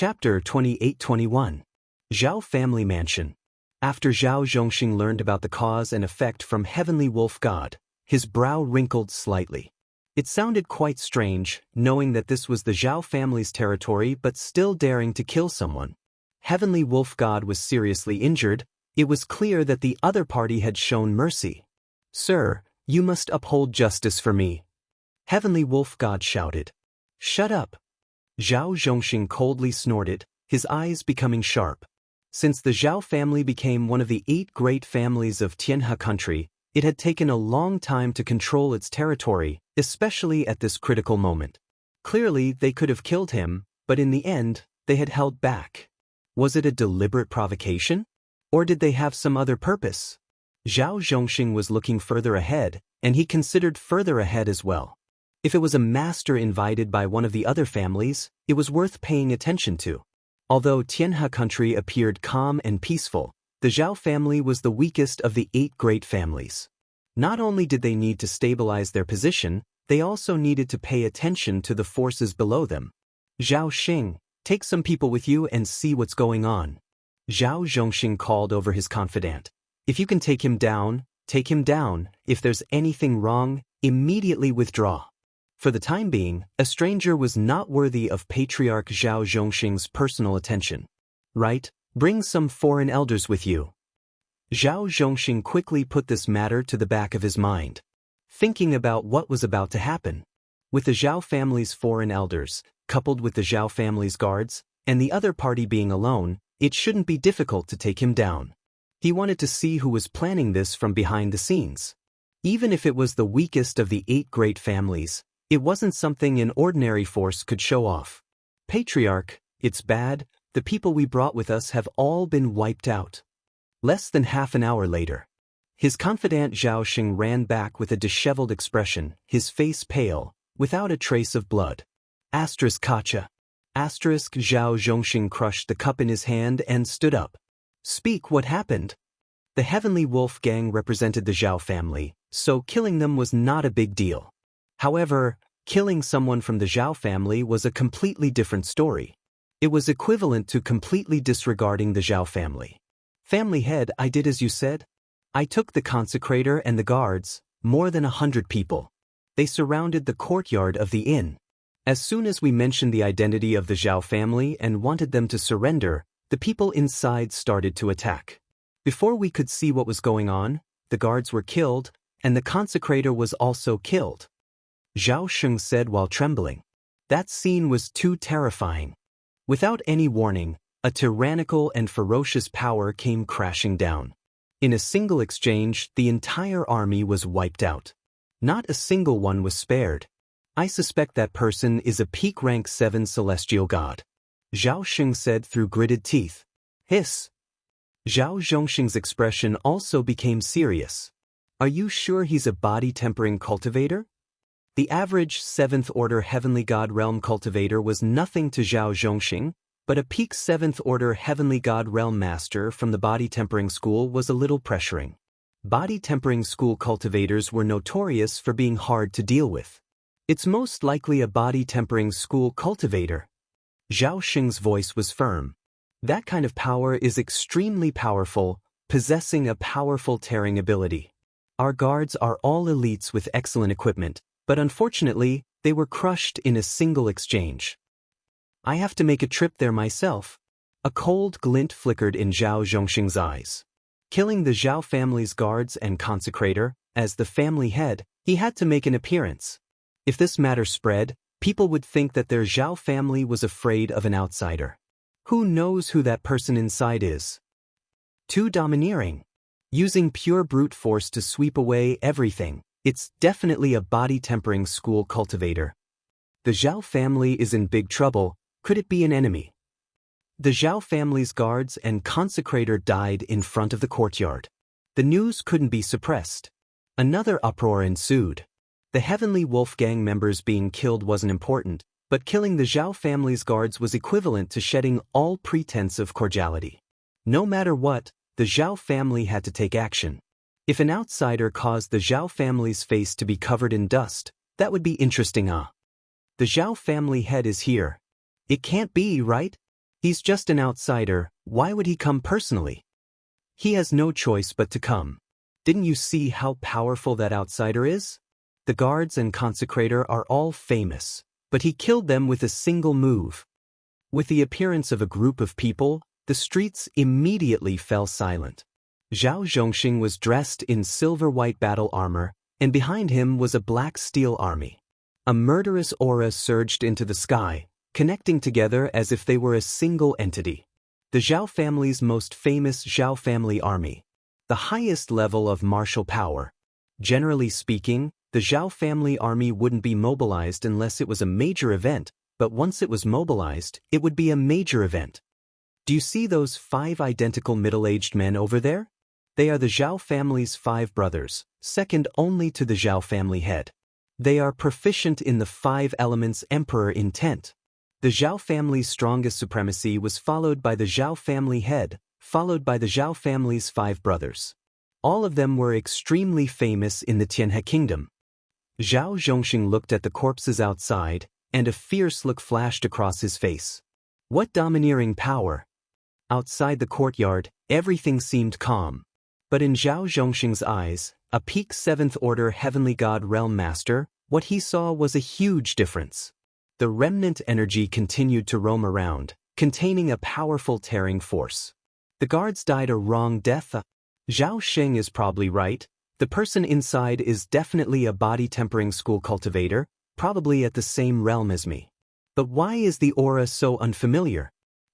Chapter 28-21. Zhao Family Mansion. After Zhao Zhongxing learned about the cause and effect from Heavenly Wolf God, his brow wrinkled slightly. It sounded quite strange, knowing that this was the Zhao family's territory but still daring to kill someone. Heavenly Wolf God was seriously injured. It was clear that the other party had shown mercy. "Sir, you must uphold justice for me," Heavenly Wolf God shouted. "Shut up." Zhao Zhongxing coldly snorted, his eyes becoming sharp. Since the Zhao family became one of the 8 great families of Tianhe country, it had taken a long time to control its territory, especially at this critical moment. Clearly, they could have killed him, but in the end, they had held back. Was it a deliberate provocation? Or did they have some other purpose? Zhao Zhongxing was looking further ahead, and he considered further ahead as well. If it was a master invited by one of the other families, it was worth paying attention to. Although Tianhe country appeared calm and peaceful, the Zhao family was the weakest of the 8 great families. Not only did they need to stabilize their position, they also needed to pay attention to the forces below them. "Zhao Xing, take some people with you and see what's going on," Zhao Zhongxing called over his confidant. "If you can take him down, take him down. If there's anything wrong, immediately withdraw." For the time being, a stranger was not worthy of Patriarch Zhao Zhongxing's personal attention. "Right, bring some foreign elders with you." Zhao Zhongxing quickly put this matter to the back of his mind, thinking about what was about to happen. With the Zhao family's foreign elders, coupled with the Zhao family's guards, and the other party being alone, it shouldn't be difficult to take him down. He wanted to see who was planning this from behind the scenes. Even if it was the weakest of the 8 great families, it wasn't something an ordinary force could show off. "Patriarch, it's bad, the people we brought with us have all been wiped out." Less than half an hour later, his confidant Zhao Xing ran back with a disheveled expression, his face pale, without a trace of blood. Kacha. Zhao Zhongxing crushed the cup in his hand and stood up. "Speak, what happened?" The Heavenly Wolf gang represented the Zhao family, so killing them was not a big deal. However, killing someone from the Zhao family was a completely different story. It was equivalent to completely disregarding the Zhao family. "Family head, I did as you said. I took the consecrator and the guards, more than 100 people. They surrounded the courtyard of the inn. As soon as we mentioned the identity of the Zhao family and wanted them to surrender, the people inside started to attack. Before we could see what was going on, the guards were killed, and the consecrator was also killed," Zhao Xing said while trembling. That scene was too terrifying. Without any warning, a tyrannical and ferocious power came crashing down. In a single exchange, the entire army was wiped out. Not a single one was spared. "I suspect that person is a peak rank 7 celestial god," Zhao Xing said through gritted teeth. "Hiss." Zhao Zhongxing's expression also became serious. "Are you sure he's a body-tempering cultivator?" The average 7th order Heavenly God Realm cultivator was nothing to Zhao Zhongxing, but a peak 7th order Heavenly God Realm master from the body-tempering school was a little pressuring. Body-tempering school cultivators were notorious for being hard to deal with. "It's most likely a body-tempering school cultivator." Zhao Xing's voice was firm. "That kind of power is extremely powerful, possessing a powerful tearing ability. Our guards are all elites with excellent equipment, but unfortunately, they were crushed in a single exchange. I have to make a trip there myself." A cold glint flickered in Zhao Zhongxing's eyes. Killing the Zhao family's guards and consecrator, as the family head, he had to make an appearance. If this matter spread, people would think that their Zhao family was afraid of an outsider. Who knows who that person inside is? Too domineering. Using pure brute force to sweep away everything. It's definitely a body-tempering school cultivator. The Zhao family is in big trouble. Could it be an enemy? The Zhao family's guards and consecrator died in front of the courtyard. The news couldn't be suppressed. Another uproar ensued. The Heavenly Wolf gang members being killed wasn't important, but killing the Zhao family's guards was equivalent to shedding all pretense of cordiality. No matter what, the Zhao family had to take action. If an outsider caused the Zhao family's face to be covered in dust, that would be interesting. The Zhao family head is here. It can't be, right? He's just an outsider, why would he come personally? He has no choice but to come. Didn't you see how powerful that outsider is? The guards and consecrator are all famous, but he killed them with a single move. With the appearance of a group of people, the streets immediately fell silent. Zhao Zhongxing was dressed in silver-white battle armor, and behind him was a black steel army. A murderous aura surged into the sky, connecting together as if they were a single entity. The Zhao family's most famous Zhao family army. The highest level of martial power. Generally speaking, the Zhao family army wouldn't be mobilized unless it was a major event, but once it was mobilized, it would be a major event. Do you see those 5 identical middle-aged men over there? They are the Zhao family's 5 brothers, second only to the Zhao family head. They are proficient in the 5 elements emperor intent. The Zhao family's strongest supremacy was followed by the Zhao family head, followed by the Zhao family's 5 brothers. All of them were extremely famous in the Tianhe kingdom. Zhao Zhongxing looked at the corpses outside, and a fierce look flashed across his face. What domineering power! Outside the courtyard, everything seemed calm. But in Zhao Zhongxing's eyes, a peak 7th Order Heavenly God Realm Master, what he saw was a huge difference. The remnant energy continued to roam around, containing a powerful tearing force. The guards died a wrong death. Zhao Sheng is probably right. The person inside is definitely a body-tempering school cultivator, probably at the same realm as me. But why is the aura so unfamiliar?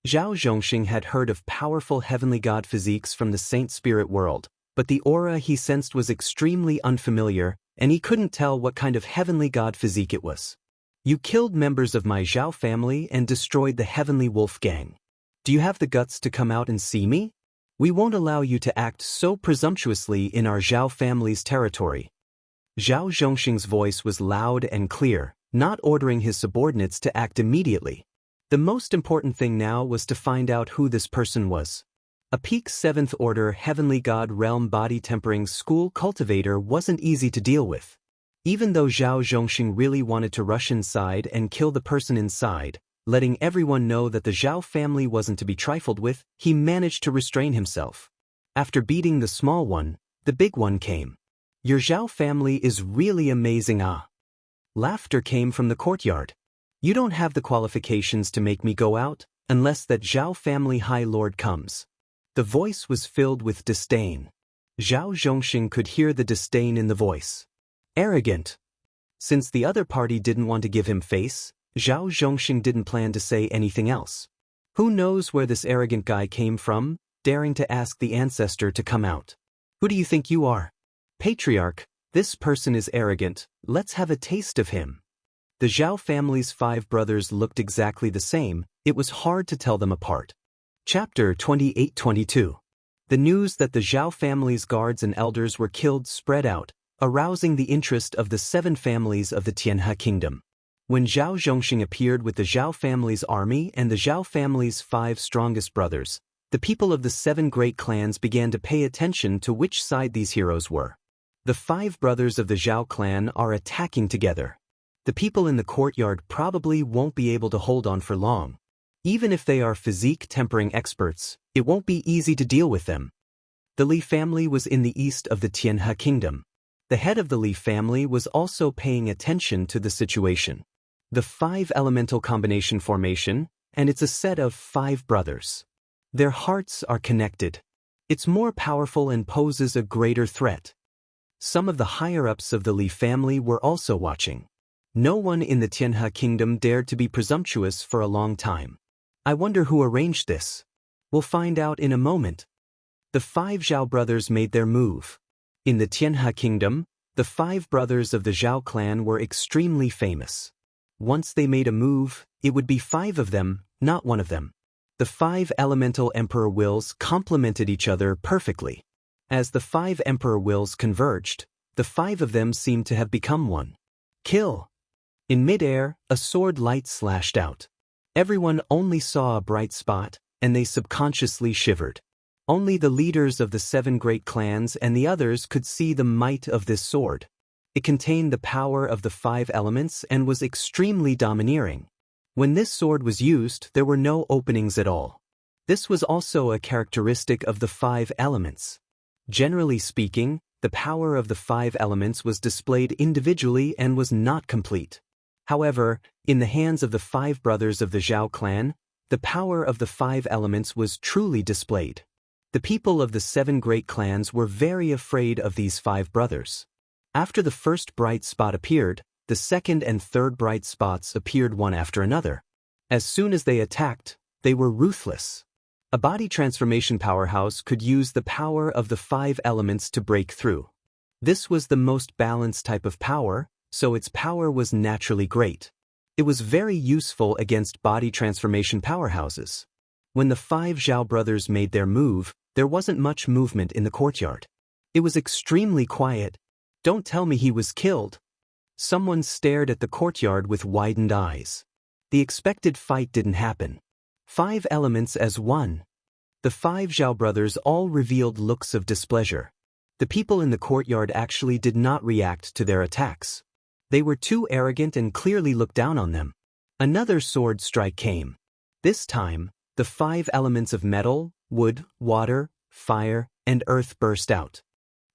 Zhao Zhongxing had heard of powerful heavenly god physiques from the Saint Spirit world, but the aura he sensed was extremely unfamiliar, and he couldn't tell what kind of heavenly god physique it was. You killed members of my Zhao family and destroyed the Heavenly Wolf Gang. Do you have the guts to come out and see me? We won't allow you to act so presumptuously in our Zhao family's territory. Zhao Zhongxing's voice was loud and clear, not ordering his subordinates to act immediately. The most important thing now was to find out who this person was. A peak 7th Order Heavenly God Realm body-tempering school cultivator wasn't easy to deal with. Even though Zhao Zhongxing really wanted to rush inside and kill the person inside, letting everyone know that the Zhao family wasn't to be trifled with, he managed to restrain himself. After beating the small one, the big one came. Your Zhao family is really amazing, ah. Laughter came from the courtyard. You don't have the qualifications to make me go out, unless that Zhao family High Lord comes. The voice was filled with disdain. Zhao Zhongxing could hear the disdain in the voice. Arrogant. Since the other party didn't want to give him face, Zhao Zhongxing didn't plan to say anything else. Who knows where this arrogant guy came from, daring to ask the ancestor to come out? Who do you think you are? Patriarch, this person is arrogant, let's have a taste of him. The Zhao family's 5 brothers looked exactly the same, it was hard to tell them apart. Chapter 28-22. The news that the Zhao family's guards and elders were killed spread out, arousing the interest of the 7 families of the Tianhe kingdom. When Zhao Zhongxing appeared with the Zhao family's army and the Zhao family's 5 strongest brothers, the people of the 7 great clans began to pay attention to which side these heroes were. The 5 brothers of the Zhao clan are attacking together. The people in the courtyard probably won't be able to hold on for long. Even if they are physique tempering experts, it won't be easy to deal with them. The Li family was in the east of the Tianhe kingdom. The head of the Li family was also paying attention to the situation. The 5 elemental combination formation, and it's a set of 5 brothers. Their hearts are connected. It's more powerful and poses a greater threat. Some of the higher-ups of the Li family were also watching. No one in the Tianhe kingdom dared to be presumptuous for a long time. I wonder who arranged this. We'll find out in a moment. The 5 Zhao brothers made their move. In the Tianhe kingdom, the 5 brothers of the Zhao clan were extremely famous. Once they made a move, it would be 5 of them, not 1 of them. The 5 elemental emperor wills complemented each other perfectly. As the 5 emperor wills converged, the 5 of them seemed to have become one. Kill! In midair, a sword light slashed out. Everyone only saw a bright spot, and they subconsciously shivered. Only the leaders of the 7 great clans and the others could see the might of this sword. It contained the power of the 5 elements and was extremely domineering. When this sword was used, there were no openings at all. This was also a characteristic of the 5 elements. Generally speaking, the power of the 5 elements was displayed individually and was not complete. However, in the hands of the 5 brothers of the Zhao clan, the power of the 5 elements was truly displayed. The people of the 7 great clans were very afraid of these 5 brothers. After the first bright spot appeared, the second and third bright spots appeared one after another. As soon as they attacked, they were ruthless. A body transformation powerhouse could use the power of the 5 elements to break through. This was the most balanced type of power, so its power was naturally great. It was very useful against body transformation powerhouses. When the 5 Zhao brothers made their move, there wasn't much movement in the courtyard. It was extremely quiet. Don't tell me he was killed. Someone stared at the courtyard with widened eyes. The expected fight didn't happen. 5 elements as one. The 5 Zhao brothers all revealed looks of displeasure. The people in the courtyard actually did not react to their attacks. They were too arrogant and clearly looked down on them. Another sword strike came. This time, the 5 elements of metal, wood, water, fire, and earth burst out.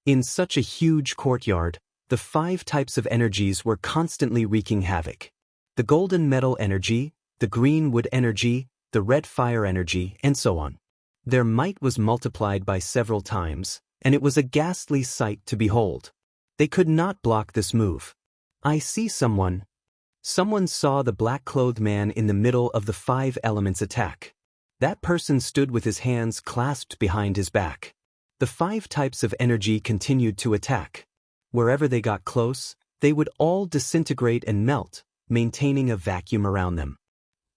In such a huge courtyard, the 5 types of energies were constantly wreaking havoc. The golden metal energy, the green wood energy, the red fire energy, and so on. Their might was multiplied by several times, and it was a ghastly sight to behold. They could not block this move. I see someone. Someone saw the black-clothed man in the middle of the 5 elements attack. That person stood with his hands clasped behind his back. The 5 types of energy continued to attack. Wherever they got close, they would all disintegrate and melt, maintaining a vacuum around them.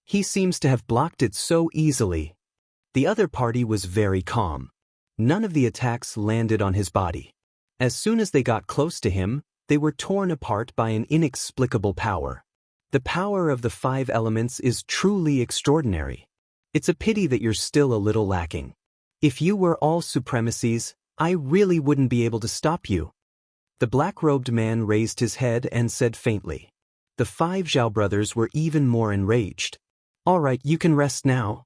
He seems to have blocked it so easily. The other party was very calm. None of the attacks landed on his body. As soon as they got close to him, they were torn apart by an inexplicable power. The power of the 5 elements is truly extraordinary. It's a pity that you're still a little lacking. If you were all supremacies, I really wouldn't be able to stop you. The black-robed man raised his head and said faintly. The 5 Zhao brothers were even more enraged. All right, you can rest now.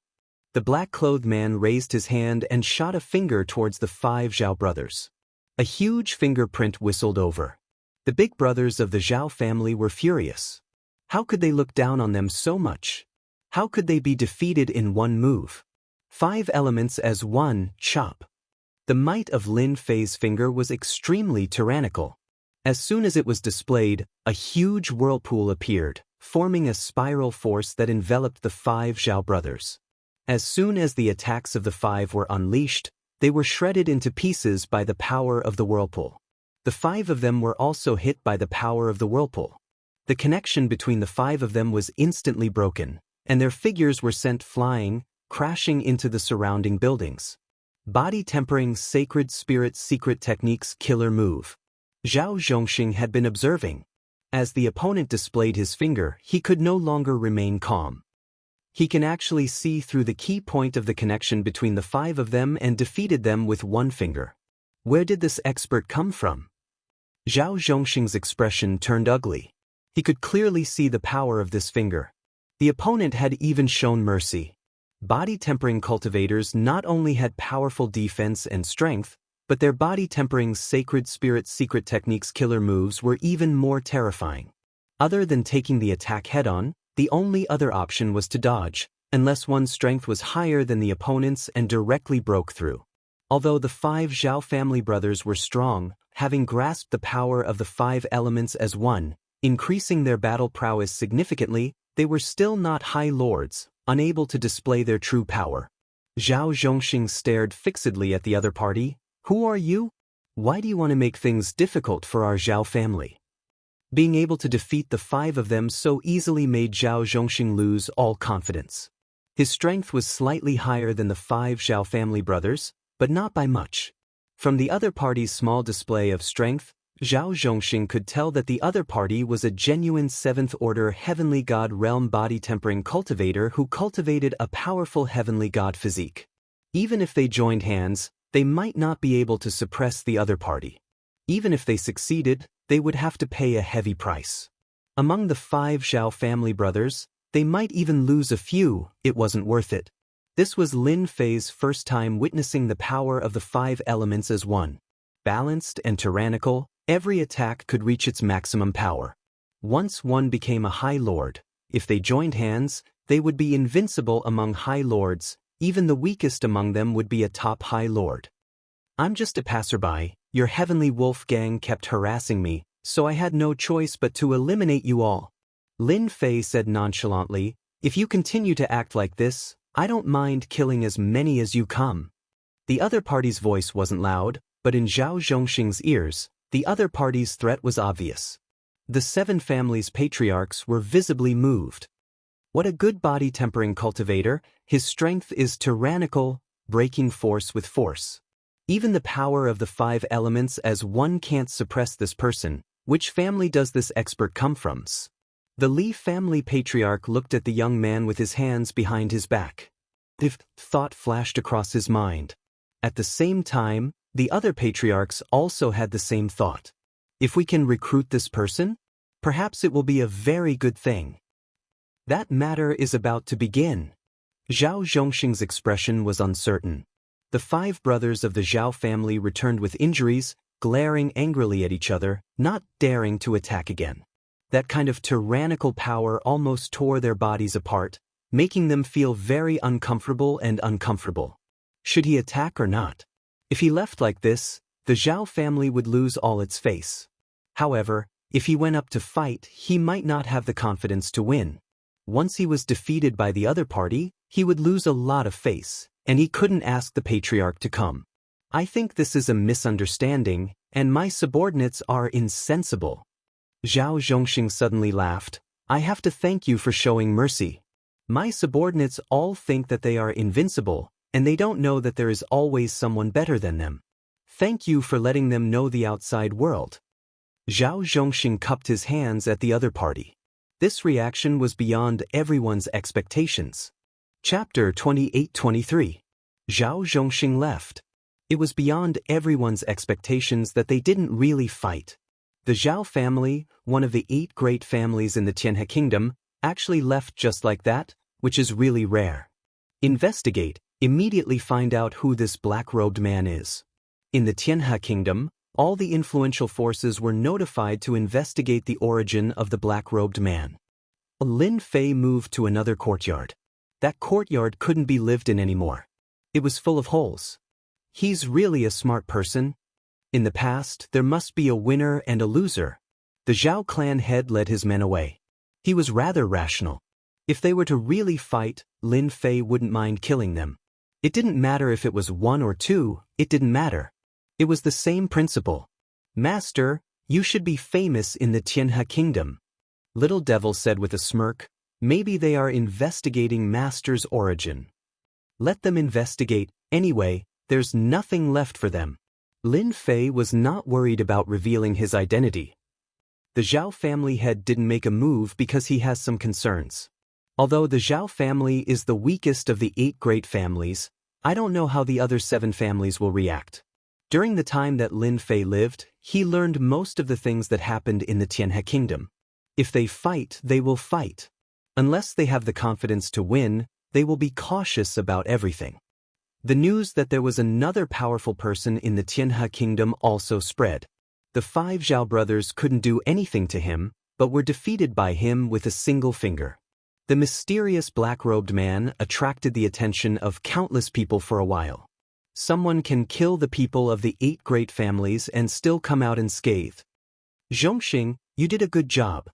The black-clothed man raised his hand and shot a finger towards the 5 Zhao brothers. A huge fingerprint whistled over. The big brothers of the Zhao family were furious. How could they look down on them so much? How could they be defeated in one move? 5 elements as one, chop. The might of Lin Fei's finger was extremely tyrannical. As soon as it was displayed, a huge whirlpool appeared, forming a spiral force that enveloped the 5 Zhao brothers. As soon as the attacks of the 5 were unleashed, they were shredded into pieces by the power of the whirlpool. The 5 of them were also hit by the power of the whirlpool. The connection between the 5 of them was instantly broken, and their figures were sent flying, crashing into the surrounding buildings. Body tempering sacred spirit secret techniques killer move. Zhao Zhongxing had been observing. As the opponent displayed his finger, he could no longer remain calm. He can actually see through the key point of the connection between the 5 of them and defeated them with one finger. Where did this expert come from? Zhao Zhongxing's expression turned ugly. He could clearly see the power of this finger. The opponent had even shown mercy. Body tempering cultivators not only had powerful defense and strength, but their body tempering sacred spirit secret techniques killer moves were even more terrifying. Other than taking the attack head-on, the only other option was to dodge, unless one's strength was higher than the opponent's and directly broke through. Although the 5 Zhao family brothers were strong, having grasped the power of the 5 elements as one, increasing their battle prowess significantly, they were still not high lords, unable to display their true power. Zhao Zhongxing stared fixedly at the other party. Who are you? Why do you want to make things difficult for our Zhao family? Being able to defeat the 5 of them so easily made Zhao Zhongxing lose all confidence. His strength was slightly higher than the 5 Zhao family brothers, but not by much. From the other party's small display of strength, Zhao Zhongxing could tell that the other party was a genuine 7th-order heavenly god realm body-tempering cultivator who cultivated a powerful heavenly god physique. Even if they joined hands, they might not be able to suppress the other party. Even if they succeeded, they would have to pay a heavy price. Among the 5 Zhao family brothers, They might even lose a few, it wasn't worth it. This was Lin Fei's first time witnessing the power of the 5 elements as one. Balanced and tyrannical, every attack could reach its maximum power. Once one became a High Lord, if they joined hands, they would be invincible among High Lords, even the weakest among them would be a top High Lord. I'm just a passerby, your heavenly wolf gang kept harassing me, so I had no choice but to eliminate you all. Lin Fei said nonchalantly, if you continue to act like this, I don't mind killing as many as you come. The other party's voice wasn't loud, but in Zhao Zhongxing's ears, the other party's threat was obvious. The 7 families' patriarchs were visibly moved. What a good body-tempering cultivator, his strength is tyrannical, breaking force with force. Even the power of the 5 elements as one can't suppress this person. Which family does this expert come from? The Li family patriarch looked at the young man with his hands behind his back. If thought flashed across his mind. At the same time, the other patriarchs also had the same thought. If we can recruit this person, perhaps it will be a very good thing. That matter is about to begin. Zhao Zhongxing's expression was uncertain. The 5 brothers of the Zhao family returned with injuries, glaring angrily at each other, not daring to attack again. That kind of tyrannical power almost tore their bodies apart, making them feel very uncomfortable and uncomfortable. Should he attack or not? If he left like this, the Zhao family would lose all its face. However, if he went up to fight, he might not have the confidence to win. Once he was defeated by the other party, he would lose a lot of face, and he couldn't ask the patriarch to come. I think this is a misunderstanding, and my subordinates are insensible. Zhao Zhongxing suddenly laughed. I have to thank you for showing mercy. My subordinates all think that they are invincible, and they don't know that there is always someone better than them. Thank you for letting them know the outside world. Zhao Zhongxing cupped his hands at the other party. This reaction was beyond everyone's expectations. Chapter 28-23. Zhao Zhongxing left. It was beyond everyone's expectations that they didn't really fight. The Zhao family, one of the 8 great families in the Tianhe kingdom, actually left just like that, which is really rare. Investigate, immediately find out who this black-robed man is. In the Tianhe kingdom, all the influential forces were notified to investigate the origin of the black-robed man. Lin Fei moved to another courtyard. That courtyard couldn't be lived in anymore. It was full of holes. He's really a smart person. In the past, there must be a winner and a loser. The Zhao clan head led his men away. He was rather rational. If they were to really fight, Lin Fei wouldn't mind killing them. It didn't matter if it was 1 or 2, it didn't matter. It was the same principle. Master, you should be famous in the Tianhe kingdom. Little Devil said with a smirk, maybe they are investigating Master's origin. Let them investigate, anyway, there's nothing left for them. Lin Fei was not worried about revealing his identity. The Zhao family head didn't make a move because he has some concerns. Although the Zhao family is the weakest of the 8 great families, I don't know how the other 7 families will react. During the time that Lin Fei lived, he learned most of the things that happened in the Tianhe kingdom. If they fight, they will fight. Unless they have the confidence to win, they will be cautious about everything. The news that there was another powerful person in the Tianhe kingdom also spread. The 5 Zhao brothers couldn't do anything to him, but were defeated by him with a single finger. The mysterious black-robed man attracted the attention of countless people for a while. Someone can kill the people of the 8 great families and still come out unscathed. Zhongxing, you did a good job.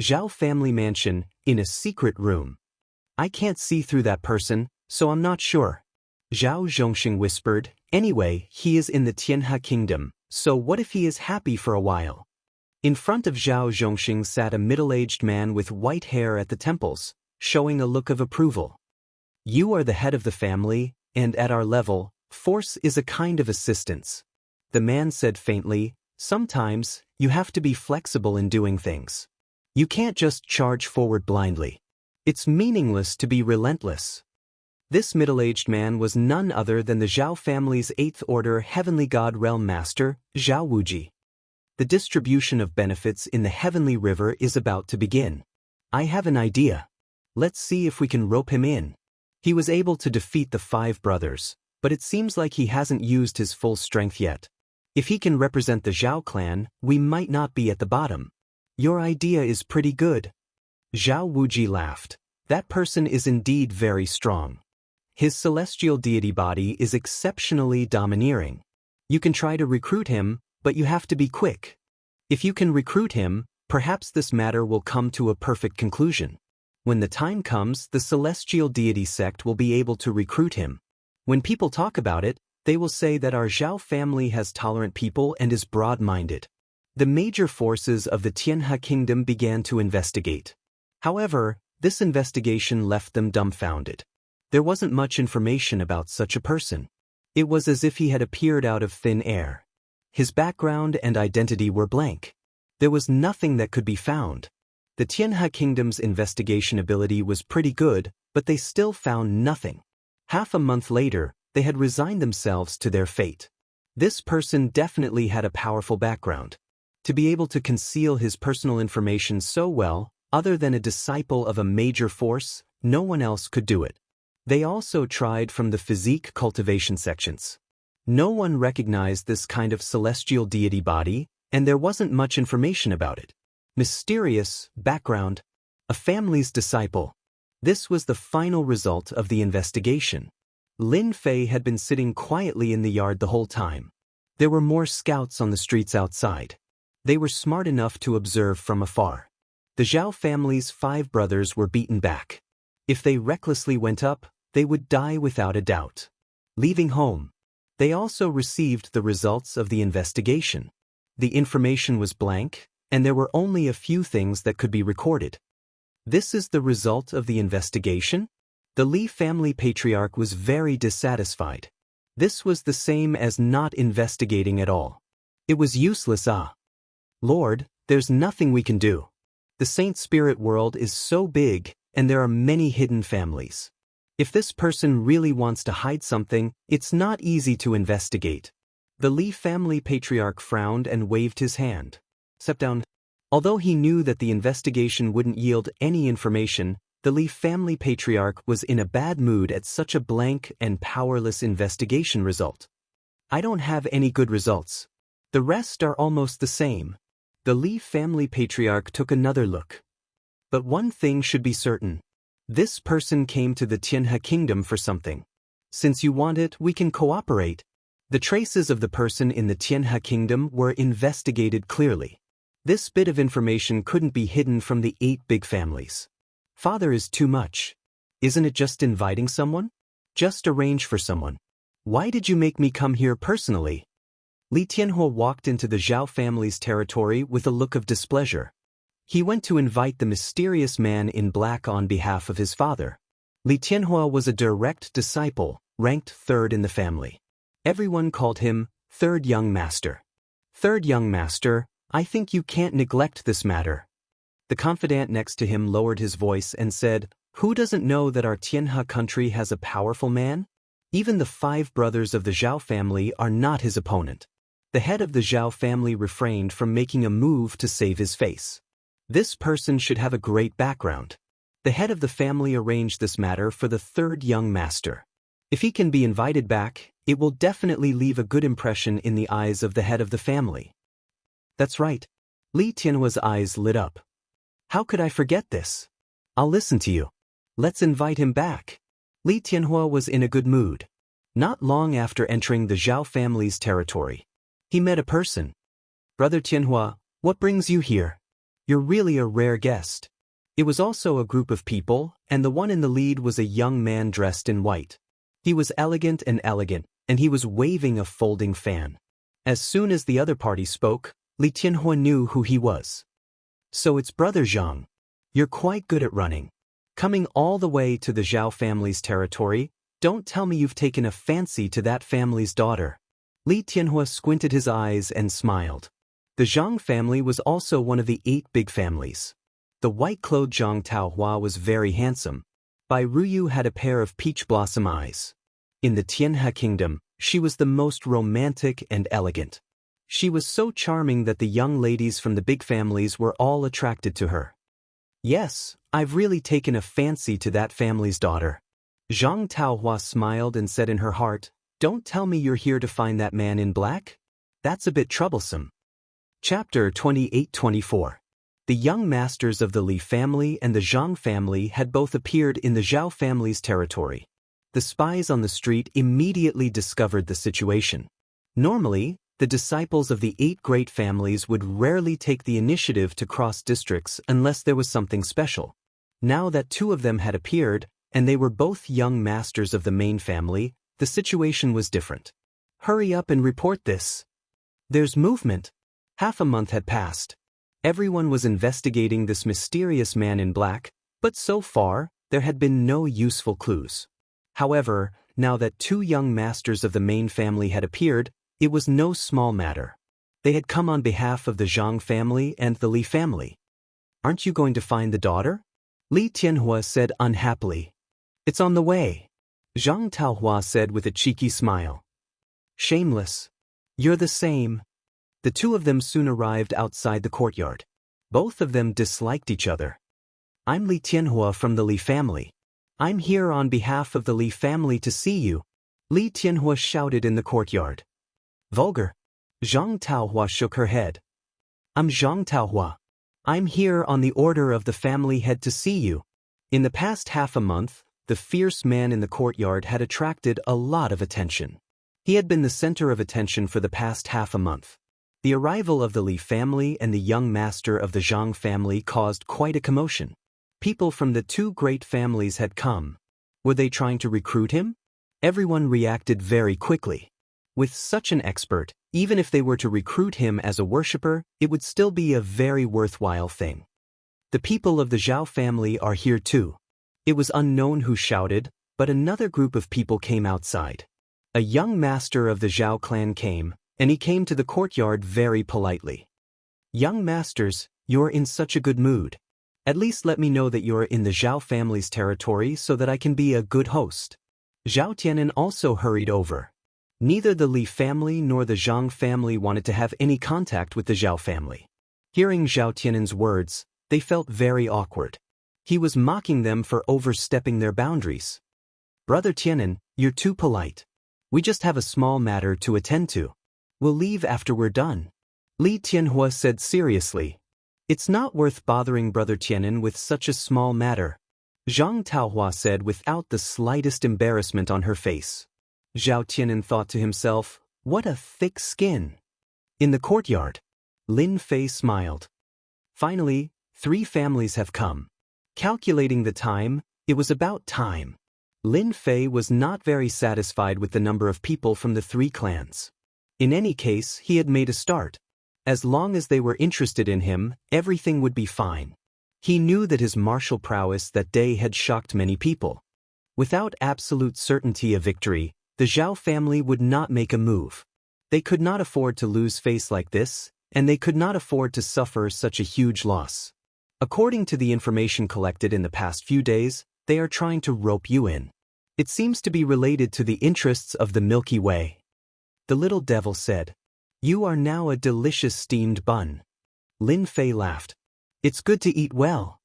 Zhao family mansion, in a secret room. I can't see through that person, so I'm not sure. Zhao Zhongxing whispered, anyway, he is in the Tianhe kingdom, so what if he is happy for a while? In front of Zhao Zhongxing sat a middle-aged man with white hair at the temples, showing a look of approval. You are the head of the family, and at our level, force is a kind of assistance. The man said faintly, sometimes, you have to be flexible in doing things. You can't just charge forward blindly. It's meaningless to be relentless. This middle-aged man was none other than the Zhao family's 8th Order Heavenly God Realm Master, Zhao Wuji. The distribution of benefits in the Heavenly River is about to begin. I have an idea. Let's see if we can rope him in. He was able to defeat the 5 brothers, but it seems like he hasn't used his full strength yet. If he can represent the Zhao clan, we might not be at the bottom. Your idea is pretty good. Zhao Wuji laughed. That person is indeed very strong. His celestial deity body is exceptionally domineering. You can try to recruit him, but you have to be quick. If you can recruit him, perhaps this matter will come to a perfect conclusion. When the time comes, the celestial deity sect will be able to recruit him. When people talk about it, they will say that our Zhao family has tolerant people and is broad-minded. The major forces of the Tianhe kingdom began to investigate. However, this investigation left them dumbfounded. There wasn't much information about such a person. It was as if he had appeared out of thin air. His background and identity were blank. There was nothing that could be found. The Tianhe kingdom's investigation ability was pretty good, but they still found nothing. Half a month later, they had resigned themselves to their fate. This person definitely had a powerful background. To be able to conceal his personal information so well, other than a disciple of a major force, no one else could do it. They also tried from the physique cultivation sections. No one recognized this kind of celestial deity body, and there wasn't much information about it. Mysterious background, a family's disciple. This was the final result of the investigation. Lin Fei had been sitting quietly in the yard the whole time. There were more scouts on the streets outside. They were smart enough to observe from afar. The Zhao family's 5 brothers were beaten back. If they recklessly went up, they would die without a doubt. Leaving home, they also received the results of the investigation. The information was blank, and there were only a few things that could be recorded. This is the result of the investigation? The Li family patriarch was very dissatisfied. This was the same as not investigating at all. It was useless. Lord, there's nothing we can do. The Saint Spirit world is so big, and there are many hidden families. If this person really wants to hide something, it's not easy to investigate. The Li family patriarch frowned and waved his hand. Step down. Although he knew that the investigation wouldn't yield any information, the Li family patriarch was in a bad mood at such a blank and powerless investigation result. I don't have any good results. The rest are almost the same. The Li family patriarch took another look. But one thing should be certain. This person came to the Tianhe kingdom for something. Since you want it, we can cooperate. The traces of the person in the Tianhe kingdom were investigated clearly. This bit of information couldn't be hidden from the 8 big families. Father is too much. Isn't it just inviting someone? Just arrange for someone. Why did you make me come here personally? Li Tianhua walked into the Zhao family's territory with a look of displeasure. He went to invite the mysterious man in black on behalf of his father. Li Tianhua was a direct disciple, ranked 3rd in the family. Everyone called him Third Young Master. Third Young Master, I think you can't neglect this matter. The confidant next to him lowered his voice and said, Who doesn't know that our Tianhe country has a powerful man? Even the 5 brothers of the Zhao family are not his opponent. The head of the Zhao family refrained from making a move to save his face. This person should have a great background. The head of the family arranged this matter for the 3rd young master. If he can be invited back, it will definitely leave a good impression in the eyes of the head of the family. That's right. Li Tianhua's eyes lit up. How could I forget this? I'll listen to you. Let's invite him back. Li Tianhua was in a good mood. Not long after entering the Zhao family's territory, he met a person. Brother Tianhua, what brings you here? You're really a rare guest. It was also a group of people, and the one in the lead was a young man dressed in white. He was elegant, and he was waving a folding fan. As soon as the other party spoke, Li Tianhua knew who he was. So it's Brother Zhang. You're quite good at running. Coming all the way to the Zhao family's territory, don't tell me you've taken a fancy to that family's daughter. Li Tianhua squinted his eyes and smiled. The Zhang family was also one of the 8 big families. The white-clothed Zhang Taohua was very handsome. Bai Ruyu had a pair of peach blossom eyes. In the Tianhe kingdom, she was the most romantic and elegant. She was so charming that the young ladies from the big families were all attracted to her. Yes, I've really taken a fancy to that family's daughter. Zhang Taohua smiled and said in her heart, "Don't tell me you're here to find that man in black? That's a bit troublesome." Chapter 28-24. The young masters of the Li family and the Zhang family had both appeared in the Zhao family's territory. The spies on the street immediately discovered the situation. Normally, the disciples of the 8 great families would rarely take the initiative to cross districts unless there was something special. Now that 2 of them had appeared, and they were both young masters of the main family, the situation was different. "Hurry up and report this. There's movement." Half a month had passed. Everyone was investigating this mysterious man in black, but so far, there had been no useful clues. However, now that 2 young masters of the main family had appeared, it was no small matter. They had come on behalf of the Zhang family and the Li family. "Aren't you going to find the daughter?" Li Tianhua said unhappily. "It's on the way," Zhang Taohua said with a cheeky smile. "Shameless. You're the same." The 2 of them soon arrived outside the courtyard. Both of them disliked each other. "I'm Li Tianhua from the Li family. I'm here on behalf of the Li family to see you," Li Tianhua shouted in the courtyard. "Vulgar." Zhang Taohua shook her head. "I'm Zhang Taohua. I'm here on the order of the family head to see you." In the past half a month, the fierce man in the courtyard had attracted a lot of attention. He had been the center of attention for the past half a month. The arrival of the Li family and the young master of the Zhang family caused quite a commotion. People from the 2 great families had come. Were they trying to recruit him? Everyone reacted very quickly. With such an expert, even if they were to recruit him as a worshipper, it would still be a very worthwhile thing. "The people of the Zhao family are here too." It was unknown who shouted, but another group of people came outside. A young master of the Zhao clan came, and he came to the courtyard very politely. "Young masters, you're in such a good mood. At least let me know that you're in the Zhao family's territory so that I can be a good host." Zhao Tianan also hurried over. Neither the Li family nor the Zhang family wanted to have any contact with the Zhao family. Hearing Zhao Tianan's words, they felt very awkward. He was mocking them for overstepping their boundaries. "Brother Tianan, you're too polite. We just have a small matter to attend to. We'll leave after we're done," Li Tianhua said seriously. "It's not worth bothering Brother Tianan with such a small matter," Zhang Taohua said without the slightest embarrassment on her face. Zhao Tianan thought to himself, "What a thick skin." In the courtyard, Lin Fei smiled. "Finally, 3 families have come." Calculating the time, it was about time. Lin Fei was not very satisfied with the number of people from the 3 clans. In any case, he had made a start. As long as they were interested in him, everything would be fine. He knew that his martial prowess that day had shocked many people. Without absolute certainty of victory, the Zhao family would not make a move. They could not afford to lose face like this, and they could not afford to suffer such a huge loss. According to the information collected in the past few days, they are trying to rope you in. It seems to be related to the interests of the Milky Way. The little devil said, "You are now a delicious steamed bun." Lin Fei laughed. "It's good to eat well."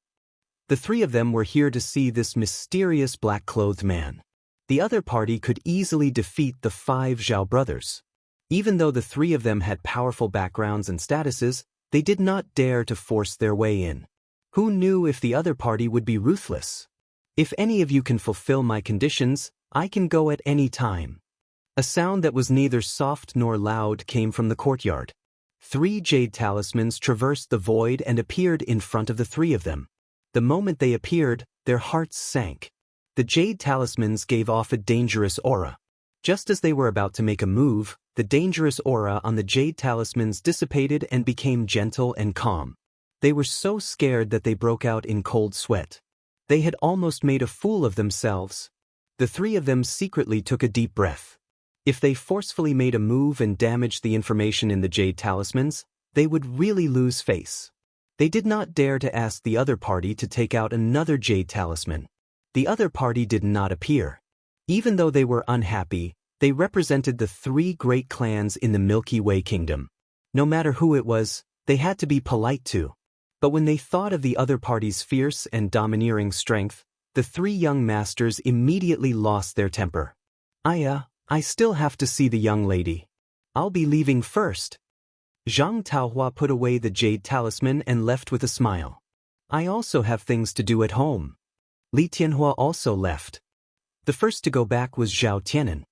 The 3 of them were here to see this mysterious black-clothed man. The other party could easily defeat the 5 Zhao brothers. Even though the 3 of them had powerful backgrounds and statuses, they did not dare to force their way in. Who knew if the other party would be ruthless? "If any of you can fulfill my conditions, I can go at any time." A sound that was neither soft nor loud came from the courtyard. 3 jade talismans traversed the void and appeared in front of the 3 of them. The moment they appeared, their hearts sank. The jade talismans gave off a dangerous aura. Just as they were about to make a move, the dangerous aura on the jade talismans dissipated and became gentle and calm. They were so scared that they broke out in cold sweat. They had almost made a fool of themselves. The 3 of them secretly took a deep breath. If they forcefully made a move and damaged the information in the jade talismans, they would really lose face. They did not dare to ask the other party to take out another jade talisman. The other party did not appear. Even though they were unhappy, they represented the 3 great clans in the Milky Way kingdom. No matter who it was, they had to be polite to. But when they thought of the other party's fierce and domineering strength, the three young masters immediately lost their temper. I still have to see the young lady. I'll be leaving first. Zhang Taohua put away the jade talisman and left with a smile. I also have things to do at home. Li Tianhua also left. The first to go back was Zhao Tianan.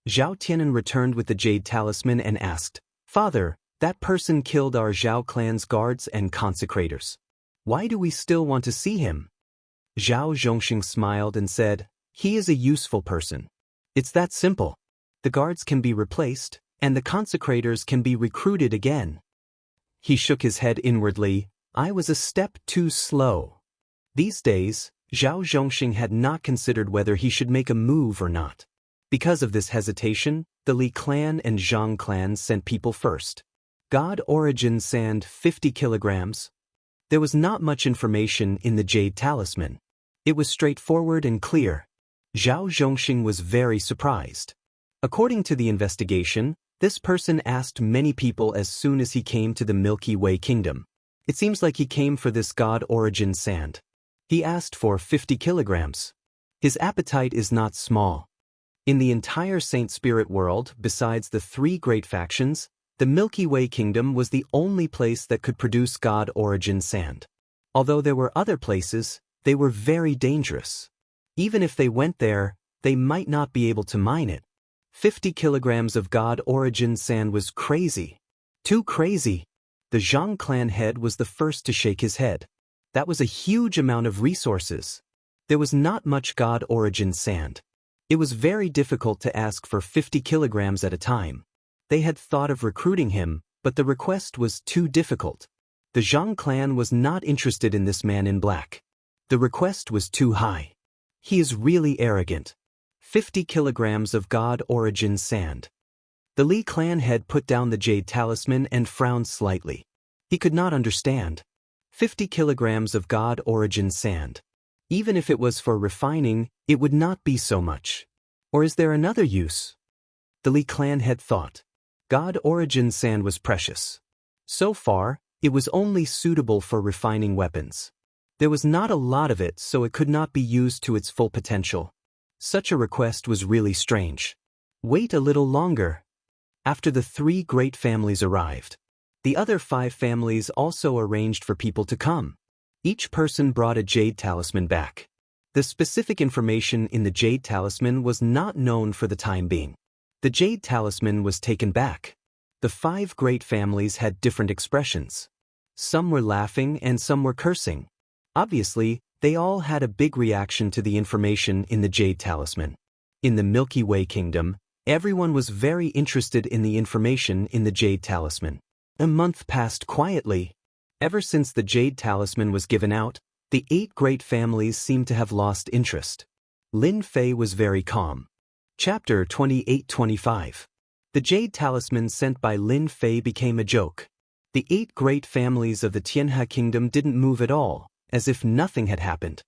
Zhao Tianan returned with the jade talisman and asked, Father, that person killed our Zhao clan's guards and consecrators. Why do we still want to see him? Zhao Zhongxing smiled and said, He is a useful person. It's that simple. The guards can be replaced, and the consecrators can be recruited again. He shook his head inwardly. I was a step too slow. These days, Zhao Zhongxing had not considered whether he should make a move or not. Because of this hesitation, the Li clan and Zhang clan sent people first. God origin sand 50 kilograms. There was not much information in the jade talisman. It was straightforward and clear. Zhao Zhongxing was very surprised. According to the investigation, this person asked many people as soon as he came to the Milky Way kingdom. It seems like he came for this God origin sand. He asked for 50 kilograms. His appetite is not small. In the entire Saint Spirit world, besides the three great factions, the Milky Way kingdom was the only place that could produce God origin sand. Although there were other places, they were very dangerous. Even if they went there, they might not be able to mine it. 50 kilograms of God origin sand was crazy. Too crazy. The Zhang clan head was the first to shake his head. That was a huge amount of resources. There was not much God origin sand. It was very difficult to ask for 50 kilograms at a time. They had thought of recruiting him, but the request was too difficult. The Zhang clan was not interested in this man in black. The request was too high. He is really arrogant. 50 kilograms of God origin sand. The Li clan head put down the jade talisman and frowned slightly. He could not understand. 50 kilograms of God origin sand. Even if it was for refining, it would not be so much. Or is there another use? The Li clan head thought. God origin sand was precious. So far, it was only suitable for refining weapons. There was not a lot of it, so it could not be used to its full potential. Such a request was really strange. Wait a little longer. After the three great families arrived, the other 5 families also arranged for people to come. Each person brought a jade talisman back. The specific information in the jade talisman was not known for the time being. The jade talisman was taken back. The 5 great families had different expressions. Some were laughing and some were cursing. Obviously, they all had a big reaction to the information in the jade talisman. In the Milky Way kingdom, everyone was very interested in the information in the jade talisman. A month passed quietly. Ever since the jade talisman was given out, the 8 great families seemed to have lost interest. Lin Fei was very calm. Chapter 28-25. The jade talisman sent by Lin Fei became a joke. The 8 great families of the Tianhe kingdom didn't move at all, as if nothing had happened.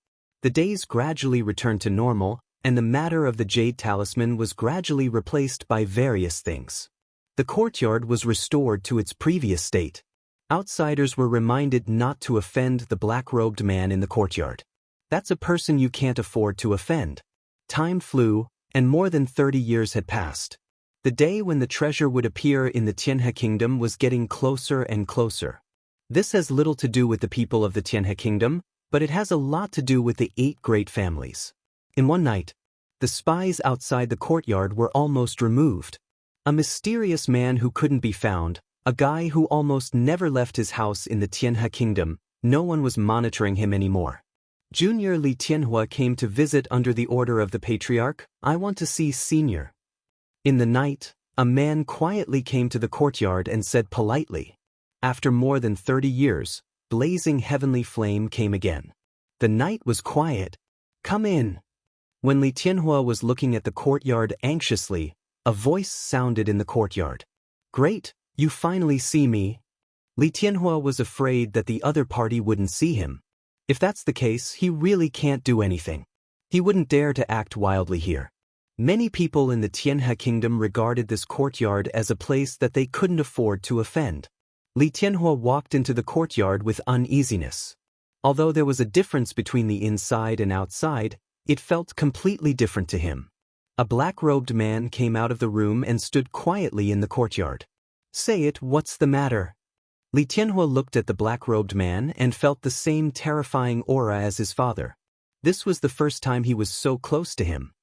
The days gradually returned to normal, and the matter of the jade talisman was gradually replaced by various things. The courtyard was restored to its previous state. Outsiders were reminded not to offend the black-robed man in the courtyard. That's a person you can't afford to offend. Time flew, and more than 30 years had passed. The day when the treasure would appear in the Tianhe kingdom was getting closer and closer. This has little to do with the people of the Tianhe kingdom, but it has a lot to do with the 8 great families. In one night, the spies outside the courtyard were almost removed. A mysterious man who couldn't be found, a guy who almost never left his house in the Tianhe kingdom, no one was monitoring him anymore. Junior Li Tianhua came to visit under the order of the patriarch. I want to see Senior. In the night, a man quietly came to the courtyard and said politely. After more than 30 years, blazing heavenly flame came again. The night was quiet. Come in. When Li Tianhua was looking at the courtyard anxiously, a voice sounded in the courtyard. Great, you finally see me. Li Tianhua was afraid that the other party wouldn't see him. If that's the case, he really can't do anything. He wouldn't dare to act wildly here. Many people in the Tianhe kingdom regarded this courtyard as a place that they couldn't afford to offend. Li Tianhua walked into the courtyard with uneasiness. Although there was a difference between the inside and outside, it felt completely different to him. A black-robed man came out of the room and stood quietly in the courtyard. "Say it, what's the matter?" Li Tianhua looked at the black-robed man and felt the same terrifying aura as his father. This was the first time he was so close to him.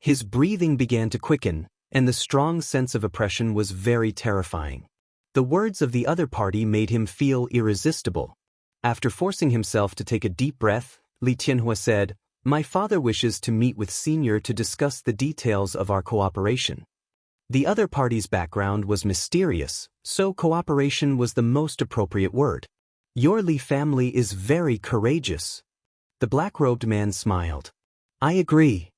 His breathing began to quicken, and the strong sense of oppression was very terrifying. The words of the other party made him feel irresistible. After forcing himself to take a deep breath, Li Tianhua said, "My father wishes to meet with Senior to discuss the details of our cooperation." The other party's background was mysterious, so cooperation was the most appropriate word. "Your Li family is very courageous." The black-robed man smiled. "I agree."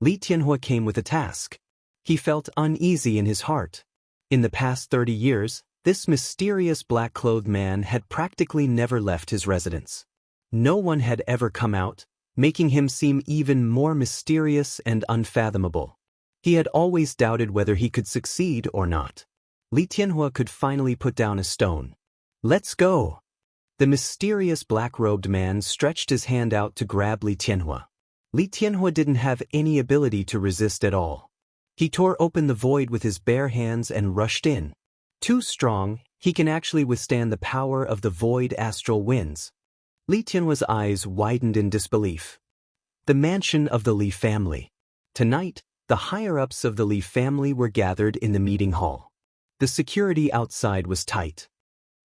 Li Tianhua came with a task. He felt uneasy in his heart. In the past 30 years, this mysterious black-clothed man had practically never left his residence. No one had ever come out, making him seem even more mysterious and unfathomable. He had always doubted whether he could succeed or not. Li Tianhua could finally put down a stone. "Let's go." The mysterious black-robed man stretched his hand out to grab Li Tianhua. Li Tianhua didn't have any ability to resist at all. He tore open the void with his bare hands and rushed in. Too strong, he can actually withstand the power of the void astral winds. Li Tianhua's eyes widened in disbelief. The mansion of the Li family. Tonight, the higher-ups of the Li family were gathered in the meeting hall. The security outside was tight.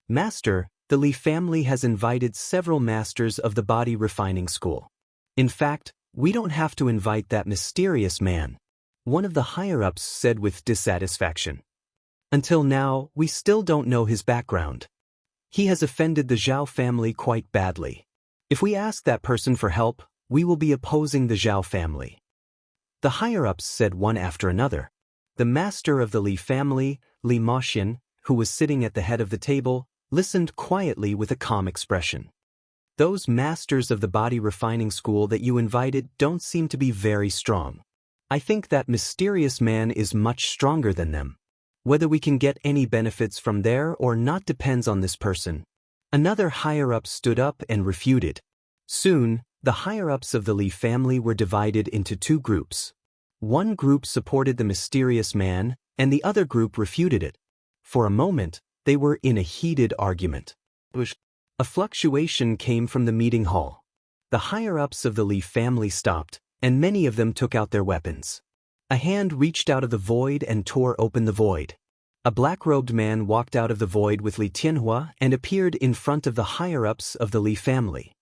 "Master, the Li family has invited several masters of the body refining school. In fact, we don't have to invite that mysterious man," one of the higher-ups said with dissatisfaction. "Until now, we still don't know his background. He has offended the Zhao family quite badly. If we ask that person for help, we will be opposing the Zhao family." The higher-ups said one after another. The master of the Li family, Li Maxian, who was sitting at the head of the table, listened quietly with a calm expression. "Those masters of the body refining school that you invited don't seem to be very strong. I think that mysterious man is much stronger than them. Whether we can get any benefits from there or not depends on this person." Another higher-up stood up and refuted. Soon, the higher-ups of the Li family were divided into two groups. One group supported the mysterious man, and the other group refuted it. For a moment, they were in a heated argument. A fluctuation came from the meeting hall. The higher-ups of the Li family stopped, and many of them took out their weapons. A hand reached out of the void and tore open the void. A black-robed man walked out of the void with Li Tianhua and appeared in front of the higher-ups of the Li family.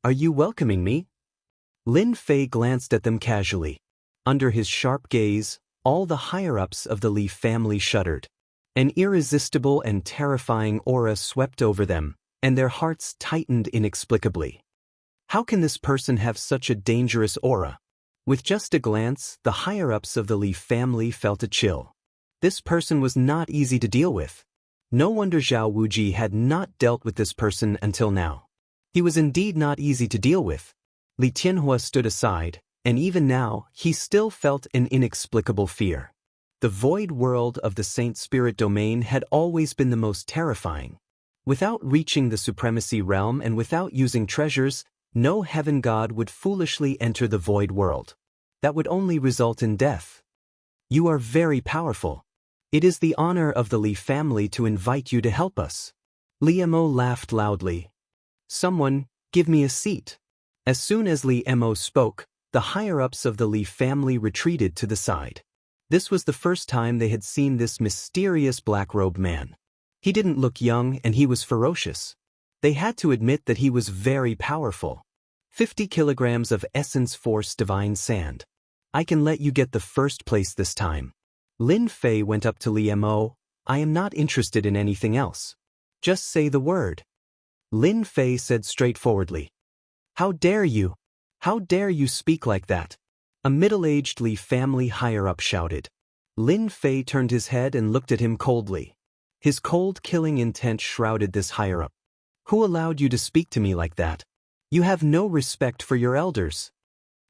"Are you welcoming me?" Lin Fei glanced at them casually. Under his sharp gaze, all the higher-ups of the Li family shuddered. An irresistible and terrifying aura swept over them, and their hearts tightened inexplicably. How can this person have such a dangerous aura? With just a glance, the higher-ups of the Li family felt a chill. This person was not easy to deal with. No wonder Zhao Wuji had not dealt with this person until now. He was indeed not easy to deal with. Li Tianhua stood aside, and even now, he still felt an inexplicable fear. The void world of the Saint Spirit domain had always been the most terrifying. Without reaching the supremacy realm and without using treasures, no heaven god would foolishly enter the void world. That would only result in death. "You are very powerful. It is the honor of the Li family to invite you to help us." Li Mo laughed loudly. "Someone, give me a seat." As soon as Li Mo spoke, the higher-ups of the Li family retreated to the side. This was the first time they had seen this mysterious black-robed man. He didn't look young and he was ferocious. They had to admit that he was very powerful. 50 kilograms of essence force divine sand. "I can let you get the first place this time." Lin Fei went up to Li Mo. "I am not interested in anything else. Just say the word." Lin Fei said straightforwardly. "How dare you? How dare you speak like that?" A middle-aged Li family higher-up shouted. Lin Fei turned his head and looked at him coldly. His cold killing intent shrouded this higher-up. "Who allowed you to speak to me like that? You have no respect for your elders."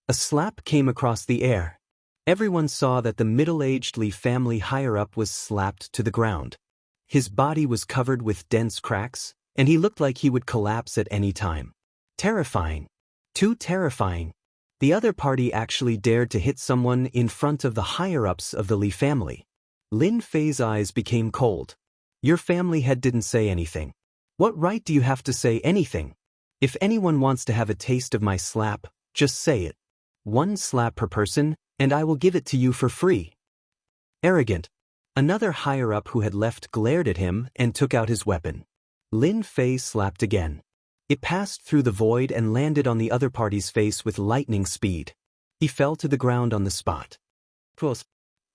A slap came across the air. Everyone saw that the middle-aged Li family higher-up was slapped to the ground. His body was covered with dense cracks, and he looked like he would collapse at any time. Terrifying. Too terrifying. The other party actually dared to hit someone in front of the higher-ups of the Li family. Lin Fei's eyes became cold. Your family head didn't say anything. What right do you have to say anything? If anyone wants to have a taste of my slap, just say it. 1 slap per person, and I will give it to you for free. Arrogant. Another higher-up who had left glared at him and took out his weapon. Lin Fei slapped again. It passed through the void and landed on the other party's face with lightning speed. He fell to the ground on the spot.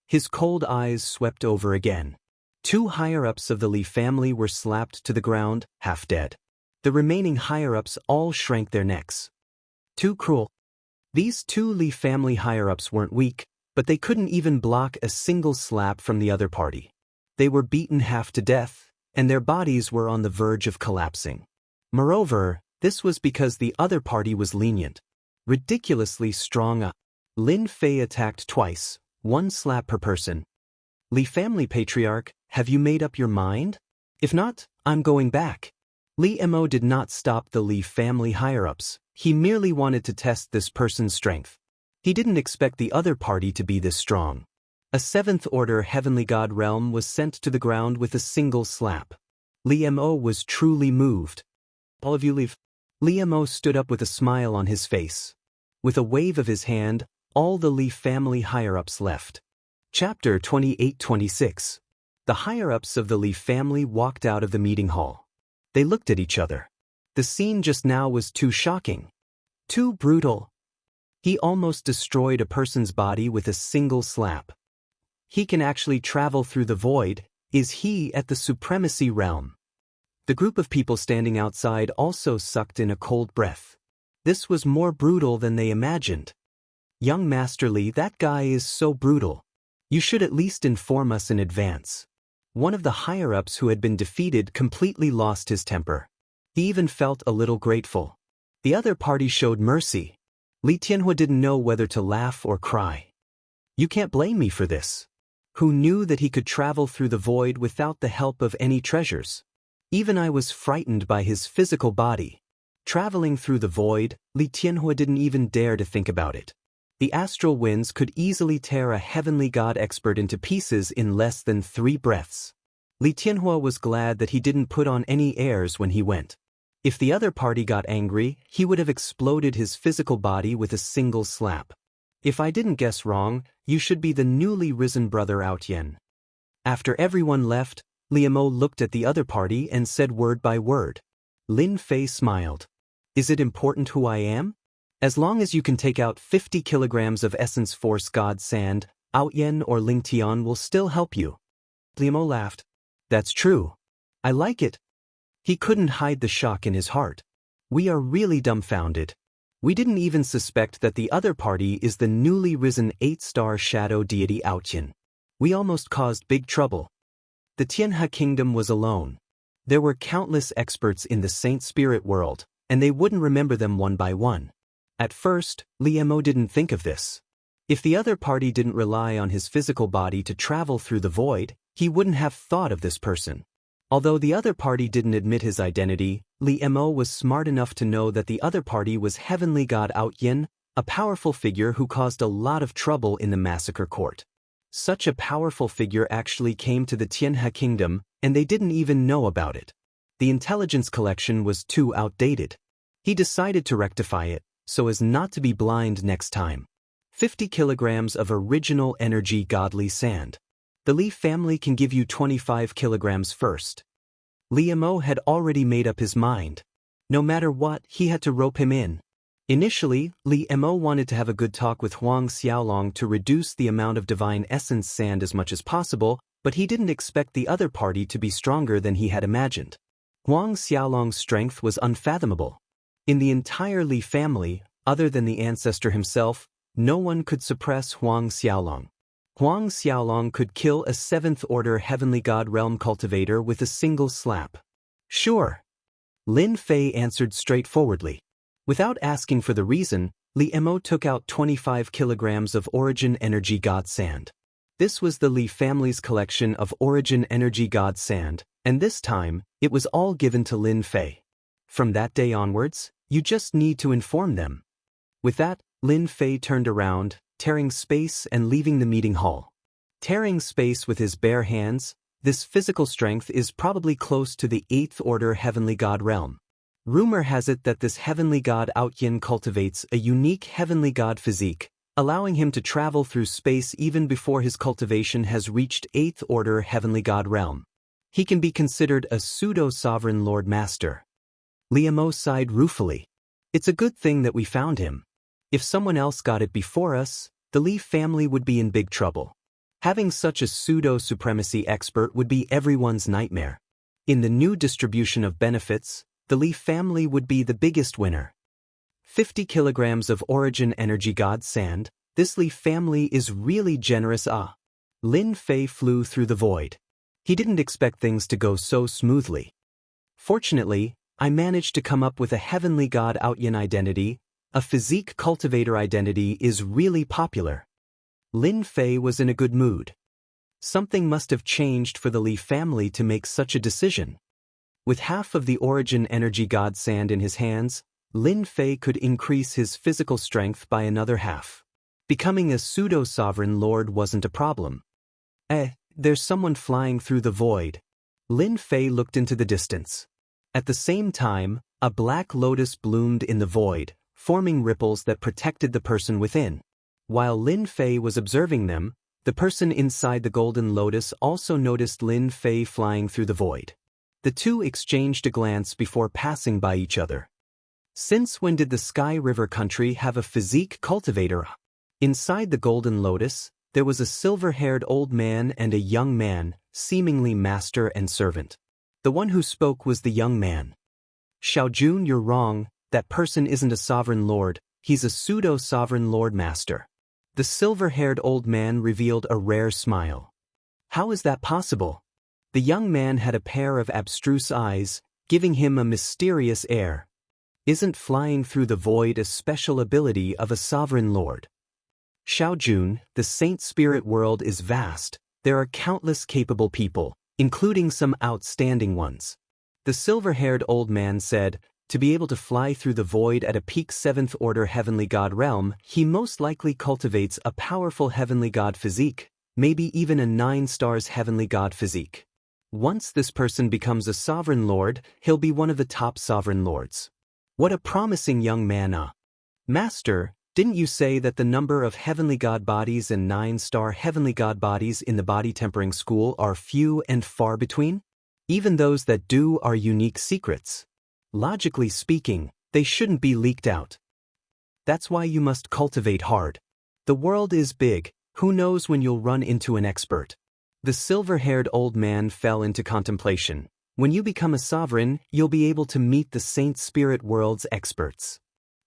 His cold eyes swept over again. 2 higher-ups of the Li family were slapped to the ground, half dead. The remaining higher-ups all shrank their necks. Too cruel. These 2 Li family higher-ups weren't weak, but they couldn't even block a single slap from the other party. They were beaten half to death, and their bodies were on the verge of collapsing. Moreover, this was because the other party was lenient. Ridiculously strong. Lin Fei attacked twice, 1 slap per person. Li family patriarch, have you made up your mind? If not, I'm going back. Li Mo did not stop the Li family higher-ups. He merely wanted to test this person's strength. He didn't expect the other party to be this strong. A 7th-order heavenly god realm was sent to the ground with a single slap. Li Mo was truly moved. All of you leave. Li Mo stood up with a smile on his face. With a wave of his hand, all the Li family higher-ups left. Chapter 28-26. The higher-ups of the Li family walked out of the meeting hall. They looked at each other. The scene just now was too shocking. Too brutal. He almost destroyed a person's body with a single slap. He can actually travel through the void. Is he at the supremacy realm? The group of people standing outside also sucked in a cold breath. This was more brutal than they imagined. Young Master Li, that guy is so brutal. You should at least inform us in advance. One of the higher-ups who had been defeated completely lost his temper. He even felt a little grateful. The other party showed mercy. Li Tianhua didn't know whether to laugh or cry. You can't blame me for this. Who knew that he could travel through the void without the help of any treasures? Even I was frightened by his physical body. Traveling through the void, Li Tianhua didn't even dare to think about it. The astral winds could easily tear a heavenly god expert into pieces in less than 3 breaths. Li Tianhua was glad that he didn't put on any airs when he went. If the other party got angry, he would have exploded his physical body with a single slap. If I didn't guess wrong, you should be the newly risen brother Outyen. After everyone left, Li Mo looked at the other party and said word by word. Lin Fei smiled. Is it important who I am? As long as you can take out 50 kilograms of Essence Force God Sand, Outyen or Ling Tian will still help you. Li Mo laughed. That's true. I like it. He couldn't hide the shock in his heart. We are really dumbfounded. We didn't even suspect that the other party is the newly risen 8-star shadow deity Outyen. We almost caused big trouble. The Tianhe kingdom was alone. There were countless experts in the Saint Spirit world, and they wouldn't remember them one by one. At first, Li Mo didn't think of this. If the other party didn't rely on his physical body to travel through the void, he wouldn't have thought of this person. Although the other party didn't admit his identity, Li Mo was smart enough to know that the other party was heavenly god Outyen, a powerful figure who caused a lot of trouble in the massacre court. Such a powerful figure actually came to the Tianhe kingdom, and they didn't even know about it. The intelligence collection was too outdated. He decided to rectify it, so as not to be blind next time. 50 kilograms of original energy godly sand. The Li family can give you 25 kilograms first. Li Mo had already made up his mind. No matter what, he had to rope him in. Initially, Li Mo wanted to have a good talk with Huang Xiaolong to reduce the amount of divine essence sand as much as possible, but he didn't expect the other party to be stronger than he had imagined. Huang Xiaolong's strength was unfathomable. In the entire Li family, other than the ancestor himself, no one could suppress Huang Xiaolong. Huang Xiaolong could kill a 7th-order heavenly god realm cultivator with a single slap. Sure. Lin Fei answered straightforwardly. Without asking for the reason, Li Mo took out 25 kilograms of origin energy god sand. This was the Li family's collection of Origin Energy God Sand, and this time, it was all given to Lin Fei. From that day onwards, you just need to inform them. With that, Lin Fei turned around, tearing space and leaving the meeting hall. Tearing space with his bare hands, this physical strength is probably close to the 8th order heavenly god realm. Rumor has it that this heavenly god Unyielding cultivates a unique heavenly god physique, allowing him to travel through space even before his cultivation has reached 8th order heavenly god realm. He can be considered a pseudo-sovereign lord master. Liamo sighed ruefully. It's a good thing that we found him. If someone else got it before us, the Li family would be in big trouble. Having such a pseudo-supremacy expert would be everyone's nightmare. In the new distribution of benefits, the Li family would be the biggest winner. 50 kilograms of Origin Energy God Sand, this Li family is really generous. Lin Fei flew through the void. He didn't expect things to go so smoothly. Fortunately, I managed to come up with a heavenly god Unyielding identity. A physique cultivator identity is really popular. Lin Fei was in a good mood. Something must have changed for the Li family to make such a decision. With half of the Origin Energy God Sand in his hands, Lin Fei could increase his physical strength by another half. Becoming a pseudo-sovereign lord wasn't a problem. There's someone flying through the void. Lin Fei looked into the distance. At the same time, a black lotus bloomed in the void, forming ripples that protected the person within. While Lin Fei was observing them, the person inside the golden lotus also noticed Lin Fei flying through the void. The two exchanged a glance before passing by each other. Since when did the Sky River country have a physique cultivator? Inside the golden lotus, there was a silver-haired old man and a young man, seemingly master and servant. The one who spoke was the young man. Xiaojun, you're wrong, that person isn't a sovereign lord, he's a pseudo-sovereign lord master. The silver-haired old man revealed a rare smile. How is that possible? The young man had a pair of abstruse eyes, giving him a mysterious air. Isn't flying through the void a special ability of a sovereign lord? Xiaojun, the saint spirit world is vast. There are countless capable people, including some outstanding ones. The silver-haired old man said, to be able to fly through the void at a peak 7th order heavenly god realm, he most likely cultivates a powerful heavenly god physique, maybe even a 9 stars heavenly god physique. Once this person becomes a sovereign lord, he'll be one of the top sovereign lords. What a promising young man. Master, didn't you say that the number of heavenly god bodies and 9-star heavenly god bodies in the body tempering school are few and far between? Even those that do are unique secrets. Logically speaking, they shouldn't be leaked out. That's why you must cultivate hard. The world is big, who knows when you'll run into an expert. The silver-haired old man fell into contemplation. When you become a sovereign, you'll be able to meet the saint spirit world's experts.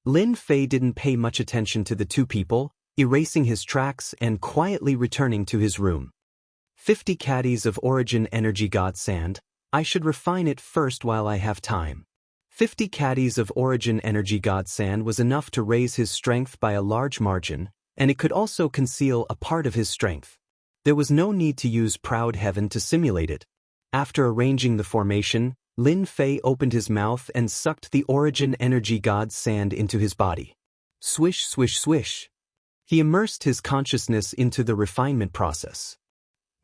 Lin Fei didn't pay much attention to the two people, erasing his tracks and quietly returning to his room. 50 caddies of Origin Energy God Sand. I should refine it first while I have time. 50 caddies of Origin Energy God Sand was enough to raise his strength by a large margin, and it could also conceal a part of his strength. There was no need to use Proud Heaven to simulate it. After arranging the formation, Lin Fei opened his mouth and sucked the Origin Energy God Sand into his body. Swish, swish, swish. He immersed his consciousness into the refinement process.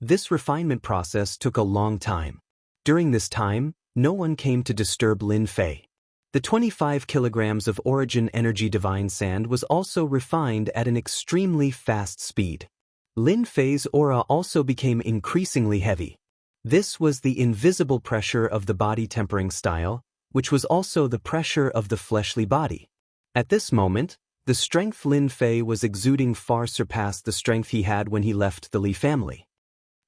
This refinement process took a long time. During this time, no one came to disturb Lin Fei. The 25 kilograms of Origin Energy Divine Sand was also refined at an extremely fast speed. Lin Fei's aura also became increasingly heavy. This was the invisible pressure of the body tempering style, which was also the pressure of the fleshly body. At this moment, the strength Lin Fei was exuding far surpassed the strength he had when he left the Li family.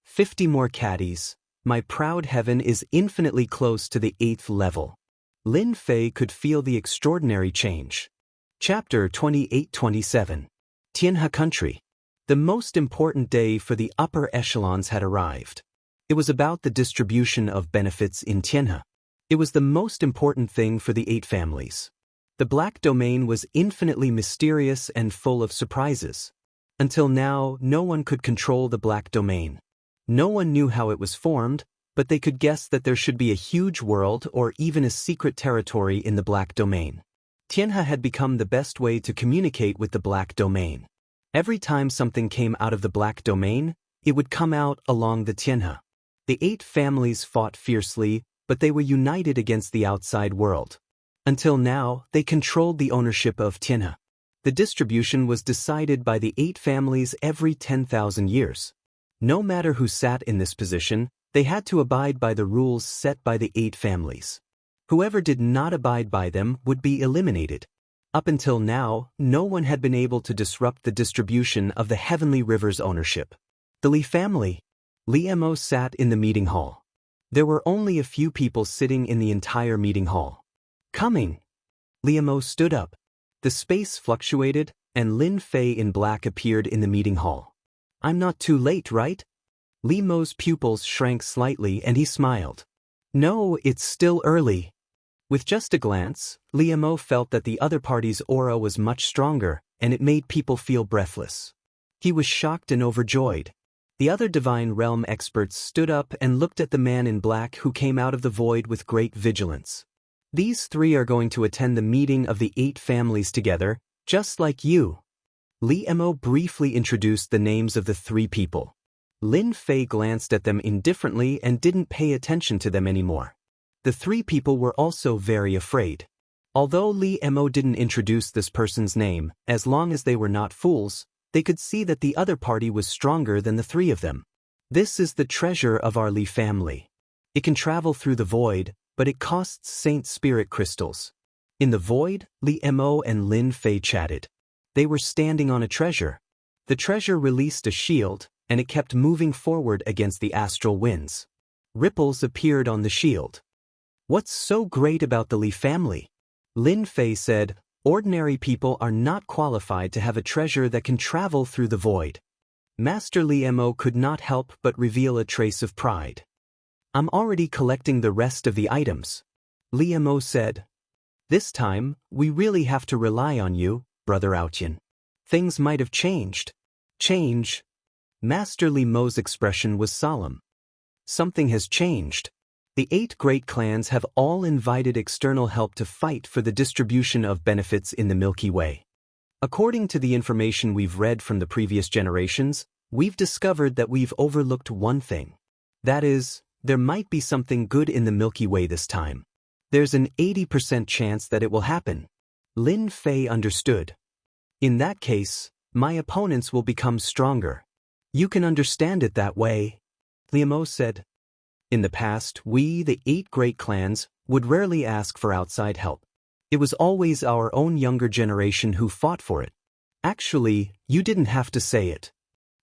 50 more caddies. My proud heaven is infinitely close to the 8th level. Lin Fei could feel the extraordinary change. Chapter 28-27. Tianhe Country. The most important day for the upper echelons had arrived. It was about the distribution of benefits in Tianhe. It was the most important thing for the 8 families. The Black Domain was infinitely mysterious and full of surprises. Until now, no one could control the black domain. No one knew how it was formed, but they could guess that there should be a huge world or even a secret territory in the black domain. Tianhe had become the best way to communicate with the black domain. Every time something came out of the black domain, it would come out along the Tianhe. The 8 families fought fiercely, but they were united against the outside world. Until now, they controlled the ownership of Tianhe. The distribution was decided by the 8 families every 10,000 years. No matter who sat in this position, they had to abide by the rules set by the 8 families. Whoever did not abide by them would be eliminated. Up until now, no one had been able to disrupt the distribution of the Heavenly River's ownership. The Li family. Li Mo sat in the meeting hall. There were only a few people sitting in the entire meeting hall. Coming! Li Mo stood up. The space fluctuated, and Lin Fei in black appeared in the meeting hall. I'm not too late, right? Li Mo's pupils shrank slightly and he smiled. No, it's still early. With just a glance, Li Mo felt that the other party's aura was much stronger, and it made people feel breathless. He was shocked and overjoyed. The other Divine Realm experts stood up and looked at the man in black who came out of the void with great vigilance. These 3 are going to attend the meeting of the 8 families together, just like you. Li Mo briefly introduced the names of the 3 people. Lin Fei glanced at them indifferently and didn't pay attention to them anymore. The 3 people were also very afraid. Although Li Mo didn't introduce this person's name, as long as they were not fools, they could see that the other party was stronger than the 3 of them. This is the treasure of our Li family. It can travel through the void, but it costs Saint Spirit crystals. In the void, Li Mo and Lin Fei chatted. They were standing on a treasure. The treasure released a shield, and it kept moving forward against the astral winds. Ripples appeared on the shield. What's so great about the Li family? Lin Fei said, ordinary people are not qualified to have a treasure that can travel through the void. Master Li Mo could not help but reveal a trace of pride. I'm already collecting the rest of the items. Li Mo said. This time, we really have to rely on you, Brother Aotian. Things might have changed. Change? Master Li Mo's expression was solemn. Something has changed. The 8 great clans have all invited external help to fight for the distribution of benefits in the Milky Way. According to the information we've read from the previous generations, we've discovered that we've overlooked one thing. That is, there might be something good in the Milky Way this time. There's an 80% chance that it will happen. Lin Fei understood. In that case, my opponents will become stronger. You can understand it that way, Li Mo said. In the past, we, the 8 great clans, would rarely ask for outside help. It was always our own younger generation who fought for it. Actually, you didn't have to say it.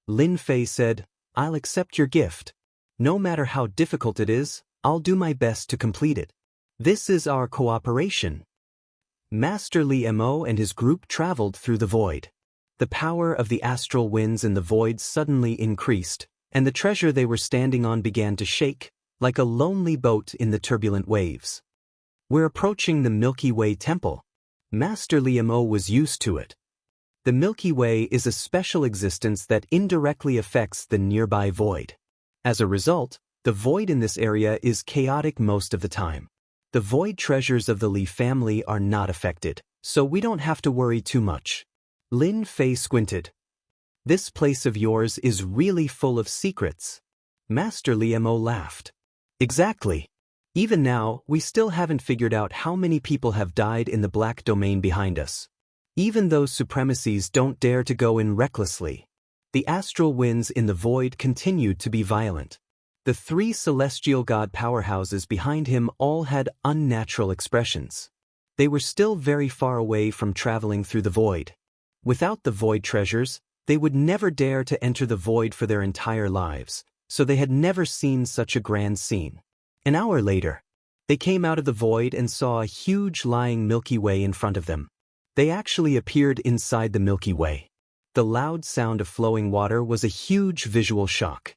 Lin Fei said, I'll accept your gift. No matter how difficult it is, I'll do my best to complete it. This is our cooperation. Master Li Mo and his group traveled through the void. The power of the astral winds in the void suddenly increased, and the treasure they were standing on began to shake, like a lonely boat in the turbulent waves. We're approaching the Milky Way temple. Master Li Mo was used to it. The Milky Way is a special existence that indirectly affects the nearby void. As a result, the void in this area is chaotic most of the time. The void treasures of the Li family are not affected, so we don't have to worry too much. Lin Fei squinted. This place of yours is really full of secrets. Master Li Mo laughed. Exactly. Even now, we still haven't figured out how many people have died in the black domain behind us. Even those supremacies don't dare to go in recklessly. The astral winds in the void continued to be violent. The 3 celestial god powerhouses behind him all had unnatural expressions. They were still very far away from traveling through the void. Without the void treasures, they would never dare to enter the void for their entire lives, so they had never seen such a grand scene. An hour later, they came out of the void and saw a huge lying Milky Way in front of them. They actually appeared inside the Milky Way. The loud sound of flowing water was a huge visual shock.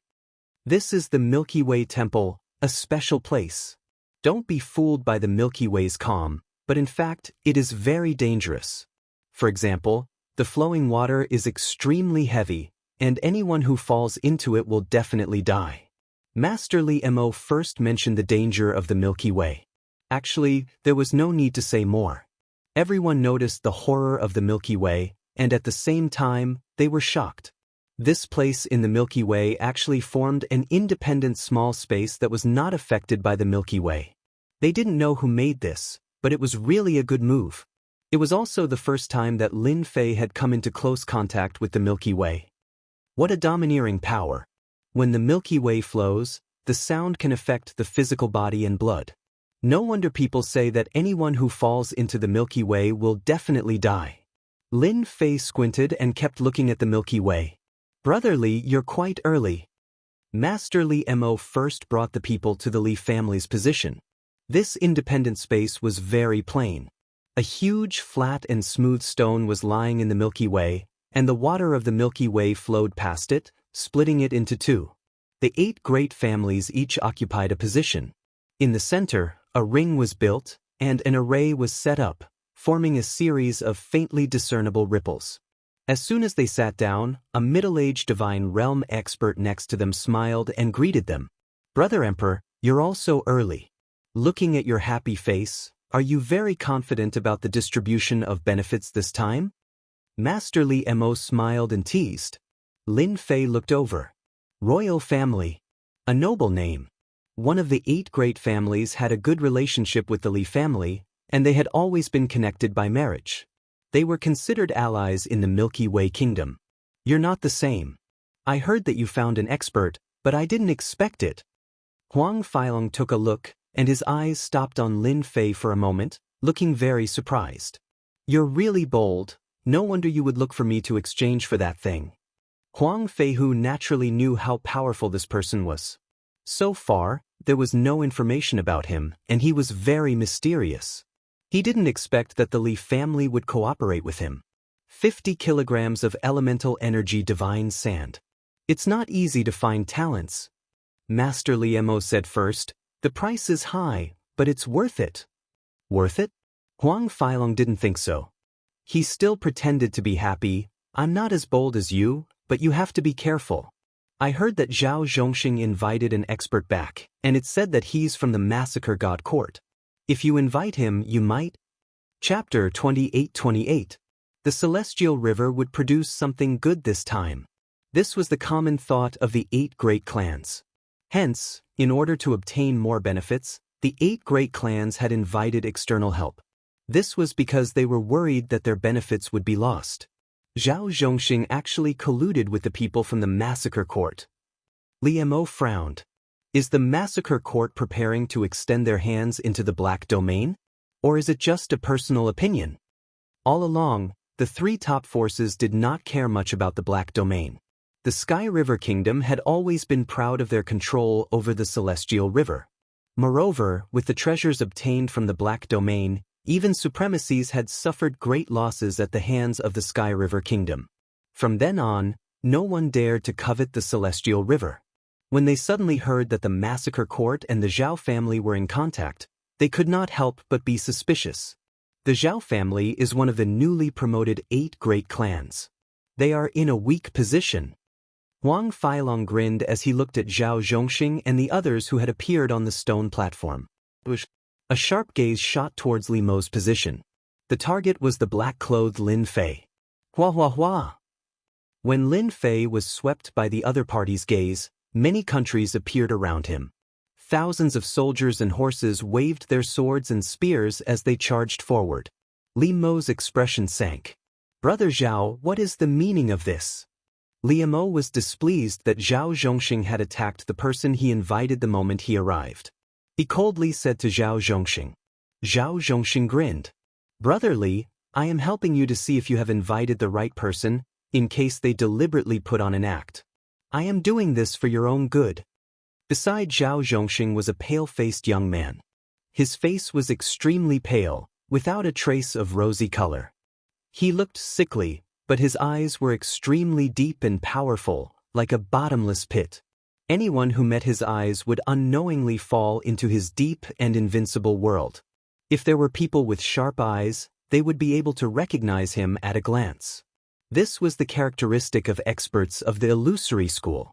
This is the Milky Way temple, a special place. Don't be fooled by the Milky Way's calm, but in fact, it is very dangerous. For example, The flowing water is extremely heavy, and anyone who falls into it will definitely die. Master Li Mo first mentioned the danger of the Milky Way. Actually, there was no need to say more. Everyone noticed the horror of the Milky Way, and at the same time, they were shocked. This place in the Milky Way actually formed an independent small space that was not affected by the Milky Way. They didn't know who made this, but it was really a good move. It was also the first time that Lin Fei had come into close contact with the Milky Way. What a domineering power! When the Milky Way flows, the sound can affect the physical body and blood. No wonder people say that anyone who falls into the Milky Way will definitely die. Lin Fei squinted and kept looking at the Milky Way. Brother Li, you're quite early. Master Li Mo first brought the people to the Li family's position. This independent space was very plain. A huge, flat and smooth stone was lying in the Milky Way, and the water of the Milky Way flowed past it, splitting it into two. The 8 great families each occupied a position. In the center, a ring was built, and an array was set up, forming a series of faintly discernible ripples. As soon as they sat down, a middle-aged divine realm expert next to them smiled and greeted them. Brother Emperor, you're all so early. Looking at your happy face, are you very confident about the distribution of benefits this time? Master Li Mo smiled and teased. Lin Fei looked over. Royal family. A noble name. One of the 8 great families had a good relationship with the Li family, and they had always been connected by marriage. They were considered allies in the Milky Way kingdom. You're not the same. I heard that you found an expert, but I didn't expect it. Huang Feilong took a look, and his eyes stopped on Lin Fei for a moment, looking very surprised. You're really bold. No wonder you would look for me to exchange for that thing. Huang Feihu naturally knew how powerful this person was. So far, there was no information about him, and he was very mysterious. He didn't expect that the Li family would cooperate with him. 50 kilograms of elemental energy divine sand. It's not easy to find talents. Master Li Mo said first, the price is high, but it's worth it. Worth it? Huang Feilong didn't think so. He still pretended to be happy. I'm not as bold as you, but you have to be careful. I heard that Zhao Zhongxing invited an expert back, and it said that he's from the Massacre God Court. If you invite him, you might. Chapter 28:28. The celestial river would produce something good this time. This was the common thought of the 8 great clans. Hence, in order to obtain more benefits, the 8 great clans had invited external help. This was because they were worried that their benefits would be lost. Zhao Zhongxing actually colluded with the people from the Massacre Court. Li Mo frowned. Is the Massacre Court preparing to extend their hands into the Black Domain? Or is it just a personal opinion? All along, the 3 top forces did not care much about the Black Domain. The Sky River Kingdom had always been proud of their control over the Celestial River. Moreover, with the treasures obtained from the Black Domain, even supremacies had suffered great losses at the hands of the Sky River Kingdom. From then on, no one dared to covet the Celestial River. When they suddenly heard that the Massacre Court and the Zhao family were in contact, they could not help but be suspicious. The Zhao family is one of the newly promoted 8 great clans. They are in a weak position. Huang Feilong grinned as he looked at Zhao Zhongxing and the others who had appeared on the stone platform. A sharp gaze shot towards Li Mo's position. The target was the black-clothed Lin Fei. Hua hua hua! When Lin Fei was swept by the other party's gaze, many countries appeared around him. Thousands of soldiers and horses waved their swords and spears as they charged forward. Li Mo's expression sank. Brother Zhao, what is the meaning of this? Li Mo was displeased that Zhao Zhongxing had attacked the person he invited the moment he arrived. He coldly said to Zhao Zhongxing. Zhao Zhongxing grinned. Brother Li, I am helping you to see if you have invited the right person, in case they deliberately put on an act. I am doing this for your own good. Beside Zhao Zhongxing was a pale-faced young man. His face was extremely pale, without a trace of rosy color. He looked sickly, but his eyes were extremely deep and powerful, like a bottomless pit. Anyone who met his eyes would unknowingly fall into his deep and invincible world. If there were people with sharp eyes, they would be able to recognize him at a glance. This was the characteristic of experts of the illusory school.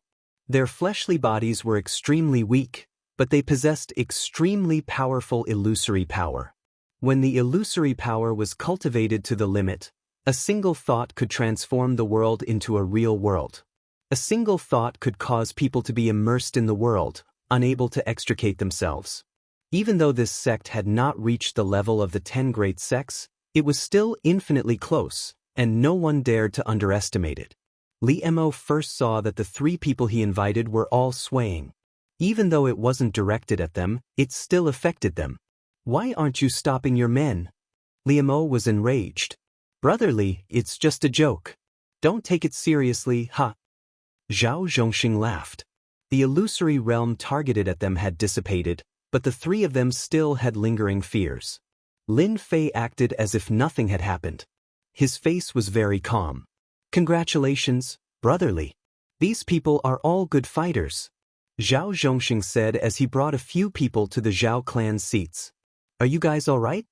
Their fleshly bodies were extremely weak, but they possessed extremely powerful illusory power. When the illusory power was cultivated to the limit, a single thought could transform the world into a real world. A single thought could cause people to be immersed in the world, unable to extricate themselves. Even though this sect had not reached the level of the 10 great sects, it was still infinitely close, and no one dared to underestimate it. Li Mo first saw that the 3 people he invited were all swaying. Even though it wasn't directed at them, it still affected them. "Why aren't you stopping your men?" Li Mo was enraged. "Brotherly, it's just a joke. Don't take it seriously, ha." Zhao Zhongxing laughed. The illusory realm targeted at them had dissipated, but the 3 of them still had lingering fears. Lin Fei acted as if nothing had happened. His face was very calm. "Congratulations, brotherly. These people are all good fighters," Zhao Zhongxing said as he brought a few people to the Zhao clan's seats. "Are you guys all right?"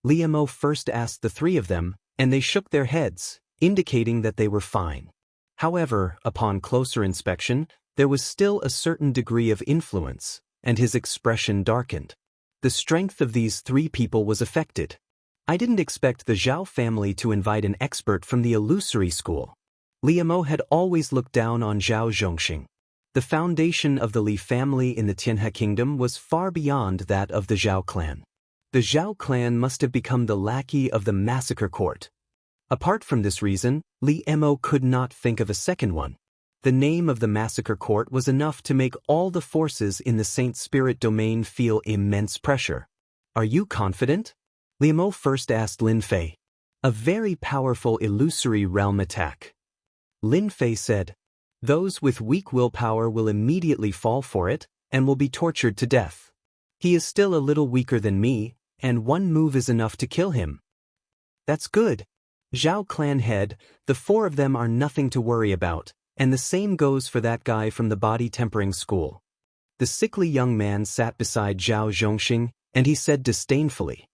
Li Mo first asked the 3 of them, and they shook their heads, indicating that they were fine. However, upon closer inspection, there was still a certain degree of influence, and his expression darkened. The strength of these 3 people was affected. "I didn't expect the Zhao family to invite an expert from the illusory school." Li Mo had always looked down on Zhao Zhongxing. The foundation of the Li family in the Tianhe kingdom was far beyond that of the Zhao clan. The Zhao clan must have become the lackey of the massacre court. Apart from this reason, Li Mo could not think of a second one. The name of the massacre court was enough to make all the forces in the Saint Spirit domain feel immense pressure. "Are you confident?" Li Mo first asked Lin Fei. "A very powerful illusory realm attack." Lin Fei said, "Those with weak willpower will immediately fall for it, and will be tortured to death. He is still a little weaker than me, and one move is enough to kill him." "That's good. Zhao clan head, the 4 of them are nothing to worry about, and the same goes for that guy from the body tempering school." The sickly young man sat beside Zhao Zhongxing, and he said disdainfully.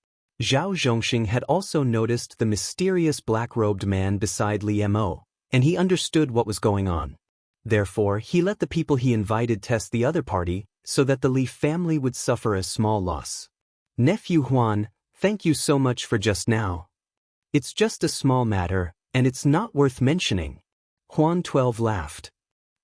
Zhao Zhongxing had also noticed the mysterious black-robed man beside Li Mo, and he understood what was going on. Therefore, he let the people he invited test the other party, so that the Li family would suffer a small loss. "Nephew Huan, thank you so much for just now. It's just a small matter, and it's not worth mentioning." Huan 12 laughed.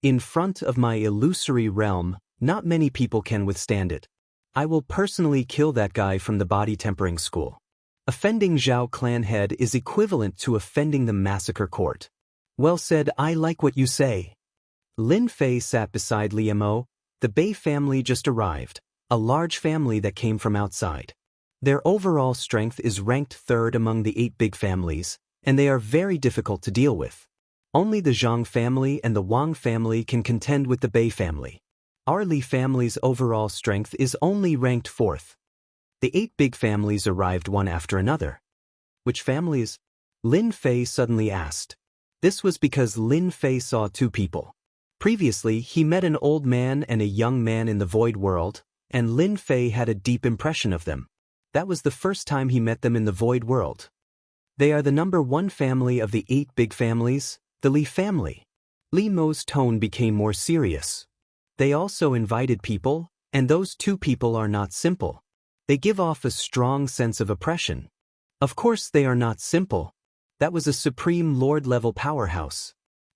"In front of my illusory realm, not many people can withstand it. I will personally kill that guy from the body tempering school. Offending Zhao clan head is equivalent to offending the massacre court." "Well said, I like what you say." Lin Fei sat beside Li Mo. The Bei family just arrived, a large family that came from outside. Their overall strength is ranked 3rd among the 8 big families, and they are very difficult to deal with. Only the Zhang family and the Wang family can contend with the Bei family. Our Li family's overall strength is only ranked 4th. The 8 big families arrived one after another. "Which families?" Lin Fei suddenly asked. This was because Lin Fei saw 2 people. Previously, he met an old man and a young man in the void world, and Lin Fei had a deep impression of them. That was the first time he met them in the void world. "They are the number 1 family of the 8 big families, the Li family." Li Mo's tone became more serious. "They also invited people, and those 2 people are not simple. They give off a strong sense of oppression. Of course they are not simple. That was a supreme lord-level powerhouse.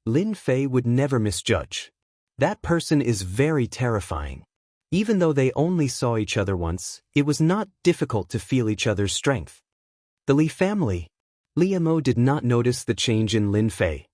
Lin Fei would never misjudge. That person is very terrifying." Even though they only saw each other once, it was not difficult to feel each other's strength. "The Li family." Li Mo did not notice the change in Lin Fei.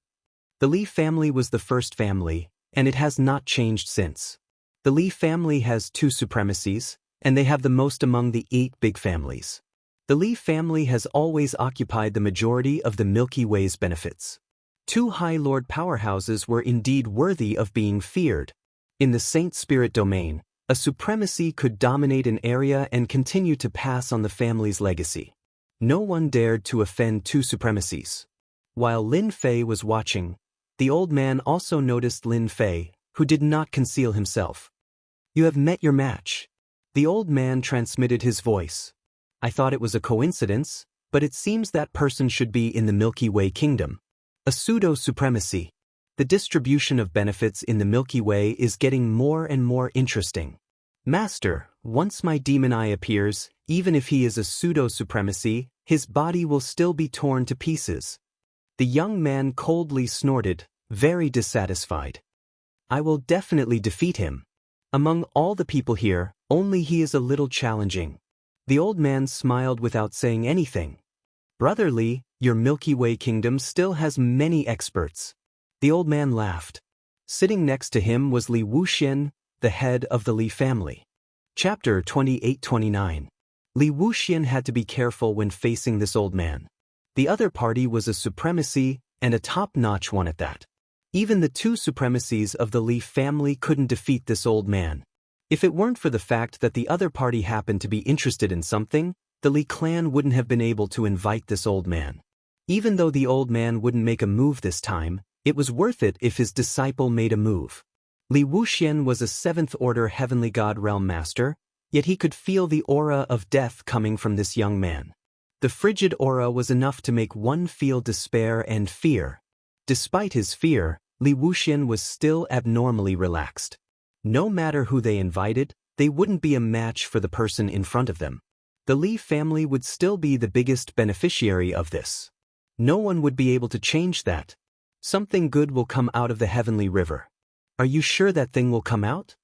The Li family was the first family, and it has not changed since. The Li family has 2 supremacies, and they have the most among the 8 big families. The Li family has always occupied the majority of the Milky Way's benefits. 2 High Lord powerhouses were indeed worthy of being feared. In the Saint Spirit domain, a supremacy could dominate an area and continue to pass on the family's legacy. No one dared to offend 2 supremacies. While Lin Fei was watching, the old man also noticed Lin Fei, who did not conceal himself. "You have met your match." The old man transmitted his voice. "I thought it was a coincidence, but it seems that person should be in the Milky Way kingdom." A pseudo-supremacy. The distribution of benefits in the Milky Way is getting more and more interesting. Master, once my demon eye appears, even if he is a pseudo-supremacy, his body will still be torn to pieces. The young man coldly snorted, very dissatisfied. I will definitely defeat him. Among all the people here, only he is a little challenging. The old man smiled without saying anything. Brother Li, your Milky Way kingdom still has many experts. The old man laughed. Sitting next to him was Li Wuxian, the head of the Li family. Chapter 28-29. Li Wuxian had to be careful when facing this old man. The other party was a supremacy, and a top-notch one at that. Even the two supremacies of the Li family couldn't defeat this old man. If it weren't for the fact that the other party happened to be interested in something, the Li clan wouldn't have been able to invite this old man. Even though the old man wouldn't make a move this time, it was worth it if his disciple made a move. Li Wuxian was a 7th-order heavenly god realm master, yet he could feel the aura of death coming from this young man. The frigid aura was enough to make one feel despair and fear. Despite his fear, Li Wuxian was still abnormally relaxed. No matter who they invited, they wouldn't be a match for the person in front of them. The Li family would still be the biggest beneficiary of this. No one would be able to change that. Something good will come out of the heavenly river. Are you sure that thing will come out?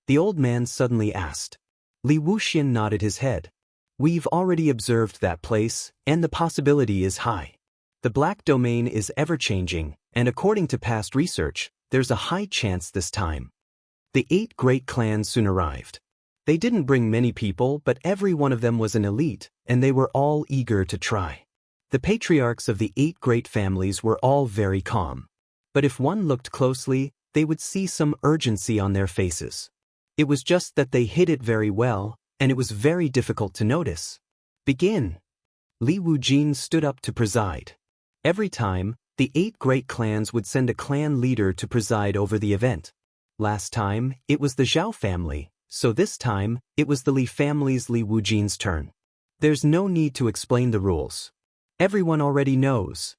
The old man suddenly asked. Li Wuxian nodded his head. We've already observed that place, and the possibility is high. The black domain is ever-changing, and according to past research, there's a high chance this time. The 8 great clans soon arrived. They didn't bring many people, but every one of them was an elite, and they were all eager to try. The patriarchs of the 8 great families were all very calm. But if one looked closely, they would see some urgency on their faces. It was just that they hid it very well, and it was very difficult to notice. Begin. Li Wujin stood up to preside. Every time, the 8 great clans would send a clan leader to preside over the event. Last time, it was the Zhao family, so this time, it was the Li family's Li Wujin's turn. There's no need to explain the rules. Everyone already knows.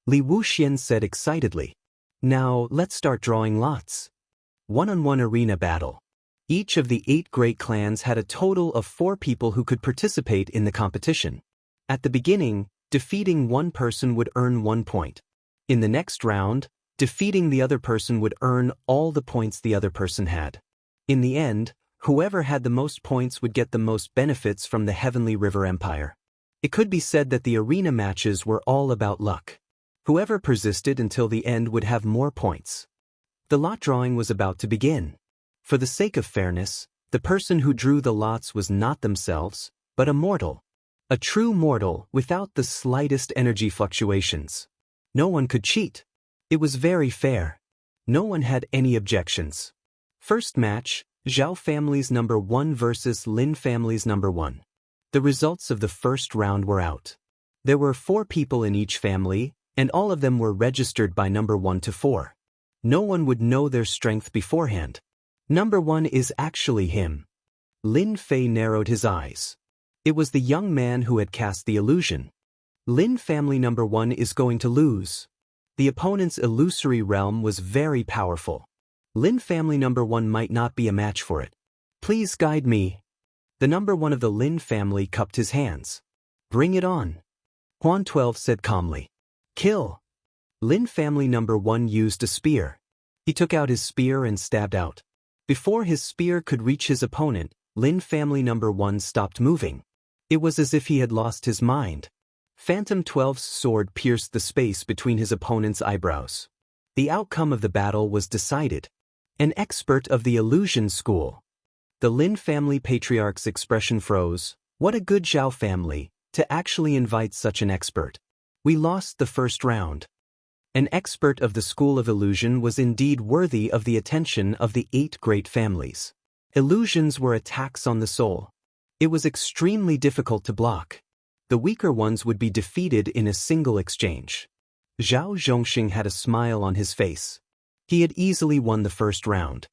Li Wuxian said excitedly. Now, let's start drawing lots. One-on-one arena battle. Each of the 8 great clans had a total of 4 people who could participate in the competition. At the beginning, defeating one person would earn 1 point. In the next round, defeating the other person would earn all the points the other person had. In the end, whoever had the most points would get the most benefits from the Heavenly River Empire. It could be said that the arena matches were all about luck. Whoever persisted until the end would have more points. The lot drawing was about to begin. For the sake of fairness, the person who drew the lots was not themselves, but a mortal. A true mortal without the slightest energy fluctuations. No one could cheat. It was very fair. No one had any objections. First match, Zhao family's number 1 versus Lin family's number 1. The results of the first round were out. There were 4 people in each family, and all of them were registered by number 1 to 4. No one would know their strength beforehand. Number 1 is actually him. Lin Fei narrowed his eyes. It was the young man who had cast the illusion. Lin family number 1 is going to lose. The opponent's illusory realm was very powerful. Lin family number 1 might not be a match for it. Please guide me. The number 1 of the Lin family cupped his hands. Bring it on. Huan 12 said calmly. Kill. Lin family number 1 used a spear. He took out his spear and stabbed out. Before his spear could reach his opponent, Lin family number 1 stopped moving. It was as if he had lost his mind. Phantom 12's sword pierced the space between his opponent's eyebrows. The outcome of the battle was decided. An expert of the illusion school. The Lin family patriarch's expression froze. What a good Zhao family, to actually invite such an expert. We lost the first round. An expert of the school of illusion was indeed worthy of the attention of the 8 great families. Illusions were attacks on the soul. It was extremely difficult to block. The weaker ones would be defeated in a single exchange. Zhao Zhongxing had a smile on his face. He had easily won the first round.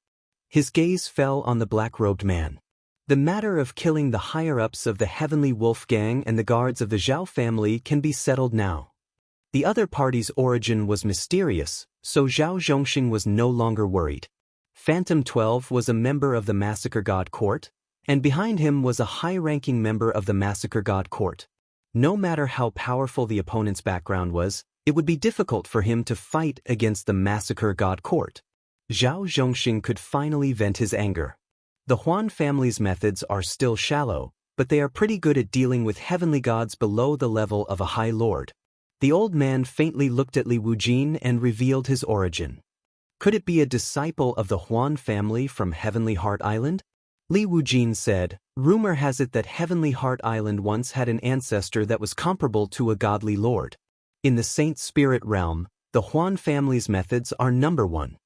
His gaze fell on the black-robed man. The matter of killing the higher-ups of the Heavenly Wolf Gang and the guards of the Zhao family can be settled now. The other party's origin was mysterious, so Zhao Zhongxing was no longer worried. Phantom 12 was a member of the Massacre God Court, and behind him was a high-ranking member of the Massacre God Court. No matter how powerful the opponent's background was, it would be difficult for him to fight against the Massacre God Court. Zhao Zhongxing could finally vent his anger. The Huan family's methods are still shallow, but they are pretty good at dealing with heavenly gods below the level of a high lord. The old man faintly looked at Li Wujin and revealed his origin. Could it be a disciple of the Huan family from Heavenly Heart Island? Li Wujin said, rumor has it that Heavenly Heart Island once had an ancestor that was comparable to a godly lord. In the Saint Spirit realm, the Huan family's methods are number one.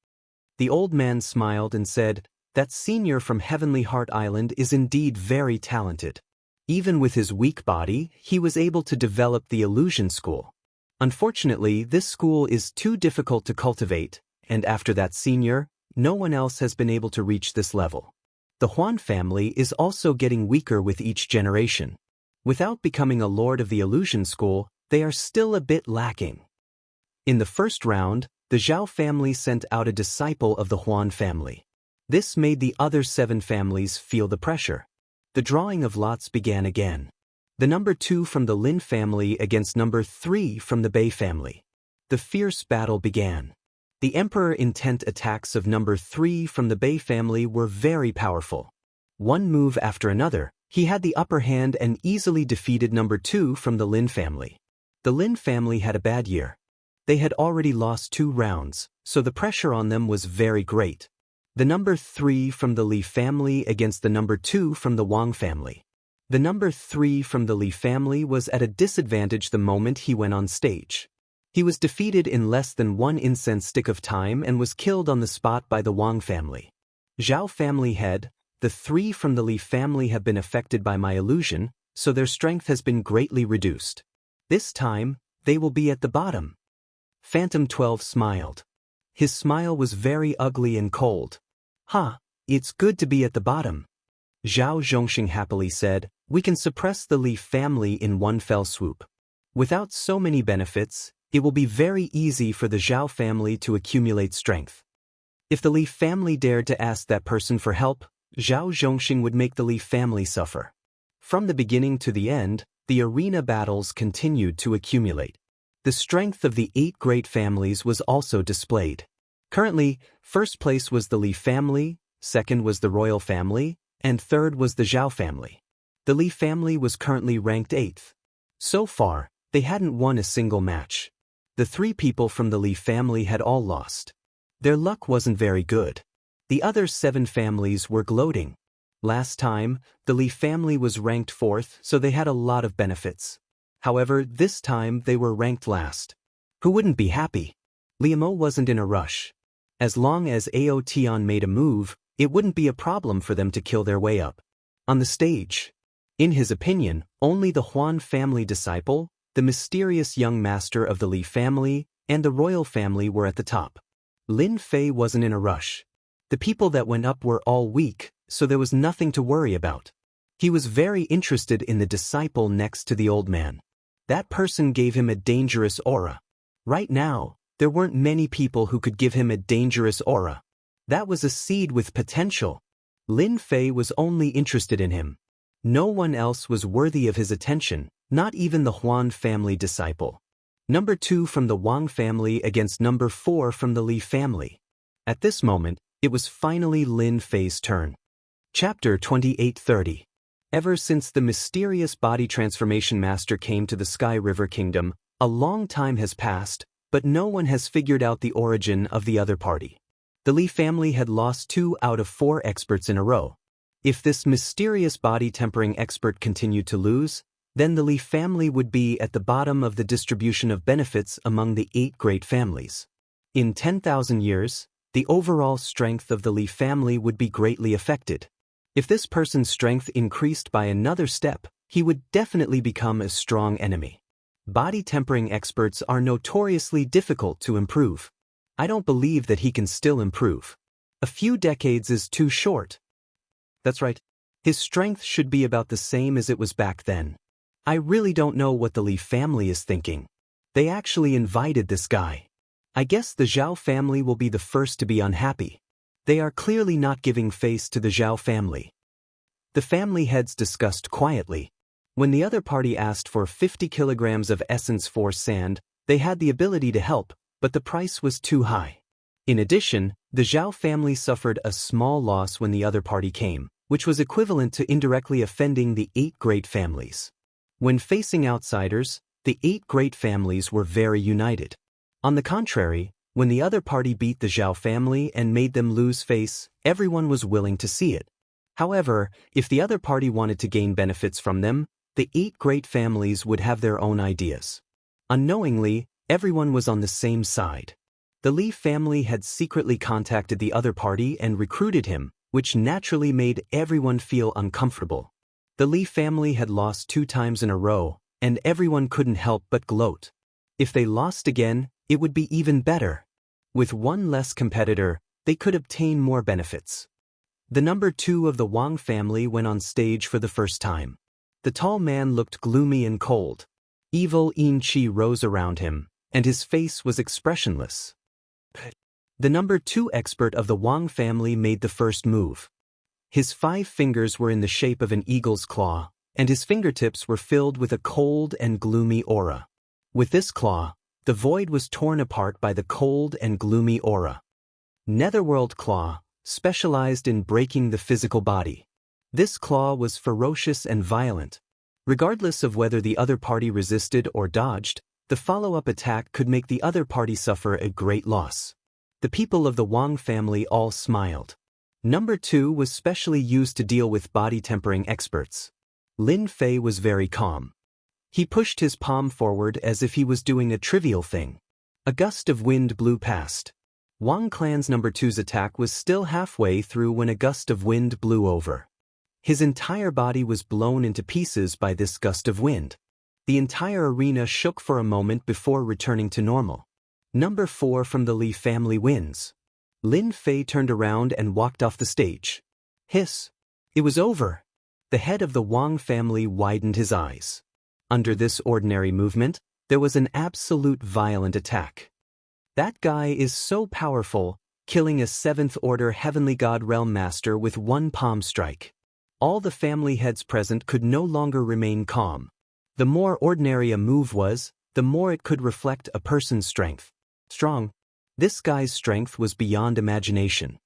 The old man smiled and said, that senior from Heavenly Heart Island is indeed very talented. Even with his weak body, he was able to develop the illusion school. Unfortunately, this school is too difficult to cultivate, and after that senior, no one else has been able to reach this level. The Huan family is also getting weaker with each generation. Without becoming a lord of the illusion school, they are still a bit lacking. In the first round, the Zhao family sent out a disciple of the Huan family. This made the other 7 families feel the pressure. The drawing of lots began again. The number 2 from the Lin family against number 3 from the Bei family. The fierce battle began. The Emperor intent attacks of number 3 from the Bei family were very powerful. One move after another, he had the upper hand and easily defeated number 2 from the Lin family. The Lin family had a bad year. They had already lost 2 rounds, so the pressure on them was very great. The number 3 from the Li family against the number 2 from the Wang family. The number 3 from the Li family was at a disadvantage the moment he went on stage. He was defeated in less than 1 incense stick of time and was killed on the spot by the Wang family. Zhao family head, the 3 from the Li family have been affected by my illusion, so their strength has been greatly reduced. This time, they will be at the bottom. Phantom 12 smiled. His smile was very ugly and cold. It's good to be at the bottom. Zhao Zhongxing happily said, we can suppress the Li family in one fell swoop. Without so many benefits, it will be very easy for the Zhao family to accumulate strength. If the Li family dared to ask that person for help, Zhao Zhongxing would make the Li family suffer. From the beginning to the end, the arena battles continued to accumulate. The strength of the 8 great families was also displayed. Currently, first place was the Li family, second was the royal family, and third was the Zhao family. The Li family was currently ranked 8th. So far, they hadn't won a single match. The 3 people from the Li family had all lost. Their luck wasn't very good. The other 7 families were gloating. Last time, the Li family was ranked 4th, so they had a lot of benefits. However, this time they were ranked last. Who wouldn't be happy? Liamo wasn't in a rush. As long as Ao Tian made a move, it wouldn't be a problem for them to kill their way up. On the stage, in his opinion, only the Huan family disciple, the mysterious young master of the Li family, and the royal family were at the top. Lin Fei wasn't in a rush. The people that went up were all weak, so there was nothing to worry about. He was very interested in the disciple next to the old man. That person gave him a dangerous aura. Right now, there weren't many people who could give him a dangerous aura. That was a seed with potential. Lin Fei was only interested in him. No one else was worthy of his attention, not even the Huan family disciple. Number 2 from the Wang family against number 4 from the Li family. At this moment, it was finally Lin Fei's turn. Chapter 2830. Ever since the mysterious body transformation master came to the Sky River Kingdom, a long time has passed, but no one has figured out the origin of the other party. The Li family had lost 2 out of 4 experts in a row. If this mysterious body tempering expert continued to lose, then the Li family would be at the bottom of the distribution of benefits among the 8 great families. In 10,000 years, the overall strength of the Li family would be greatly affected. If this person's strength increased by another step, he would definitely become a strong enemy. Body tempering experts are notoriously difficult to improve. I don't believe that he can still improve. A few decades is too short. That's right. His strength should be about the same as it was back then. I really don't know what the Li family is thinking. They actually invited this guy. I guess the Zhao family will be the first to be unhappy. They are clearly not giving face to the Zhao family. The family heads discussed quietly. When the other party asked for 50 kilograms of essence force sand, they had the ability to help, but the price was too high. In addition, the Zhao family suffered a small loss when the other party came, which was equivalent to indirectly offending the 8 great families. When facing outsiders, the 8 great families were very united. On the contrary, when the other party beat the Zhao family and made them lose face, everyone was willing to see it. However, if the other party wanted to gain benefits from them, the 8 great families would have their own ideas. Unknowingly, everyone was on the same side. The Li family had secretly contacted the other party and recruited him, which naturally made everyone feel uncomfortable. The Li family had lost 2 times in a row, and everyone couldn't help but gloat. If they lost again, it would be even better. With one less competitor, they could obtain more benefits. The number 2 of the Wang family went on stage for the first time. The tall man looked gloomy and cold. Evil Yin Qi rose around him, and his face was expressionless. The number 2 expert of the Wang family made the first move. His 5 fingers were in the shape of an eagle's claw, and his fingertips were filled with a cold and gloomy aura. With this claw, the void was torn apart by the cold and gloomy aura. Netherworld Claw, specialized in breaking the physical body. This claw was ferocious and violent. Regardless of whether the other party resisted or dodged, the follow-up attack could make the other party suffer a great loss. The people of the Wang family all smiled. Number 2 was specially used to deal with body tempering experts. Lin Fei was very calm. He pushed his palm forward as if he was doing a trivial thing. A gust of wind blew past. Wang Clan's number 2's attack was still halfway through when a gust of wind blew over. His entire body was blown into pieces by this gust of wind. The entire arena shook for a moment before returning to normal. Number 4 from the Li family wins. Lin Fei turned around and walked off the stage. Hiss. It was over. The head of the Wang family widened his eyes. Under this ordinary movement, there was an absolute violent attack. That guy is so powerful, killing a 7th-order heavenly god realm master with one palm strike. All the family heads present could no longer remain calm. The more ordinary a move was, the more it could reflect a person's strength. Strong. This guy's strength was beyond imagination.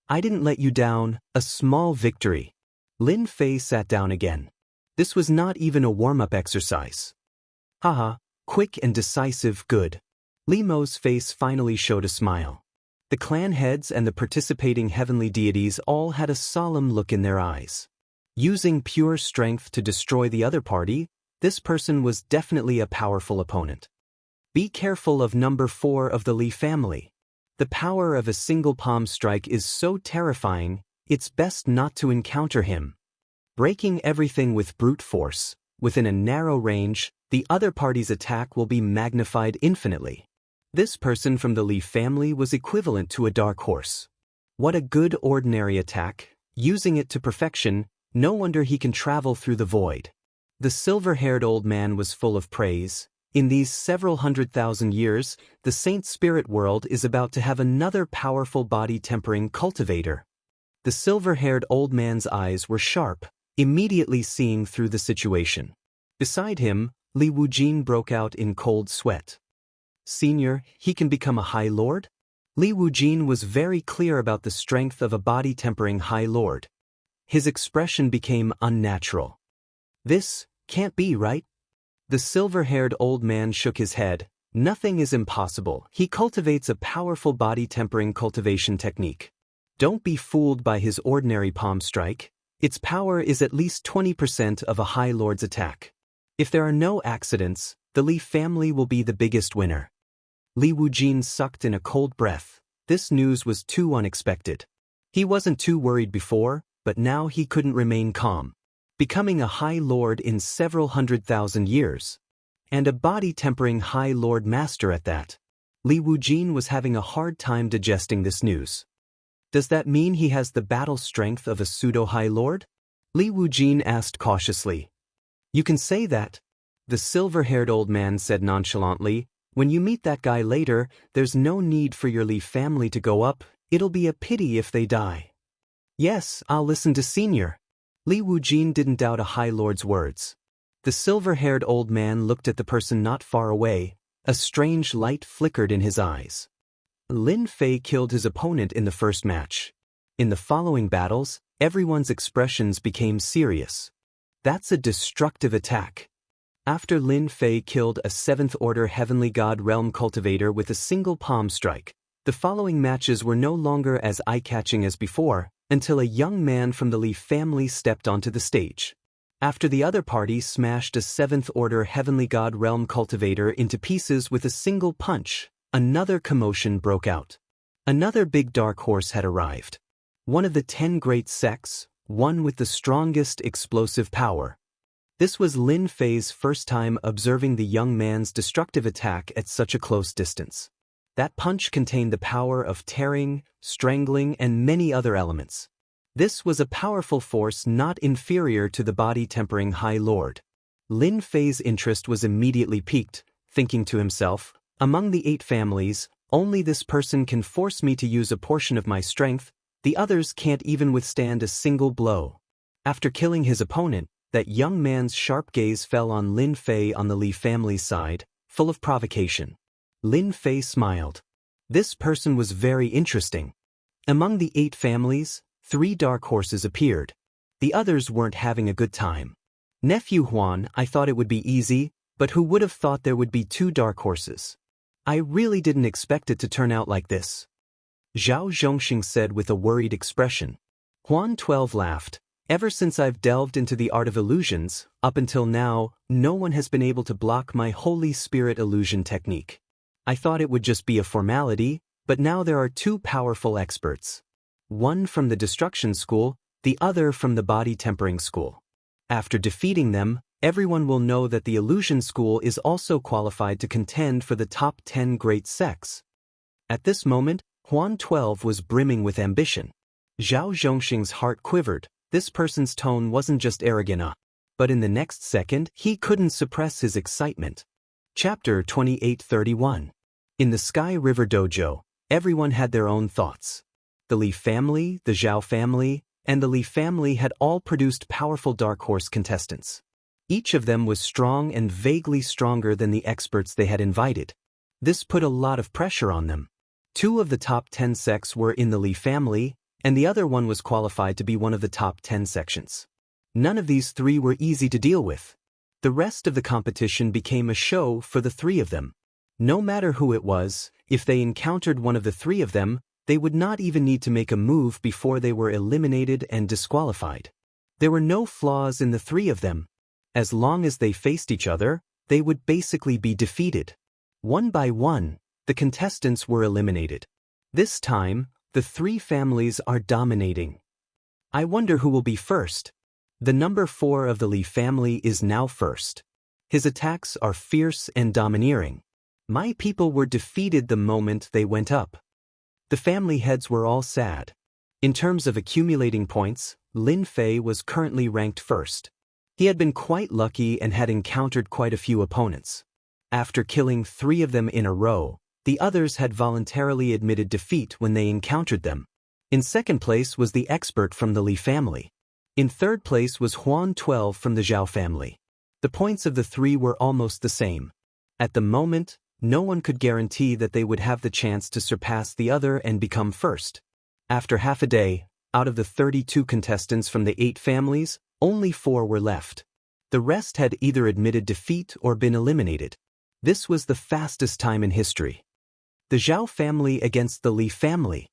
I didn't let you down, a small victory. Lin Fei sat down again. This was not even a warm-up exercise. Haha, quick and decisive, good. Li Mo's face finally showed a smile. The clan heads and the participating heavenly deities all had a solemn look in their eyes. Using pure strength to destroy the other party, this person was definitely a powerful opponent. Be careful of number 4 of the Li family. The power of a single palm strike is so terrifying, it's best not to encounter him. Breaking everything with brute force, within a narrow range, the other party's attack will be magnified infinitely. This person from the Li family was equivalent to a dark horse. What a good ordinary attack, using it to perfection, no wonder he can travel through the void. The silver-haired old man was full of praise. In these several 100,000 years, the Saint Spirit world is about to have another powerful body-tempering cultivator. The silver-haired old man's eyes were sharp, immediately seeing through the situation. Beside him, Li Wujin broke out in cold sweat. Senior, he can become a High Lord? Li Wujin was very clear about the strength of a body-tempering High Lord. His expression became unnatural. This can't be right. The silver-haired old man shook his head. Nothing is impossible. He cultivates a powerful body-tempering cultivation technique. Don't be fooled by his ordinary palm strike. Its power is at least 20% of a High Lord's attack. If there are no accidents, the Li family will be the biggest winner. Li Wujin sucked in a cold breath. This news was too unexpected. He wasn't too worried before, but now he couldn't remain calm. Becoming a High Lord in several 100,000 years. And a body-tempering High Lord Master at that. Li Wujin was having a hard time digesting this news. Does that mean he has the battle strength of a pseudo-High Lord? Li Wujin asked cautiously. You can say that. The silver-haired old man said nonchalantly, When you meet that guy later, there's no need for your Li family to go up, it'll be a pity if they die. Yes, I'll listen to Senior. Li Wujin didn't doubt a High Lord's words. The silver-haired old man looked at the person not far away. A strange light flickered in his eyes. Lin Fei killed his opponent in the first match. In the following battles, everyone's expressions became serious. That's a destructive attack. After Lin Fei killed a 7th-order Heavenly God Realm cultivator with a single palm strike, the following matches were no longer as eye-catching as before, until a young man from the Li family stepped onto the stage. After the other party smashed a 7th-order Heavenly God Realm cultivator into pieces with a single punch, another commotion broke out. Another big dark horse had arrived. One of the 10 great sects, one with the strongest explosive power. This was Lin Fei's first time observing the young man's destructive attack at such a close distance. That punch contained the power of tearing, strangling, and many other elements. This was a powerful force not inferior to the body-tempering High Lord. Lin Fei's interest was immediately piqued, thinking to himself, among the 8 families, only this person can force me to use a portion of my strength, the others can't even withstand a single blow. After killing his opponent, that young man's sharp gaze fell on Lin Fei on the Li family's side, full of provocation. Lin Fei smiled. This person was very interesting. Among the 8 families, 3 dark horses appeared. The others weren't having a good time. Nephew Huan, I thought it would be easy, but who would have thought there would be 2 dark horses? I really didn't expect it to turn out like this. Zhao Zhongxing said with a worried expression. Huan 12 laughed. Ever since I've delved into the art of illusions, up until now, no one has been able to block my Holy Spirit illusion technique. I thought it would just be a formality, but now there are 2 powerful experts. One from the Destruction School, the other from the Body Tempering School. After defeating them, everyone will know that the Illusion School is also qualified to contend for the top 10 great sects. At this moment, Huan 12 was brimming with ambition. Zhao Zhongxing's heart quivered. This person's tone wasn't just arrogant, but in the next second, he couldn't suppress his excitement. Chapter 2831. In the Sky River Dojo, everyone had their own thoughts. The Li family, the Zhao family, and the Li family had all produced powerful dark horse contestants. Each of them was strong and vaguely stronger than the experts they had invited. This put a lot of pressure on them. 2 of the top 10 sects were in the Li family, and the other one was qualified to be one of the top 10 sections. None of these 3 were easy to deal with. The rest of the competition became a show for the 3 of them. No matter who it was, if they encountered one of the 3 of them, they would not even need to make a move before they were eliminated and disqualified. There were no flaws in the 3 of them. As long as they faced each other, they would basically be defeated. One by one, the contestants were eliminated. This time, the 3 families are dominating. I wonder who will be first. The number 4 of the Li family is now first. His attacks are fierce and domineering. My people were defeated the moment they went up. The family heads were all sad. In terms of accumulating points, Lin Fei was currently ranked first. He had been quite lucky and had encountered quite a few opponents. After killing 3 of them in a row, the others had voluntarily admitted defeat when they encountered them. In second place was the expert from the Li family. In third place was Huan 12 from the Zhao family. The points of the 3 were almost the same. At the moment, no one could guarantee that they would have the chance to surpass the other and become first. After half a day, out of the 32 contestants from the 8 families, only 4 were left. The rest had either admitted defeat or been eliminated. This was the fastest time in history. The Zhao family against the Li family.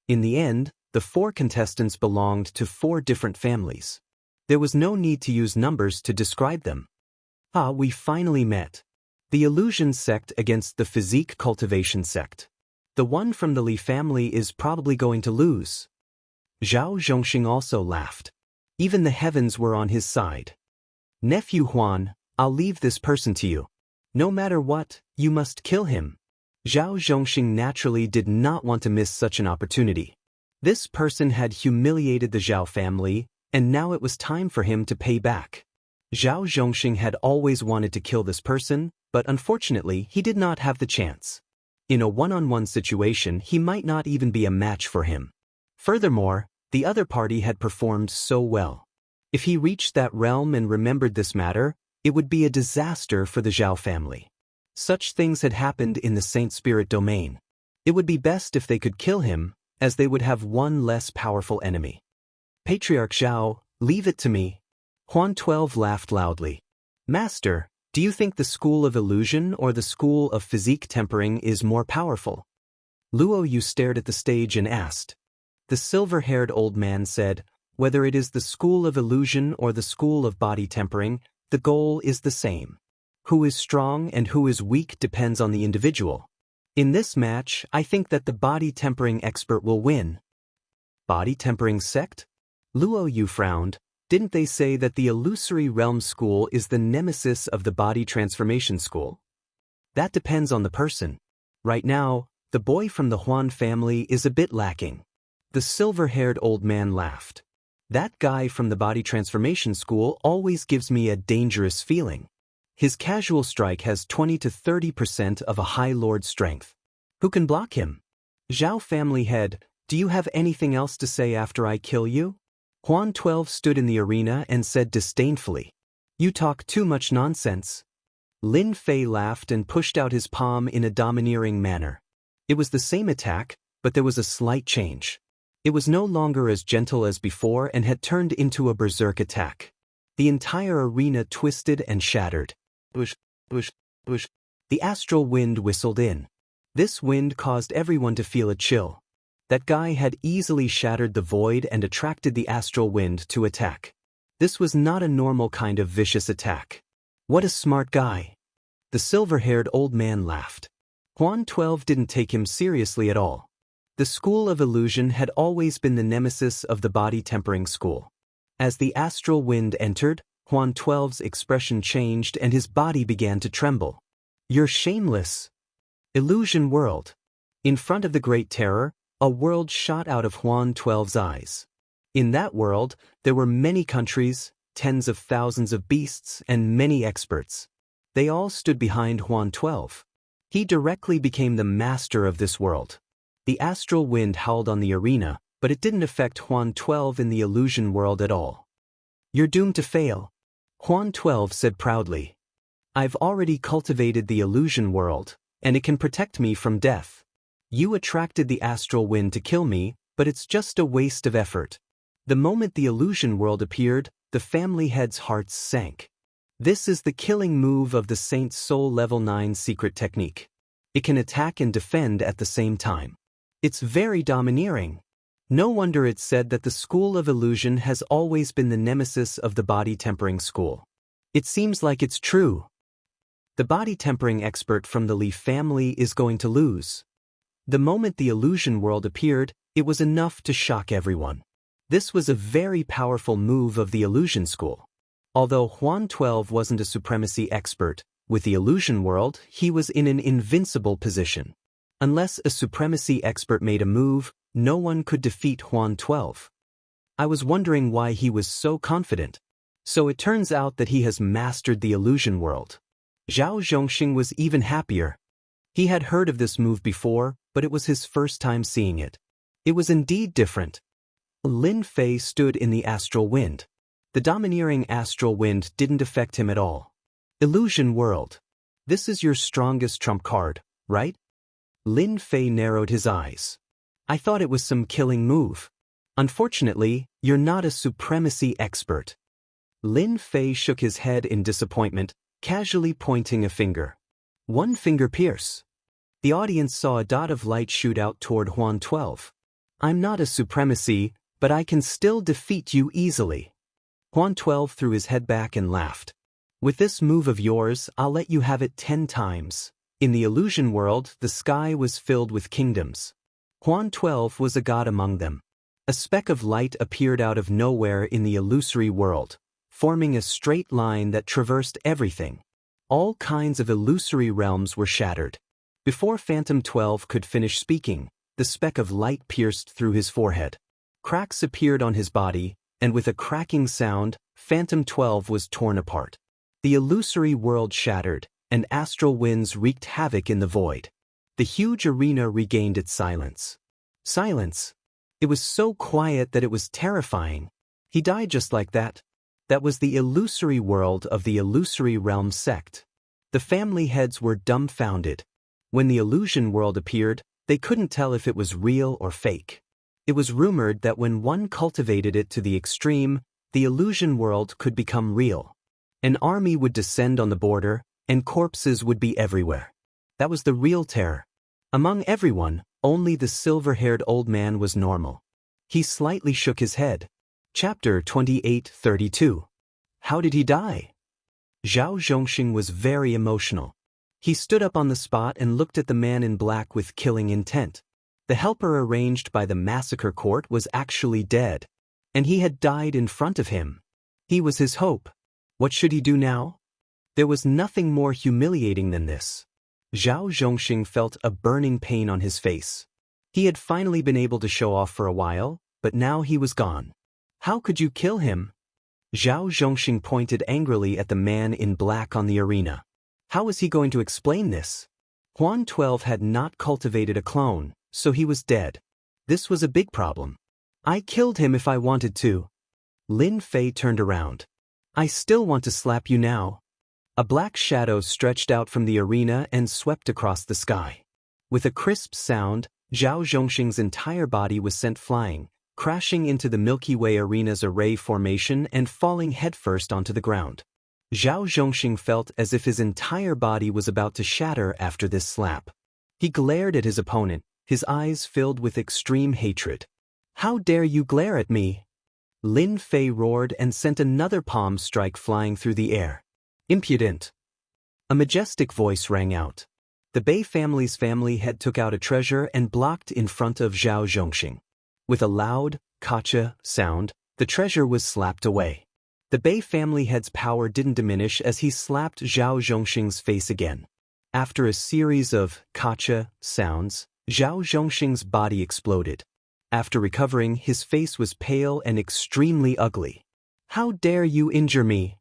In the end, the 4 contestants belonged to 4 different families. There was no need to use numbers to describe them. We finally met. The Illusion sect against the Physique Cultivation sect. The one from the Li family is probably going to lose. Zhao Zhongxing also laughed. Even the heavens were on his side. Nephew Huan, I'll leave this person to you. No matter what, you must kill him. Zhao Zhongxing naturally did not want to miss such an opportunity. This person had humiliated the Zhao family, and now it was time for him to pay back. Zhao Zhongxing had always wanted to kill this person, but unfortunately he did not have the chance. In a one-on-one situation he might not even be a match for him. Furthermore, the other party had performed so well. If he reached that realm and remembered this matter, it would be a disaster for the Zhao family. Such things had happened in the Saint Spirit domain. It would be best if they could kill him, as they would have one less powerful enemy. Patriarch Zhao, leave it to me. Huan 12 laughed loudly. Master, do you think the school of illusion or the school of physique tempering is more powerful? Luo Yu stared at the stage and asked. The silver-haired old man said, whether it is the school of illusion or the school of body tempering, the goal is the same. Who is strong and who is weak depends on the individual. In this match, I think that the body tempering expert will win. Body tempering sect? Luo Yu frowned. Didn't they say that the illusory realm school is the nemesis of the body transformation school? That depends on the person. Right now, the boy from the Huan family is a bit lacking. The silver-haired old man laughed. That guy from the body transformation school always gives me a dangerous feeling. His casual strike has 20 to 30% of a High Lord strength. Who can block him? Zhao family head, do you have anything else to say after I kill you? Huan 12 stood in the arena and said disdainfully. You talk too much nonsense. Lin Fei laughed and pushed out his palm in a domineering manner. It was the same attack, but there was a slight change. It was no longer as gentle as before and had turned into a berserk attack. The entire arena twisted and shattered. Whoosh, whoosh, whoosh. The astral wind whistled in. This wind caused everyone to feel a chill. That guy had easily shattered the void and attracted the astral wind to attack. This was not a normal kind of vicious attack. What a smart guy. The silver-haired old man laughed. Huan 12 didn't take him seriously at all. The school of illusion had always been the nemesis of the body tempering school. As the astral wind entered, Huan 12's expression changed and his body began to tremble. You're shameless. Illusion world. In front of the Great Terror, a world shot out of Huan 12's eyes. In that world, there were many countries, tens of thousands of beasts, and many experts. They all stood behind Huan 12. He directly became the master of this world. The astral wind howled on the arena, but it didn't affect Huan 12 in the illusion world at all. You're doomed to fail, Huan 12 said proudly. I've already cultivated the illusion world, and it can protect me from death. You attracted the astral wind to kill me, but it's just a waste of effort. The moment the illusion world appeared, the family heads' hearts sank. This is the killing move of the Saint's Soul Level 9 secret technique. It can attack and defend at the same time. It's very domineering. No wonder it's said that the school of illusion has always been the nemesis of the body tempering school. It seems like it's true. The body tempering expert from the Li family is going to lose. The moment the illusion world appeared, it was enough to shock everyone. This was a very powerful move of the illusion school. Although Huan 12 wasn't a supremacy expert, with the illusion world, he was in an invincible position. Unless a supremacy expert made a move, no one could defeat Huan 12. I was wondering why he was so confident. So it turns out that he has mastered the illusion world. Zhao Zhongxing was even happier. He had heard of this move before, but it was his first time seeing it. It was indeed different. Lin Fei stood in the astral wind. The domineering astral wind didn't affect him at all. Illusion world. This is your strongest trump card, right? Lin Fei narrowed his eyes. I thought it was some killing move. Unfortunately, you're not a supremacy expert. Lin Fei shook his head in disappointment, casually pointing a finger. One finger pierce. The audience saw a dot of light shoot out toward Huan 12. I'm not a supremacy, but I can still defeat you easily. Huan 12 threw his head back and laughed. With this move of yours, I'll let you have it 10 times. In the illusion world, the sky was filled with kingdoms. Huan 12 was a god among them. A speck of light appeared out of nowhere in the illusory world, forming a straight line that traversed everything. All kinds of illusory realms were shattered. Before Phantom 12 could finish speaking, the speck of light pierced through his forehead. Cracks appeared on his body, and with a cracking sound, Phantom 12 was torn apart. The illusory world shattered, and astral winds wreaked havoc in the void. The huge arena regained its silence. Silence. It was so quiet that it was terrifying. He died just like that. That was the illusory world of the Illusory Realm sect. The family heads were dumbfounded. When the illusion world appeared, they couldn't tell if it was real or fake. It was rumored that when one cultivated it to the extreme, the illusion world could become real. An army would descend on the border, and corpses would be everywhere. That was the real terror. Among everyone, only the silver-haired old man was normal. He slightly shook his head. Chapter 28:32. How did he die? Zhao Zhongxing was very emotional. He stood up on the spot and looked at the man in black with killing intent. The helper arranged by the massacre court was actually dead, and he had died in front of him. He was his hope. What should he do now? There was nothing more humiliating than this. Zhao Zhongxing felt a burning pain on his face. He had finally been able to show off for a while, but now he was gone. How could you kill him? Zhao Zhongxing pointed angrily at the man in black on the arena. How was he going to explain this? Huan 12 had not cultivated a clone, so he was dead. This was a big problem. I killed him if I wanted to. Lin Fei turned around. I still want to slap you now. A black shadow stretched out from the arena and swept across the sky. With a crisp sound, Zhao Zhongxing's entire body was sent flying, crashing into the Milky Way arena's array formation and falling headfirst onto the ground. Zhao Zhongxing felt as if his entire body was about to shatter after this slap. He glared at his opponent, his eyes filled with extreme hatred. How dare you glare at me? Lin Fei roared and sent another palm strike flying through the air. Impudent. A majestic voice rang out. The Bei family's family head took out a treasure and blocked in front of Zhao Zhongxing. With a loud, kacha sound, the treasure was slapped away. The Bei family head's power didn't diminish as he slapped Zhao Zhongxing's face again. After a series of kacha sounds, Zhao Zhongxing's body exploded. After recovering, his face was pale and extremely ugly. How dare you injure me?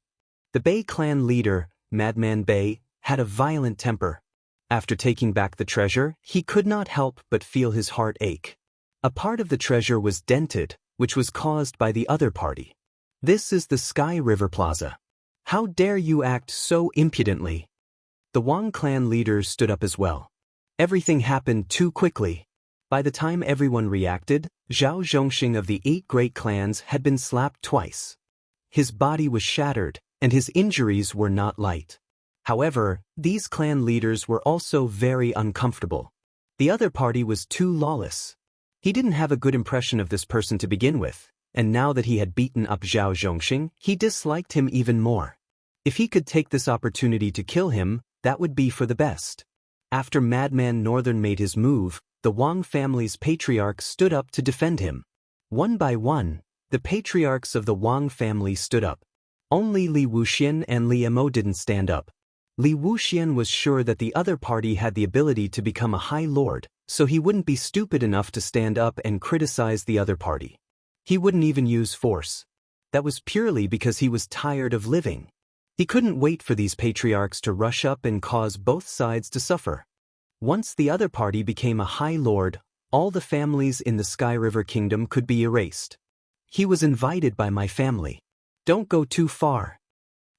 The Bei clan leader, Madman Bei, had a violent temper. After taking back the treasure, he could not help but feel his heart ache. A part of the treasure was dented, which was caused by the other party. This is the Sky River Plaza. How dare you act so impudently? The Wang clan leaders stood up as well. Everything happened too quickly. By the time everyone reacted, Zhao Zhongxing of the 8 great clans had been slapped twice. His body was shattered, and his injuries were not light. However, these clan leaders were also very uncomfortable. The other party was too lawless. He didn't have a good impression of this person to begin with, and now that he had beaten up Zhao Zhongxing, he disliked him even more. If he could take this opportunity to kill him, that would be for the best. After Madman Northern made his move, the Wang family's patriarchs stood up to defend him. One by one, the patriarchs of the Wang family stood up. Only Li Wuxian and Li Mo didn't stand up. Li Wuxian was sure that the other party had the ability to become a high lord, so he wouldn't be stupid enough to stand up and criticize the other party. He wouldn't even use force. That was purely because he was tired of living. He couldn't wait for these patriarchs to rush up and cause both sides to suffer. Once the other party became a high lord, all the families in the Sky River Kingdom could be erased. He was invited by my family. Don't go too far.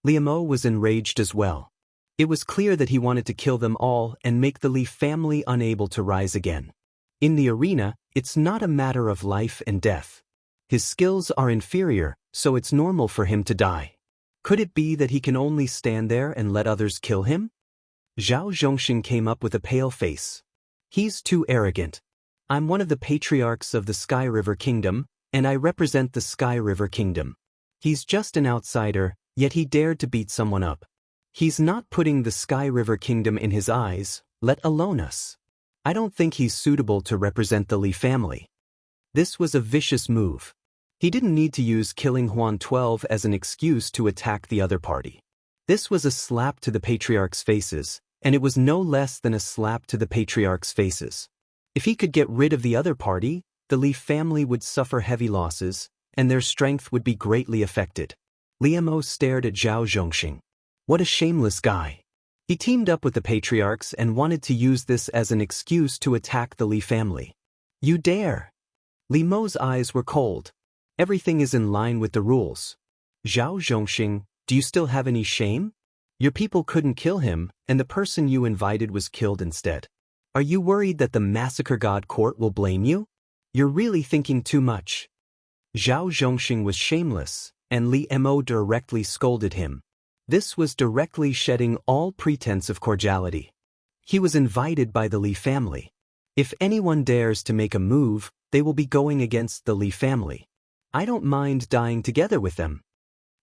Li Mo was enraged as well. It was clear that he wanted to kill them all and make the Li family unable to rise again. In the arena, it's not a matter of life and death. His skills are inferior, so it's normal for him to die. Could it be that he can only stand there and let others kill him? Zhao Zhongxing came up with a pale face. He's too arrogant. I'm one of the patriarchs of the Sky River Kingdom, and I represent the Sky River Kingdom. He's just an outsider, yet he dared to beat someone up. He's not putting the Sky River Kingdom in his eyes, let alone us. I don't think he's suitable to represent the Li family. This was a vicious move. He didn't need to use killing Huan 12 as an excuse to attack the other party. This was a slap to the patriarchs' faces, and it was no less than a slap to the patriarchs' faces. If he could get rid of the other party, the Li family would suffer heavy losses, and their strength would be greatly affected. Li Mo stared at Zhao Zhongxing. What a shameless guy. He teamed up with the patriarchs and wanted to use this as an excuse to attack the Li family. You dare! Li Mo's eyes were cold. Everything is in line with the rules. Zhao Zhongxing, do you still have any shame? Your people couldn't kill him, and the person you invited was killed instead. Are you worried that the massacre god court will blame you? You're really thinking too much. Zhao Zhongxing was shameless, and Li Mo directly scolded him. This was directly shedding all pretense of cordiality. He was invited by the Li family. If anyone dares to make a move, they will be going against the Li family. I don't mind dying together with them.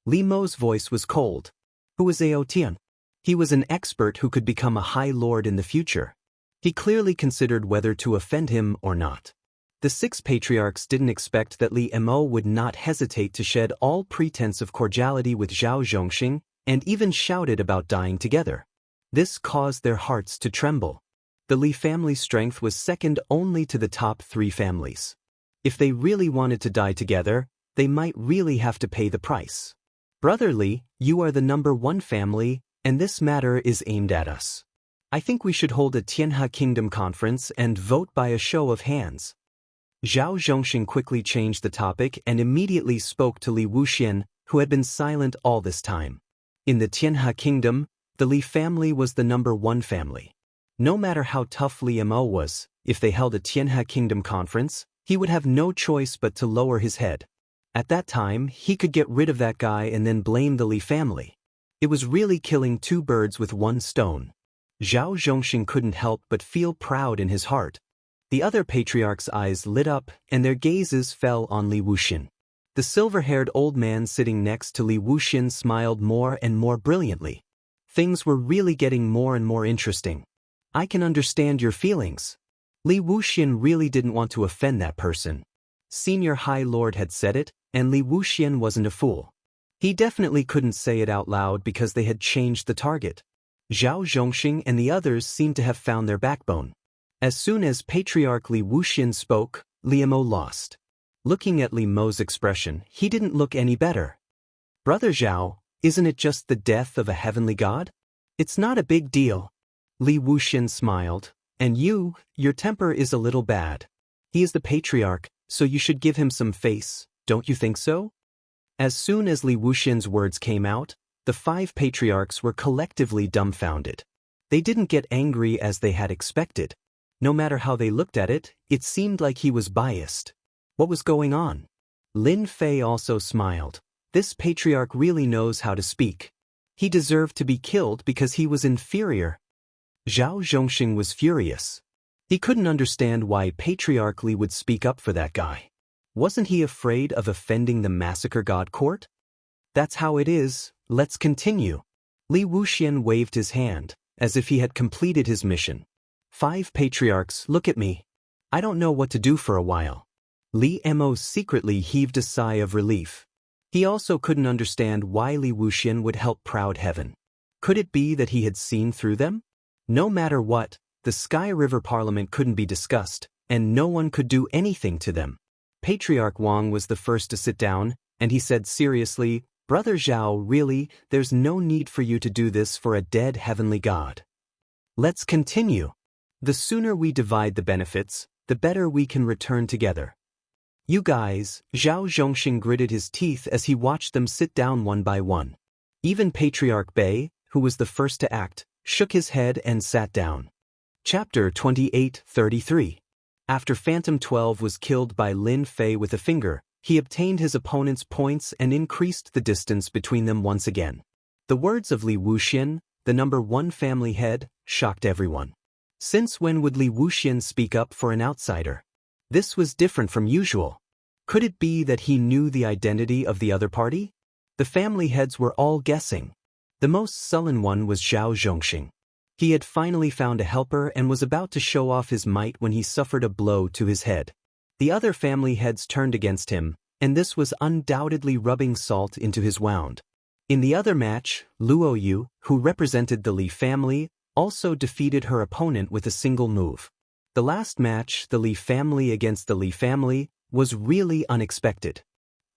Li Mo's voice was cold. Who was Ao Tian? He was an expert who could become a high lord in the future. He clearly considered whether to offend him or not. The 6 patriarchs didn't expect that Li Mo would not hesitate to shed all pretense of cordiality with Zhao Zhongxing, and even shouted about dying together. This caused their hearts to tremble. The Li family's strength was second only to the top 3 families. If they really wanted to die together, they might really have to pay the price. Brother Li, you are the number 1 family, and this matter is aimed at us. I think we should hold a Tianhe Kingdom conference and vote by a show of hands. Zhao Zhongxing quickly changed the topic and immediately spoke to Li Wuxian, who had been silent all this time. In the Tianhe Kingdom, the Li family was the number 1 family. No matter how tough Li Mo was, if they held a Tianhe Kingdom conference, he would have no choice but to lower his head. At that time, he could get rid of that guy and then blame the Li family. It was really killing 2 birds with 1 stone. Zhao Zhongxing couldn't help but feel proud in his heart. The other patriarchs' eyes lit up and their gazes fell on Li Wuxian. The silver-haired old man sitting next to Li Wuxian smiled more and more brilliantly. Things were really getting more and more interesting. I can understand your feelings. Li Wuxian really didn't want to offend that person. Senior High Lord had said it, and Li Wuxian wasn't a fool. He definitely couldn't say it out loud because they had changed the target. Zhao Zhongxing and the others seemed to have found their backbone. As soon as Patriarch Li Wuxian spoke, Li Mo lost. Looking at Li Mo's expression, he didn't look any better. Brother Zhao, isn't it just the death of a heavenly god? It's not a big deal. Li Wuxian smiled. And your temper is a little bad. He is the patriarch, so you should give him some face, don't you think so? As soon as Li Wuxian's words came out, the 5 patriarchs were collectively dumbfounded. They didn't get angry as they had expected. No matter how they looked at it, it seemed like he was biased. What was going on? Lin Fei also smiled. This patriarch really knows how to speak. He deserved to be killed because he was inferior. Zhao Zhongxing was furious. He couldn't understand why Patriarch Li would speak up for that guy. Wasn't he afraid of offending the massacre god court? That's how it is, let's continue. Li Wuxian waved his hand, as if he had completed his mission. 5 patriarchs, look at me. I don't know what to do for a while. Li Mo secretly heaved a sigh of relief. He also couldn't understand why Li Wuxian would help Proud Heaven. Could it be that he had seen through them? No matter what, the Sky River Parliament couldn't be discussed, and no one could do anything to them. Patriarch Wang was the first to sit down, and he said seriously, Brother Zhao, really, there's no need for you to do this for a dead heavenly god. Let's continue. The sooner we divide the benefits, the better we can return together. You guys, Zhao Zhongxing gritted his teeth as he watched them sit down one by one. Even Patriarch Bei, who was the first to act, shook his head and sat down. Chapter 28:33. After Phantom 12 was killed by Lin Fei with a finger, he obtained his opponent's points and increased the distance between them once again. The words of Li Wuxian, the number 1 family head, shocked everyone. Since when would Li Wuxian speak up for an outsider? This was different from usual. Could it be that he knew the identity of the other party? The family heads were all guessing. The most sullen one was Zhao Zhongxing. He had finally found a helper and was about to show off his might when he suffered a blow to his head. The other family heads turned against him, and this was undoubtedly rubbing salt into his wound. In the other match, Luo Yu, who represented the Li family, also defeated her opponent with a single move. The last match, the Li family against the Li family, was really unexpected.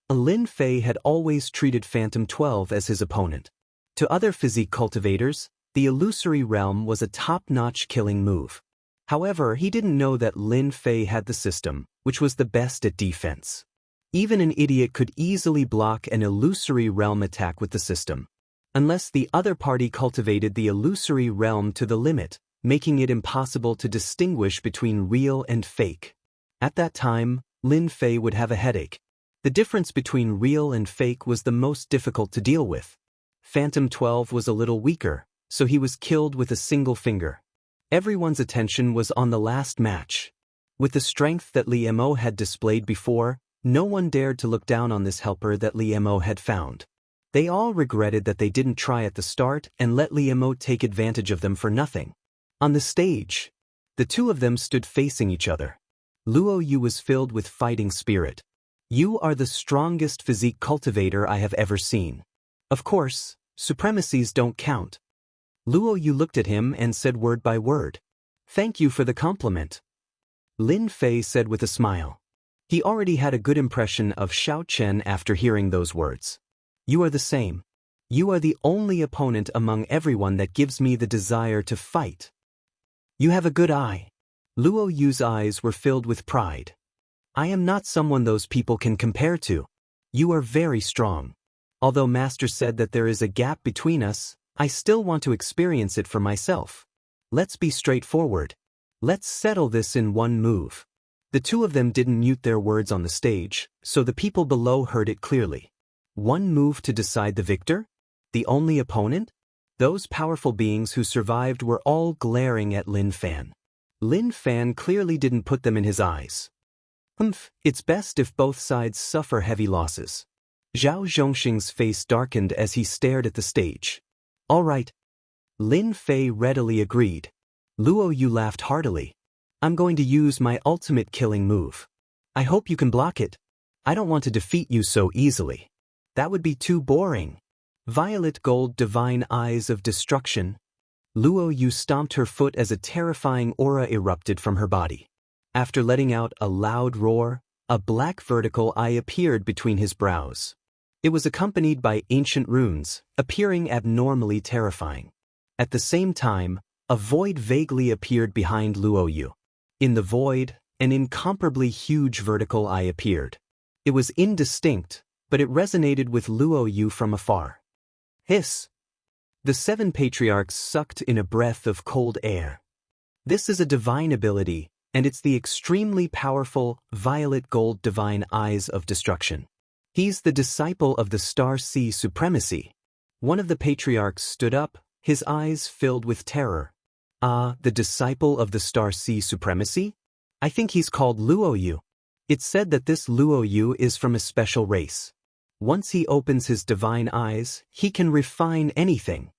Lin Fei had always treated Phantom 12 as his opponent. To other physique cultivators, The illusory realm was a top-notch killing move. However, he didn't know that Lin Fei had the system, which was the best at defense. Even an idiot could easily block an illusory realm attack with the system, unless the other party cultivated the illusory realm to the limit, making it impossible to distinguish between real and fake. At that time, Lin Fei would have a headache. The difference between real and fake was the most difficult to deal with. Phantom 12 was a little weaker, so he was killed with a single finger. Everyone's attention was on the last match. With the strength that Li Mo had displayed before, no one dared to look down on this helper that Li Mo had found. They all regretted that they didn't try at the start and let Li Mo take advantage of them for nothing. On the stage, the two of them stood facing each other. Luo Yu was filled with fighting spirit. You are the strongest physique cultivator I have ever seen. Of course, supremacies don't count. Luo Yu looked at him and said word by word. Thank you for the compliment. Lin Fei said with a smile. He already had a good impression of Xiao Chen after hearing those words. You are the same. You are the only opponent among everyone that gives me the desire to fight. You have a good eye. Luo Yu's eyes were filled with pride. I am not someone those people can compare to. You are very strong. Although Master said that there is a gap between us, I still want to experience it for myself. Let's be straightforward. Let's settle this in one move. The two of them didn't mute their words on the stage, so the people below heard it clearly. One move to decide the victor? The only opponent? Those powerful beings who survived were all glaring at Lin Fan. Lin Fan clearly didn't put them in his eyes. It's best if both sides suffer heavy losses. Zhao Zhongxing's face darkened as he stared at the stage. All right. Lin Fei readily agreed. Luo Yu laughed heartily. I'm going to use my ultimate killing move. I hope you can block it. I don't want to defeat you so easily. That would be too boring. Violet gold divine eyes of destruction. Luo Yu stomped her foot as a terrifying aura erupted from her body. After letting out a loud roar, a black vertical eye appeared between his brows. It was accompanied by ancient runes, appearing abnormally terrifying. At the same time, a void vaguely appeared behind Luo Yu. In the void, an incomparably huge vertical eye appeared. It was indistinct, but it resonated with Luo Yu from afar. Hiss! The 7 patriarchs sucked in a breath of cold air. This is a divine ability, and it's the extremely powerful violet gold divine eyes of destruction. He's the disciple of the Star Sea Supremacy. One of the patriarchs stood up, his eyes filled with terror. The disciple of the Star Sea Supremacy? I think he's called Luo Yu. It's said that this Luo Yu is from a special race. Once he opens his divine eyes, he can refine anything.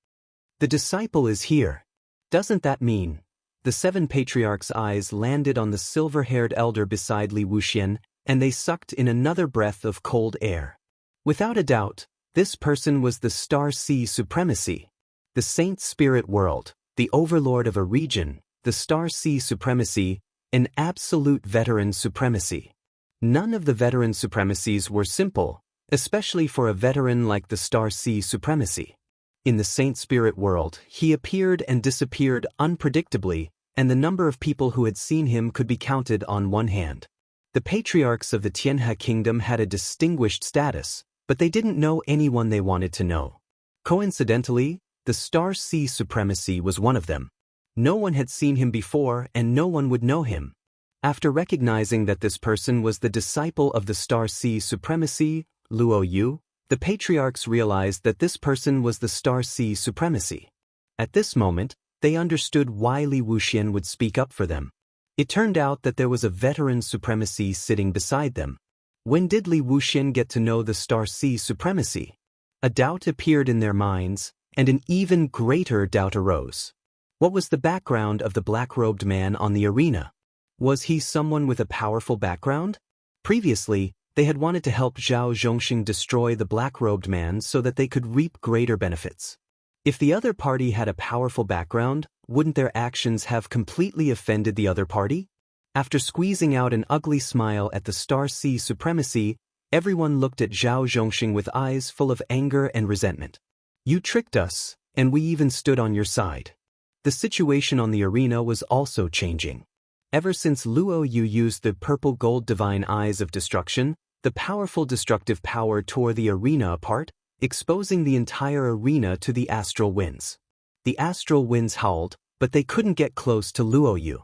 The disciple is here. Doesn't that mean? The 7 patriarchs' eyes landed on the silver-haired elder beside Li Wuxian, and they sucked in another breath of cold air. Without a doubt, this person was the Star Sea Supremacy. The Saint Spirit World, the overlord of a region, the Star Sea Supremacy, an absolute veteran supremacy. None of the veteran supremacies were simple, especially for a veteran like the Star Sea Supremacy. In the Saint Spirit World, he appeared and disappeared unpredictably, and the number of people who had seen him could be counted on one hand. The patriarchs of the Tianhe Kingdom had a distinguished status, but they didn't know anyone they wanted to know. Coincidentally, the Star Sea Supremacy was one of them. No one had seen him before and no one would know him. After recognizing that this person was the disciple of the Star Sea Supremacy, Luo Yu, the patriarchs realized that this person was the Star Sea Supremacy. At this moment, they understood why Li Wuxian would speak up for them. It turned out that there was a veteran supremacy sitting beside them. When did Li Wuxian get to know the Star Sea Supremacy? A doubt appeared in their minds, and an even greater doubt arose. What was the background of the black-robed man on the arena? Was he someone with a powerful background? Previously, they had wanted to help Zhao Zhongxing destroy the black-robed man so that they could reap greater benefits. If the other party had a powerful background, wouldn't their actions have completely offended the other party? After squeezing out an ugly smile at the Star Sea Supremacy, everyone looked at Zhao Zhongxing with eyes full of anger and resentment. You tricked us, and we even stood on your side. The situation on the arena was also changing. Ever since Luo Yu used the purple gold divine eyes of destruction, the powerful destructive power tore the arena apart, exposing the entire arena to the astral winds. The astral winds howled, but they couldn't get close to Luo Yu.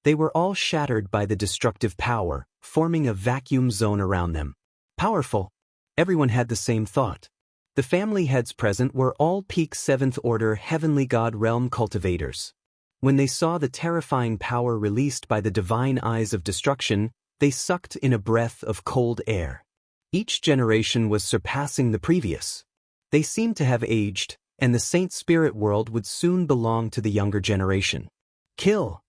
They were all shattered by the destructive power, forming a vacuum zone around them. Powerful. Everyone had the same thought. The family heads present were all peak 7th Order Heavenly God Realm cultivators. When they saw the terrifying power released by the divine eyes of destruction, they sucked in a breath of cold air. Each generation was surpassing the previous. They seemed to have aged, and the Saint Spirit world would soon belong to the younger generation. Kill!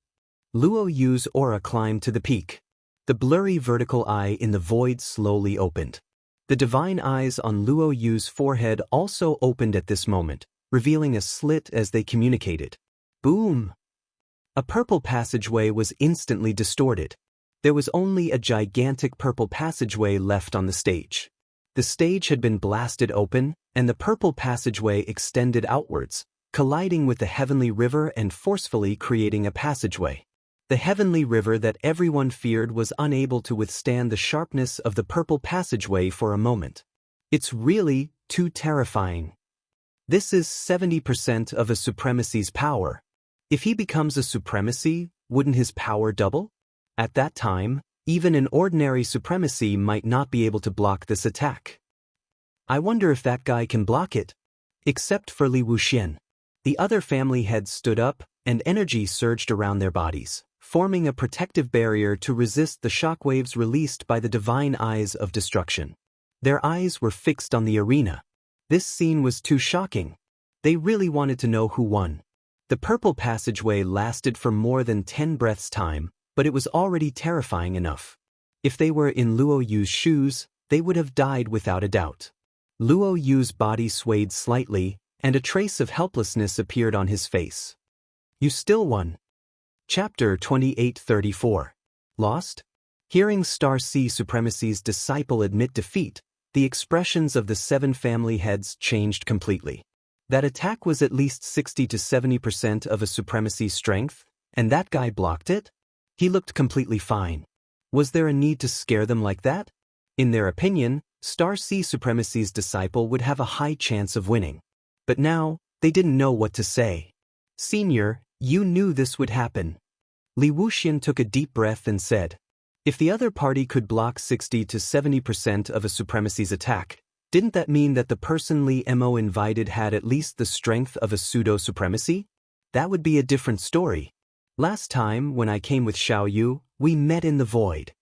Luo Yu's aura climbed to the peak. The blurry vertical eye in the void slowly opened. The divine eyes on Luo Yu's forehead also opened at this moment, revealing a slit as they communicated. Boom! A purple passageway was instantly distorted. There was only a gigantic purple passageway left on the stage. The stage had been blasted open, and the purple passageway extended outwards, colliding with the heavenly river and forcefully creating a passageway. The heavenly river that everyone feared was unable to withstand the sharpness of the purple passageway for a moment. It's really too terrifying. This is 70% of a supremacy's power. If he becomes a supremacy, wouldn't his power double? At that time, even an ordinary supremacy might not be able to block this attack. I wonder if that guy can block it. Except for Li Wuxian. The other family heads stood up, and energy surged around their bodies, forming a protective barrier to resist the shockwaves released by the divine eyes of destruction. Their eyes were fixed on the arena. This scene was too shocking. They really wanted to know who won. The purple passageway lasted for more than 10 breaths' time, but it was already terrifying enough. If they were in Luo Yu's shoes, they would have died without a doubt. Luo Yu's body swayed slightly, and a trace of helplessness appeared on his face. You still won. Chapter 2834. Lost? Hearing Star Sea Supremacy's disciple admit defeat, the expressions of the 7 family heads changed completely. That attack was at least 60 to 70% of a supremacy's strength, and that guy blocked it? He looked completely fine. Was there a need to scare them like that? In their opinion, Star Sea Supremacy's disciple would have a high chance of winning. But now, they didn't know what to say. Senior, you knew this would happen. Li Wuxian took a deep breath and said, if the other party could block 60 to 70% of a supremacy's attack, didn't that mean that the person Li Mo invited had at least the strength of a pseudo-supremacy? That would be a different story. Last time, when I came with Xiao Yu, we met in the void.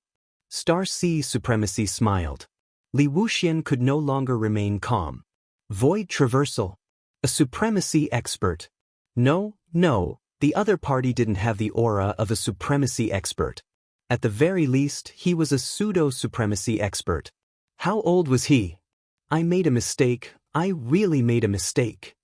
Star Sea Supremacy smiled. Li Wuxian could no longer remain calm. Void traversal. A supremacy expert. No. The other party didn't have the aura of a supremacy expert. At the very least, he was a pseudo-supremacy expert. How old was he? I made a mistake. I really made a mistake.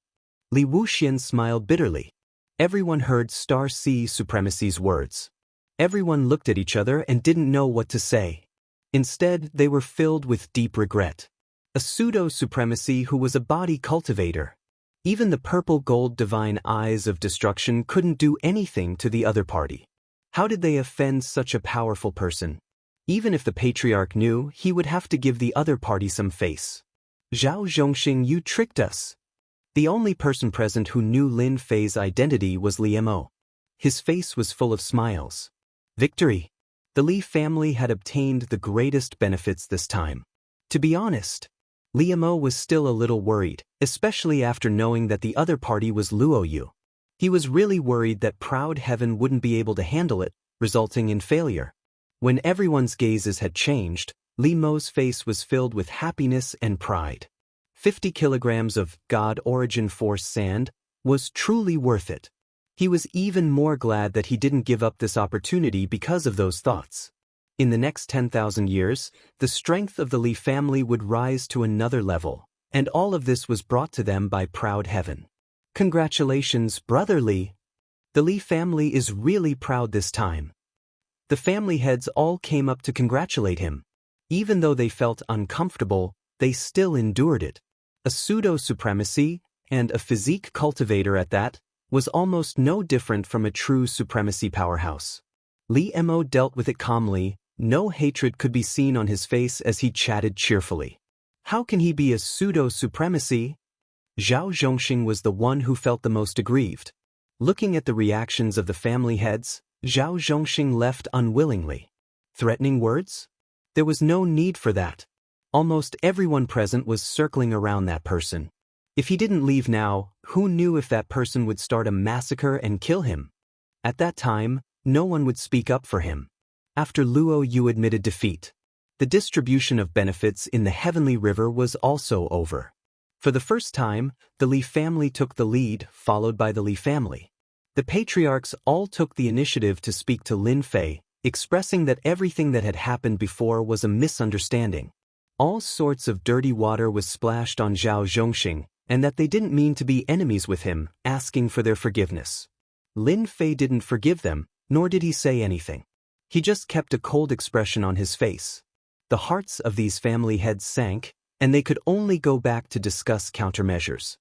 Li Wuxian smiled bitterly. Everyone heard Star Sea Supremacy's words. Everyone looked at each other and didn't know what to say. Instead, they were filled with deep regret. A pseudo-supremacy who was a body cultivator. Even the purple gold divine eyes of destruction couldn't do anything to the other party. How did they offend such a powerful person? Even if the patriarch knew, he would have to give the other party some face. Zhao Zhongxing, you tricked us. The only person present who knew Lin Fei's identity was Li Mo. His face was full of smiles. Victory! The Li family had obtained the greatest benefits this time. To be honest, Li Mo was still a little worried, especially after knowing that the other party was Luo Yu. He was really worried that Proud Heaven wouldn't be able to handle it, resulting in failure. When everyone's gazes had changed, Li Mo's face was filled with happiness and pride. 50 kilograms of God Origin Force sand was truly worth it. He was even more glad that he didn't give up this opportunity because of those thoughts. In the next 10,000 years, the strength of the Li family would rise to another level, and all of this was brought to them by Proud Heaven. Congratulations, Brother Li. The Li family is really proud this time. The family heads all came up to congratulate him. Even though they felt uncomfortable, they still endured it. A pseudo-supremacy, and a physique cultivator at that, was almost no different from a true supremacy powerhouse. Li Mo dealt with it calmly, no hatred could be seen on his face as he chatted cheerfully. How can he be a pseudo-supremacy? Zhao Zhongxing was the one who felt the most aggrieved. Looking at the reactions of the family heads, Zhao Zhongxing left unwillingly. Threatening words? There was no need for that. Almost everyone present was circling around that person. If he didn't leave now, who knew if that person would start a massacre and kill him? At that time, no one would speak up for him. After Luo Yu admitted defeat, the distribution of benefits in the Heavenly River was also over. For the first time, the Li family took the lead, followed by the Li family. The patriarchs all took the initiative to speak to Lin Fei, expressing that everything that had happened before was a misunderstanding. All sorts of dirty water was splashed on Zhao Zhongxing, and that they didn't mean to be enemies with him, asking for their forgiveness. Lin Fei didn't forgive them, nor did he say anything. He just kept a cold expression on his face. The hearts of these family heads sank, and they could only go back to discuss countermeasures.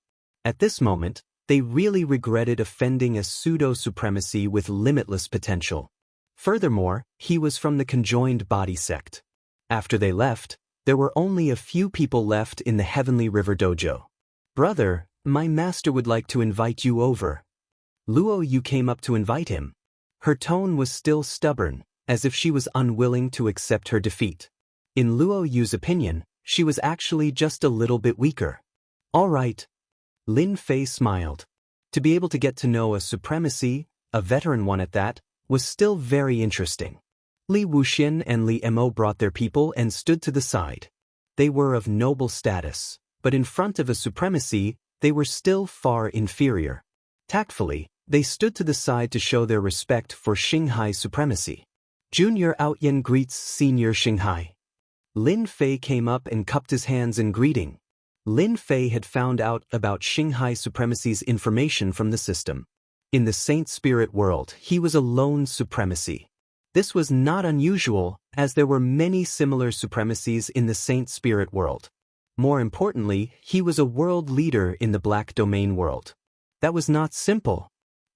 At this moment, they really regretted offending a pseudo-supremacy with limitless potential. Furthermore, he was from the conjoined body sect. After they left, there were only a few people left in the Heavenly River Dojo. "Brother, my master would like to invite you over." Luo Yu came up to invite him. Her tone was still stubborn, as if she was unwilling to accept her defeat. In Luo Yu's opinion, she was actually just a little bit weaker. "All right." Lin Fei smiled. To be able to get to know a supremacy, a veteran one at that, was still very interesting. Li Wuxian and Li Mo brought their people and stood to the side. They were of noble status, but in front of a supremacy, they were still far inferior. Tactfully, they stood to the side to show their respect for Xinghai supremacy. Junior Outyan greets Senior Xinghai. Lin Fei came up and cupped his hands in greeting. Lin Fei had found out about Xinghai supremacy's information from the system. In the Saint Spirit world, he was a lone supremacy. This was not unusual, as there were many similar supremacies in the Saint Spirit world. More importantly, he was a world leader in the Black Domain world. That was not simple.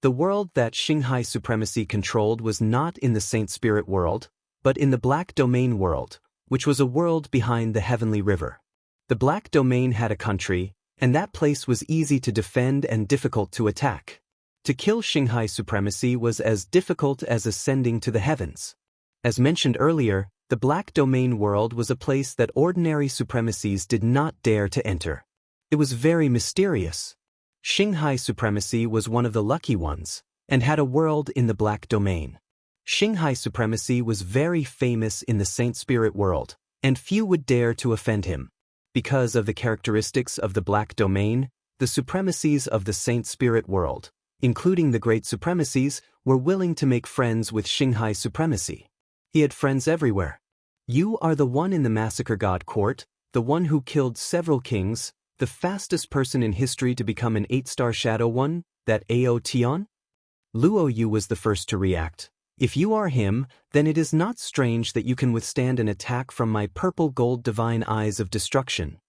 The world that Xinghai supremacy controlled was not in the Saint Spirit world, but in the Black Domain world, which was a world behind the Heavenly River. The Black Domain had a country, and that place was easy to defend and difficult to attack. To kill Xinghai supremacy was as difficult as ascending to the heavens. As mentioned earlier, the Black Domain world was a place that ordinary supremacies did not dare to enter. It was very mysterious. Xinghai supremacy was one of the lucky ones, and had a world in the Black Domain. Xinghai supremacy was very famous in the Saint Spirit world, and few would dare to offend him. Because of the characteristics of the Black Domain, the supremacies of the Saint Spirit world, including the great supremacies, were willing to make friends with Xinghai supremacy. He had friends everywhere. "You are the one in the Massacre God Court, the one who killed several kings, the fastest person in history to become an 8-star Shadow One, that Ao Tian?" Luo Yu was the first to react. "If you are him, then it is not strange that you can withstand an attack from my purple-gold divine eyes of destruction."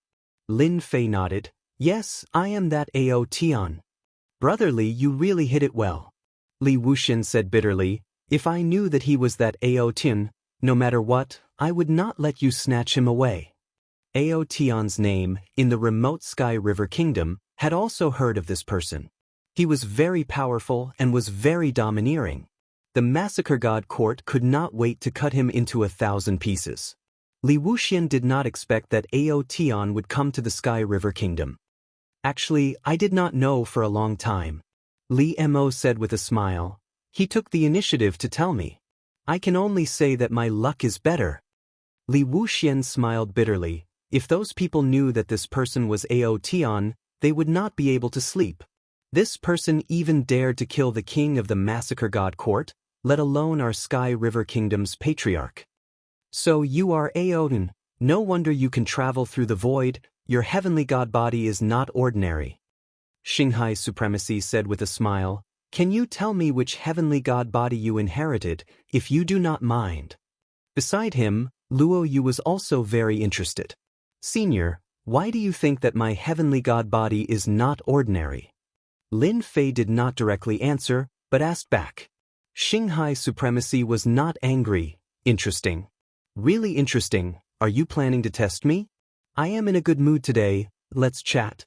Lin Fei nodded. "Yes, I am that Ao Tian." "Brother Li, you really hit it well." Li Wuxian said bitterly, "If I knew that he was that Ao Tian, no matter what, I would not let you snatch him away." Ao Tian's name, in the remote Sky River Kingdom, had also heard of this person. He was very powerful and was very domineering. The Massacre God Court could not wait to cut him into 1,000 pieces. Li Wuxian did not expect that Ao Tian would come to the Sky River Kingdom. "Actually, I did not know for a long time," Li Mo said with a smile. "He took the initiative to tell me. I can only say that my luck is better." Li Wuxian smiled bitterly. If those people knew that this person was Ao Tian, they would not be able to sleep. This person even dared to kill the king of the Massacre God Court, let alone our Sky River Kingdom's patriarch. "So you are Aoden, no wonder you can travel through the void, your heavenly god body is not ordinary." Xinghai supremacy said with a smile, "Can you tell me which heavenly god body you inherited, if you do not mind?" Beside him, Luo Yu was also very interested. "Senior, Why do you think that my heavenly god body is not ordinary? Lin Fei did not directly answer, but asked back. Xinghai supremacy was not angry. Interesting. Really interesting. Are you planning to test me? I am in a good mood today, let's chat.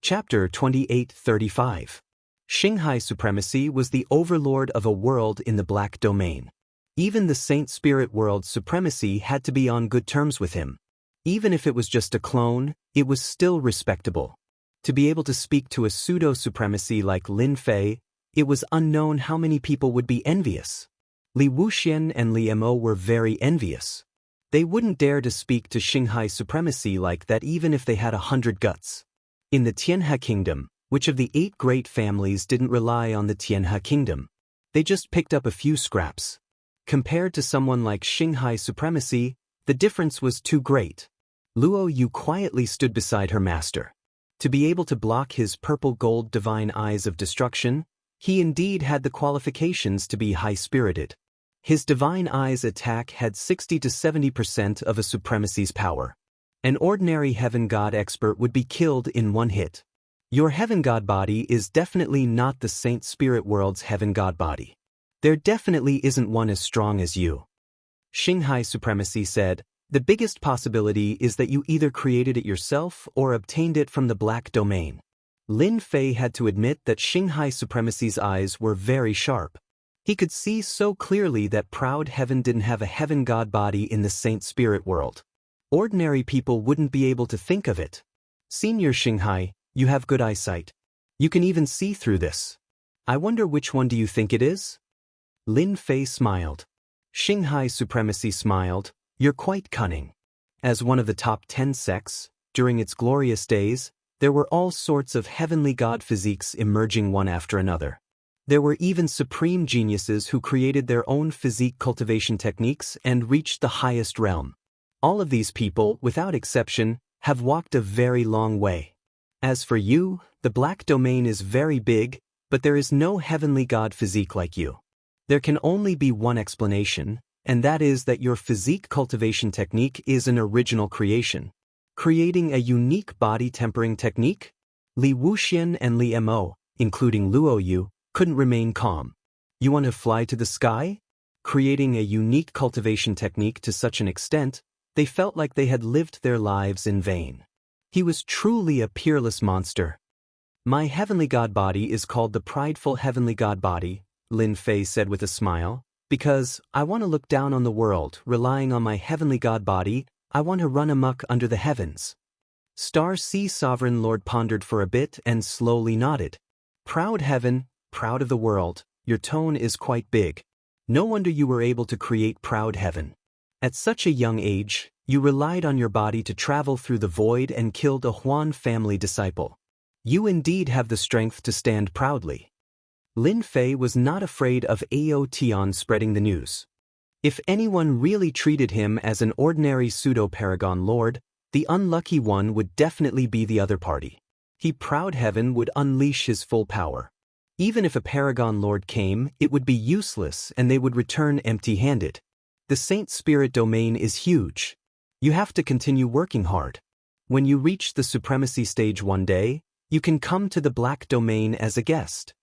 Chapter 28-35. Xinghai supremacy was the overlord of a world in the Black Domain. Even the Saint Spirit world's supremacy had to be on good terms with him. Even if it was just a clone, it was still respectable. To be able to speak to a pseudo-supremacy like Lin Fei, it was unknown how many people would be envious. Li Wuxian and Li Mo were very envious. They wouldn't dare to speak to Xinghai supremacy like that even if they had 100 guts. In the Tianhe kingdom, which of the 8 great families didn't rely on the Tianhe kingdom? They just picked up a few scraps. Compared to someone like Xinghai supremacy, the difference was too great. Luo Yu quietly stood beside her master. To be able to block his purple-gold divine eyes of destruction, he indeed had the qualifications to be high-spirited. His divine eyes attack had 60 to 70% of a supremacy's power. An ordinary heaven god expert would be killed in one hit. Your heaven god body is definitely not the Saint Spirit world's heaven god body. There definitely isn't one as strong as you. Xinghai supremacy said, the biggest possibility is that you either created it yourself or obtained it from the Black Domain. Lin Fei had to admit that Xinghai supremacy's eyes were very sharp. He could see so clearly that proud heaven didn't have a heaven god body in the Saint Spirit world. Ordinary people wouldn't be able to think of it. Senior Xinghai, you have good eyesight. You can even see through this. I wonder which one do you think it is? Lin Fei smiled. Xinghai supremacy smiled, you're quite cunning. As one of the top 10 sects, during its glorious days, there were all sorts of heavenly god physiques emerging one after another. There were even supreme geniuses who created their own physique cultivation techniques and reached the highest realm. All of these people, without exception, have walked a very long way. As for you, the Black Domain is very big, but there is no heavenly god physique like you. There can only be one explanation, and that is that your physique cultivation technique is an original creation. Creating a unique body tempering technique? Li Wuxian and Li Mo, including Luo Yu, couldn't remain calm. You want to fly to the sky? Creating a unique cultivation technique to such an extent, they felt like they had lived their lives in vain. He was truly a peerless monster. My heavenly god body is called the prideful heavenly god body, Lin Fei said with a smile, because I want to look down on the world, relying on my heavenly god body, I want to run amok under the heavens. Star Sea Sovereign Lord pondered for a bit and slowly nodded. Proud heaven, proud of the world, your tone is quite big. No wonder you were able to create proud heaven. At such a young age, you relied on your body to travel through the void and killed a Huan family disciple. You indeed have the strength to stand proudly. Lin Fei was not afraid of Ao Tian spreading the news. If anyone really treated him as an ordinary pseudo-paragon lord, the unlucky one would definitely be the other party. He proud heaven would unleash his full power. Even if a paragon lord came, it would be useless and they would return empty-handed. The Saint Spirit domain is huge. You have to continue working hard. When you reach the supremacy stage one day, you can come to the Black Domain as a guest.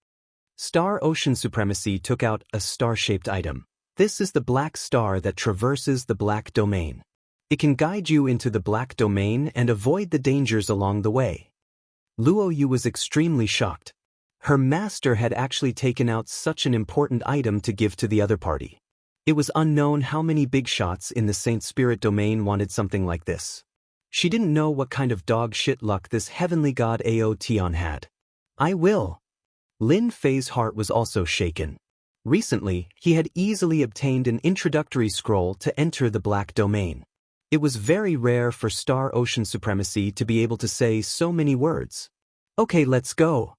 Star Ocean Supremacy took out a star-shaped item. This is the black star that traverses the Black Domain. It can guide you into the Black Domain and avoid the dangers along the way. Luo Yu was extremely shocked. Her master had actually taken out such an important item to give to the other party. It was unknown how many big shots in the Saint Spirit domain wanted something like this. She didn't know what kind of dog shit luck this heavenly god Ao Tian had. I will. Lin Fei's heart was also shaken. Recently, he had easily obtained an introductory scroll to enter the Black Domain. It was very rare for Star Ocean Supremacy to be able to say so many words. Okay, let's go.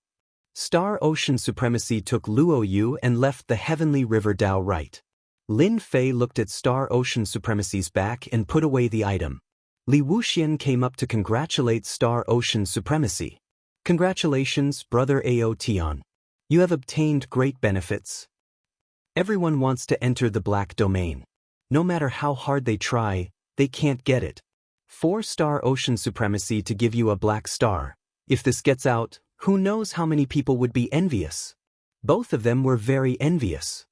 Star Ocean Supremacy took Luo Yu and left the Heavenly River Dao right. Lin Fei looked at Star Ocean Supremacy's back and put away the item. Li Wuxian came up to congratulate Star Ocean Supremacy. Congratulations, brother Ao Tian. You have obtained great benefits. Everyone wants to enter the Black Domain. No matter how hard they try, they can't get it. 4-star ocean supremacy to give you a black star. If this gets out, who knows how many people would be envious? Both of them were very envious.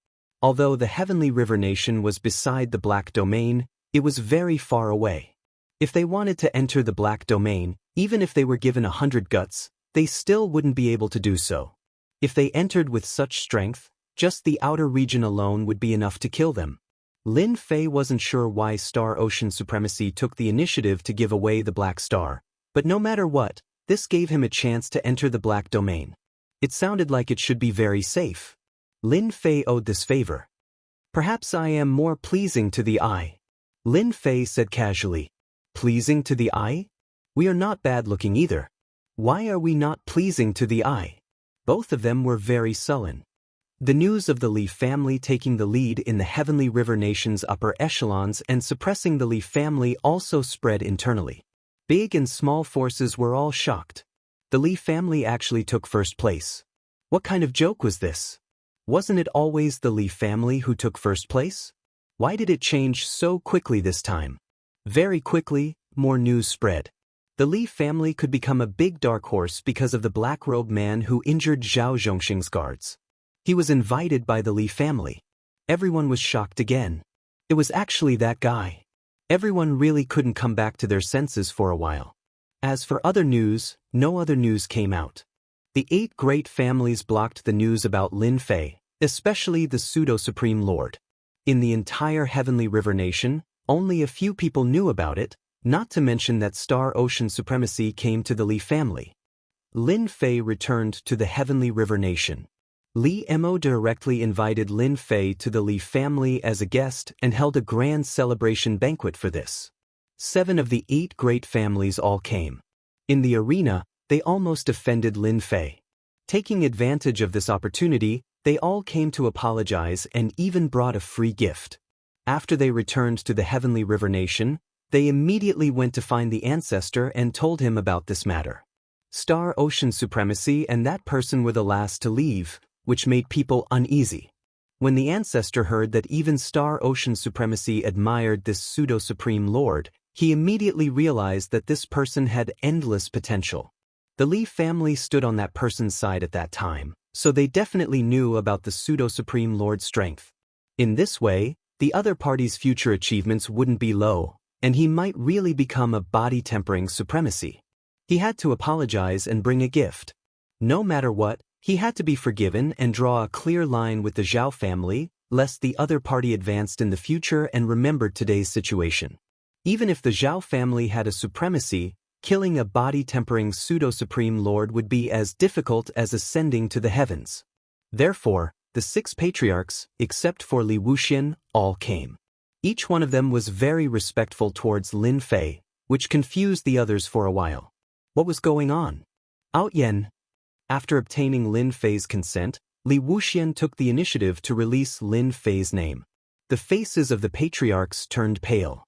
Although the Heavenly River Nation was beside the Black Domain, it was very far away. If they wanted to enter the Black Domain, even if they were given 100 guts, they still wouldn't be able to do so. If they entered with such strength, just the outer region alone would be enough to kill them. Lin Fei wasn't sure why Star Ocean Supremacy took the initiative to give away the Black Star, but no matter what, this gave him a chance to enter the Black Domain. It sounded like it should be very safe. Lin Fei owed this favor. Perhaps I am more pleasing to the eye. Lin Fei said casually. Pleasing to the eye? We are not bad-looking either. Why are we not pleasing to the eye? Both of them were very sullen. The news of the Li family taking the lead in the Heavenly River Nation's upper echelons and suppressing the Li family also spread internally. Big and small forces were all shocked. The Li family actually took first place. What kind of joke was this? Wasn't it always the Li family who took first place? Why did it change so quickly this time? Very quickly, more news spread. The Li family could become a big dark horse because of the black-robed man who injured Zhao Zhongxing's guards. He was invited by the Li family. Everyone was shocked again. It was actually that guy. Everyone really couldn't come back to their senses for a while. As for other news, no other news came out. The 8 great families blocked the news about Lin Fei, especially the pseudo-supreme lord. In the entire Heavenly River Nation, only a few people knew about it, not to mention that Star Ocean Supremacy came to the Li family. Lin Fei returned to the Heavenly River Nation. Li Mo directly invited Lin Fei to the Li family as a guest and held a grand celebration banquet for this. 7 of the 8 great families all came. In the arena, they almost offended Lin Fei. Taking advantage of this opportunity, they all came to apologize and even brought a free gift. After they returned to the Heavenly River Nation, they immediately went to find the ancestor and told him about this matter. Star Ocean Supremacy and that person were the last to leave, which made people uneasy. When the ancestor heard that even Star Ocean Supremacy admired this pseudo-supreme lord, he immediately realized that this person had endless potential. The Li family stood on that person's side at that time, so they definitely knew about the pseudo-supreme lord's strength. In this way, the other party's future achievements wouldn't be low, and he might really become a body-tempering supremacy. He had to apologize and bring a gift. No matter what, he had to be forgiven and draw a clear line with the Zhao family, lest the other party advanced in the future and remembered today's situation. Even if the Zhao family had a supremacy, killing a body-tempering pseudo-supreme lord would be as difficult as ascending to the heavens. Therefore, the 6 patriarchs, except for Li Wuxian, all came. Each one of them was very respectful towards Lin Fei, which confused the others for a while. What was going on? Outyen. After obtaining Lin Fei's consent, Li Wuxian took the initiative to release Lin Fei's name. The faces of the patriarchs turned pale.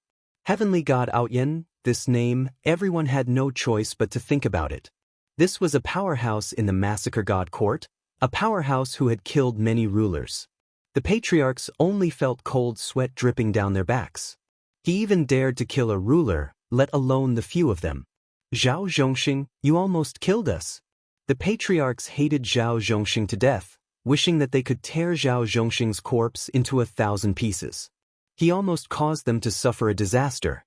Heavenly God Outyen, this name, everyone had no choice but to think about it. This was a powerhouse in the Massacre God Court, a powerhouse who had killed many rulers. The patriarchs only felt cold sweat dripping down their backs. He even dared to kill a ruler, let alone the few of them. Zhao Zhongxing, you almost killed us. The patriarchs hated Zhao Zhongxing to death, wishing that they could tear Zhao Zhongxing's corpse into 1,000 pieces. He almost caused them to suffer a disaster.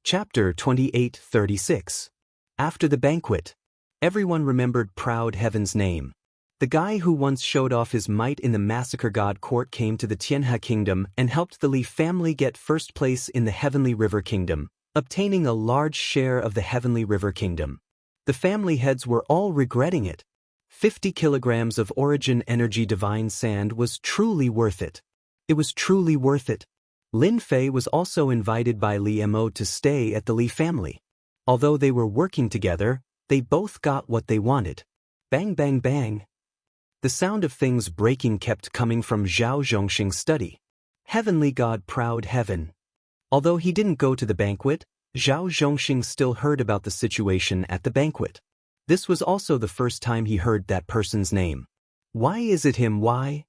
Chapter 28:36. After the banquet, everyone remembered Proud Heaven's name. The guy who once showed off his might in the Massacre God Court came to the Tianhe Kingdom and helped the Li family get first place in the Heavenly River Kingdom, obtaining a large share of the Heavenly River Kingdom. The family heads were all regretting it. 50 kilograms of Origin Energy Divine Sand was truly worth it. It was truly worth it. Lin Fei was also invited by Li Mo to stay at the Li family. Although they were working together, they both got what they wanted. Bang bang bang. The sound of things breaking kept coming from Zhao Zhongxing's study. Heavenly God Proud Heaven. Although he didn't go to the banquet, Zhao Zhongxing still heard about the situation at the banquet. This was also the first time he heard that person's name. Why is it him? Why?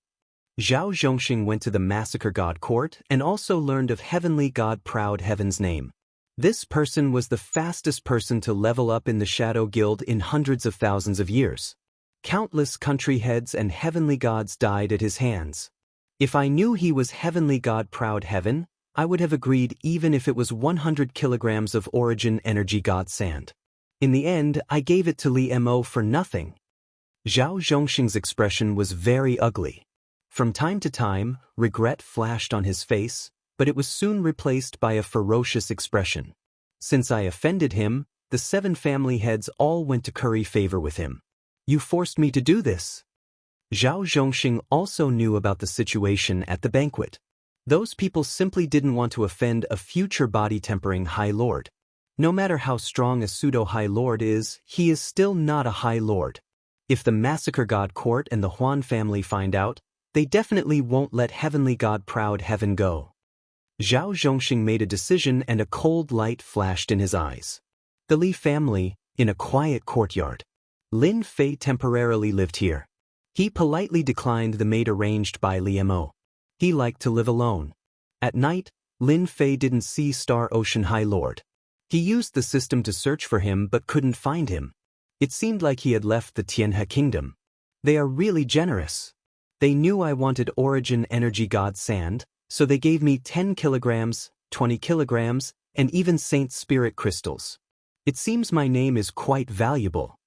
Zhao Zhongxing went to the Massacre God Court and also learned of Heavenly God Proud Heaven's name. This person was the fastest person to level up in the Shadow Guild in hundreds of thousands of years. Countless country heads and heavenly gods died at his hands. If I knew he was heavenly god Proud Heaven, I would have agreed even if it was 100 kilograms of origin energy god sand. In the end, I gave it to Li Mo for nothing. Zhao Zhongxing's expression was very ugly. From time to time, regret flashed on his face, but it was soon replaced by a ferocious expression. Since I offended him, the 7 family heads all went to curry favor with him. You forced me to do this. Zhao Zhongxing also knew about the situation at the banquet. Those people simply didn't want to offend a future body-tempering High Lord. No matter how strong a pseudo-High Lord is, he is still not a High Lord. If the Massacre God Court and the Huan family find out, they definitely won't let Heavenly God Proud Heaven go. Zhao Zhongxing made a decision and a cold light flashed in his eyes. The Li family, in a quiet courtyard. Lin Fei temporarily lived here. He politely declined the maid arranged by Li Mo. He liked to live alone. At night, Lin Fei didn't see Star Ocean High Lord. He used the system to search for him but couldn't find him. It seemed like he had left the Tianhe kingdom. They are really generous. They knew I wanted origin energy god sand, so they gave me 10 kilograms, 20 kilograms, and even Saint Spirit crystals. It seems my name is quite valuable.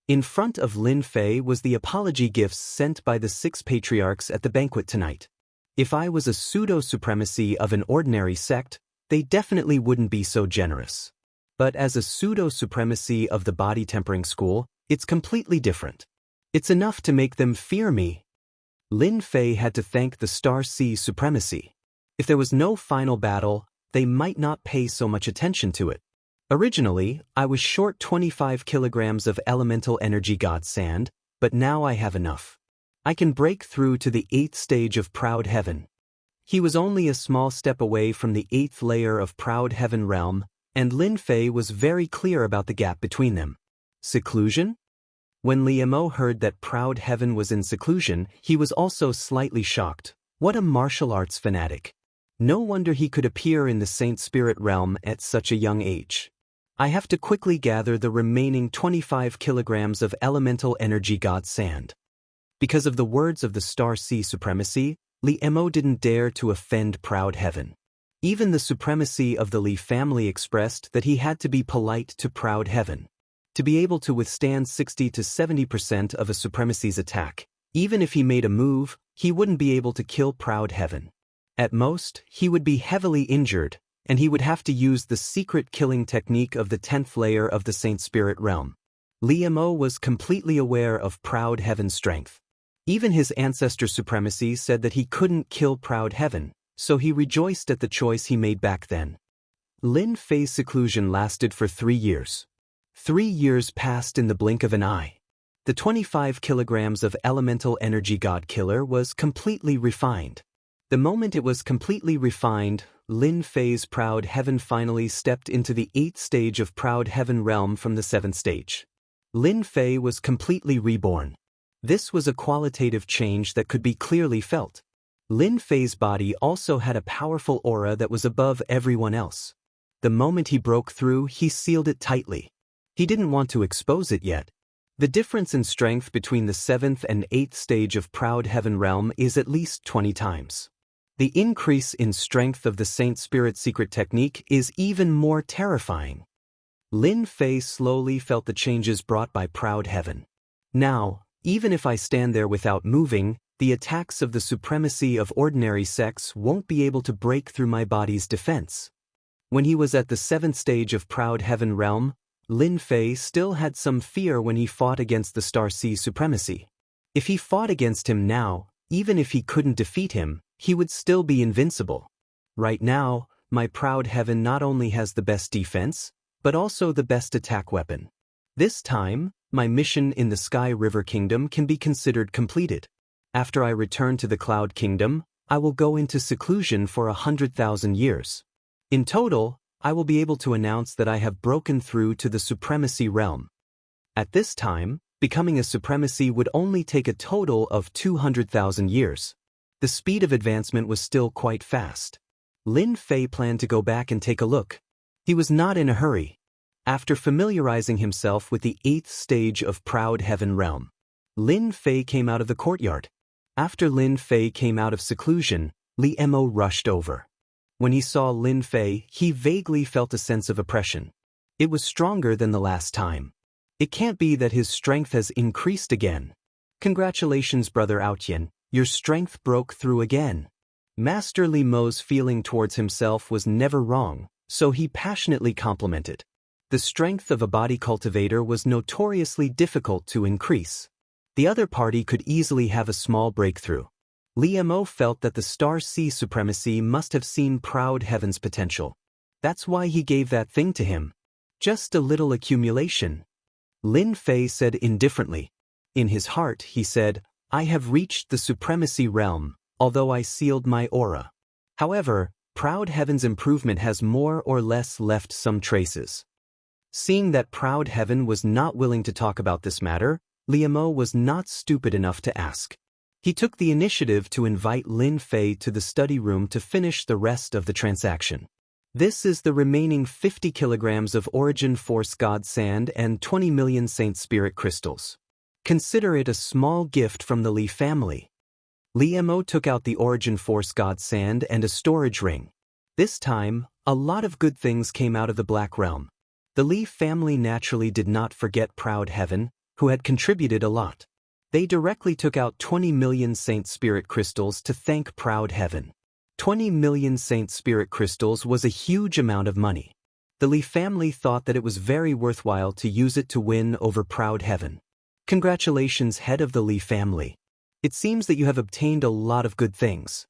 In front of Lin Fei was the apology gifts sent by the 6 patriarchs at the banquet tonight. If I was a pseudo-supremacy of an ordinary sect, they definitely wouldn't be so generous. But as a pseudo-supremacy of the body-tempering school, it's completely different. It's enough to make them fear me. Lin Fei had to thank the Star Sea supremacy. If there was no final battle, they might not pay so much attention to it. Originally, I was short 25 kilograms of elemental energy god sand, but now I have enough. I can break through to the 8th stage of Proud Heaven. He was only a small step away from the 8th layer of Proud Heaven realm, and Lin Fei was very clear about the gap between them. Seclusion? When Li Mo heard that Proud Heaven was in seclusion, he was also slightly shocked. What a martial arts fanatic. No wonder he could appear in the Saint Spirit realm at such a young age. I have to quickly gather the remaining 25 kilograms of elemental energy god sand. Because of the words of the Star Sea supremacy, Li Mo didn't dare to offend Proud Heaven. Even the supremacy of the Li family expressed that he had to be polite to Proud Heaven. To be able to withstand 60 to 70% of a supremacy's attack, even if he made a move, he wouldn't be able to kill Proud Heaven. At most, he would be heavily injured, and he would have to use the secret killing technique of the 10th layer of the Saint Spirit realm. Li Mo was completely aware of Proud Heaven's strength. Even his ancestor supremacy said that he couldn't kill Proud Heaven, so he rejoiced at the choice he made back then. Lin Fei's seclusion lasted for 3 years. 3 years passed in the blink of an eye. The 25 kilograms of elemental energy god killer was completely refined. The moment it was completely refined, Lin Fei's Proud Heaven finally stepped into the 8th stage of Proud Heaven realm from the 7th stage. Lin Fei was completely reborn. This was a qualitative change that could be clearly felt. Lin Fei's body also had a powerful aura that was above everyone else. The moment he broke through, he sealed it tightly. He didn't want to expose it yet. The difference in strength between the 7th and 8th stage of Proud Heaven realm is at least 20 times. The increase in strength of the Saint Spirit secret technique is even more terrifying. Lin Fei slowly felt the changes brought by Proud Heaven. Now, even if I stand there without moving, the attacks of the supremacy of ordinary sects won't be able to break through my body's defense. When he was at the 7th stage of Proud Heaven realm, Lin Fei still had some fear when he fought against the Star Sea supremacy. If he fought against him now, even if he couldn't defeat him, he would still be invincible. Right now, my Proud Heaven not only has the best defense, but also the best attack weapon. This time, my mission in the Sky River Kingdom can be considered completed. After I return to the Cloud Kingdom, I will go into seclusion for 100,000 years. In total, I will be able to announce that I have broken through to the supremacy realm. At this time, becoming a supremacy would only take a total of 200,000 years. The speed of advancement was still quite fast. Lin Fei planned to go back and take a look. He was not in a hurry. After familiarizing himself with the 8th stage of Proud Heaven realm, Lin Fei came out of the courtyard. After Lin Fei came out of seclusion, Li Mo rushed over. When he saw Lin Fei, he vaguely felt a sense of oppression. It was stronger than the last time. It can't be that his strength has increased again. Congratulations, Brother Aotian, your strength broke through again. Master Li Mo's feeling towards himself was never wrong, so he passionately complimented. The strength of a body cultivator was notoriously difficult to increase. The other party could easily have a small breakthrough. Li Mo felt that the Star Sea Supremacy must have seen Proud Heaven's potential. That's why he gave that thing to him. Just a little accumulation. Lin Fei said indifferently. In his heart, he said, I have reached the Supremacy realm, although I sealed my aura. However, Proud Heaven's improvement has more or less left some traces. Seeing that Proud Heaven was not willing to talk about this matter, Li Mo was not stupid enough to ask. He took the initiative to invite Lin Fei to the study room to finish the rest of the transaction. This is the remaining 50 kilograms of Origin Force God Sand and 20 million Saint Spirit crystals. Consider it a small gift from the Li family. Li Mo took out the Origin Force God Sand and a storage ring. This time, a lot of good things came out of the Black Realm. The Li family naturally did not forget Proud Heaven, who had contributed a lot. They directly took out 20 million Saint Spirit crystals to thank Proud Heaven. 20 million Saint Spirit crystals was a huge amount of money. The Li family thought that it was very worthwhile to use it to win over Proud Heaven. Congratulations, head of the Li family. It seems that you have obtained a lot of good things.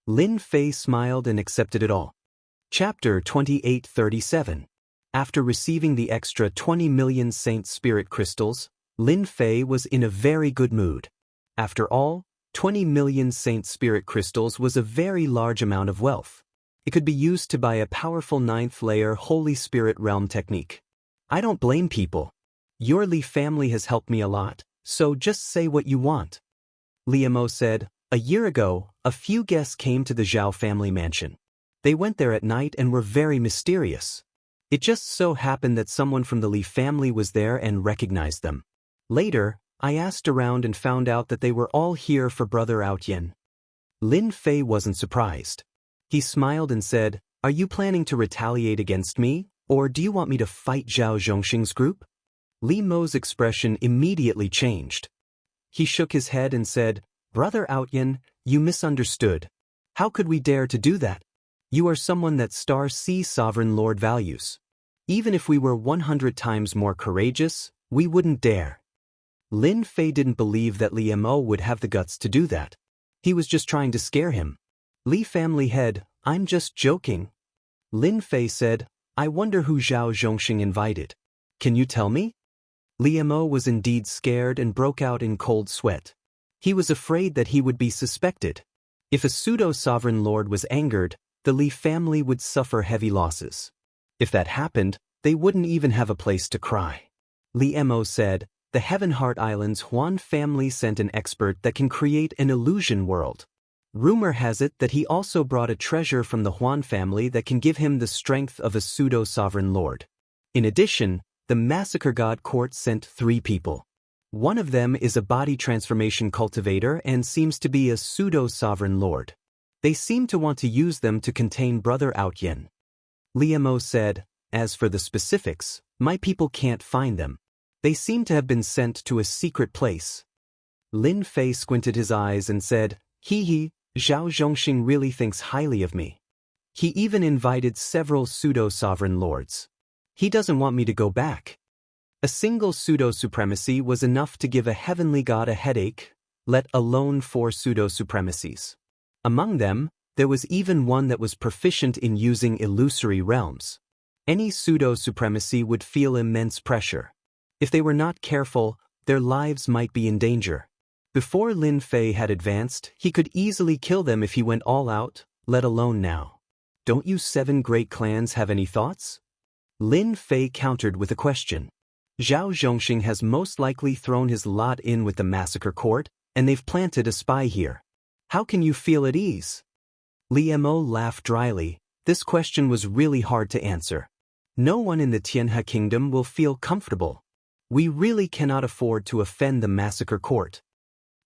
Lin Fei smiled and accepted it all. Chapter 2837. After receiving the extra 20 million Saint Spirit crystals, Lin Fei was in a very good mood. After all, 20 million Saint Spirit crystals was a very large amount of wealth. It could be used to buy a powerful 9th layer Holy Spirit realm technique. I don't blame people. Your Li family has helped me a lot, so just say what you want. Li Mo said, a year ago, a few guests came to the Zhao family mansion. They went there at night and were very mysterious. It just so happened that someone from the Li family was there and recognized them. Later, I asked around and found out that they were all here for Brother Aotian. Lin Fei wasn't surprised. He smiled and said, are you planning to retaliate against me, or do you want me to fight Zhao Zhongxing's group? Li Mo's expression immediately changed. He shook his head and said, Brother Aotian, you misunderstood. How could we dare to do that? You are someone that Star Sea Sovereign Lord values. Even if we were 100 times more courageous, we wouldn't dare. Lin Fei didn't believe that Li Mo would have the guts to do that. He was just trying to scare him. Li family head, I'm just joking. Lin Fei said, I wonder who Zhao Zhongxing invited. Can you tell me? Li Mo was indeed scared and broke out in cold sweat. He was afraid that he would be suspected. If a pseudo-sovereign lord was angered, the Li family would suffer heavy losses. If that happened, they wouldn't even have a place to cry. Li Mo said, the Heaven Heart Island's Huan family sent an expert that can create an illusion world. Rumor has it that he also brought a treasure from the Huan family that can give him the strength of a pseudo-sovereign lord. In addition, the Massacre God Court sent 3 people. One of them is a body transformation cultivator and seems to be a pseudo-sovereign lord. They seem to want to use them to contain Brother Aotian. Li Mo said, as for the specifics, my people can't find them. They seem to have been sent to a secret place. Lin Fei squinted his eyes and said, Zhao Zhongxing really thinks highly of me. He even invited several pseudo-sovereign lords. He doesn't want me to go back. A single pseudo-supremacy was enough to give a heavenly god a headache, let alone 4 pseudo-supremacies. Among them, there was even one that was proficient in using illusory realms. Any pseudo-supremacy would feel immense pressure. If they were not careful, their lives might be in danger. Before Lin Fei had advanced, he could easily kill them if he went all out, let alone now. Don't you 7 great clans have any thoughts? Lin Fei countered with a question. Zhao Zhongxing has most likely thrown his lot in with the Massacre Court, and they've planted a spy here. How can you feel at ease? Li Mo laughed dryly. This question was really hard to answer. No one in the Tianhe kingdom will feel comfortable. We really cannot afford to offend the massacre court.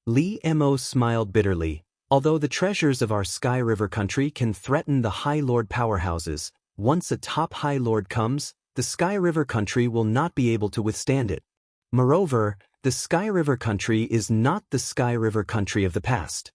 Li Mo smiled bitterly. Although the treasures of our Sky River country can threaten the High Lord powerhouses, once a top High Lord comes, the Sky River country will not be able to withstand it. Moreover, the Sky River country is not the Sky River country of the past.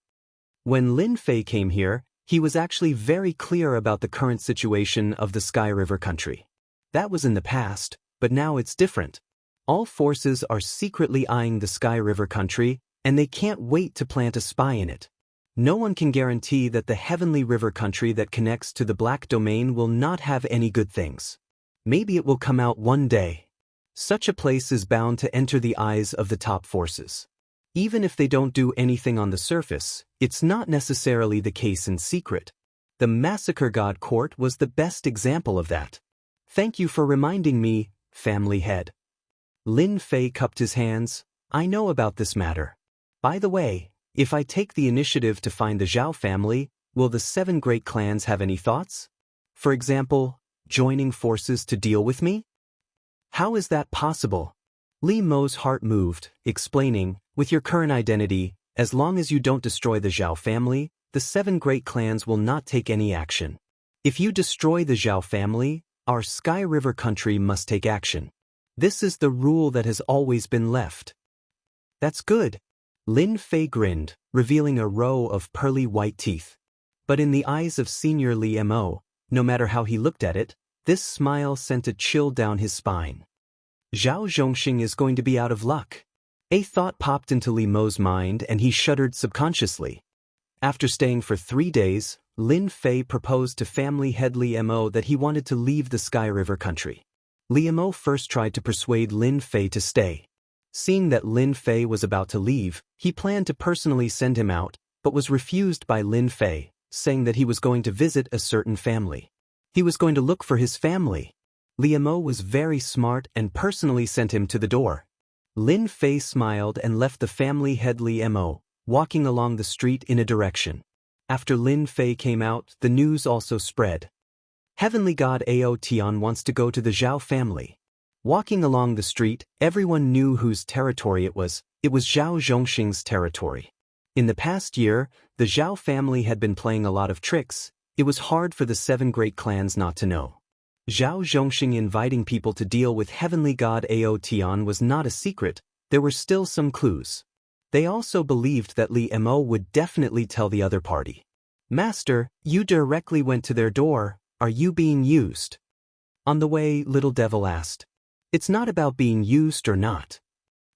When Lin Fei came here, he was actually very clear about the current situation of the Sky River country. That was in the past, but now it's different. All forces are secretly eyeing the Sky River country, and they can't wait to plant a spy in it. No one can guarantee that the Heavenly River country that connects to the Black Domain will not have any good things. Maybe it will come out one day. Such a place is bound to enter the eyes of the top forces. Even if they don't do anything on the surface, it's not necessarily the case in secret. The Massacre God Court was the best example of that. Thank you for reminding me, family head. Lin Fei cupped his hands. I know about this matter. By the way, if I take the initiative to find the Zhao family, will the 7 great clans have any thoughts? For example, joining forces to deal with me? How is that possible? Li Mo's heart moved, explaining, with your current identity, as long as you don't destroy the Zhao family, the 7 great clans will not take any action. If you destroy the Zhao family, our Sky River country must take action. This is the rule that has always been left. That's good. Lin Fei grinned, revealing a row of pearly white teeth. But in the eyes of Senior Li Mo, no matter how he looked at it, this smile sent a chill down his spine. Zhao Zhongxing is going to be out of luck. A thought popped into Li Mo's mind and he shuddered subconsciously. After staying for 3 days, Lin Fei proposed to family head Li Mo that he wanted to leave the Sky River country. Li Mo first tried to persuade Lin Fei to stay. Seeing that Lin Fei was about to leave, he planned to personally send him out, but was refused by Lin Fei, saying that he was going to visit a certain family. He was going to look for his family. Li Mo was very smart and personally sent him to the door. Lin Fei smiled and left the family head Li Mo, walking along the street in a direction. After Lin Fei came out, the news also spread. Heavenly God Ao Tian wants to go to the Zhao family. Walking along the street, everyone knew whose territory it was. It was Zhao Zhongxing's territory. In the past year, the Zhao family had been playing a lot of tricks. It was hard for the 7 great clans not to know. Zhao Zhongxing inviting people to deal with Heavenly God Ao Tian was not a secret. There were still some clues. They also believed that Li Mo would definitely tell the other party. Master, you directly went to their door. Are you being used? On the way, Little Devil asked. It's not about being used or not.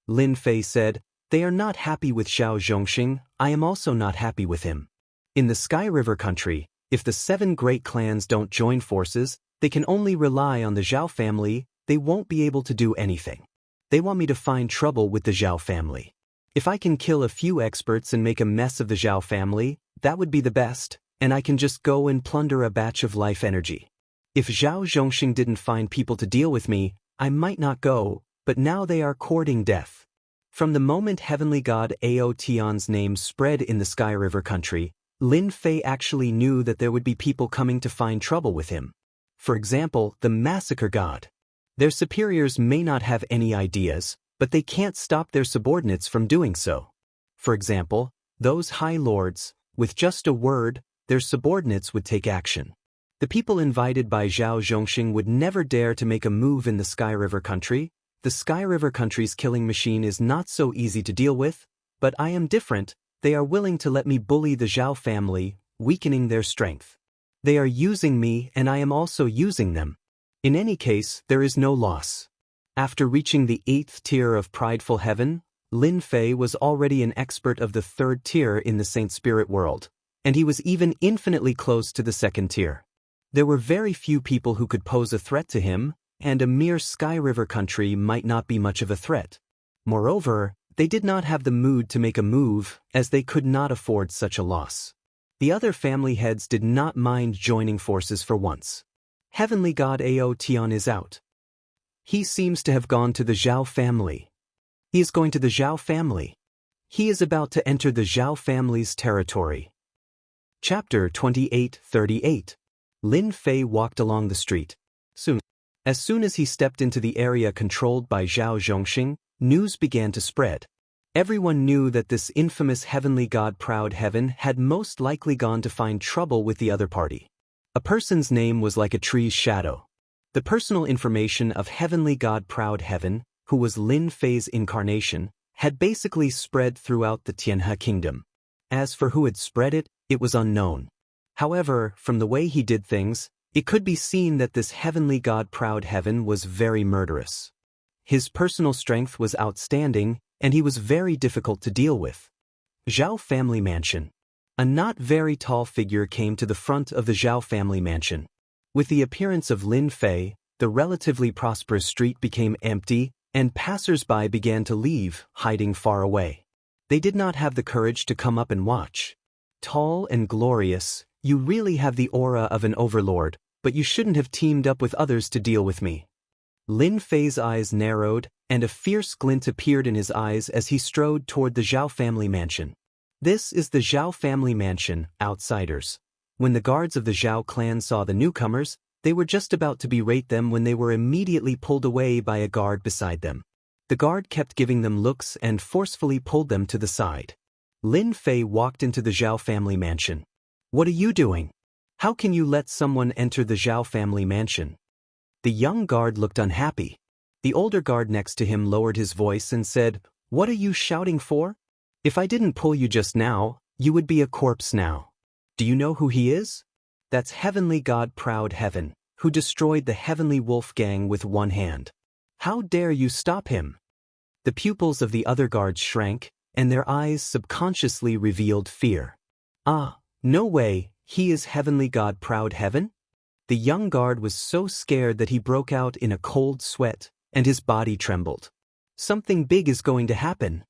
Lin Fei said, they are not happy with Zhao Zhongxing, I am also not happy with him. In the Sky River country, if the 7 great clans don't join forces, they can only rely on the Zhao family, they won't be able to do anything. They want me to find trouble with the Zhao family. If I can kill a few experts and make a mess of the Zhao family, that would be the best, and I can just go and plunder a batch of life energy. If Zhao Zhongxing didn't find people to deal with me, I might not go, but now they are courting death. From the moment Heavenly God Ao Tian's name spread in the Sky River country, Lin Fei actually knew that there would be people coming to find trouble with him. For example, the Massacre God. Their superiors may not have any ideas, but they can't stop their subordinates from doing so. For example, those High Lords, with just a word, their subordinates would take action. The people invited by Zhao Zhongxing would never dare to make a move in the Sky River country. The Sky River country's killing machine is not so easy to deal with, but I am different. They are willing to let me bully the Zhao family, weakening their strength. They are using me and I am also using them. In any case, there is no loss. After reaching the 8th tier of Prideful Heaven, Lin Fei was already an expert of the 3rd tier in the Saint Spirit world, and he was even infinitely close to the 2nd tier. There were very few people who could pose a threat to him, and a mere Sky River country might not be much of a threat. Moreover, they did not have the mood to make a move, as they could not afford such a loss. The other family heads did not mind joining forces for once. Heavenly God Ao Tian is out. He seems to have gone to the Zhao family. He is going to the Zhao family. He is about to enter the Zhao family's territory. Chapter 28:38. Lin Fei walked along the street. Soon, As soon as he stepped into the area controlled by Zhao Zhongxing, news began to spread. Everyone knew that this infamous heavenly god Proud Heaven had most likely gone to find trouble with the other party. A person's name was like a tree's shadow. The personal information of heavenly god Proud Heaven, who was Lin Fei's incarnation, had basically spread throughout the Tianhe kingdom. As for who had spread it, it was unknown. However, from the way he did things, it could be seen that this heavenly god Proud Heaven was very murderous. His personal strength was outstanding, and he was very difficult to deal with. Zhao family mansion. A not very tall figure came to the front of the Zhao family mansion. With the appearance of Lin Fei, the relatively prosperous street became empty, and passers-by began to leave, hiding far away. They did not have the courage to come up and watch. Tall and glorious, you really have the aura of an overlord, but you shouldn't have teamed up with others to deal with me. Lin Fei's eyes narrowed, and a fierce glint appeared in his eyes as he strode toward the Zhao family mansion. This is the Zhao family mansion, outsiders. When the guards of the Zhao clan saw the newcomers, they were just about to berate them when they were immediately pulled away by a guard beside them. The guard kept giving them looks and forcefully pulled them to the side. Lin Fei walked into the Zhao family mansion. "What are you doing? How can you let someone enter the Zhao family mansion?" The young guard looked unhappy. The older guard next to him lowered his voice and said, "What are you shouting for? If I didn't pull you just now, you would be a corpse now. Do you know who he is? That's heavenly god Proud Heaven, who destroyed the heavenly wolf gang with one hand. How dare you stop him?" The pupils of the other guards shrank, and their eyes subconsciously revealed fear. "Ah, no way, he is heavenly god Proud Heaven?" The young guard was so scared that he broke out in a cold sweat, and his body trembled. Something big is going to happen.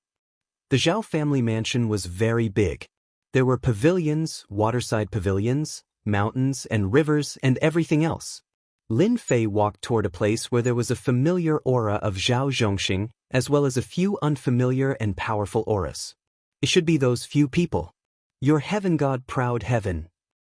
The Zhao family mansion was very big. There were pavilions, waterside pavilions, mountains and rivers and everything else. Lin Fei walked toward a place where there was a familiar aura of Zhao Zhongxing, as well as a few unfamiliar and powerful auras. It should be those few people. "Your heaven god Proud Heaven."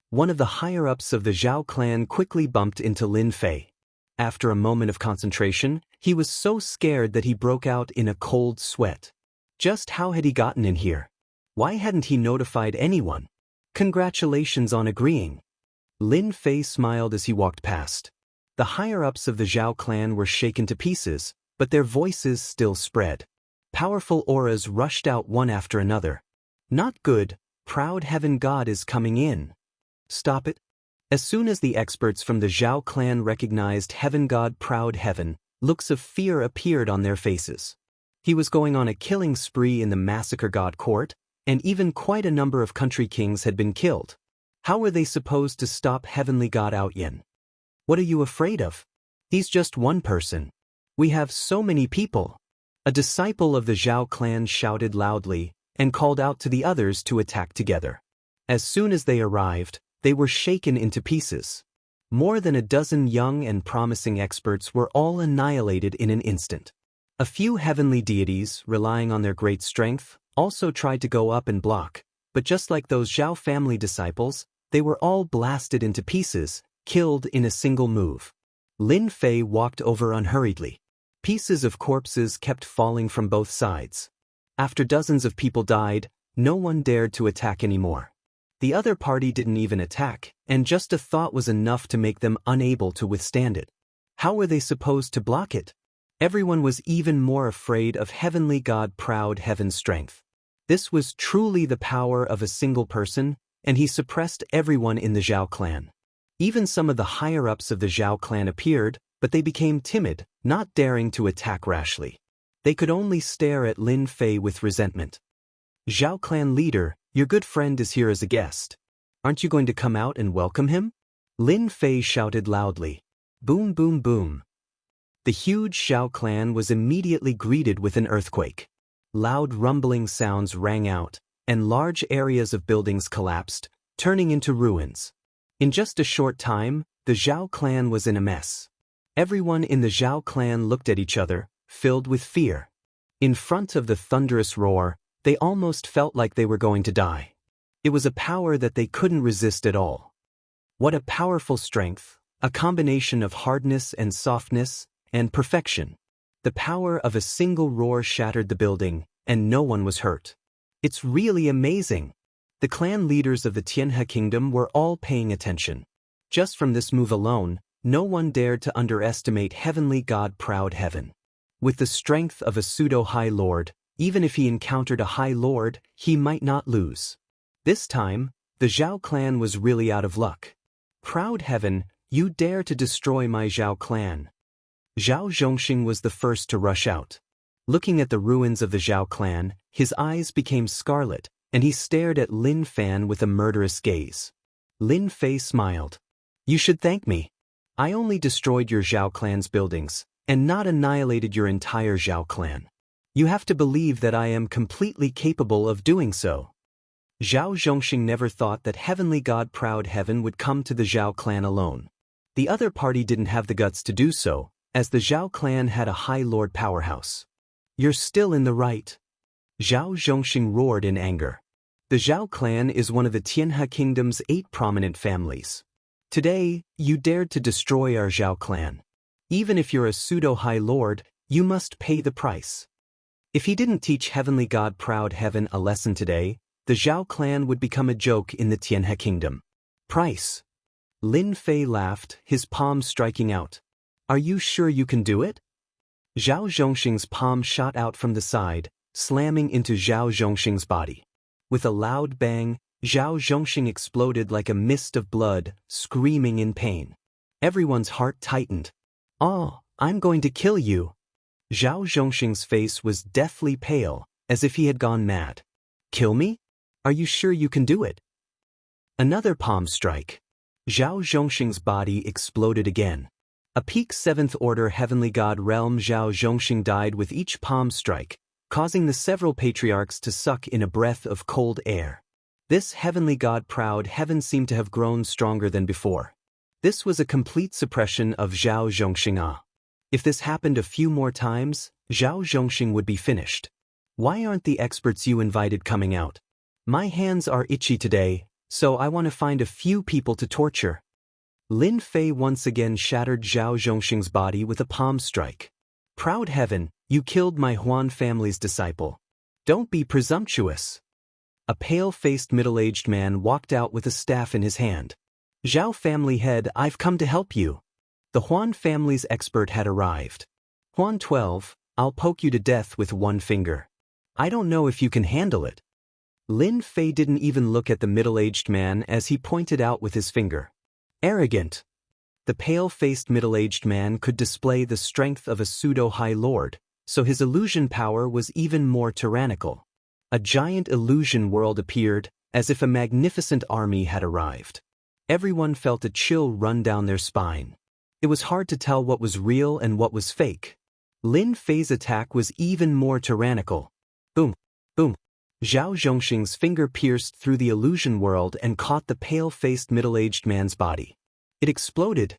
One of the higher-ups of the Zhao clan quickly bumped into Lin Fei. After a moment of concentration, he was so scared that he broke out in a cold sweat. Just how had he gotten in here? Why hadn't he notified anyone? Congratulations on agreeing. Lin Fei smiled as he walked past. The higher-ups of the Zhao clan were shaken to pieces, but their voices still spread. Powerful auras rushed out one after another. "Not good, Proud Heaven God is coming in. Stop it." As soon as the experts from the Zhao clan recognized Heaven God Proud Heaven, looks of fear appeared on their faces. He was going on a killing spree in the Massacre God court, and even quite a number of country kings had been killed. How were they supposed to stop Heavenly God Outyin? "What are you afraid of? He's just one person. We have so many people." A disciple of the Zhao clan shouted loudly and called out to the others to attack together. As soon as they arrived, they were shaken into pieces. More than a dozen young and promising experts were all annihilated in an instant. A few heavenly deities, relying on their great strength, also tried to go up and block, but just like those Zhao family disciples, they were all blasted into pieces, killed in a single move. Lin Fei walked over unhurriedly. Pieces of corpses kept falling from both sides. After dozens of people died, no one dared to attack anymore. The other party didn't even attack, and just a thought was enough to make them unable to withstand it. How were they supposed to block it? Everyone was even more afraid of heavenly God Proud Heaven's strength. This was truly the power of a single person, and he suppressed everyone in the Zhao clan. Even some of the higher-ups of the Zhao clan appeared, but they became timid, not daring to attack rashly. They could only stare at Lin Fei with resentment. "Zhao clan leader, your good friend is here as a guest. Aren't you going to come out and welcome him?" Lin Fei shouted loudly. Boom, boom, boom. The huge Zhao clan was immediately greeted with an earthquake. Loud rumbling sounds rang out, and large areas of buildings collapsed, turning into ruins. In just a short time, the Zhao clan was in a mess. Everyone in the Zhao clan looked at each other, filled with fear. In front of the thunderous roar, they almost felt like they were going to die. It was a power that they couldn't resist at all. What a powerful strength, A combination of hardness and softness, and perfection. The power of a single roar shattered the building, and no one was hurt. It's really amazing. The clan leaders of the Tianhe kingdom were all paying attention. Just from this move alone, no one dared to underestimate heavenly god Proud Heaven. With the strength of a pseudo-high lord, even if he encountered a high lord, he might not lose. This time, the Zhao clan was really out of luck. Proud Heaven, you dare to destroy my Zhao clan. Zhao Zhongxing was the first to rush out. Looking at the ruins of the Zhao clan, his eyes became scarlet, and he stared at Lin Fan with a murderous gaze. Lin Fei smiled. You should thank me. I only destroyed your Zhao clan's buildings, and not annihilated your entire Zhao clan. You have to believe that I am completely capable of doing so. Zhao Zhongxing never thought that heavenly god Proud Heaven would come to the Zhao clan alone. The other party didn't have the guts to do so, as the Zhao clan had a high lord powerhouse. You're still in the right. Zhao Zhongxing roared in anger. The Zhao clan is one of the Tianhe kingdom's 8 prominent families. Today, you dared to destroy our Zhao clan. Even if you're a pseudo-high lord, you must pay the price. If he didn't teach heavenly god Proud Heaven a lesson today, the Zhao clan would become a joke in the Tianhe kingdom. Price. Lin Fei laughed, his palm striking out. Are you sure you can do it? Zhao Zhongxing's palm shot out from the side, slamming into Zhao Zhongxing's body. With a loud bang, Zhao Zhongxing exploded like a mist of blood, screaming in pain. Everyone's heart tightened. Oh, I'm going to kill you. Zhao Zhongxing's face was deathly pale, as if he had gone mad. Kill me? Are you sure you can do it? Another palm strike. Zhao Zhongxing's body exploded again. A peak 7th order heavenly god realm Zhao Zhongxing died with each palm strike, causing the several patriarchs to suck in a breath of cold air. This heavenly god Proud Heaven seemed to have grown stronger than before. This was a complete suppression of Zhao Zhongxing. If this happened a few more times, Zhao Zhongxing would be finished. Why aren't the experts you invited coming out? My hands are itchy today, so I want to find a few people to torture. Lin Fei once again shattered Zhao Zhongxing's body with a palm strike. Proud Heaven, you killed my Huan family's disciple. Don't be presumptuous. A pale-faced middle-aged man walked out with a staff in his hand. Zhao family head, I've come to help you. The Huan family's expert had arrived. Huan 12, I'll poke you to death with one finger. I don't know if you can handle it. Lin Fei didn't even look at the middle-aged man as he pointed out with his finger. Arrogant. The pale-faced middle-aged man could display the strength of a pseudo-high lord, so his illusion power was even more tyrannical. A giant illusion world appeared, as if a magnificent army had arrived. Everyone felt a chill run down their spine. It was hard to tell what was real and what was fake. Lin Fei's attack was even more tyrannical. Boom, boom. Zhao Zhongxing's finger pierced through the illusion world and caught the pale-faced middle-aged man's body. It exploded.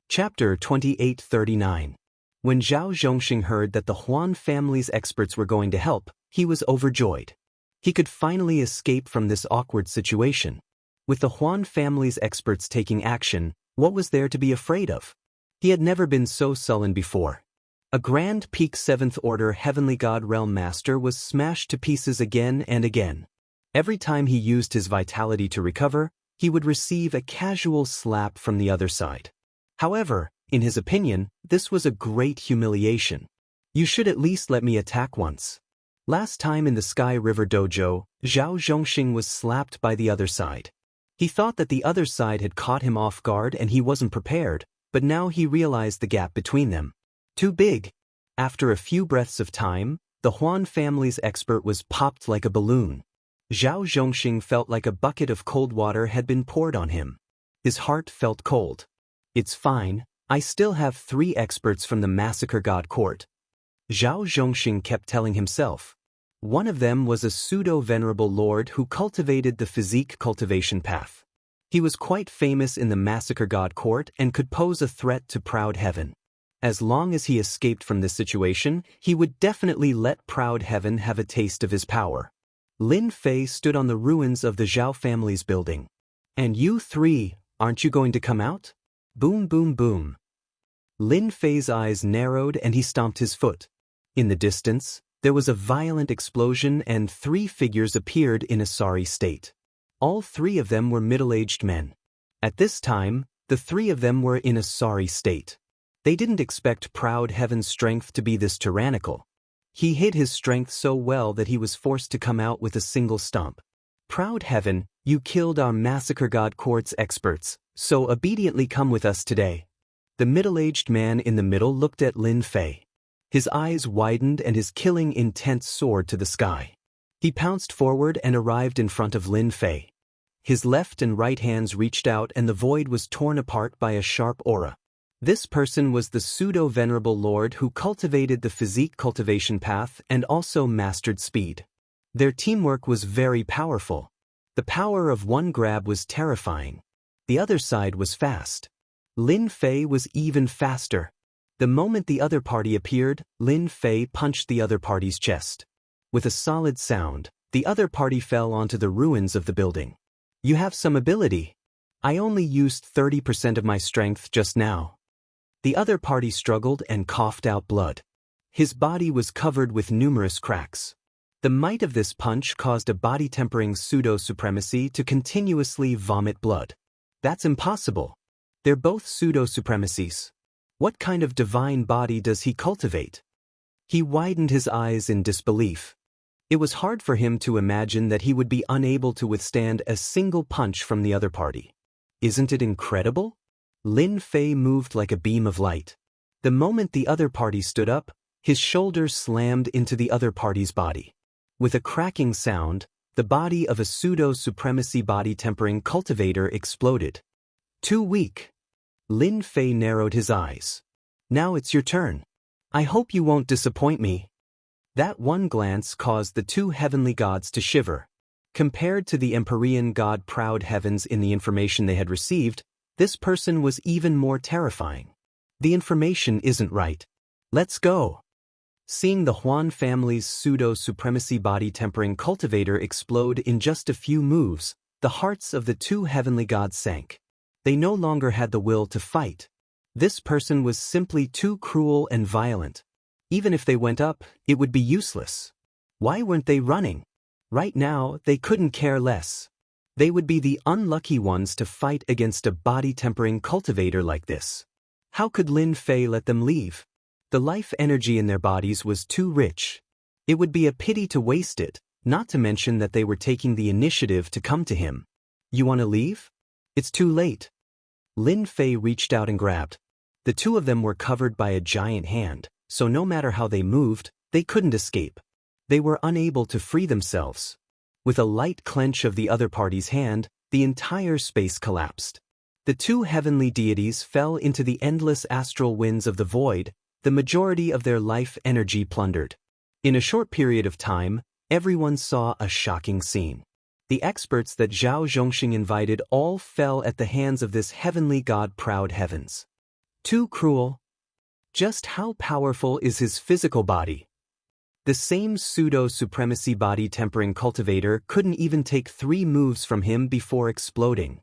Chapter 2839. When Zhao Zhongxing heard that the Huan family's experts were going to help, he was overjoyed. He could finally escape from this awkward situation. With the Huan family's experts taking action, what was there to be afraid of? He had never been so sullen before. A grand peak 7th order heavenly god realm master was smashed to pieces again and again. Every time he used his vitality to recover, he would receive a casual slap from the other side. However, in his opinion, this was a great humiliation. You should at least let me attack once. Last time in the Sky River Dojo, Zhao Zhongxing was slapped by the other side. He thought that the other side had caught him off guard and he wasn't prepared, but now he realized the gap between them. Too big. After a few breaths of time, the Huan family's expert was popped like a balloon. Zhao Zhongxing felt like a bucket of cold water had been poured on him. His heart felt cold. It's fine, I still have 3 experts from the Massacre God Court. Zhao Zhongxing kept telling himself. One of them was a pseudo-venerable lord who cultivated the physique cultivation path. He was quite famous in the Massacre God Court and could pose a threat to Proud Heaven. As long as he escaped from this situation, he would definitely let Proud Heaven have a taste of his power. Lin Fei stood on the ruins of the Zhao family's building. And you 3, aren't you going to come out? Boom, boom, boom. Lin Fei's eyes narrowed and he stomped his foot. In the distance, there was a violent explosion and 3 figures appeared in a sorry state. All 3 of them were middle-aged men. At this time, the 3 of them were in a sorry state. They didn't expect Proud Heaven's strength to be this tyrannical. He hid his strength so well that he was forced to come out with a single stomp. Proud Heaven, you killed our Massacre God Court's experts, so obediently come with us today. The middle-aged man in the middle looked at Lin Fei. His eyes widened and his killing intent soared to the sky. He pounced forward and arrived in front of Lin Fei. His left and right hands reached out and the void was torn apart by a sharp aura. This person was the pseudo-venerable lord who cultivated the physique cultivation path and also mastered speed. Their teamwork was very powerful. The power of one grab was terrifying. The other side was fast. Lin Fei was even faster. The moment the other party appeared, Lin Fei punched the other party's chest. With a solid sound, the other party fell onto the ruins of the building. You have some ability. I only used 30% of my strength just now. The other party struggled and coughed out blood. His body was covered with numerous cracks. The might of this punch caused a body-tempering pseudo-supremacy to continuously vomit blood. That's impossible. They're both pseudo-supremacies. What kind of divine body does he cultivate? He widened his eyes in disbelief. It was hard for him to imagine that he would be unable to withstand a single punch from the other party. Isn't it incredible? Lin Fei moved like a beam of light. The moment the other party stood up, his shoulders slammed into the other party's body. With a cracking sound, the body of a pseudo-supremacy body-tempering cultivator exploded. Too weak. Lin Fei narrowed his eyes. Now it's your turn. I hope you won't disappoint me. That one glance caused the 2 heavenly gods to shiver. Compared to the Empyrean god Proud Heavens in the information they had received, this person was even more terrifying. The information isn't right. Let's go. Seeing the Huan family's pseudo-supremacy body-tempering cultivator explode in just a few moves, the hearts of the 2 heavenly gods sank. They no longer had the will to fight. This person was simply too cruel and violent. Even if they went up, it would be useless. Why weren't they running? Right now, they couldn't care less. They would be the unlucky ones to fight against a body-tempering cultivator like this. How could Lin Fei let them leave? The life energy in their bodies was too rich. It would be a pity to waste it, not to mention that they were taking the initiative to come to him. You want to leave? It's too late. Lin Fei reached out and grabbed. The 2 of them were covered by a giant hand, so no matter how they moved, they couldn't escape. They were unable to free themselves. With a light clench of the other party's hand, the entire space collapsed. The 2 heavenly deities fell into the endless astral winds of the void, the majority of their life energy plundered. In a short period of time, everyone saw a shocking scene. The experts that Zhao Zhongxing invited all fell at the hands of this heavenly god Proud Heavens. Too cruel. Just how powerful is his physical body? The same pseudo-supremacy body-tempering cultivator couldn't even take 3 moves from him before exploding.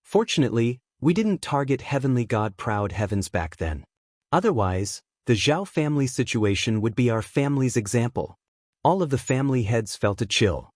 Fortunately, we didn't target heavenly god Proud Heavens back then. Otherwise, the Zhao family situation would be our family's example. All of the family heads felt a chill.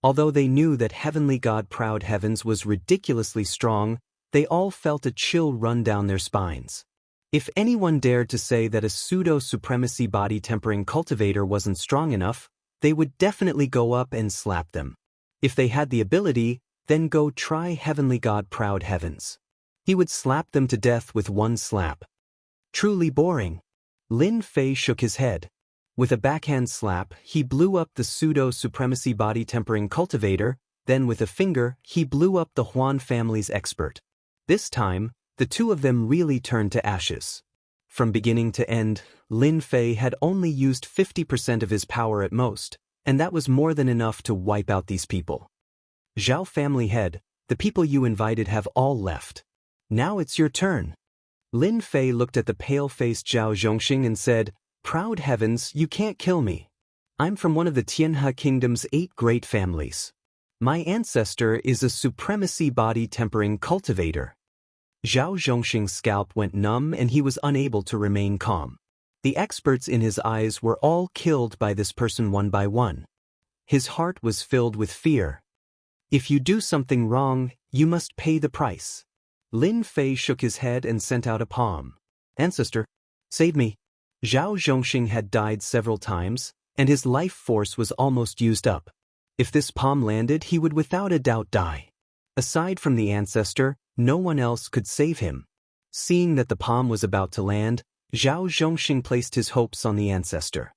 Although they knew that heavenly god Proud Heavens was ridiculously strong, they all felt a chill run down their spines. If anyone dared to say that a pseudo-supremacy body-tempering cultivator wasn't strong enough, they would definitely go up and slap them. If they had the ability, then go try heavenly god Proud Heavens. He would slap them to death with one slap. Truly boring. Lin Fei shook his head. With a backhand slap, he blew up the pseudo-supremacy body-tempering cultivator, then with a finger, he blew up the Huan family's expert. This time, the 2 of them really turned to ashes. From beginning to end, Lin Fei had only used 50% of his power at most, and that was more than enough to wipe out these people. Zhao family head, the people you invited have all left. Now it's your turn. Lin Fei looked at the pale-faced Zhao Zhongxing and said, Proud Heavens, you can't kill me. I'm from one of the Tianhe Kingdom's 8 great families. My ancestor is a supremacy body-tempering cultivator. Zhao Zhongxing's scalp went numb and he was unable to remain calm. The experts in his eyes were all killed by this person one by one. His heart was filled with fear. If you do something wrong, you must pay the price. Lin Fei shook his head and sent out a palm. Ancestor, save me. Zhao Zhongxing had died several times, and his life force was almost used up. If this palm landed, he would without a doubt die. Aside from the ancestor, no one else could save him. Seeing that the palm was about to land, Zhao Zhongxing placed his hopes on the ancestor.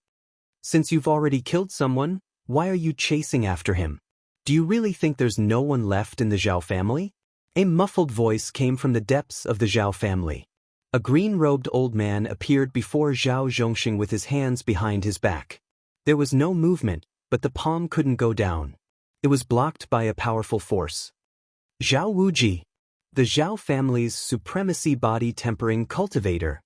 Since you've already killed someone, why are you chasing after him? Do you really think there's no one left in the Zhao family? A muffled voice came from the depths of the Zhao family. A green-robed old man appeared before Zhao Zhongxing with his hands behind his back. There was no movement, but the palm couldn't go down. It was blocked by a powerful force. Zhao Wuji, the Zhao family's supremacy body-tempering cultivator.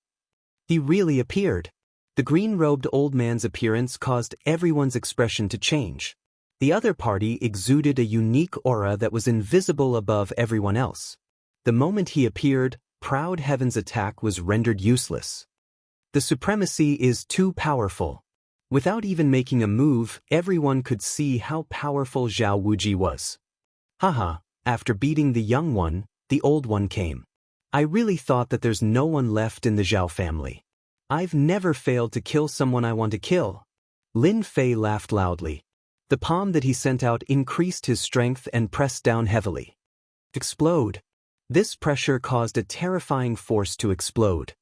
He really appeared. The green-robed old man's appearance caused everyone's expression to change. The other party exuded a unique aura that was invisible above everyone else. The moment he appeared, Proud Heaven's attack was rendered useless. The supremacy is too powerful. Without even making a move, everyone could see how powerful Zhao Wuji was. Haha, after beating the young one, the old one came. I really thought that there's no one left in the Zhao family. I've never failed to kill someone I want to kill. Lin Fei laughed loudly. The palm that he sent out increased his strength and pressed down heavily. Explode. This pressure caused a terrifying force to explode.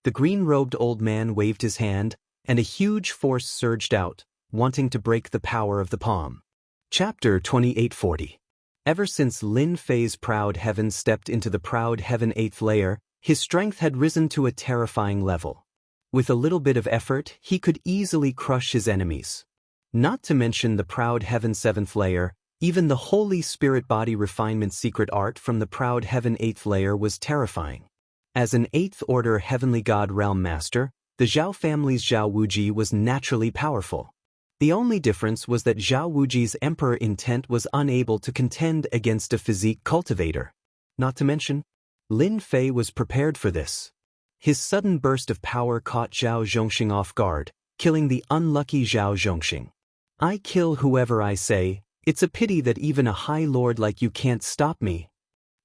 The green-robed old man waved his hand, and a huge force surged out, wanting to break the power of the palm. Chapter 2840. Ever since Lin Fei's Proud Heaven stepped into the Proud Heaven 8th layer, his strength had risen to a terrifying level. With a little bit of effort, he could easily crush his enemies. Not to mention the Proud Heaven 7th layer, even the Holy Spirit Body Refinement secret art from the Proud Heaven 8th layer was terrifying. As an 8th Order Heavenly God Realm Master, the Zhao family's Zhao Wuji was naturally powerful. The only difference was that Zhao Wuji's Emperor intent was unable to contend against a physique cultivator. Not to mention, Lin Fei was prepared for this. His sudden burst of power caught Zhao Zhongxing off guard, killing the unlucky Zhao Zhongxing. I kill whoever I say, it's a pity that even a high lord like you can't stop me.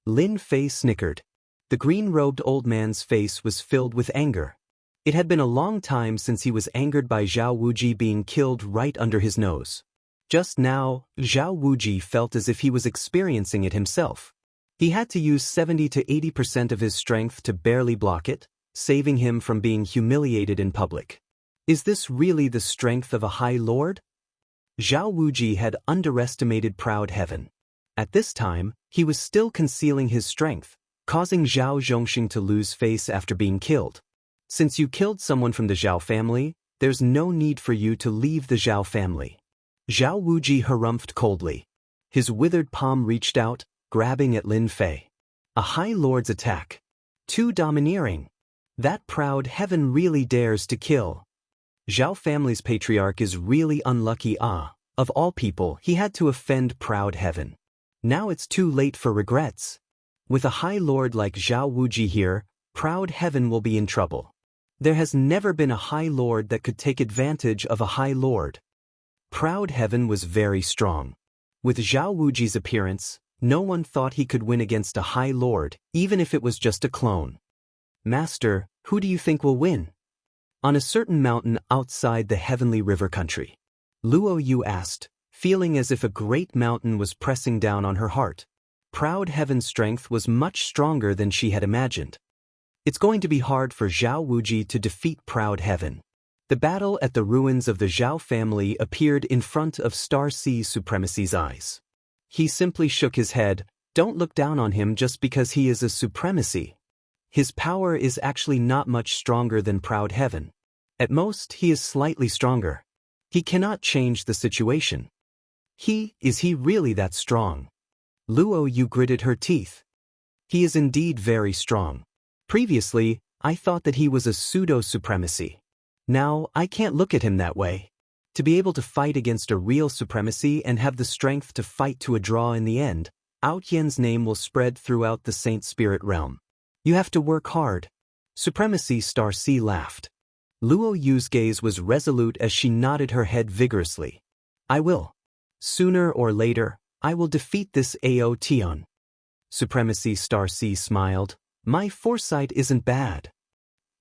Lin Fei snickered. The green-robed old man's face was filled with anger. It had been a long time since he was angered by Zhao Wuji being killed right under his nose. Just now, Zhao Wuji felt as if he was experiencing it himself. He had to use 70 to 80% of his strength to barely block it, saving him from being humiliated in public. Is this really the strength of a high lord? Zhao Wuji had underestimated Proud Heaven. At this time, he was still concealing his strength, causing Zhao Zhongxing to lose face after being killed. Since you killed someone from the Zhao family, there's no need for you to leave the Zhao family. Zhao Wuji harumphed coldly. His withered palm reached out, grabbing at Lin Fei. A High Lord's attack. Too domineering. That Proud Heaven really dares to kill. Zhao family's patriarch is really unlucky. Of all people, he had to offend Proud Heaven. Now it's too late for regrets. With a high lord like Zhao Wuji here, Proud Heaven will be in trouble. There has never been a high lord that could take advantage of a high lord. Proud Heaven was very strong. With Zhao Wuji's appearance, no one thought he could win against a high lord, even if it was just a clone. Master, who do you think will win? On a certain mountain outside the heavenly river country, Luo Yu asked, feeling as if a great mountain was pressing down on her heart. Proud Heaven's strength was much stronger than she had imagined. It's going to be hard for Zhao Wuji to defeat Proud Heaven. The battle at the ruins of the Zhao family appeared in front of Star Sea Supremacy's eyes. He simply shook his head. Don't look down on him just because he is a supremacy. His power is actually not much stronger than Proud Heaven. At most, he is slightly stronger. He cannot change the situation. Is he really that strong? Luo Yu gritted her teeth. He is indeed very strong. Previously, I thought that he was a pseudo-supremacy. Now, I can't look at him that way. To be able to fight against a real supremacy and have the strength to fight to a draw in the end, Out Yan's name will spread throughout the Saint Spirit realm. You have to work hard. Supremacy Star C laughed. Luo Yu's gaze was resolute as she nodded her head vigorously. I will. Sooner or later, I will defeat this Ao Tion. Supremacy Star C smiled. My foresight isn't bad.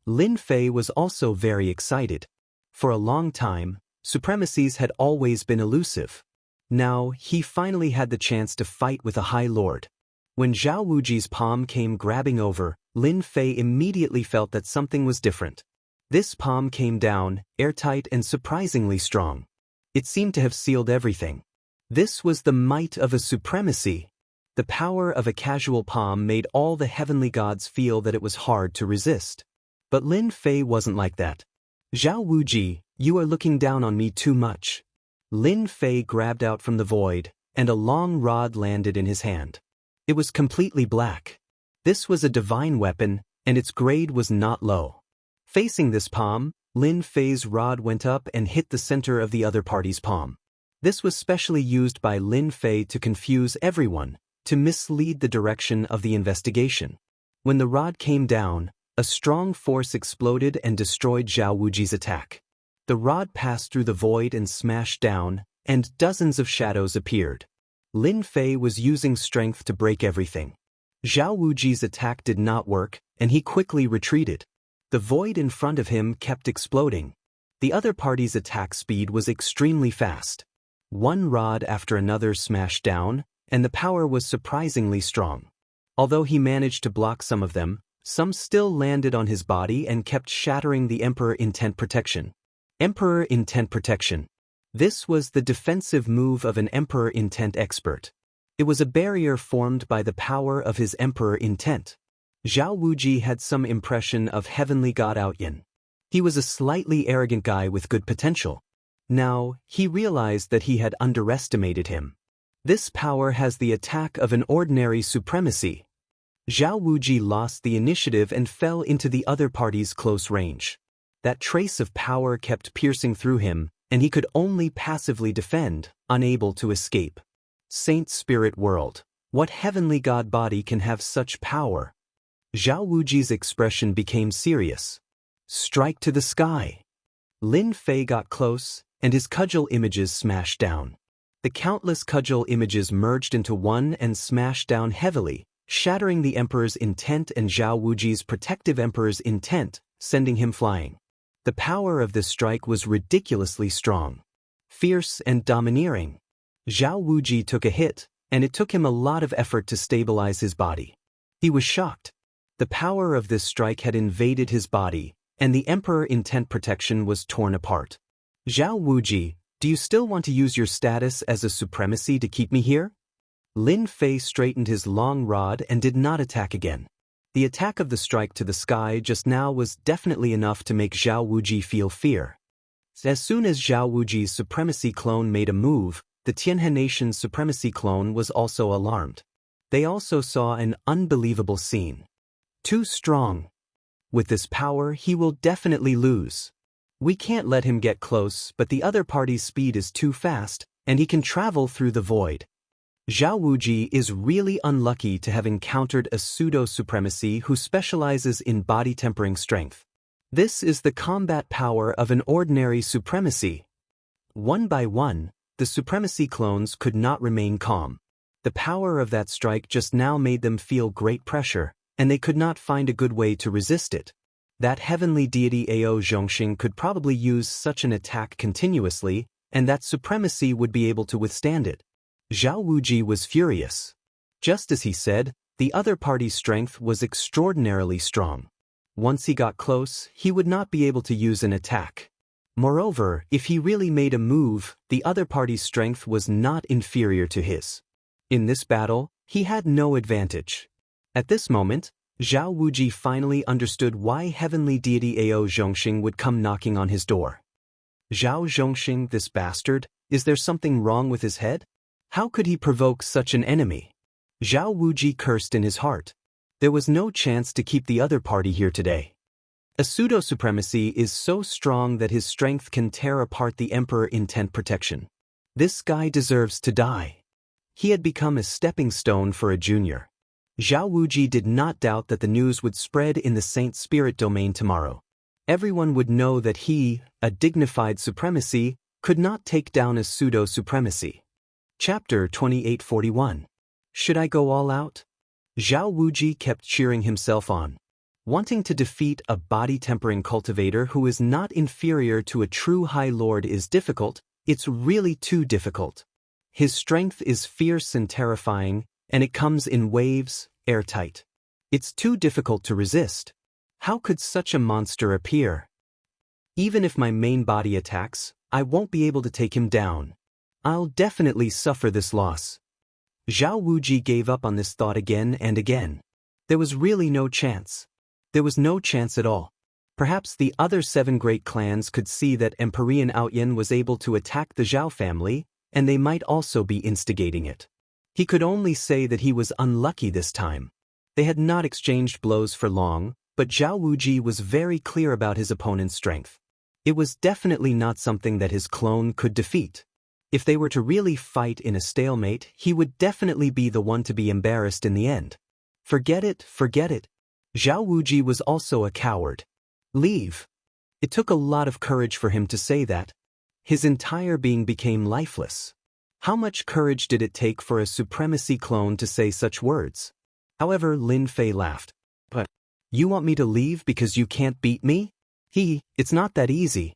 Lin Fei was also very excited. For a long time, supremacies had always been elusive. Now, he finally had the chance to fight with a High Lord. When Zhao Wuji's palm came grabbing over, Lin Fei immediately felt that something was different. This palm came down, airtight and surprisingly strong. It seemed to have sealed everything. This was the might of a supremacy. The power of a casual palm made all the heavenly gods feel that it was hard to resist. But Lin Fei wasn't like that. Zhao Wuji, you are looking down on me too much. Lin Fei grabbed out from the void, and a long rod landed in his hand. It was completely black. This was a divine weapon, and its grade was not low. Facing this palm, Lin Fei's rod went up and hit the center of the other party's palm. This was specially used by Lin Fei to confuse everyone, to mislead the direction of the investigation. When the rod came down, a strong force exploded and destroyed Zhao Wuji's attack. The rod passed through the void and smashed down, and dozens of shadows appeared. Lin Fei was using strength to break everything. Zhao Wuji's attack did not work, and he quickly retreated. The void in front of him kept exploding. The other party's attack speed was extremely fast. One rod after another smashed down, and the power was surprisingly strong. Although he managed to block some of them, some still landed on his body and kept shattering the Emperor Intent Protection. Emperor Intent Protection. This was the defensive move of an Emperor Intent expert. It was a barrier formed by the power of his Emperor Intent. Zhao Wuji had some impression of heavenly god Outyin. He was a slightly arrogant guy with good potential. Now, he realized that he had underestimated him. This power has the attack of an ordinary supremacy. Zhao Wuji lost the initiative and fell into the other party's close range. That trace of power kept piercing through him, and he could only passively defend, unable to escape. Saint Spirit World. What heavenly god body can have such power? Zhao Wuji's expression became serious. Strike to the sky. Lin Fei got close, and his cudgel images smashed down. The countless cudgel images merged into one and smashed down heavily, shattering the Emperor's intent and Zhao Wuji's protective Emperor's intent, sending him flying. The power of this strike was ridiculously strong. Fierce and domineering. Zhao Wuji took a hit, and it took him a lot of effort to stabilize his body. He was shocked. The power of this strike had invaded his body, and the Emperor Intent Protection was torn apart. Zhao Wuji, do you still want to use your status as a supremacy to keep me here? Lin Fei straightened his long rod and did not attack again. The attack of the strike to the sky just now was definitely enough to make Zhao Wuji feel fear. As soon as Zhao Wuji's supremacy clone made a move, the Tianhe Nation's supremacy clone was also alarmed. They also saw an unbelievable scene. Too strong. With this power, he will definitely lose. We can't let him get close, but the other party's speed is too fast, and he can travel through the void. Zhao Wuji is really unlucky to have encountered a pseudo-supremacy who specializes in body-tempering strength. This is the combat power of an ordinary supremacy. One by one, the supremacy clones could not remain calm. The power of that strike just now made them feel great pressure, and they could not find a good way to resist it. That heavenly deity Ao Zhongxing could probably use such an attack continuously, and that supremacy would be able to withstand it. Zhao Wuji was furious. Just as he said, the other party's strength was extraordinarily strong. Once he got close, he would not be able to use an attack. Moreover, if he really made a move, the other party's strength was not inferior to his. In this battle, he had no advantage. At this moment, Zhao Wuji finally understood why heavenly deity Ao Zhongxing would come knocking on his door. Zhao Zhongxing, this bastard, is there something wrong with his head? How could he provoke such an enemy? Zhao Wuji cursed in his heart. There was no chance to keep the other party here today. A pseudo-supremacy is so strong that his strength can tear apart the Emperor Intent Protection. This guy deserves to die. He had become a stepping stone for a junior. Zhao Wuji did not doubt that the news would spread in the Saint Spirit domain tomorrow. Everyone would know that he, a dignified supremacy, could not take down a pseudo-supremacy. Chapter 2841. Should I go all out? Zhao Wuji kept cheering himself on. Wanting to defeat a body-tempering cultivator who is not inferior to a true High Lord is difficult, it's really too difficult. His strength is fierce and terrifying, and it comes in waves, airtight. It's too difficult to resist. How could such a monster appear? Even if my main body attacks, I won't be able to take him down. I'll definitely suffer this loss. Zhao Wuji gave up on this thought again and again. There was really no chance. There was no chance at all. Perhaps the other 7 great clans could see that Empyrean Outyin was able to attack the Zhao family, and they might also be instigating it. He could only say that he was unlucky this time. They had not exchanged blows for long, but Zhao Wuji was very clear about his opponent's strength. It was definitely not something that his clone could defeat. If they were to really fight in a stalemate, he would definitely be the one to be embarrassed in the end. Forget it, forget it. Zhao Wuji was also a coward. Leave. It took a lot of courage for him to say that. His entire being became lifeless. How much courage did it take for a supremacy clone to say such words? However, Lin Fei laughed. But you want me to leave because you can't beat me? It's not that easy.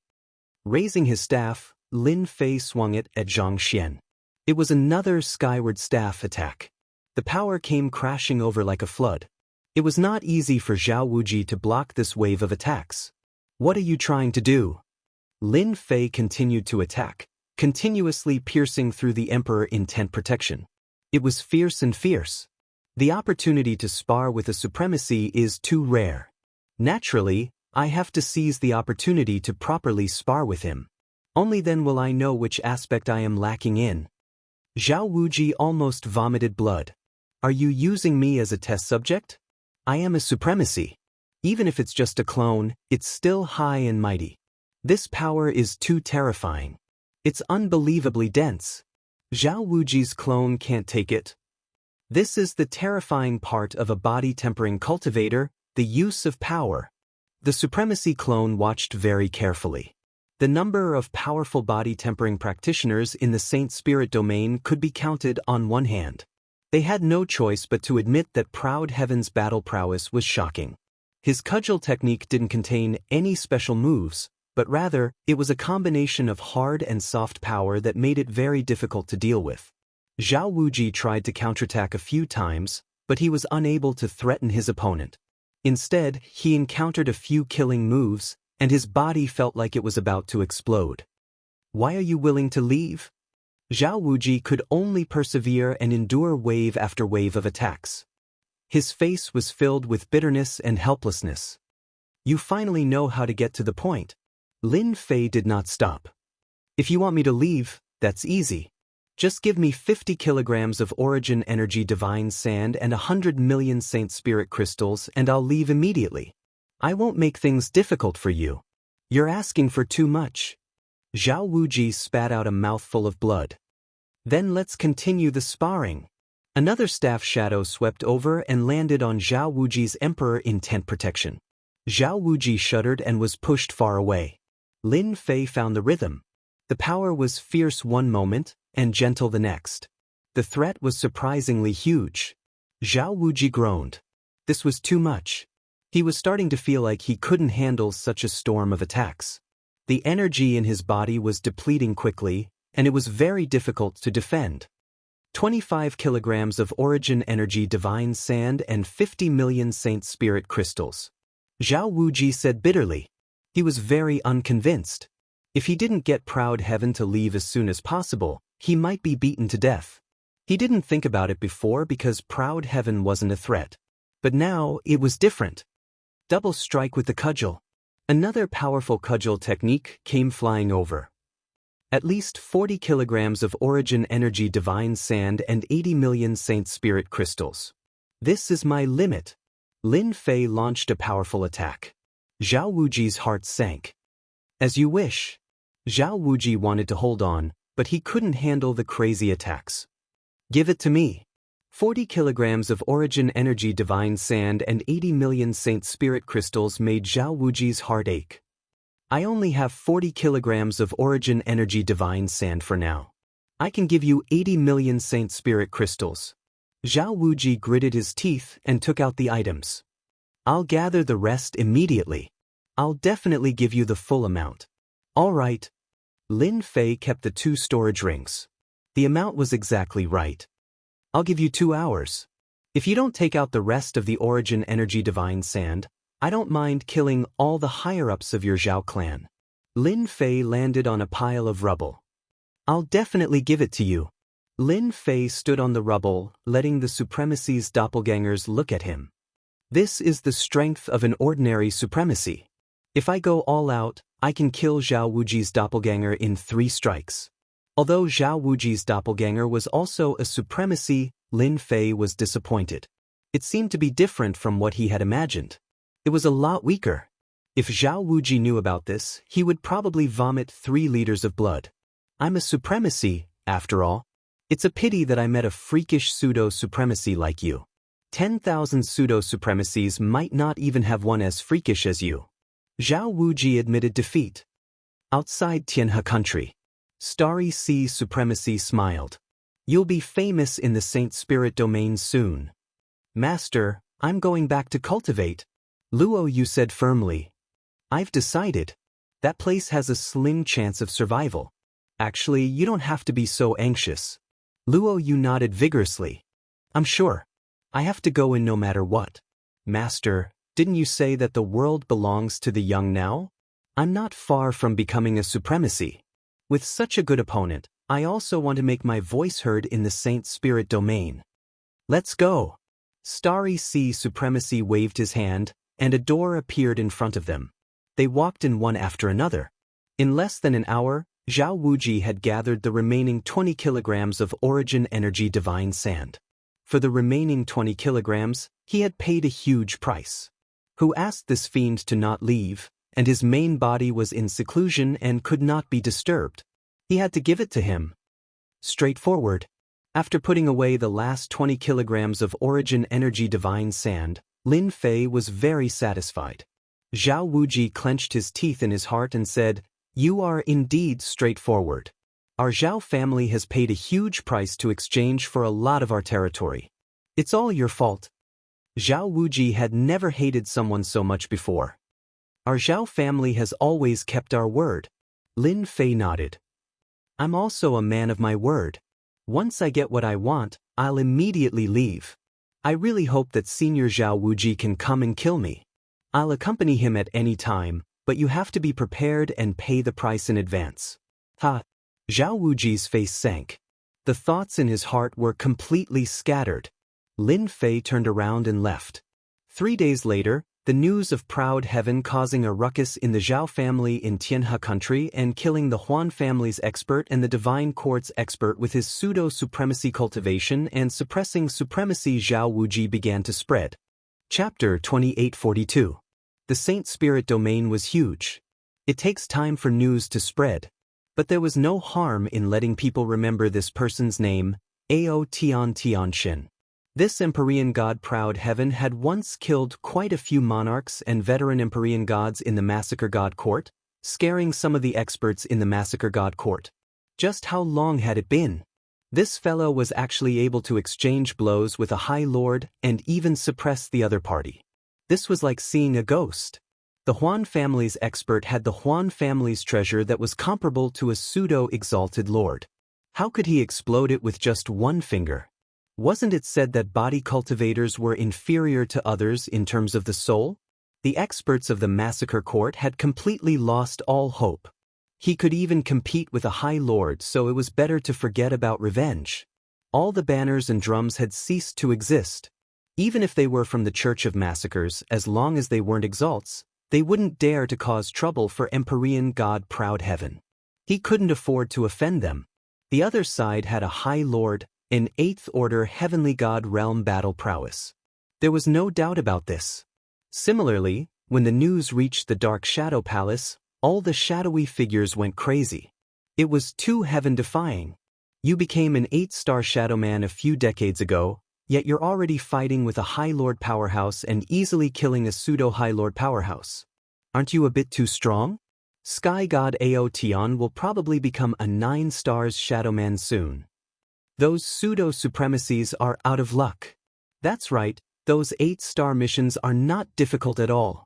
Raising his staff, Lin Fei swung it at Zhang Xian. It was another skyward staff attack. The power came crashing over like a flood. It was not easy for Zhao Wuji to block this wave of attacks. What are you trying to do? Lin Fei continued to attack, continuously piercing through the Emperor in tent protection. It was fierce and fierce. The opportunity to spar with a supremacy is too rare. Naturally, I have to seize the opportunity to properly spar with him. Only then will I know which aspect I am lacking in. Zhao Wuji almost vomited blood. Are you using me as a test subject? I am a supremacy. Even if it's just a clone, it's still high and mighty. This power is too terrifying. It's unbelievably dense. Zhao Wuji's clone can't take it. This is the terrifying part of a body-tempering cultivator, the use of power. The supremacy clone watched very carefully. The number of powerful body-tempering practitioners in the Saint Spirit domain could be counted on one hand. They had no choice but to admit that Proud Heaven's battle prowess was shocking. His cudgel technique didn't contain any special moves, but rather, it was a combination of hard and soft power that made it very difficult to deal with. Zhao Wuji tried to counterattack a few times, but he was unable to threaten his opponent. Instead, he encountered a few killing moves, and his body felt like it was about to explode. Why are you willing to leave? Zhao Wuji could only persevere and endure wave after wave of attacks. His face was filled with bitterness and helplessness. You finally know how to get to the point. Lin Fei did not stop. If you want me to leave, that's easy. Just give me 50 kilograms of Origin Energy Divine Sand and 100 million Saint Spirit Crystals and I'll leave immediately. I won't make things difficult for you. You're asking for too much. Zhao Wuji spat out a mouthful of blood. Then let's continue the sparring. Another staff shadow swept over and landed on Zhao Wuji's Emperor in tent protection. Zhao Wuji shuddered and was pushed far away. Lin Fei found the rhythm. The power was fierce one moment and gentle the next. The threat was surprisingly huge. Zhao Wuji groaned. This was too much. He was starting to feel like he couldn't handle such a storm of attacks. The energy in his body was depleting quickly, and it was very difficult to defend. 25 kilograms of Origin Energy Divine Sand and 50 million Saint Spirit Crystals. Zhao Wuji said bitterly. He was very unconvinced. If he didn't get Proud Heaven to leave as soon as possible, he might be beaten to death. He didn't think about it before because Proud Heaven wasn't a threat. But now, it was different. Double strike with the cudgel. Another powerful cudgel technique came flying over. At least 40 kilograms of Origin Energy Divine Sand and 80 million Saint Spirit Crystals. This is my limit. Lin Fei launched a powerful attack. Zhao Wuji's heart sank. As you wish. Zhao Wuji wanted to hold on, but he couldn't handle the crazy attacks. Give it to me. 40 kilograms of Origin Energy Divine Sand and 80 million Saint Spirit Crystals made Zhao Wuji's heart ache. I only have 40 kilograms of Origin Energy Divine Sand for now. I can give you 80 million Saint Spirit Crystals. Zhao Wuji gritted his teeth and took out the items. I'll gather the rest immediately. I'll definitely give you the full amount. All right. Lin Fei kept the 2 storage rings. The amount was exactly right. I'll give you 2 hours. If you don't take out the rest of the Origin Energy Divine Sand, I don't mind killing all the higher-ups of your Zhao clan. Lin Fei landed on a pile of rubble. I'll definitely give it to you. Lin Fei stood on the rubble, letting the Supremacy's doppelgangers look at him. This is the strength of an ordinary Supremacy. If I go all out, I can kill Zhao Wuji's doppelganger in 3 strikes. Although Zhao Wuji's doppelganger was also a Supremacy, Lin Fei was disappointed. It seemed to be different from what he had imagined. It was a lot weaker. If Zhao Wuji knew about this, he would probably vomit 3 liters of blood. I'm a Supremacy, after all. It's a pity that I met a freakish pseudo-supremacy like you. 10,000 pseudo-supremacies might not even have one as freakish as you. Zhao Wuji admitted defeat. Outside Jianghu country, Starry Sea Supremacy smiled. You'll be famous in the Saint Spirit domain soon. Master, I'm going back to cultivate. Luo Yu said firmly. I've decided. That place has a slim chance of survival. Actually, you don't have to be so anxious. Luo Yu nodded vigorously. I'm sure. I have to go in no matter what. Master, didn't you say that the world belongs to the young now? I'm not far from becoming a Supremacy. With such a good opponent, I also want to make my voice heard in the Saint Spirit domain. Let's go. Starry Sea Supremacy waved his hand, and a door appeared in front of them. They walked in one after another. In less than an hour, Zhao Wuji had gathered the remaining 20 kilograms of Origin Energy Divine Sand. For the remaining 20 kilograms, he had paid a huge price. Who asked this fiend to not leave, and his main body was in seclusion and could not be disturbed. He had to give it to him. Straightforward. After putting away the last 20 kilograms of Origin Energy Divine Sand, Lin Fei was very satisfied. Zhao Wuji clenched his teeth in his heart and said, You are indeed straightforward. Our Zhao family has paid a huge price to exchange for a lot of our territory. It's all your fault. Zhao Wuji had never hated someone so much before. Our Zhao family has always kept our word. Lin Fei nodded. I'm also a man of my word. Once I get what I want, I'll immediately leave. I really hope that Senior Zhao Wuji can come and kill me. I'll accompany him at any time, but you have to be prepared and pay the price in advance. Ha! Zhao Wuji's face sank. The thoughts in his heart were completely scattered. Lin Fei turned around and left. 3 days later, the news of Proud Heaven causing a ruckus in the Zhao family in Jianghu country and killing the Huan family's expert and the Divine Court's expert with his pseudo-supremacy cultivation and suppressing supremacy Zhao Wuji began to spread. Chapter 2842. The Saint Spirit domain was huge. It takes time for news to spread. But there was no harm in letting people remember this person's name, Ao Tiantianshin. This Empyrean god Proud Heaven had once killed quite a few monarchs and veteran Empyrean gods in the Massacre God Court, scaring some of the experts in the Massacre God Court. Just how long had it been? This fellow was actually able to exchange blows with a High Lord and even suppress the other party. This was like seeing a ghost. The Huan family's expert had the Huan family's treasure that was comparable to a pseudo-exalted lord. How could he explode it with just one finger? Wasn't it said that body cultivators were inferior to others in terms of the soul? The experts of the Massacre Court had completely lost all hope. He could even compete with a High Lord, so it was better to forget about revenge. All the banners and drums had ceased to exist. Even if they were from the Church of Massacres, as long as they weren't exalts, they wouldn't dare to cause trouble for Empyrean God Proud Heaven. He couldn't afford to offend them. The other side had a High Lord, an 8th Order Heavenly God realm battle prowess. There was no doubt about this. Similarly, when the news reached the Dark Shadow Palace, all the shadowy figures went crazy. It was too heaven-defying. You became an 8-star Shadow Man a few decades ago. Yet you're already fighting with a High Lord powerhouse and easily killing a pseudo-High Lord powerhouse. Aren't you a bit too strong? Sky God Aotion will probably become a 9 stars Shadowman soon. Those pseudo-supremacies are out of luck. That's right, those 8-star missions are not difficult at all.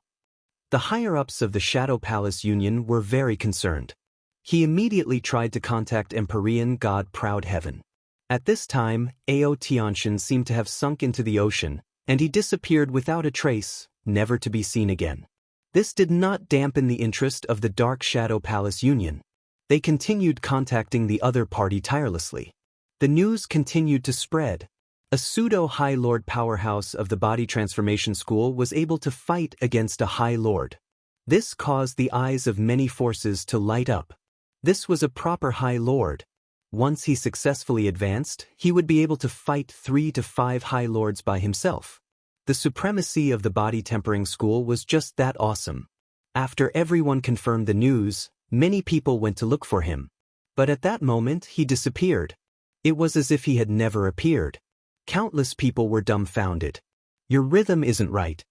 The higher-ups of the Shadow Palace Union were very concerned. He immediately tried to contact Empyrean God Proud Heaven. At this time, Aotianshan seemed to have sunk into the ocean, and he disappeared without a trace, never to be seen again. This did not dampen the interest of the Dark Shadow Palace Union. They continued contacting the other party tirelessly. The news continued to spread. A pseudo-High Lord powerhouse of the Body Transformation School was able to fight against a High Lord. This caused the eyes of many forces to light up. This was a proper High Lord. Once he successfully advanced, he would be able to fight 3 to 5 High Lords by himself. The supremacy of the Body Tempering School was just that awesome. After everyone confirmed the news, many people went to look for him. But at that moment, he disappeared. It was as if he had never appeared. Countless people were dumbfounded. Your rhythm isn't right.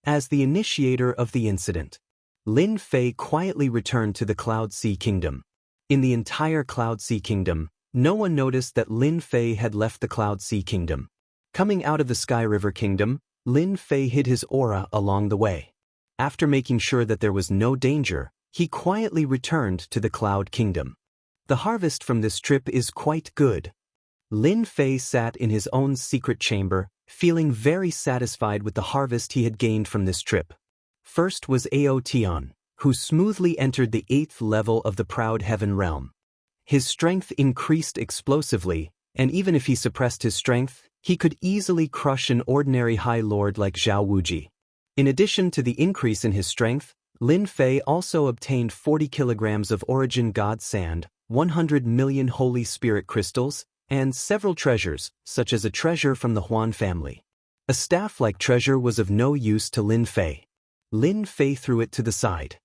As the initiator of the incident, Lin Fei quietly returned to the Cloud Sea Kingdom. In the entire Cloud Sea Kingdom, no one noticed that Lin Fei had left the Cloud Sea Kingdom. Coming out of the Sky River Kingdom, Lin Fei hid his aura along the way. After making sure that there was no danger, he quietly returned to the Cloud Kingdom. The harvest from this trip is quite good. Lin Fei sat in his own secret chamber, feeling very satisfied with the harvest he had gained from this trip. First was Aotion, who smoothly entered the 8th level of the Proud Heaven realm. His strength increased explosively, and even if he suppressed his strength, he could easily crush an ordinary High Lord like Zhao Wuji. In addition to the increase in his strength, Lin Fei also obtained 40 kilograms of Origin God Sand, 100 million Holy Spirit crystals, and several treasures, such as a treasure from the Huan family. A staff-like treasure was of no use to Lin Fei. Lin Fei threw it to the side.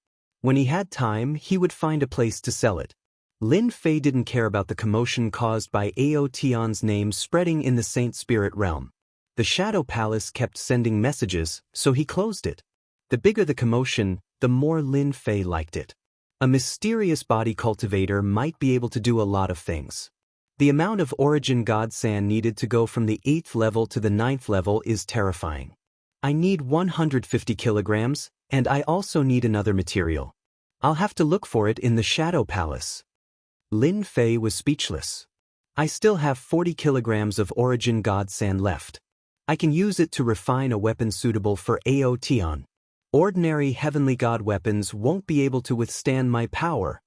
When he had time, he would find a place to sell it. Lin Fei didn't care about the commotion caused by Aotion's name spreading in the Saint Spirit realm. The Shadow Palace kept sending messages, so he closed it. The bigger the commotion, the more Lin Fei liked it. A mysterious body cultivator might be able to do a lot of things. The amount of Origin God Sand needed to go from the 8th level to the 9th level is terrifying. I need 150 kilograms, and I also need another material. I'll have to look for it in the Shadow Palace. Lin Fei was speechless. I still have 40 kilograms of Origin God Sand left. I can use it to refine a weapon suitable for Aotion. Ordinary Heavenly God weapons won't be able to withstand my power.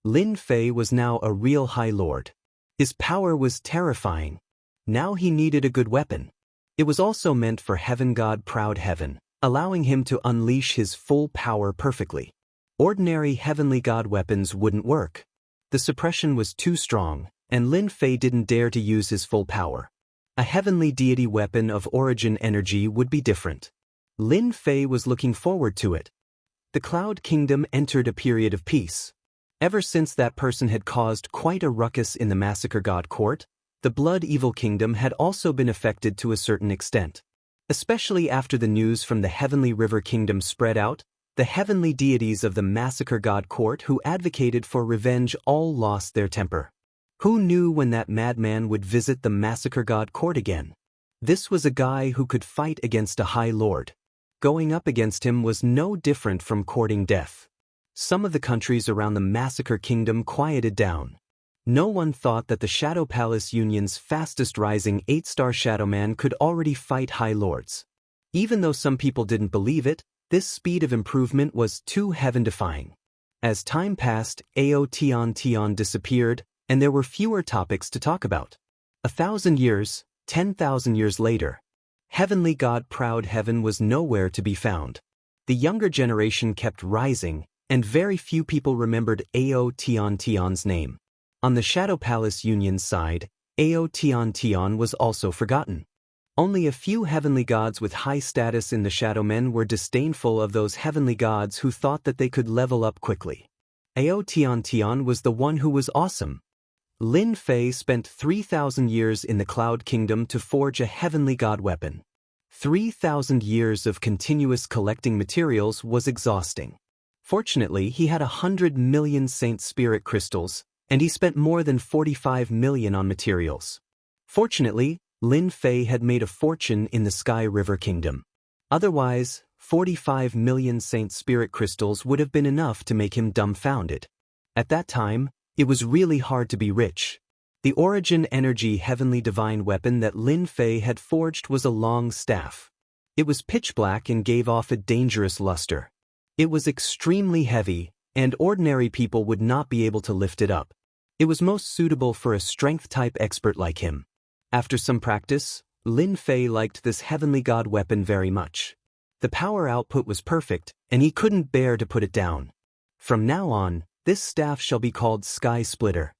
Lin Fei was now a real High Lord. His power was terrifying. Now he needed a good weapon. It was also meant for Heaven God Proud Heaven, allowing him to unleash his full power perfectly. Ordinary Heavenly God weapons wouldn't work. The suppression was too strong, and Lin Fei didn't dare to use his full power. A heavenly deity weapon of Origin energy would be different. Lin Fei was looking forward to it. The Cloud Kingdom entered a period of peace. Ever since that person had caused quite a ruckus in the Massacre God Court, the Blood Evil Kingdom had also been affected to a certain extent. Especially after the news from the Heavenly River Kingdom spread out, the heavenly deities of the Massacre God Court who advocated for revenge all lost their temper. Who knew when that madman would visit the Massacre God Court again? This was a guy who could fight against a High Lord. Going up against him was no different from courting death. Some of the countries around the Massacre Kingdom quieted down. No one thought that the Shadow Palace Union's fastest-rising 8-star Shadowman could already fight High Lords. Even though some people didn't believe it, this speed of improvement was too heaven-defying. As time passed, Aotion disappeared, and there were fewer topics to talk about. 1,000 years, 10,000 years later, Heavenly God Proud Heaven was nowhere to be found. The younger generation kept rising, and very few people remembered Aotion's name. On the Shadow Palace Union's side, Aotion was also forgotten. Only a few heavenly gods with high status in the Shadowmen were disdainful of those heavenly gods who thought that they could level up quickly. Aotion was the one who was awesome. Lin Fei spent 3,000 years in the Cloud Kingdom to forge a heavenly god weapon. 3,000 years of continuous collecting materials was exhausting. Fortunately, he had 100 million Saint Spirit crystals, and he spent more than 45 million on materials. Fortunately, Lin Fei had made a fortune in the Sky River Kingdom. Otherwise, 45 million Saint Spirit crystals would have been enough to make him dumbfounded. At that time, it was really hard to be rich. The Origin Energy Heavenly Divine weapon that Lin Fei had forged was a long staff. It was pitch black and gave off a dangerous luster. It was extremely heavy, and ordinary people would not be able to lift it up. It was most suitable for a strength-type expert like him. After some practice, Lin Fei liked this heavenly god weapon very much. The power output was perfect, and he couldn't bear to put it down. From now on, this staff shall be called Sky Splitter.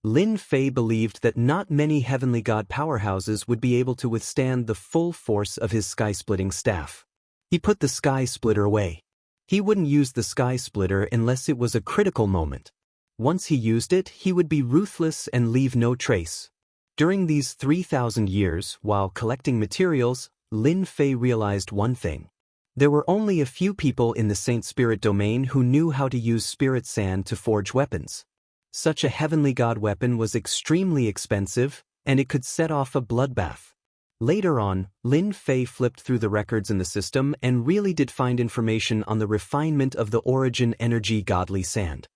Lin Fei believed that not many heavenly god powerhouses would be able to withstand the full force of his sky-splitting staff. He put the Sky Splitter away. He wouldn't use the Sky Splitter unless it was a critical moment. Once he used it, he would be ruthless and leave no trace. During these 3,000 years, while collecting materials, Lin Fei realized one thing. There were only a few people in the Saint Spirit domain who knew how to use spirit sand to forge weapons. Such a heavenly god weapon was extremely expensive, and it could set off a bloodbath. Later on, Lin Fei flipped through the records in the system and really did find information on the refinement of the Origin Energy Godly Sand.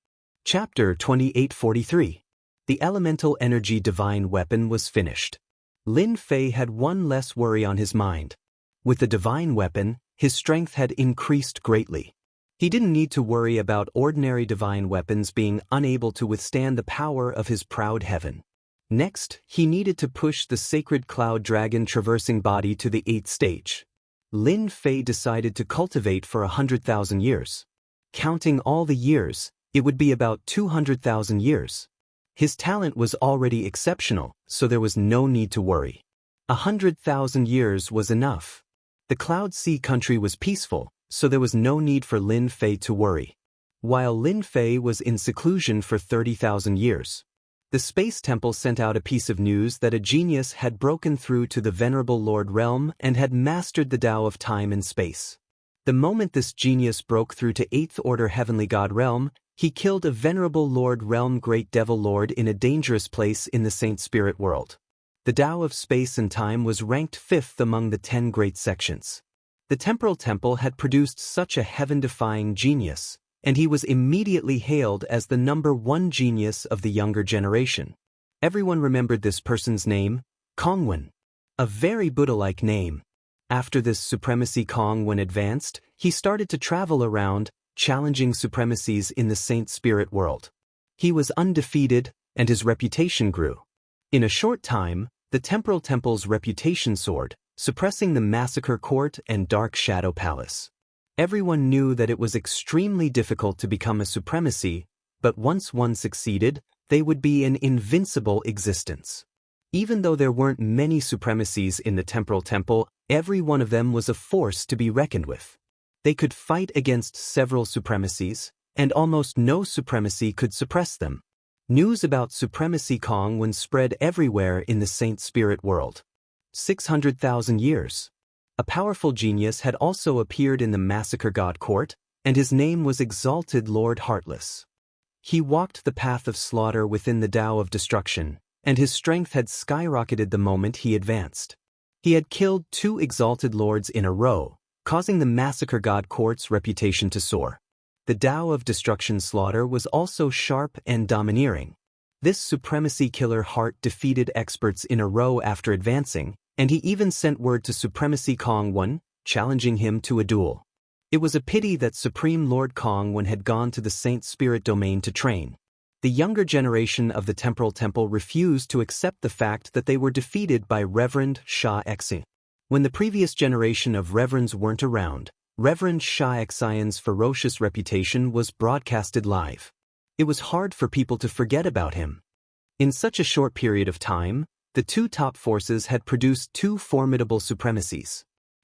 Chapter 2843. The Elemental Energy Divine Weapon was finished. Lin Fei had one less worry on his mind. With the divine weapon, his strength had increased greatly. He didn't need to worry about ordinary divine weapons being unable to withstand the power of his proud heaven. Next, he needed to push the sacred cloud dragon traversing body to the 8th stage. Lin Fei decided to cultivate for 100,000 years. Counting all the years, it would be about 200,000 years. His talent was already exceptional, so there was no need to worry. 100,000 years was enough. The Cloud Sea country was peaceful, so there was no need for Lin Fei to worry. While Lin Fei was in seclusion for 30,000 years, the Space Temple sent out a piece of news that a genius had broken through to the Venerable Lord Realm and had mastered the Tao of time and space. The moment this genius broke through to 8th Order Heavenly God Realm, he killed a Venerable Lord Realm Great Devil Lord in a dangerous place in the Saint Spirit world. The Tao of space and time was ranked 5th among the 10 great sections. The Temporal Temple had produced such a heaven-defying genius, and he was immediately hailed as the #1 genius of the younger generation. Everyone remembered this person's name, Kongwen. A very Buddha-like name. After this supremacy Kongwen advanced, he started to travel around, challenging supremacies in the Saint Spirit world. He was undefeated, and his reputation grew. In a short time, the Temporal Temple's reputation soared, suppressing the Massacre Court and Dark Shadow Palace. Everyone knew that it was extremely difficult to become a supremacy, but once one succeeded, they would be an invincible existence. Even though there weren't many supremacies in the Temporal Temple, every one of them was a force to be reckoned with. They could fight against several supremacies, and almost no supremacy could suppress them. News about Supremacy Kongwen spread everywhere in the Saint Spirit world. 600,000 years. A powerful genius had also appeared in the Massacre God Court, and his name was Exalted Lord Heartless. He walked the path of slaughter within the Tao of destruction, and his strength had skyrocketed the moment he advanced. He had killed 2 Exalted Lords in a row, causing the Massacre God Court's reputation to soar. The Tao of destruction slaughter was also sharp and domineering. This supremacy killer heart defeated experts in a row after advancing, and he even sent word to Supremacy Kongwen, challenging him to a duel. It was a pity that Supreme Lord Kongwen had gone to the Saint Spirit domain to train. The younger generation of the Temporal Temple refused to accept the fact that they were defeated by Reverend Sha Exi. When the previous generation of Reverends weren't around, Reverend Sha Exian's ferocious reputation was broadcasted live. It was hard for people to forget about him. In such a short period of time, the 2 top forces had produced 2 formidable supremacies.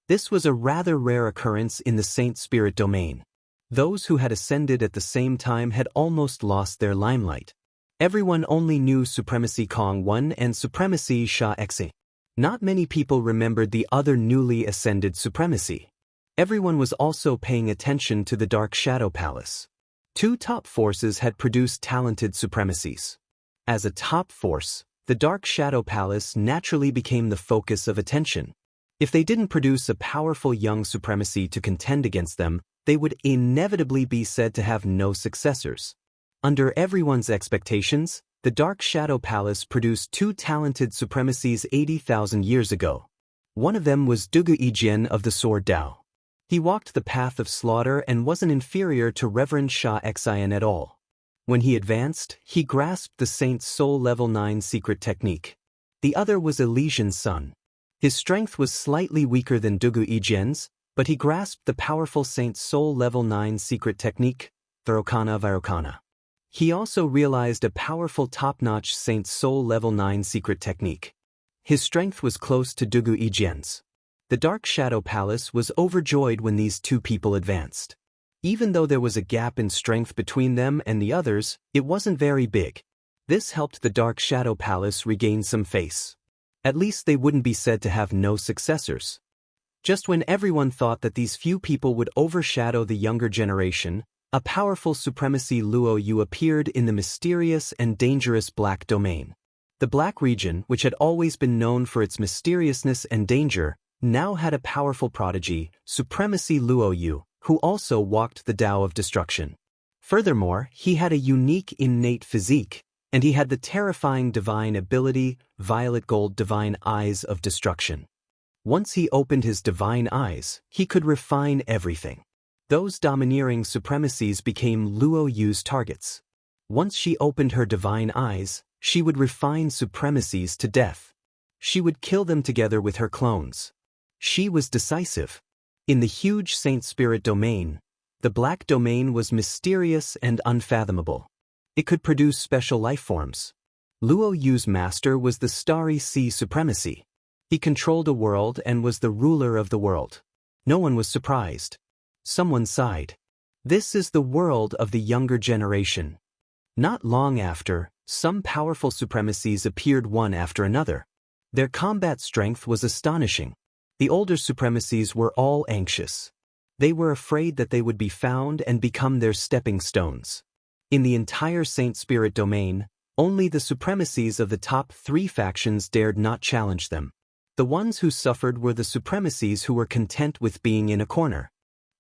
This was a rather rare occurrence in the Saint Spirit domain. Those who had ascended at the same time had almost lost their limelight. Everyone only knew Supremacy Kong 1 and Supremacy Sha Xe. Not many people remembered the other newly ascended supremacy. Everyone was also paying attention to the Dark Shadow Palace. Two top forces had produced talented supremacies. As a top force, the Dark Shadow Palace naturally became the focus of attention. If they didn't produce a powerful young supremacy to contend against them, they would inevitably be said to have no successors. Under everyone's expectations, the Dark Shadow Palace produced two talented supremacies 80,000 years ago. One of them was Dugu Yijian of the Sword Dao. He walked the path of slaughter and wasn't inferior to Reverend Sha Xian at all. When he advanced, he grasped the Saint's Soul Level 9 secret technique. The other was Elysian's son. His strength was slightly weaker than Dugu Yijian's, but he grasped the powerful Saint's Soul Level 9 secret technique, Virokana Virokana. He also realized a powerful top-notch Saint's Soul Level 9 secret technique. His strength was close to Dugu Yijian's. The Dark Shadow Palace was overjoyed when these two people advanced. Even though there was a gap in strength between them and the others, it wasn't very big. This helped the Dark Shadow Palace regain some face. At least they wouldn't be said to have no successors. Just when everyone thought that these few people would overshadow the younger generation, a powerful supremacy Luo Yu appeared in the mysterious and dangerous Black Domain. The Black region, which had always been known for its mysteriousness and danger, now had a powerful prodigy, Supremacy Luo Yu, who also walked the Tao of Destruction. Furthermore, he had a unique innate physique, and he had the terrifying divine ability, Violet Gold Divine Eyes of Destruction. Once he opened his divine eyes, he could refine everything. Those domineering supremacies became Luo Yu's targets. Once she opened her divine eyes, she would refine supremacies to death. She would kill them together with her clones. She was decisive. In the huge Saint Spirit domain, the Black Domain was mysterious and unfathomable. It could produce special life forms. Luo Yu's master was the Starry Sea Supremacy. He controlled a world and was the ruler of the world. No one was surprised. Someone sighed. This is the world of the younger generation. Not long after, some powerful supremacies appeared one after another. Their combat strength was astonishing. The older supremacies were all anxious. They were afraid that they would be found and become their stepping stones. In the entire Saint Spirit domain, only the supremacies of the top 3 factions dared not challenge them. The ones who suffered were the supremacies who were content with being in a corner.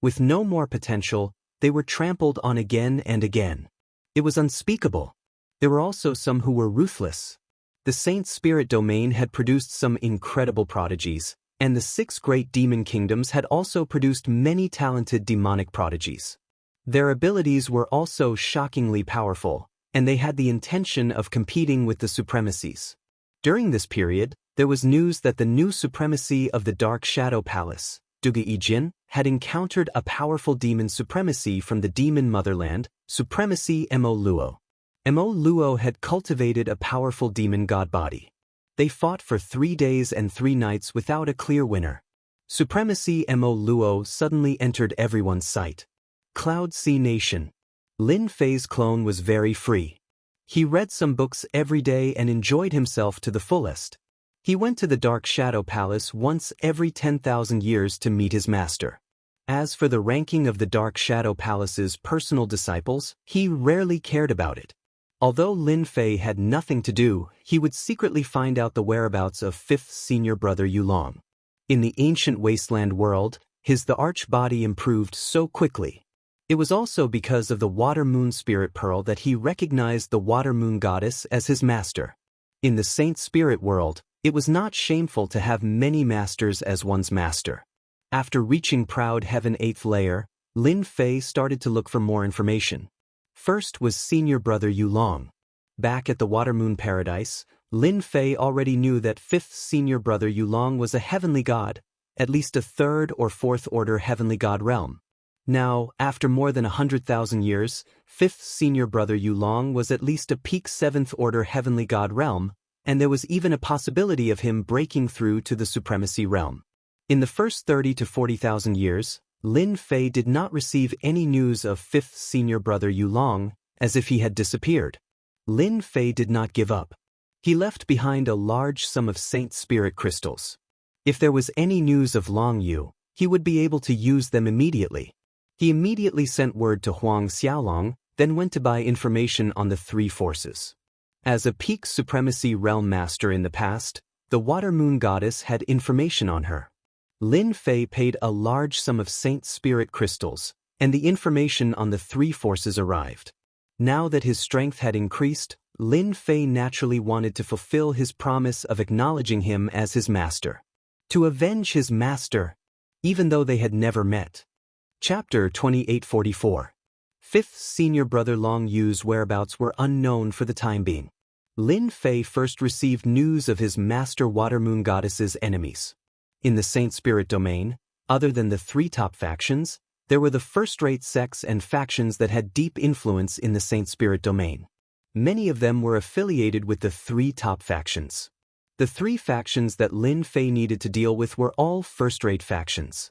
With no more potential, they were trampled on again and again. It was unspeakable. There were also some who were ruthless. The Saint Spirit domain had produced some incredible prodigies, and the 6 great demon kingdoms had also produced many talented demonic prodigies. Their abilities were also shockingly powerful, and they had the intention of competing with the supremacies. During this period, there was news that the new supremacy of the Dark Shadow Palace, Dugu Yijian, had encountered a powerful demon supremacy from the demon motherland, Supremacy Mo Luo. Mo Luo had cultivated a powerful demon god body. They fought for 3 days and 3 nights without a clear winner. Supremacy Mo Luo suddenly entered everyone's sight. Cloud Sea Nation. Lin Fei's clone was very free. He read some books every day and enjoyed himself to the fullest. He went to the Dark Shadow Palace once every 10,000 years to meet his master. As for the ranking of the Dark Shadow Palace's personal disciples, he rarely cared about it. Although Lin Fei had nothing to do, he would secretly find out the whereabouts of 5th senior brother Yulong. In the ancient wasteland world, the arch body improved so quickly. It was also because of the Water Moon Spirit Pearl that he recognized the Water Moon Goddess as his master. In the Saint Spirit world, it was not shameful to have many masters as one's master. After reaching Proud Heaven 8th layer, Lin Fei started to look for more information. First was senior brother Yulong. Back at the Water Moon Paradise, Lin Fei already knew that 5th senior brother Yulong was a heavenly god, at least a 3rd or 4th order heavenly god realm. Now, after more than 100,000 years, 5th senior brother Yulong was at least a peak 7th order heavenly god realm, and there was even a possibility of him breaking through to the supremacy realm. In the first 30 to 40,000 years, Lin Fei did not receive any news of 5th senior brother Yulong, as if he had disappeared. Lin Fei did not give up. He left behind a large sum of Saint Spirit crystals. If there was any news of Long Yu, he would be able to use them immediately. He immediately sent word to Huang Xiaolong, then went to buy information on the three forces. As a peak supremacy realm master in the past, the Water Moon Goddess had information on her. Lin Fei paid a large sum of Saint Spirit crystals, and the information on the three forces arrived. Now that his strength had increased, Lin Fei naturally wanted to fulfill his promise of acknowledging him as his master. To avenge his master, even though they had never met. Chapter 2844. Fifth senior brother Long Yu's whereabouts were unknown for the time being. Lin Fei first received news of his master Water Moon Goddess's enemies. In the Saint Spirit domain, other than the three top factions, there were the first-rate sects and factions that had deep influence in the Saint Spirit domain. Many of them were affiliated with the three top factions. The three factions that Lin Fei needed to deal with were all first-rate factions.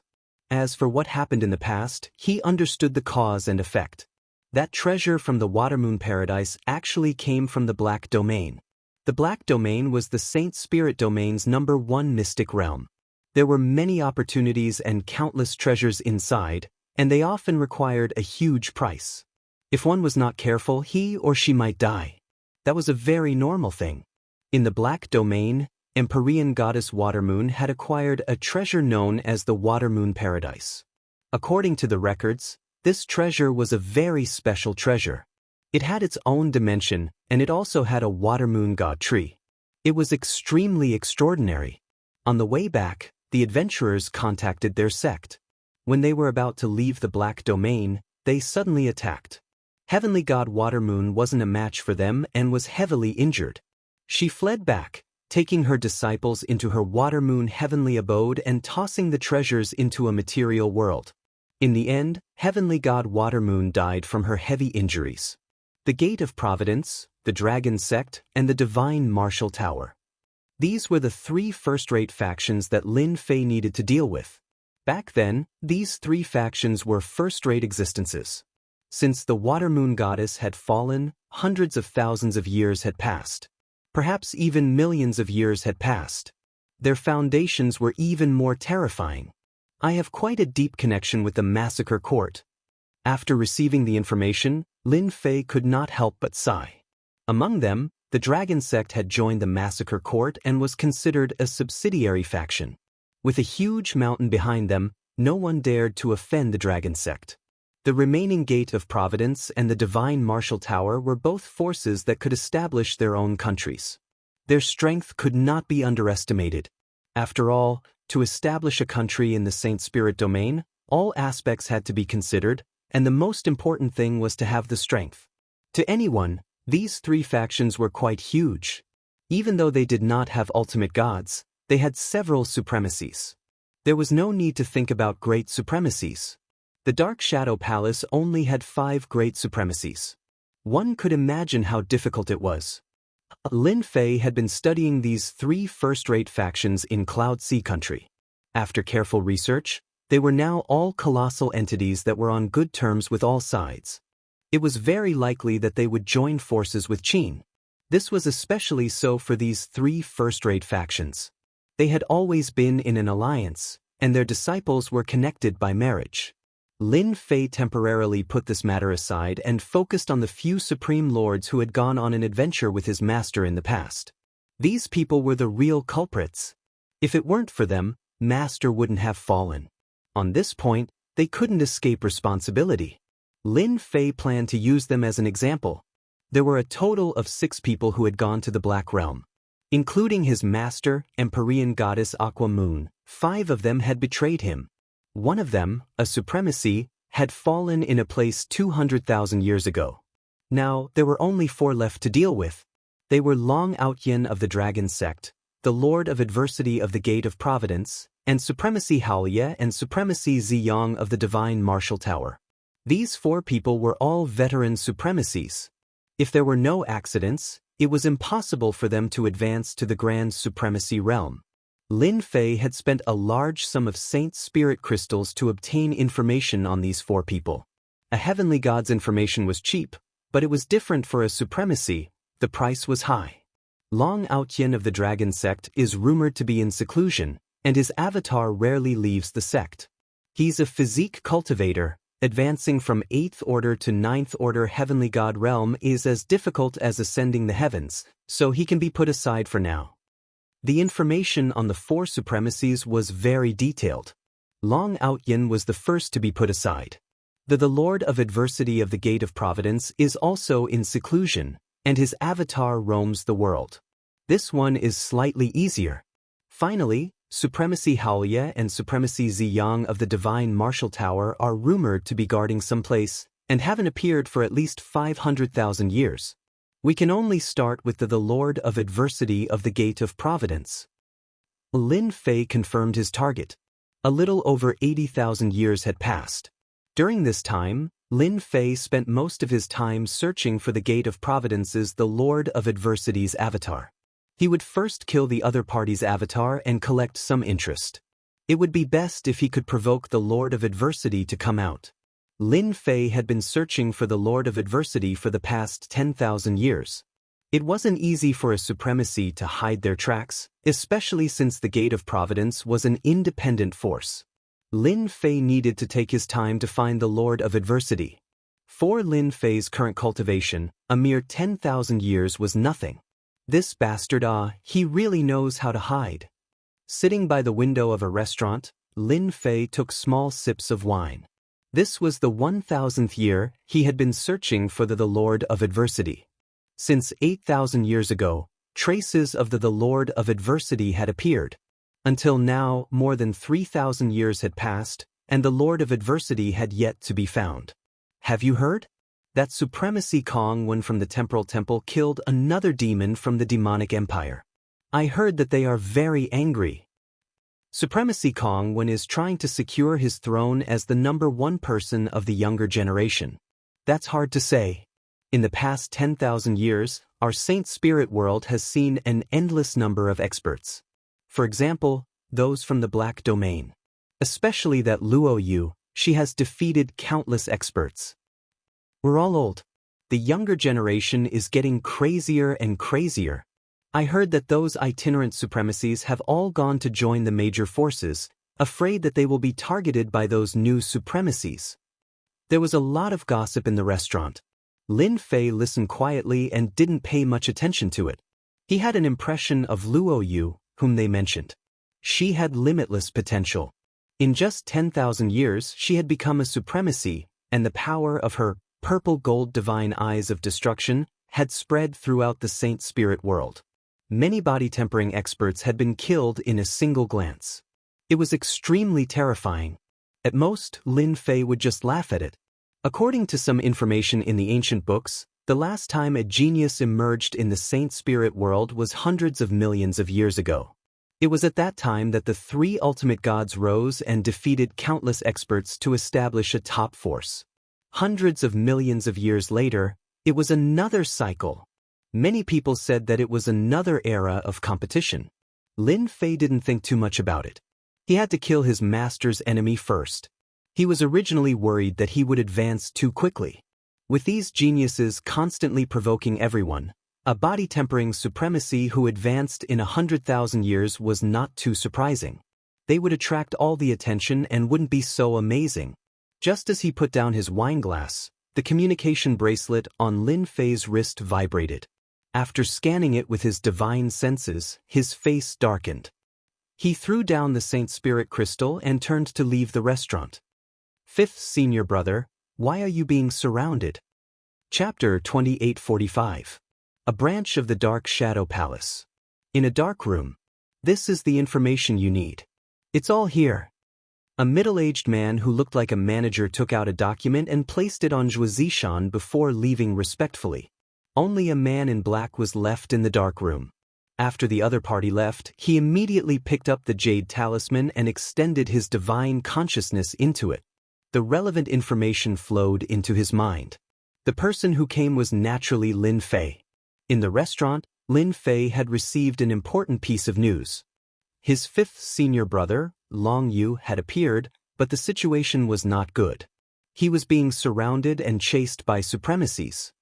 As for what happened in the past, he understood the cause and effect. That treasure from the Water Moon Paradise actually came from the Black Domain. The Black Domain was the Saint Spirit domain's #1 mystic realm. There were many opportunities and countless treasures inside, and they often required a huge price. If one was not careful, he or she might die. That was a very normal thing. In the Black Domain, Empyrean goddess Watermoon had acquired a treasure known as the Water Moon Paradise. According to the records, this treasure was a very special treasure. It had its own dimension, and it also had a Water Moon God tree. It was extremely extraordinary. On the way back, the adventurers contacted their sect. When they were about to leave the Black Domain, they suddenly attacked. Heavenly God Watermoon wasn't a match for them and was heavily injured. She fled back, taking her disciples into her Watermoon heavenly abode and tossing the treasures into a material world. In the end, Heavenly God Watermoon died from her heavy injuries. The Gate of Providence, the Dragon Sect, and the Divine Martial Tower. These were the three first-rate factions that Lin Fei needed to deal with. Back then, these three factions were first-rate existences. Since the Water Moon Goddess had fallen, hundreds of thousands of years had passed. Perhaps even millions of years had passed. Their foundations were even more terrifying. I have quite a deep connection with the Massacre Court. After receiving the information, Lin Fei could not help but sigh. Among them, the Dragon Sect had joined the Massacre Court and was considered a subsidiary faction. With a huge mountain behind them, no one dared to offend the Dragon Sect. The remaining Gate of Providence and the Divine Martial Tower were both forces that could establish their own countries. Their strength could not be underestimated. After all, to establish a country in the Saint Spirit domain, all aspects had to be considered, and the most important thing was to have the strength. To anyone, these three factions were quite huge. Even though they did not have ultimate gods, they had several supremacies. There was no need to think about great supremacies. The Dark Shadow Palace only had 5 great supremacies. One could imagine how difficult it was. Lin Fei had been studying these 3 first-rate factions in Cloud Sea Country. After careful research, they were now all colossal entities that were on good terms with all sides. It was very likely that they would join forces with Qin. This was especially so for these 3 first-rate factions. They had always been in an alliance, and their disciples were connected by marriage. Lin Fei temporarily put this matter aside and focused on the few supreme lords who had gone on an adventure with his master in the past. These people were the real culprits. If it weren't for them, Master wouldn't have fallen. On this point, they couldn't escape responsibility. Lin Fei planned to use them as an example. There were a total of 6 people who had gone to the Black Realm. Including his master, Empyrean goddess Aqua Moon, 5 of them had betrayed him. One of them, a supremacy, had fallen in a place 200,000 years ago. Now, there were only 4 left to deal with. They were Long Outyin of the Dragon Sect, the Lord of Adversity of the Gate of Providence, and Supremacy Haoye and Supremacy Ziyang of the Divine Martial Tower. These 4 people were all veteran supremacies. If there were no accidents, it was impossible for them to advance to the Grand Supremacy Realm. Lin Fei had spent a large sum of Saint Spirit crystals to obtain information on these 4 people. A heavenly god's information was cheap, but it was different for a supremacy, The price was high. Long Outyen of the Dragon Sect is rumored to be in seclusion, and his avatar rarely leaves the sect. He's a physique cultivator. Advancing from 8th Order to 9th Order Heavenly God realm is as difficult as ascending the heavens, so he can be put aside for now. The information on the 4 supremacies was very detailed. Long Outyen was the first to be put aside. The Lord of Adversity of the Gate of Providence is also in seclusion, and his avatar roams the world. This one is slightly easier. Finally, Supremacy Haoye and Supremacy Ziyang of the Divine Martial Tower are rumored to be guarding someplace, and haven't appeared for at least 500,000 years. We can only start with the Lord of Adversity of the Gate of Providence. Lin Fei confirmed his target. A little over 80,000 years had passed. During this time, Lin Fei spent most of his time searching for the Gate of Providence's the Lord of Adversity's avatar. He would first kill the other party's avatar and collect some interest. It would be best if he could provoke the Lord of Adversity to come out. Lin Fei had been searching for the Lord of Adversity for the past 10,000 years. It wasn't easy for a supremacy to hide their tracks, especially since the Gate of Providence was an independent force. Lin Fei needed to take his time to find the Lord of Adversity. For Lin Fei's current cultivation, a mere 10,000 years was nothing. This bastard, he really knows how to hide. Sitting by the window of a restaurant, Lin Fei took small sips of wine. This was the 1000th year he had been searching for the Lord of Adversity. Since 8,000 years ago, traces of the Lord of Adversity had appeared. Until now, more than 3,000 years had passed, and the Lord of Adversity had yet to be found. Have you heard? That Supremacy Kong Wen from the Temporal Temple killed another demon from the demonic empire. I heard that they are very angry. Supremacy Kong Wen is trying to secure his throne as the #1 person of the younger generation. That's hard to say. In the past 10,000 years, our Saint Spirit world has seen an endless number of experts. For example, those from the Black Domain. Especially that Luo Yu, she has defeated countless experts. We're all old. The younger generation is getting crazier and crazier. I heard that those itinerant supremacies have all gone to join the major forces, afraid that they will be targeted by those new supremacies. There was a lot of gossip in the restaurant. Lin Fei listened quietly and didn't pay much attention to it. He had an impression of Luo Yu, whom they mentioned. She had limitless potential. In just 10,000 years she had become a supremacy, and the power of her purple gold divine eyes of destruction had spread throughout the Saint Spirit world. Many body-tempering experts had been killed in a single glance. It was extremely terrifying. At most, Lin Fei would just laugh at it. According to some information in the ancient books, the last time a genius emerged in the Saint Spirit world was hundreds of millions of years ago. It was at that time that the 3 ultimate gods rose and defeated countless experts to establish a top force. Hundreds of millions of years later, it was another cycle. Many people said that it was another era of competition. Lin Fei didn't think too much about it. He had to kill his master's enemy first. He was originally worried that he would advance too quickly. With these geniuses constantly provoking everyone, a body-tempering supremacy who advanced in 100,000 years was not too surprising. They would attract all the attention and wouldn't be so amazing. Just as he put down his wineglass, the communication bracelet on Lin Fei's wrist vibrated. After scanning it with his divine senses, his face darkened. He threw down the Saint Spirit crystal and turned to leave the restaurant. 5th Senior Brother, why are you being surrounded? Chapter 2845. A branch of the Dark Shadow Palace. In a dark room. This is the information you need. It's all here. A middle-aged man who looked like a manager took out a document and placed it on Zhuo Zishan before leaving respectfully. Only a man in black was left in the dark room. After the other party left, he immediately picked up the jade talisman and extended his divine consciousness into it. The relevant information flowed into his mind. The person who came was naturally Lin Fei. In the restaurant, Lin Fei had received an important piece of news. His 5th senior brother, Long Yu, had appeared, but the situation was not good. He was being surrounded and chased by supremacies.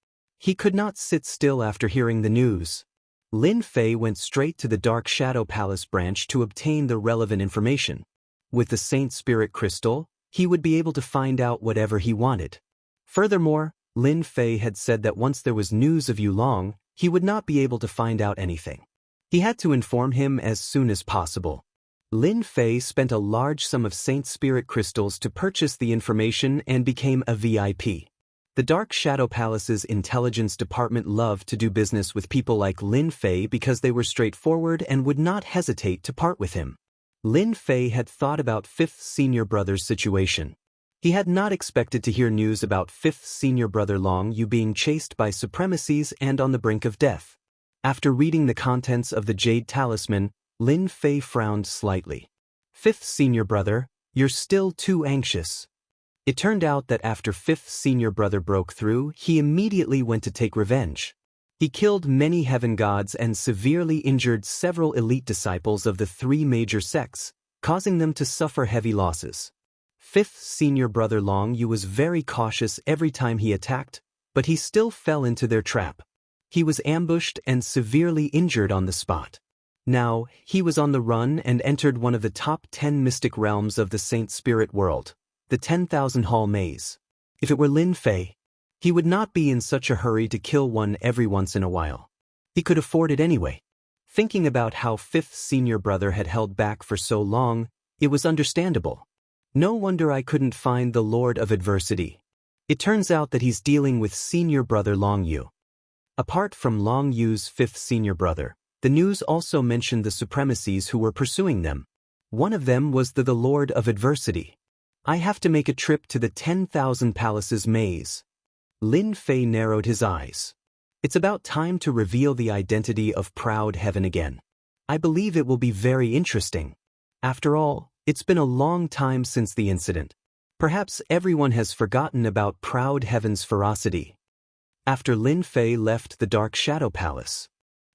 He could not sit still after hearing the news. Lin Fei went straight to the Dark Shadow Palace branch to obtain the relevant information. With the Saint Spirit Crystal, he would be able to find out whatever he wanted. Furthermore, Lin Fei had said that once there was news of Yulong, he would not be able to find out anything. He had to inform him as soon as possible. Lin Fei spent a large sum of Saint Spirit crystals to purchase the information and became a VIP. The Dark Shadow Palace's intelligence department loved to do business with people like Lin Fei because they were straightforward and would not hesitate to part with him. Lin Fei had thought about Fifth Senior Brother's situation. He had not expected to hear news about Fifth Senior Brother Long Yu being chased by supremacies and on the brink of death. After reading the contents of the Jade Talisman, Lin Fei frowned slightly. Fifth Senior Brother, you're still too anxious. It turned out that after Fifth Senior Brother broke through, he immediately went to take revenge. He killed many heaven gods and severely injured several elite disciples of the three major sects, causing them to suffer heavy losses. Fifth Senior Brother Long Yu was very cautious every time he attacked, but he still fell into their trap. He was ambushed and severely injured on the spot. Now, he was on the run and entered one of the top 10 mystic realms of the Saint Spirit world, the 10,000 Hall Maze. If it were Lin Fei, he would not be in such a hurry to kill one every once in a while. He could afford it anyway. Thinking about how Fifth Senior Brother had held back for so long, it was understandable. No wonder I couldn't find the Lord of Adversity. It turns out that he's dealing with Senior Brother Long Yu. Apart from Long Yu's Fifth Senior Brother, the news also mentioned the supremacies who were pursuing them. One of them was the Lord of Adversity. I have to make a trip to the 10,000 Palaces maze. Lin Fei narrowed his eyes. It's about time to reveal the identity of Proud Heaven again. I believe it will be very interesting. After all, it's been a long time since the incident. Perhaps everyone has forgotten about Proud Heaven's ferocity. After Lin Fei left the Dark Shadow Palace,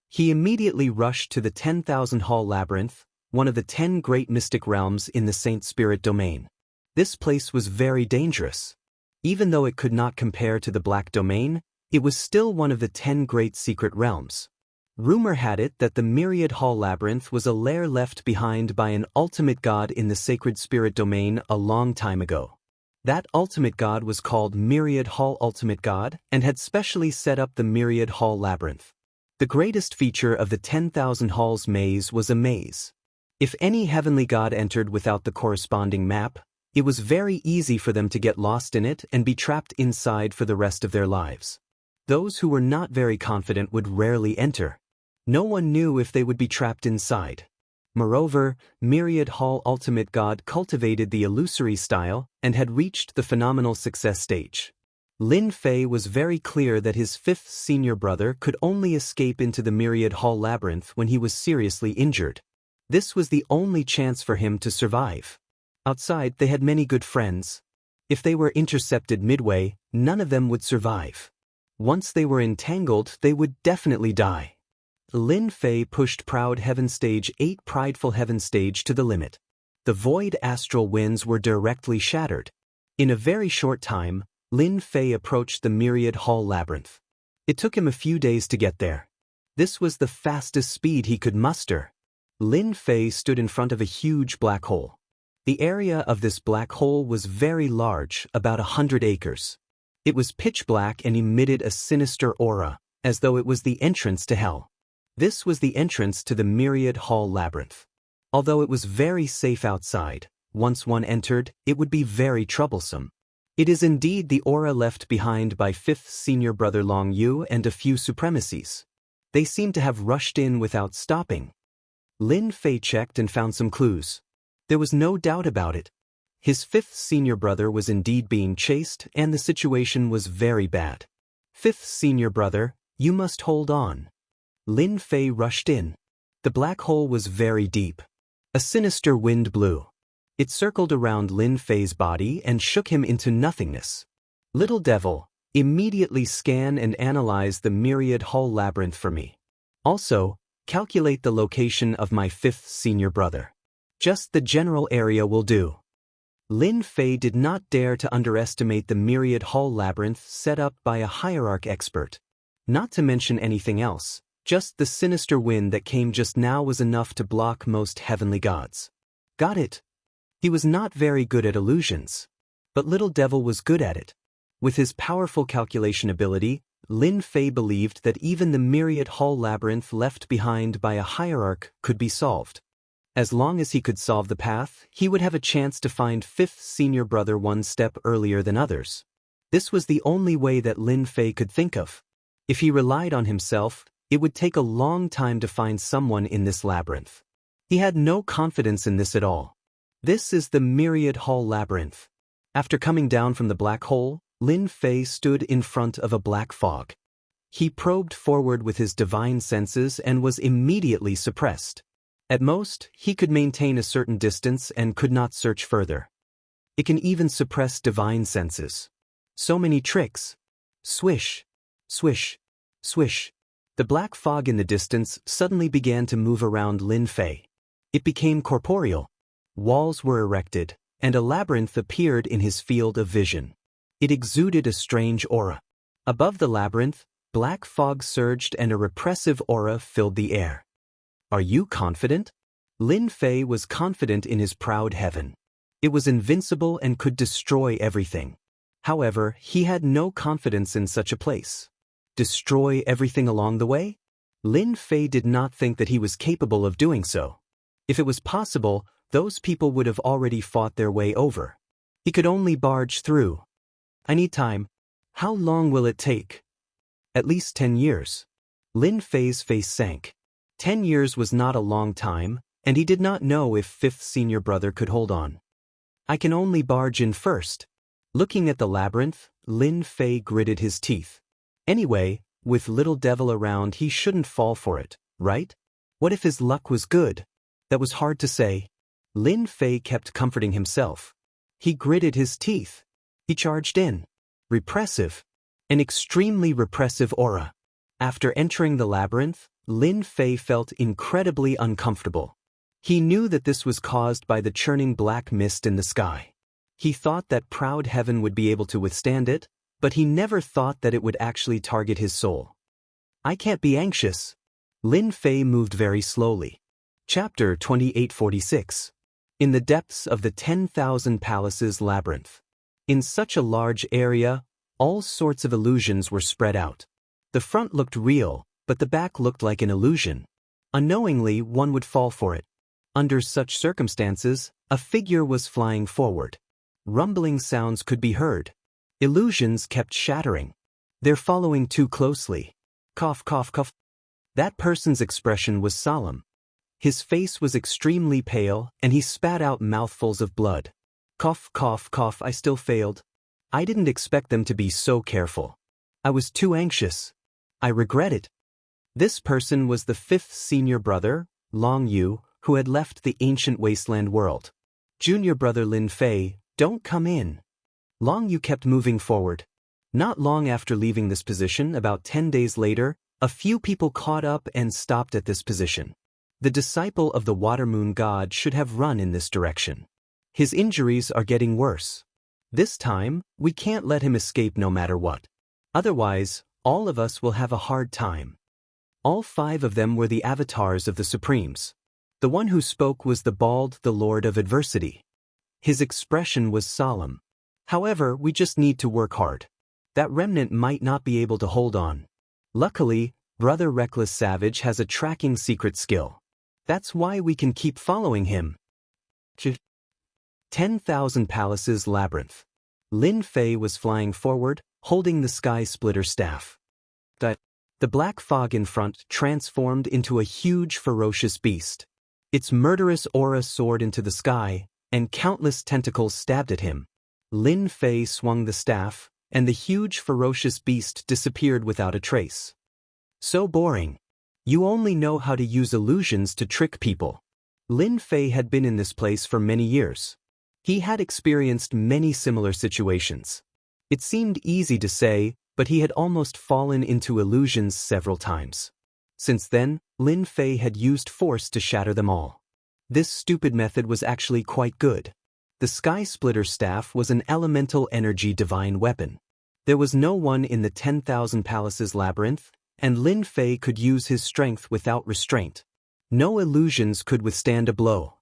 he immediately rushed to the 10,000 Hall Labyrinth, one of the 10 great mystic realms in the Saint Spirit domain. This place was very dangerous. Even though it could not compare to the Black Domain, it was still one of the 10 great secret realms. Rumor had it that the Myriad Hall Labyrinth was a lair left behind by an ultimate god in the Sacred Spirit domain a long time ago. That ultimate god was called Myriad Hall Ultimate God and had specially set up the Myriad Hall Labyrinth. The greatest feature of the 10,000 Halls maze was a maze. If any heavenly god entered without the corresponding map, it was very easy for them to get lost in it and be trapped inside for the rest of their lives. Those who were not very confident would rarely enter. No one knew if they would be trapped inside. Moreover, Myriad Hall Ultimate God cultivated the illusory style and had reached the phenomenal success stage. Lin Fei was very clear that his Fifth Senior Brother could only escape into the Myriad Hall Labyrinth when he was seriously injured. This was the only chance for him to survive. Outside, they had many good friends. If they were intercepted midway, none of them would survive. Once they were entangled, they would definitely die. Lin Fei pushed Proud Heaven Stage 8 Prideful Heaven Stage to the limit. The void astral winds were directly shattered. In a very short time, Lin Fei approached the Myriad Hall Labyrinth. It took him a few days to get there. This was the fastest speed he could muster. Lin Fei stood in front of a huge black hole. The area of this black hole was very large, about 100 acres. It was pitch black and emitted a sinister aura, as though it was the entrance to hell. This was the entrance to the Myriad Hall Labyrinth. Although it was very safe outside, once one entered, it would be very troublesome. It is indeed the aura left behind by Fifth Senior Brother Long Yu and a few supremacies. They seem to have rushed in without stopping. Lin Fei checked and found some clues. There was no doubt about it. His Fifth Senior Brother was indeed being chased and the situation was very bad. Fifth Senior Brother, you must hold on. Lin Fei rushed in. The black hole was very deep. A sinister wind blew. It circled around Lin Fei's body and shook him into nothingness. Little devil, immediately scan and analyze the Myriad Hall Labyrinth for me. Also, calculate the location of my Fifth Senior Brother. Just the general area will do. Lin Fei did not dare to underestimate the Myriad Hall Labyrinth set up by a hierarch expert. Not to mention anything else, just the sinister wind that came just now was enough to block most heavenly gods. Got it. He was not very good at illusions. But Little Devil was good at it. With his powerful calculation ability, Lin Fei believed that even the myriad hall labyrinth left behind by a hierarch could be solved. As long as he could solve the path, he would have a chance to find fifth senior brother one step earlier than others. This was the only way that Lin Fei could think of. If he relied on himself, it would take a long time to find someone in this labyrinth. He had no confidence in this at all. This is the myriad hall labyrinth. After coming down from the black hole, Lin Fei stood in front of a black fog. He probed forward with his divine senses and was immediately suppressed. At most, he could maintain a certain distance and could not search further. It can even suppress divine senses. So many tricks. Swish, swish, swish. The black fog in the distance suddenly began to move around Lin Fei. It became corporeal. Walls were erected, and a labyrinth appeared in his field of vision. It exuded a strange aura. Above the labyrinth, black fog surged and a repressive aura filled the air. Are you confident? Lin Fei was confident in his proud heaven. It was invincible and could destroy everything. However, he had no confidence in such a place. Destroy everything along the way? Lin Fei did not think that he was capable of doing so. If it was possible, those people would have already fought their way over. He could only barge through. I need time. How long will it take? At least 10 years. Lin Fei's face sank. 10 years was not a long time, and he did not know if fifth senior brother could hold on. I can only barge in first. Looking at the labyrinth, Lin Fei gritted his teeth. Anyway, with Little Devil around he shouldn't fall for it, right? What if his luck was good? That was hard to say. Lin Fei kept comforting himself. He gritted his teeth. He charged in. Repressive. An extremely repressive aura. After entering the labyrinth, Lin Fei felt incredibly uncomfortable. He knew that this was caused by the churning black mist in the sky. He thought that proud heaven would be able to withstand it, but he never thought that it would actually target his soul. I can't be anxious. Lin Fei moved very slowly. Chapter 2846. In the depths of the 10,000 Palaces labyrinth. In such a large area, all sorts of illusions were spread out. The front looked real, but the back looked like an illusion. Unknowingly, one would fall for it. Under such circumstances, a figure was flying forward. Rumbling sounds could be heard. Illusions kept shattering. They're following too closely. Cough, cough, cough. That person's expression was solemn. His face was extremely pale, and he spat out mouthfuls of blood. Cough, cough, cough. I still failed. I didn't expect them to be so careful. I was too anxious. I regret it. This person was the fifth senior brother, Long Yu, who had left the ancient wasteland world. Junior brother Lin Fei, don't come in. Long Yu kept moving forward. Not long after leaving this position, about 10 days later, a few people caught up and stopped at this position. The disciple of the Water Moon God should have run in this direction. His injuries are getting worse. This time, we can't let him escape no matter what. Otherwise, all of us will have a hard time. All 5 of them were the avatars of the Supremes. The one who spoke was the bald, the Lord of Adversity. His expression was solemn. However, we just need to work hard. That remnant might not be able to hold on. Luckily, Brother Reckless Savage has a tracking secret skill. That's why we can keep following him. 10,000 Palaces Labyrinth. Lin Fei was flying forward, holding the Sky Splitter staff. The black fog in front transformed into a huge ferocious beast. Its murderous aura soared into the sky, and countless tentacles stabbed at him. Lin Fei swung the staff, and the huge ferocious beast disappeared without a trace. So boring. You only know how to use illusions to trick people. Lin Fei had been in this place for many years. He had experienced many similar situations. It seemed easy to say, but he had almost fallen into illusions several times. Since then, Lin Fei had used force to shatter them all. This stupid method was actually quite good. The Sky Splitter staff was an elemental energy divine weapon. There was no one in the 10,000 Palaces labyrinth, and Lin Fei could use his strength without restraint. No illusions could withstand a blow.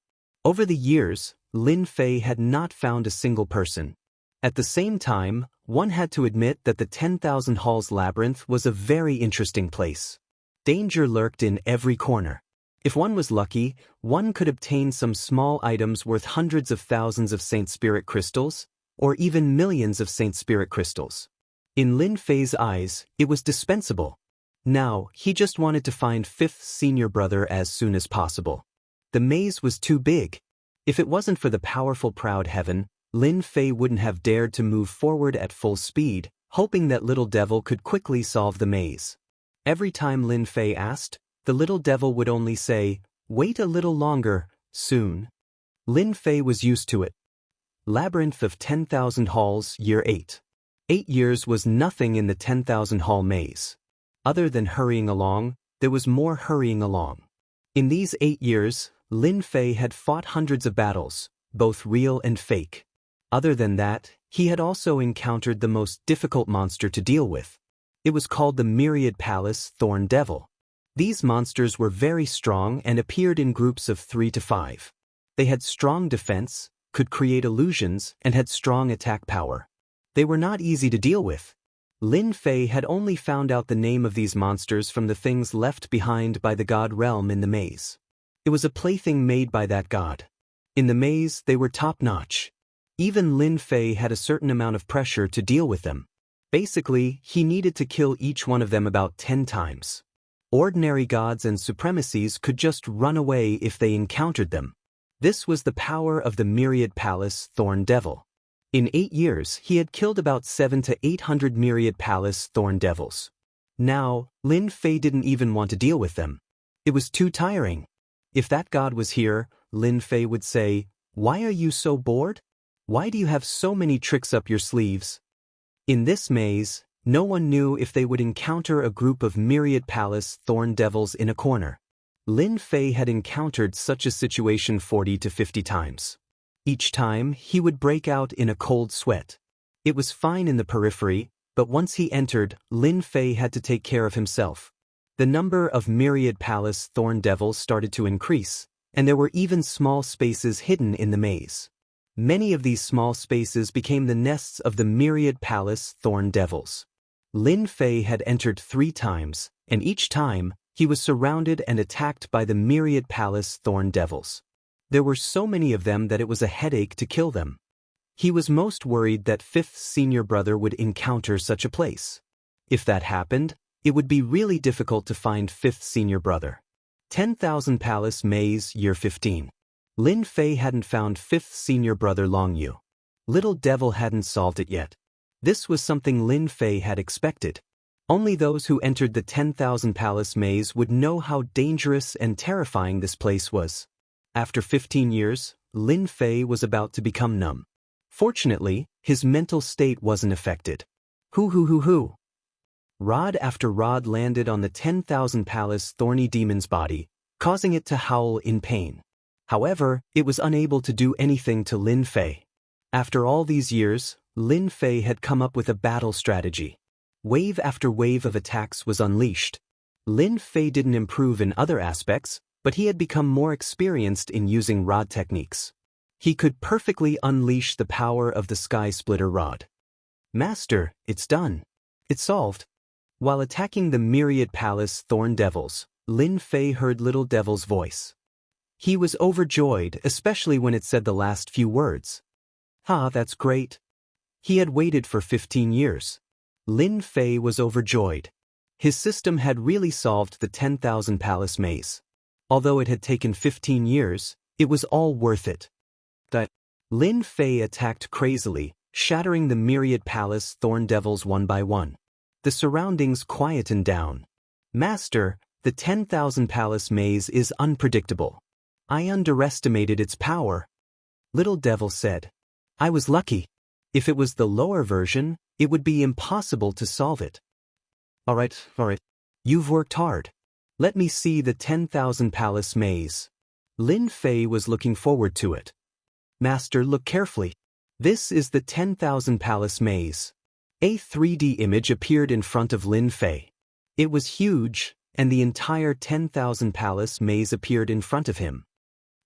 Over the years, Lin Fei had not found a single person. At the same time, one had to admit that the 10,000 Halls labyrinth was a very interesting place. Danger lurked in every corner. If one was lucky, one could obtain some small items worth hundreds of thousands of Saint Spirit crystals, or even millions of Saint Spirit crystals. In Lin Fei's eyes, it was dispensable. Now, he just wanted to find fifth senior brother as soon as possible. The maze was too big. If it wasn't for the powerful proud heaven, Lin Fei wouldn't have dared to move forward at full speed, hoping that little devil could quickly solve the maze. Every time Lin Fei asked, the little devil would only say, "Wait a little longer, soon." Lin Fei was used to it. Labyrinth of 10,000 Halls, Year 8. 8 years was nothing in the 10,000 Hall maze. Other than hurrying along, there was more hurrying along. In these 8 years, Lin Fei had fought hundreds of battles, both real and fake. Other than that, he had also encountered the most difficult monster to deal with. It was called the Myriad Palace Thorn Devil. These monsters were very strong and appeared in groups of 3 to 5. They had strong defense, could create illusions, and had strong attack power. They were not easy to deal with. Lin Fei had only found out the name of these monsters from the things left behind by the god realm in the maze. It was a plaything made by that god. In the maze, they were top-notch. Even Lin Fei had a certain amount of pressure to deal with them. Basically, he needed to kill each one of them about 10 times. Ordinary gods and supremacies could just run away if they encountered them. This was the power of the Myriad Palace Thorn Devil. In 8 years, he had killed about 700 to 800 Myriad Palace Thorn Devils. Now, Lin Fei didn't even want to deal with them. It was too tiring. If that god was here, Lin Fei would say, "Why are you so bored? Why do you have so many tricks up your sleeves?" In this maze, no one knew if they would encounter a group of Myriad Palace Thorn Devils in a corner. Lin Fei had encountered such a situation 40 to 50 times. Each time, he would break out in a cold sweat. It was fine in the periphery, but once he entered, Lin Fei had to take care of himself. The number of Myriad Palace Thorn Devils started to increase, and there were even small spaces hidden in the maze. Many of these small spaces became the nests of the Myriad Palace Thorn Devils. Lin Fei had entered 3 times, and each time, he was surrounded and attacked by the Myriad Palace Thorn Devils. There were so many of them that it was a headache to kill them. He was most worried that fifth senior brother would encounter such a place. If that happened, it would be really difficult to find fifth senior brother. 10,000 Palace Maze, Year 15. Lin Fei hadn't found fifth senior brother Longyu. Little devil hadn't solved it yet. This was something Lin Fei had expected. Only those who entered the 10,000 Palace Maze would know how dangerous and terrifying this place was. After 15 years, Lin Fei was about to become numb. Fortunately, his mental state wasn't affected. Hoo. Rod after rod landed on the 10,000 Palace thorny demon's body, causing it to howl in pain. However, it was unable to do anything to Lin Fei. After all these years, Lin Fei had come up with a battle strategy. Wave after wave of attacks was unleashed. Lin Fei didn't improve in other aspects, but he had become more experienced in using rod techniques. He could perfectly unleash the power of the Sky Splitter Rod. "Master, it's done. It's solved." While attacking the Myriad Palace Thorn Devils, Lin Fei heard Little Devil's voice. He was overjoyed, especially when it said the last few words. That's great. He had waited for 15 years. Lin Fei was overjoyed. His system had really solved the 10,000 Palace Maze. Although it had taken 15 years, it was all worth it. Lin Fei attacked crazily, shattering the Myriad Palace Thorn Devils one by one. The surroundings quietened down. "Master, the 10,000 Palace Maze is unpredictable. I underestimated its power." Little Devil said. "I was lucky. If it was the lower version, it would be impossible to solve it." All right. You've worked hard. Let me see the 10,000 Palace Maze." Lin Fei was looking forward to it. "Master, look carefully. This is the 10,000 Palace Maze. A 3D image appeared in front of Lin Fei. It was huge, and the entire 10,000 palace maze appeared in front of him.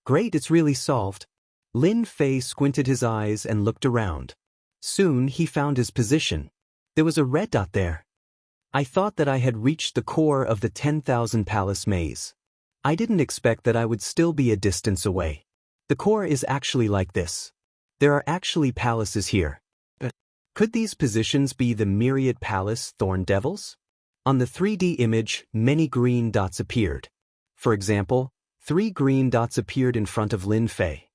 Great, it's really solved. Lin Fei squinted his eyes and looked around. Soon he found his position. There was a red dot there. I thought that I had reached the core of the 10,000 palace maze. I didn't expect that I would still be a distance away. The core is actually like this. There are actually palaces here. Could these positions be the myriad palace thorn devils? On the 3D image, many green dots appeared. For example, 3 green dots appeared in front of Lin Fei.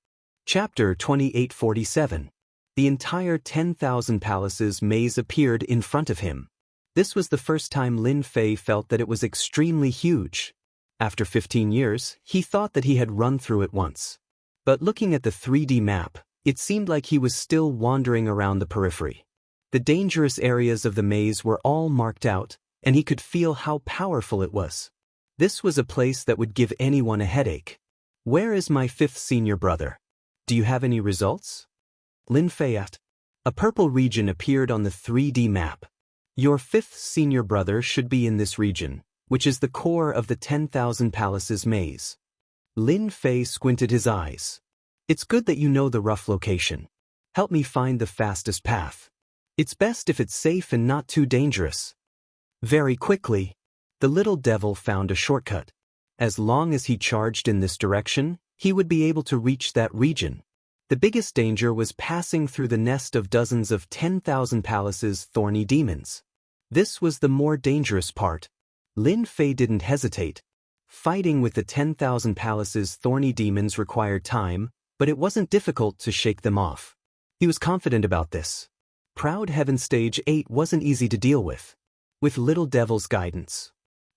Chapter 2847. The entire 10,000 palaces maze appeared in front of him. This was the first time Lin Fei felt that it was extremely huge. After 15 years, he thought that he had run through it once. But looking at the 3D map, it seemed like he was still wandering around the periphery. The dangerous areas of the maze were all marked out, and he could feel how powerful it was. This was a place that would give anyone a headache. Where is my 5th senior brother? Do you have any results? Lin Fei asked. A purple region appeared on the 3D map. Your 5th senior brother should be in this region, which is the core of the 10,000 palaces maze. Lin Fei squinted his eyes. It's good that you know the rough location. Help me find the fastest path. It's best if it's safe and not too dangerous. Very quickly, the little devil found a shortcut. As long as he charged in this direction, he would be able to reach that region. The biggest danger was passing through the nest of dozens of 10,000 palaces thorny demons. This was the more dangerous part. Lin Fei didn't hesitate. Fighting with the 10,000 palaces thorny demons required time, but it wasn't difficult to shake them off. He was confident about this. Proud Heaven Stage 8 wasn't easy to deal with. With Little Devil's guidance,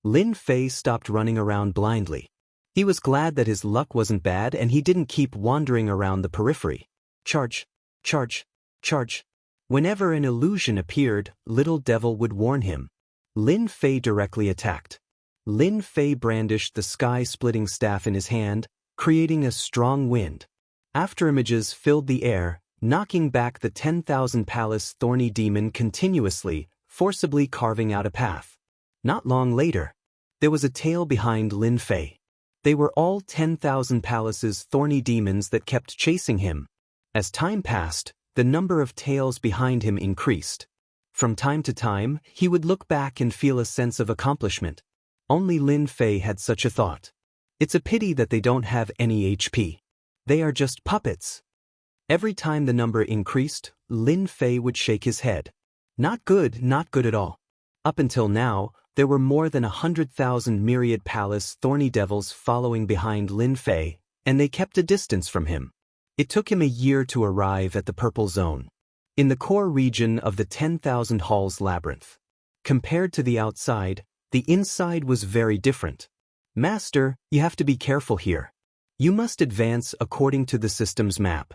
Lin Fei stopped running around blindly. He was glad that his luck wasn't bad and he didn't keep wandering around the periphery. Charge, charge, charge. Whenever an illusion appeared, Little Devil would warn him. Lin Fei directly attacked. Lin Fei brandished the sky-splitting staff in his hand, creating a strong wind. Afterimages filled the air, knocking back the 10,000 palace thorny demon continuously, forcibly carving out a path. Not long later, there was a tail behind Lin Fei. They were all 10,000 palaces thorny demons that kept chasing him. As time passed, the number of tails behind him increased. From time to time, he would look back and feel a sense of accomplishment. Only Lin Fei had such a thought. It's a pity that they don't have any HP. They are just puppets. Every time the number increased, Lin Fei would shake his head. Not good at all. Up until now, there were more than 100,000 myriad palace thorny devils following behind Lin Fei, and they kept a distance from him. It took him a year to arrive at the purple zone, in the core region of the 10,000 halls labyrinth. Compared to the outside, the inside was very different. Master, you have to be careful here. You must advance according to the system's map.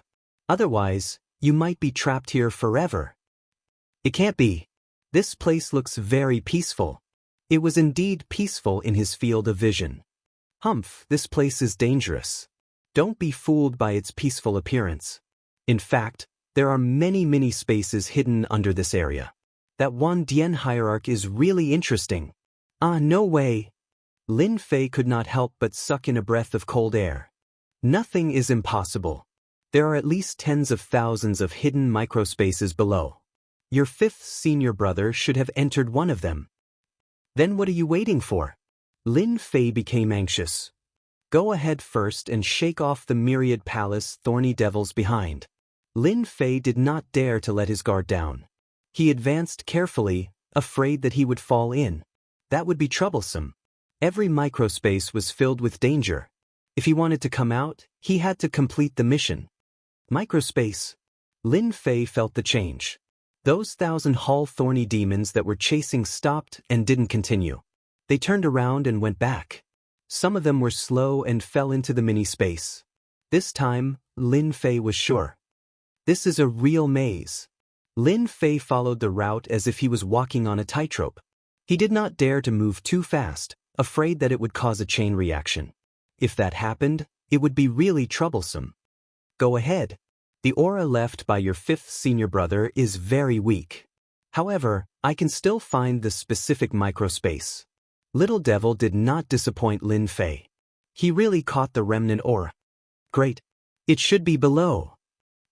Otherwise, you might be trapped here forever. It can't be. This place looks very peaceful. It was indeed peaceful in his field of vision. Humph, this place is dangerous. Don't be fooled by its peaceful appearance. In fact, there are many spaces hidden under this area. That one Dian hierarch is really interesting. Ah, no way. Lin Fei could not help but suck in a breath of cold air. Nothing is impossible. There are at least tens of thousands of hidden microspaces below. Your 5th senior brother should have entered one of them. Then what are you waiting for? Lin Fei became anxious. Go ahead first and shake off the myriad palace thorny devils behind. Lin Fei did not dare to let his guard down. He advanced carefully, afraid that he would fall in. That would be troublesome. Every microspace was filled with danger. If he wanted to come out, he had to complete the mission. Microspace. Lin Fei felt the change. Those 1,000 hall thorny demons that were chasing stopped and didn't continue. They turned around and went back. Some of them were slow and fell into the mini-space. This time, Lin Fei was sure. This is a real maze. Lin Fei followed the route as if he was walking on a tightrope. He did not dare to move too fast, afraid that it would cause a chain reaction. If that happened, it would be really troublesome. Go ahead. The aura left by your 5th senior brother is very weak. However, I can still find the specific microspace. Little Devil did not disappoint Lin Fei. He really caught the remnant aura. Great. It should be below.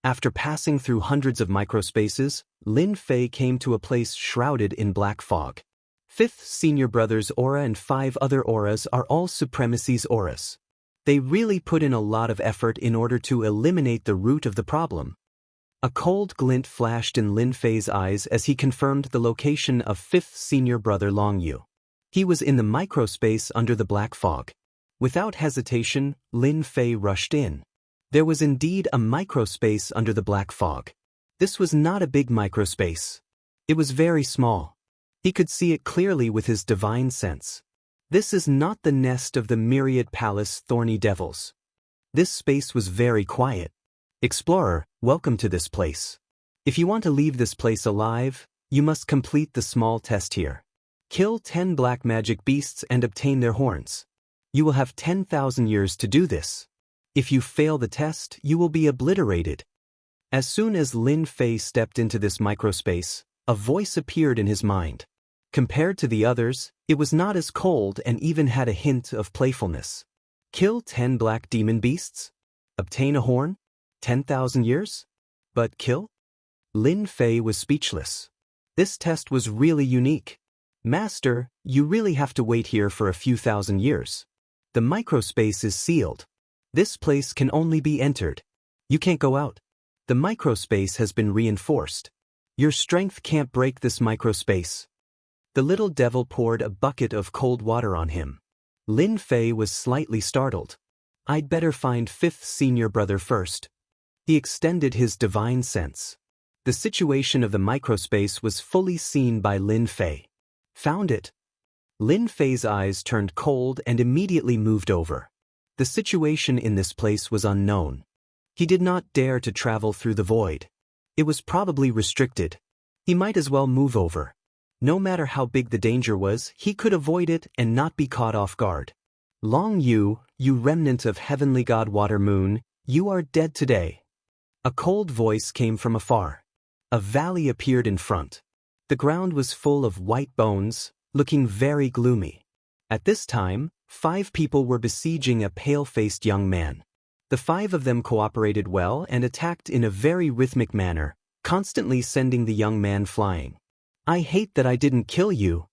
After passing through hundreds of microspaces, Lin Fei came to a place shrouded in black fog. Fifth Senior Brother's aura and 5 other auras are all Supremacy's auras. They really put in a lot of effort in order to eliminate the root of the problem. A cold glint flashed in Lin Fei's eyes as he confirmed the location of 5th Senior Brother Long Yu. He was in the microspace under the black fog. Without hesitation, Lin Fei rushed in. There was indeed a microspace under the black fog. This was not a big microspace. It was very small. He could see it clearly with his divine sense. This is not the nest of the myriad palace thorny devils. This space was very quiet. Explorer, welcome to this place. If you want to leave this place alive, you must complete the small test here. Kill 10 black magic beasts and obtain their horns. You will have 10,000 years to do this. If you fail the test, you will be obliterated. As soon as Lin Fei stepped into this microspace, a voice appeared in his mind. Compared to the others, it was not as cold and even had a hint of playfulness. Kill 10 black demon beasts? Obtain a horn? 10,000 years? But kill? Lin Fei was speechless. This test was really unique. Master, you really have to wait here for a few thousand years. The microspace is sealed. This place can only be entered. You can't go out. The microspace has been reinforced. Your strength can't break this microspace. The little devil poured a bucket of cold water on him. Lin Fei was slightly startled. I'd better find 5th Senior Brother first. He extended his divine sense. The situation of the microspace was fully seen by Lin Fei. Found it. Lin Fei's eyes turned cold and immediately moved over. The situation in this place was unknown. He did not dare to travel through the void. It was probably restricted. He might as well move over. No matter how big the danger was, he could avoid it and not be caught off guard. Long Yu, you remnant of heavenly god Water Moon, you are dead today. A cold voice came from afar. A valley appeared in front. The ground was full of white bones, looking very gloomy. At this time, 5 people were besieging a pale-faced young man. The 5 of them cooperated well and attacked in a very rhythmic manner, constantly sending the young man flying. I hate that I didn't kill you.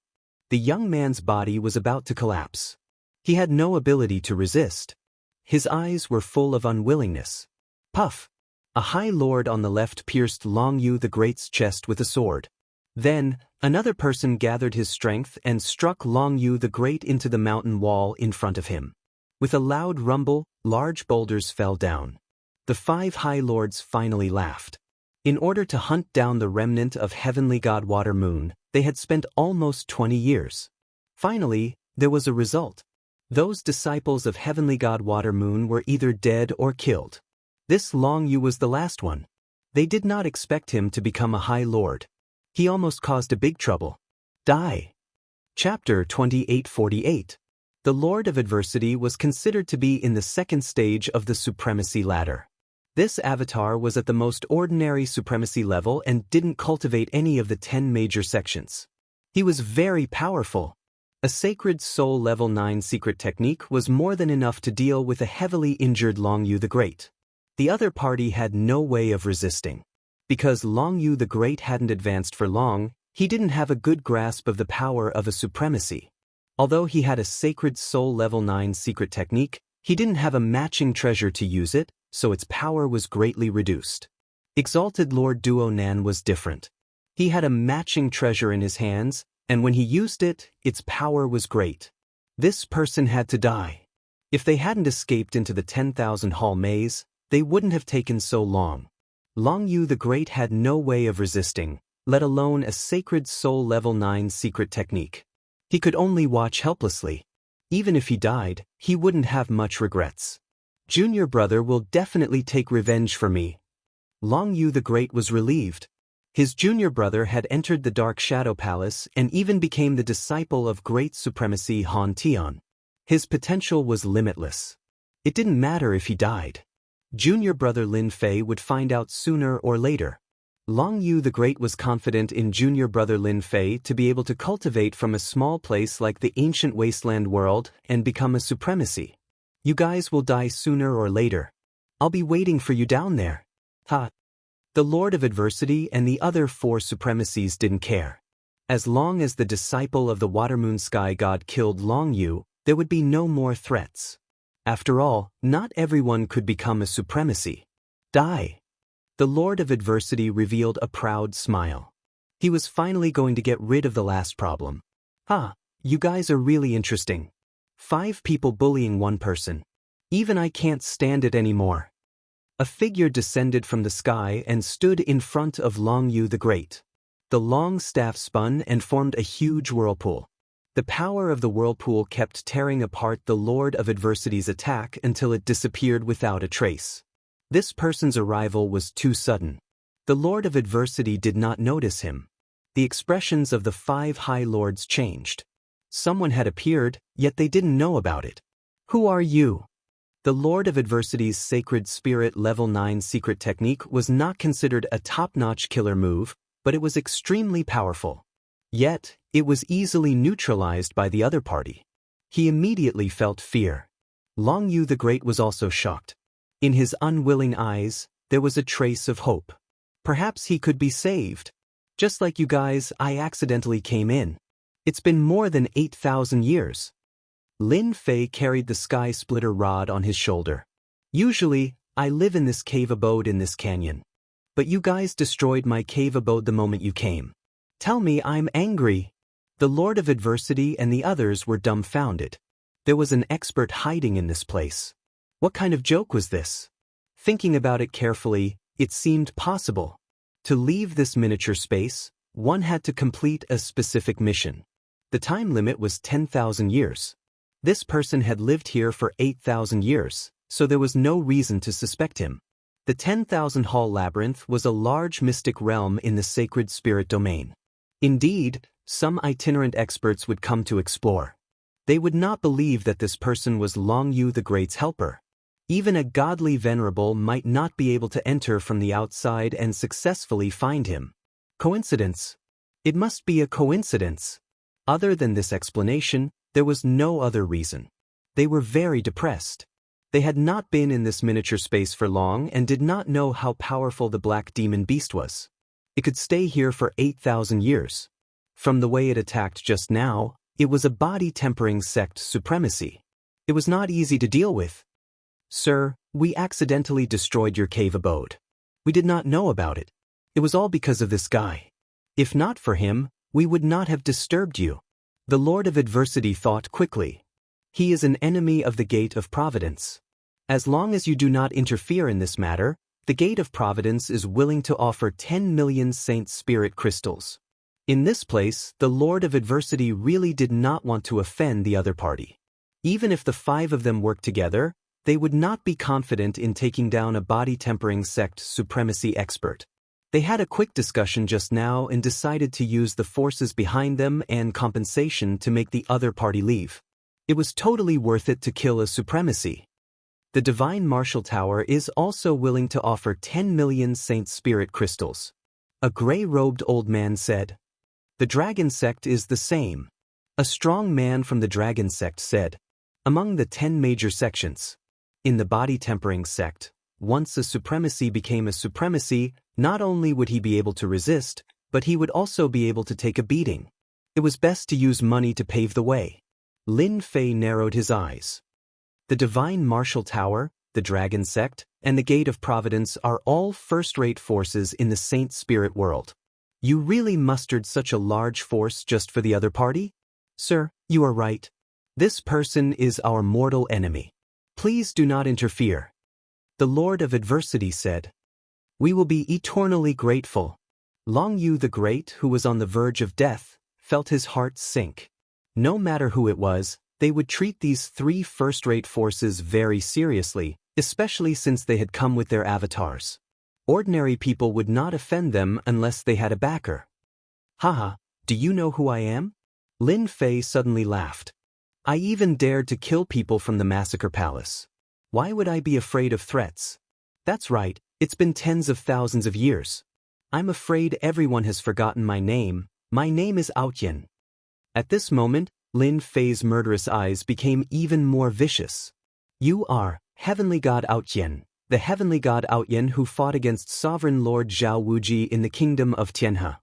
The young man's body was about to collapse. He had no ability to resist. His eyes were full of unwillingness. Puff! A high lord on the left pierced Long Yu the Great's chest with a sword. Then, another person gathered his strength and struck Long Yu the Great into the mountain wall in front of him. With a loud rumble, large boulders fell down. The 5 high lords finally laughed. In order to hunt down the remnant of heavenly god Water Moon, they had spent almost 20 years. Finally, there was a result. Those disciples of heavenly god Water Moon were either dead or killed. This Long Yu was the last one. They did not expect him to become a high lord. He almost caused a big trouble. Die. Chapter 2848. The Lord of Adversity was considered to be in the 2nd stage of the Supremacy ladder. This avatar was at the most ordinary Supremacy level and didn't cultivate any of the 10 major sections. He was very powerful. A Sacred Soul Level 9 secret technique was more than enough to deal with a heavily injured Long Yu the Great. The other party had no way of resisting. Because Long Yu the Great hadn't advanced for long, he didn't have a good grasp of the power of a supremacy. Although he had a Sacred Soul Level 9 secret technique, he didn't have a matching treasure to use it, so its power was greatly reduced. Exalted Lord Duo Nan was different. He had a matching treasure in his hands, and when he used it, its power was great. This person had to die. If they hadn't escaped into the 10,000 hall maze, they wouldn't have taken so long. Long Yu the Great had no way of resisting, let alone a Sacred Soul Level 9 secret technique. He could only watch helplessly. Even if he died, he wouldn't have much regrets. Junior brother will definitely take revenge for me. Long Yu the Great was relieved. His junior brother had entered the Dark Shadow Palace and even became the disciple of Great Supremacy Han Tian. His potential was limitless. It didn't matter if he died. Junior brother Lin Fei would find out sooner or later. Long Yu the Great was confident in junior brother Lin Fei to be able to cultivate from a small place like the ancient wasteland world and become a supremacy. You guys will die sooner or later. I'll be waiting for you down there. Ha! The Lord of Adversity and the other 4 supremacies didn't care. As long as the disciple of the Watermoon Sky God killed Long Yu, there would be no more threats. After all, not everyone could become a supremacy. Die! The Lord of Adversity revealed a proud smile. He was finally going to get rid of the last problem. You guys are really interesting. 5 people bullying 1 person. Even I can't stand it anymore. A figure descended from the sky and stood in front of Long Yu the Great. The long staff spun and formed a huge whirlpool. The power of the whirlpool kept tearing apart the Lord of Adversity's attack until it disappeared without a trace. This person's arrival was too sudden. The Lord of Adversity did not notice him. The expressions of the 5 High Lords changed. Someone had appeared, yet they didn't know about it. Who are you? The Lord of Adversity's Sacred Spirit Level 9 secret technique was not considered a top-notch killer move, but it was extremely powerful. Yet, it was easily neutralized by the other party. He immediately felt fear. Long Yu the Great was also shocked. In his unwilling eyes, there was a trace of hope. Perhaps he could be saved. Just like you guys, I accidentally came in. It's been more than 8,000 years. Lin Fei carried the sky splitter rod on his shoulder. Usually, I live in this cave abode in this canyon. But you guys destroyed my cave abode the moment you came. Tell me I'm angry. The Lord of Adversity and the others were dumbfounded. There was an expert hiding in this place. What kind of joke was this? Thinking about it carefully, it seemed possible. To leave this miniature space, one had to complete a specific mission. The time limit was 10,000 years. This person had lived here for 8,000 years, so there was no reason to suspect him. The 10,000 Hall Labyrinth was a large mystic realm in the sacred spirit domain. Indeed, some itinerant experts would come to explore. They would not believe that this person was Long Yu the Great's helper. Even a godly venerable might not be able to enter from the outside and successfully find him. Coincidence? It must be a coincidence. Other than this explanation, there was no other reason. They were very depressed. They had not been in this miniature space for long and did not know how powerful the black demon beast was. It could stay here for 8,000 years. From the way it attacked just now, it was a body-tempering sect supremacy. It was not easy to deal with. Sir, we accidentally destroyed your cave abode. We did not know about it. It was all because of this guy. If not for him, we would not have disturbed you. The Lord of Adversity thought quickly. He is an enemy of the Gate of Providence. As long as you do not interfere in this matter, the Gate of Providence is willing to offer 10 million Saint Spirit crystals. In this place, the Lord of Adversity really did not want to offend the other party. Even if the 5 of them worked together, they would not be confident in taking down a body-tempering sect supremacy expert. They had a quick discussion just now and decided to use the forces behind them and compensation to make the other party leave. It was totally worth it to kill a supremacy. The Divine Martial Tower is also willing to offer 10 million Saint Spirit crystals. A gray-robed old man said. The Dragon Sect is the same. A strong man from the Dragon Sect said. Among the 10 major sections. In the body-tempering sect, once a supremacy became a supremacy, not only would he be able to resist, but he would also be able to take a beating. It was best to use money to pave the way. Lin Fei narrowed his eyes. The Divine Martial Tower, the Dragon Sect, and the Gate of Providence are all first-rate forces in the Saint Spirit world. You really mustered such a large force just for the other party? Sir, you are right. This person is our mortal enemy. Please do not interfere. The Lord of Adversity said. We will be eternally grateful. Long Yu the Great, who was on the verge of death, felt his heart sink. No matter who it was, they would treat these 3 first-rate forces very seriously, especially since they had come with their avatars. Ordinary people would not offend them unless they had a backer. Haha, do you know who I am? Lin Fei suddenly laughed. I even dared to kill people from the Massacre Palace. Why would I be afraid of threats? That's right, it's been tens of thousands of years. I'm afraid everyone has forgotten my name. My name is Audien. At this moment, Lin Fei's murderous eyes became even more vicious. You are Heavenly God Audien, the Heavenly God Audien who fought against Sovereign Lord Zhao Wuji in the kingdom of Tianhe.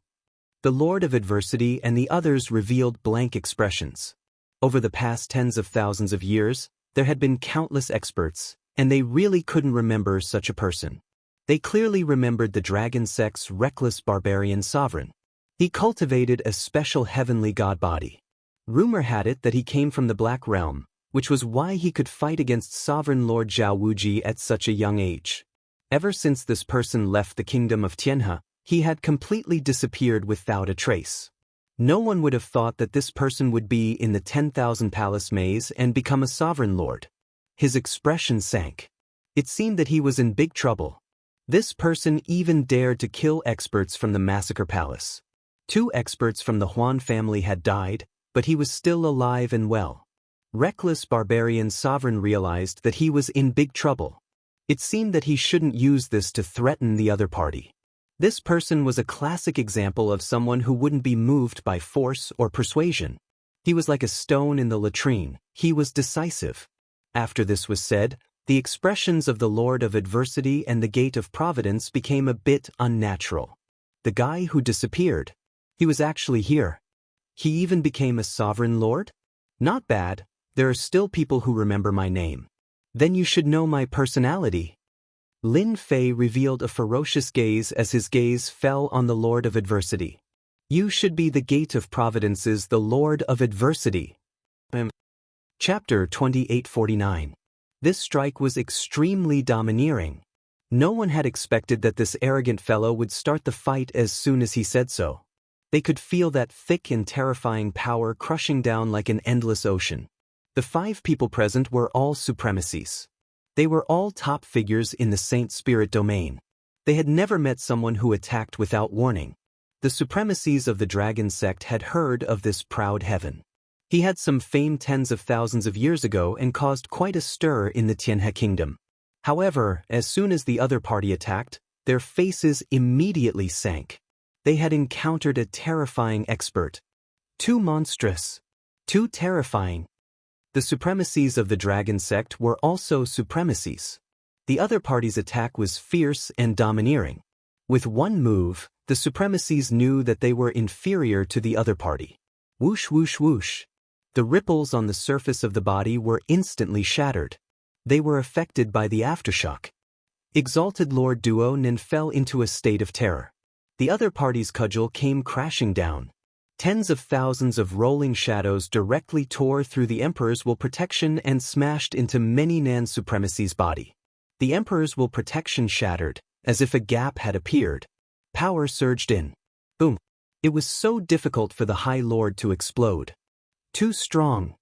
The Lord of Adversity and the others revealed blank expressions. Over the past tens of thousands of years, there had been countless experts, and they really couldn't remember such a person. They clearly remembered the dragon sect's reckless barbarian sovereign. He cultivated a special heavenly god body. Rumor had it that he came from the Black Realm, which was why he could fight against Sovereign Lord Zhao Wuji at such a young age. Ever since this person left the kingdom of Tianhe, he had completely disappeared without a trace. No one would have thought that this person would be in the 10,000 Palace Maze and become a sovereign lord. His expression sank. It seemed that he was in big trouble. This person even dared to kill experts from the Massacre Palace. 2 experts from the Huan family had died, but he was still alive and well. Reckless barbarian sovereign realized that he was in big trouble. It seemed that he shouldn't use this to threaten the other party. This person was a classic example of someone who wouldn't be moved by force or persuasion. He was like a stone in the latrine. He was decisive. After this was said, the expressions of the Lord of Adversity and the Gate of Providence became a bit unnatural. The guy who disappeared. He was actually here. He even became a sovereign lord? Not bad. There are still people who remember my name. Then you should know my personality. Lin Fei revealed a ferocious gaze as his gaze fell on the Lord of Adversity. You should be the Gate of Providence's the Lord of Adversity. Chapter 2849. This strike was extremely domineering. No one had expected that this arrogant fellow would start the fight as soon as he said so. They could feel that thick and terrifying power crushing down like an endless ocean. The 5 people present were all supremacies. They were all top figures in the Saint Spirit domain. They had never met someone who attacked without warning. The supremacies of the dragon sect had heard of this proud heaven. He had some fame tens of thousands of years ago and caused quite a stir in the Tianhe kingdom. However, as soon as the other party attacked, their faces immediately sank. They had encountered a terrifying expert. Too monstrous. Too terrifying. The supremacies of the dragon sect were also supremacies. The other party's attack was fierce and domineering. With one move, the supremacies knew that they were inferior to the other party. Whoosh whoosh whoosh. The ripples on the surface of the body were instantly shattered. They were affected by the aftershock. Exalted Lord Duo Nin fell into a state of terror. The other party's cudgel came crashing down. Tens of thousands of rolling shadows directly tore through the Emperor's will protection and smashed into many Nan supremacy's body. The Emperor's will protection shattered, as if a gap had appeared. Power surged in. Boom. It was so difficult for the High Lord to explode. Too strong.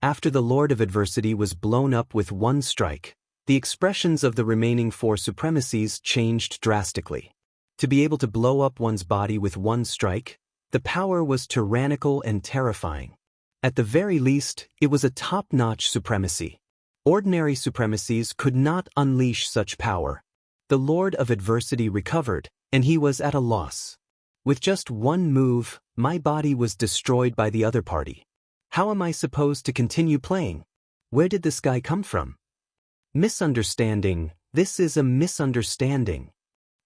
After the Lord of Adversity was blown up with one strike, the expressions of the remaining 4 supremacies changed drastically. To be able to blow up one's body with one strike, the power was tyrannical and terrifying. At the very least, it was a top-notch supremacy. Ordinary supremacies could not unleash such power. The Lord of Adversity recovered, and he was at a loss. With just one move, my body was destroyed by the other party. How am I supposed to continue playing? Where did this guy come from? Misunderstanding. This is a misunderstanding.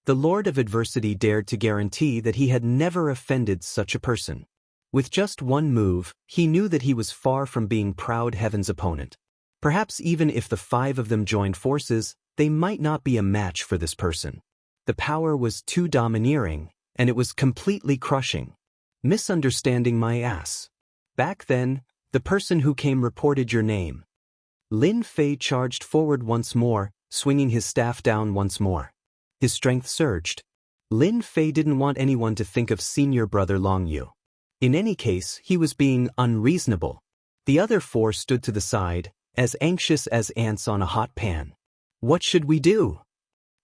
The Lord of Adversity dared to guarantee that he had never offended such a person. With just one move, he knew that he was far from being proud heaven's opponent. Perhaps even if the 5 of them joined forces, they might not be a match for this person. The power was too domineering, and it was completely crushing. Misunderstanding my ass. Back then, the person who came reported your name. Lin Fei charged forward once more, swinging his staff down once more. His strength surged. Lin Fei didn't want anyone to think of senior brother Long Yu. In any case, he was being unreasonable. The other 4 stood to the side, as anxious as ants on a hot pan. What should we do?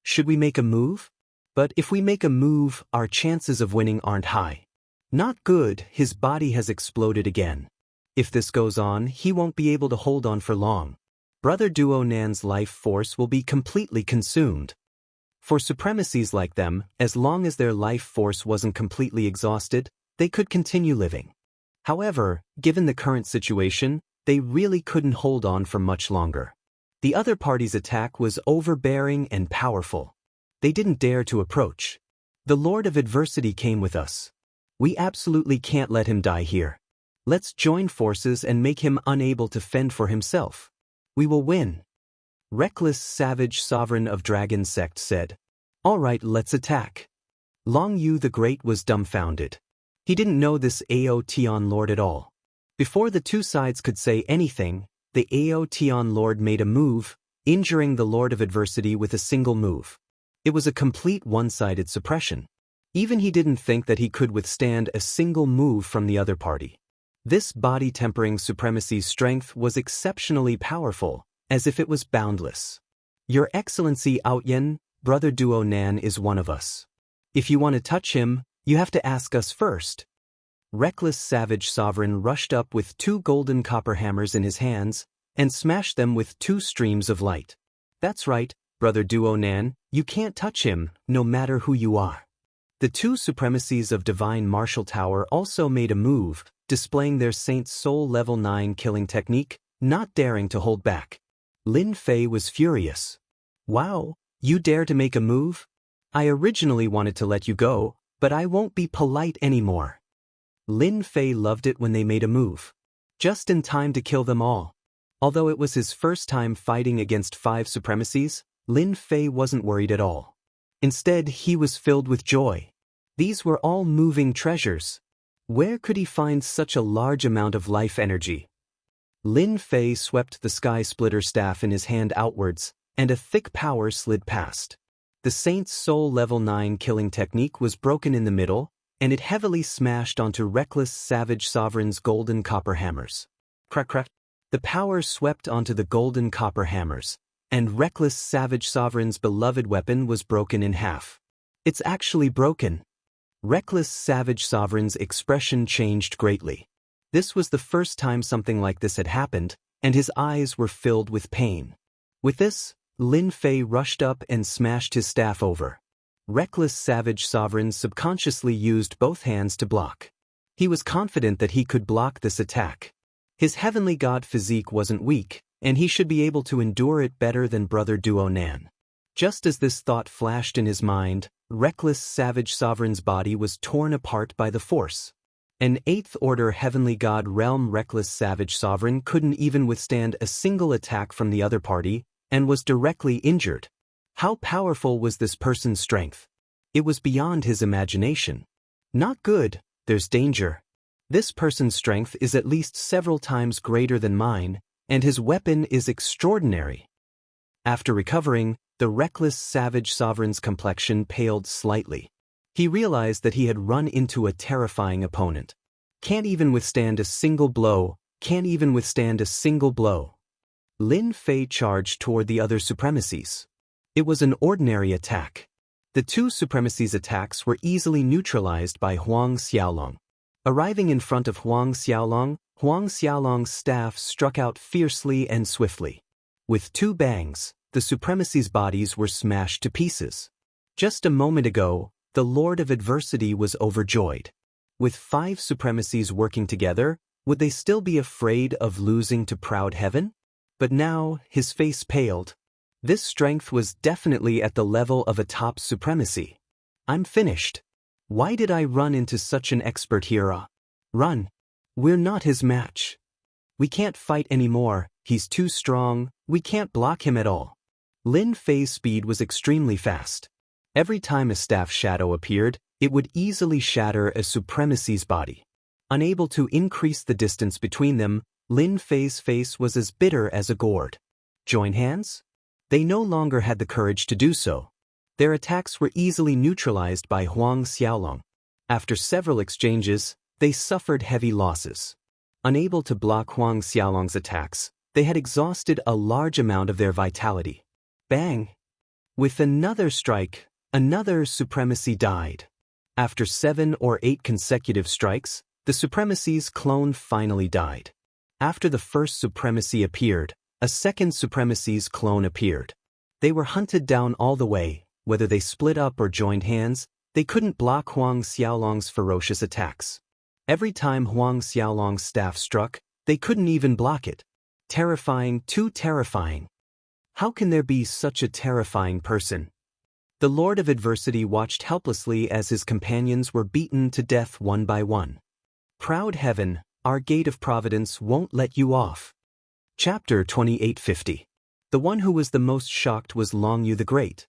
Should we make a move? But if we make a move, our chances of winning aren't high. Not good, his body has exploded again. If this goes on, he won't be able to hold on for long. Brother Duo Nan's life force will be completely consumed. For supremacies like them, as long as their life force wasn't completely exhausted, they could continue living. However, given the current situation, they really couldn't hold on for much longer. The other party's attack was overbearing and powerful. They didn't dare to approach. The Lord of Adversity came with us. We absolutely can't let him die here. Let's join forces and make him unable to fend for himself. We will win. Reckless Savage Sovereign of Dragon Sect said. All right, let's attack. Long Yu the Great was dumbfounded. He didn't know this Aotian Lord at all. Before the two sides could say anything, the Aotian Lord made a move, injuring the Lord of Adversity with a single move. It was a complete one-sided suppression. Even he didn't think that he could withstand a single move from the other party. This body-tempering supremacy's strength was exceptionally powerful, as if it was boundless. Your Excellency Outyen, Brother Duo Nan is one of us. If you want to touch him, you have to ask us first. Reckless Savage Sovereign rushed up with 2 golden copper hammers in his hands, and smashed them with 2 streams of light. That's right, Brother Duo Nan, you can't touch him, no matter who you are. The 2 supremacies of Divine Martial Tower also made a move, displaying their Saint Soul Level 9 killing technique, not daring to hold back. Lin Fei was furious. Wow, you dare to make a move? I originally wanted to let you go, but I won't be polite anymore. Lin Fei loved it when they made a move. Just in time to kill them all. Although it was his first time fighting against 5 supremacies, Lin Fei wasn't worried at all. Instead, he was filled with joy. These were all moving treasures. Where could he find such a large amount of life energy? Lin Fei swept the Sky Splitter staff in his hand outwards, and a thick power slid past. The Saint's Soul Level 9 killing technique was broken in the middle, and it heavily smashed onto Reckless Savage Sovereign's golden copper hammers. Crack crack. The power swept onto the golden copper hammers, and Reckless Savage Sovereign's beloved weapon was broken in half. It's actually broken. Reckless Savage Sovereign's expression changed greatly. This was the first time something like this had happened, and his eyes were filled with pain. With this, Lin Fei rushed up and smashed his staff over. Reckless Savage Sovereign subconsciously used both hands to block. He was confident that he could block this attack. His heavenly god physique wasn't weak, and he should be able to endure it better than Brother Duo Nan. Just as this thought flashed in his mind, Reckless Savage Sovereign's body was torn apart by the force. An 8th Order Heavenly God Realm Reckless Savage Sovereign couldn't even withstand a single attack from the other party, and was directly injured. How powerful was this person's strength? It was beyond his imagination. Not good, there's danger. This person's strength is at least several times greater than mine, and his weapon is extraordinary. After recovering, the Reckless Savage Sovereign's complexion paled slightly. He realized that he had run into a terrifying opponent. Can't even withstand a single blow, can't even withstand a single blow. Lin Fei charged toward the other supremacies. It was an ordinary attack. The 2 supremacies' attacks were easily neutralized by Huang Xiaolong. Arriving in front of Huang Xiaolong's staff struck out fiercely and swiftly. With 2 bangs, the supremacies' bodies were smashed to pieces. Just a moment ago, the Lord of Adversity was overjoyed. With 5 supremacies working together, would they still be afraid of losing to Proud Heaven? But now, his face paled. This strength was definitely at the level of a top supremacy. I'm finished. Why did I run into such an expert here? Run. We're not his match. We can't fight anymore, he's too strong, we can't block him at all. Lin Fei's speed was extremely fast. Every time a staff shadow appeared, it would easily shatter a supremacy's body. Unable to increase the distance between them, Lin Fei's face was as bitter as a gourd. Join hands? They no longer had the courage to do so. Their attacks were easily neutralized by Huang Xiaolong. After several exchanges, they suffered heavy losses. Unable to block Huang Xiaolong's attacks, they had exhausted a large amount of their vitality. Bang! With another strike, another supremacy died. After 7 or 8 consecutive strikes, the supremacy's clone finally died. After the first supremacy appeared, a second supremacy's clone appeared. They were hunted down all the way, Whether they split up or joined hands, they couldn't block Huang Xiaolong's ferocious attacks. Every time Huang Xiaolong's staff struck, they couldn't even block it. Terrifying, too terrifying. How can there be such a terrifying person? The Lord of Adversity watched helplessly as his companions were beaten to death one by one. Proud heaven, our gate of providence won't let you off. Chapter 2850. The one who was the most shocked was Long Yu the Great.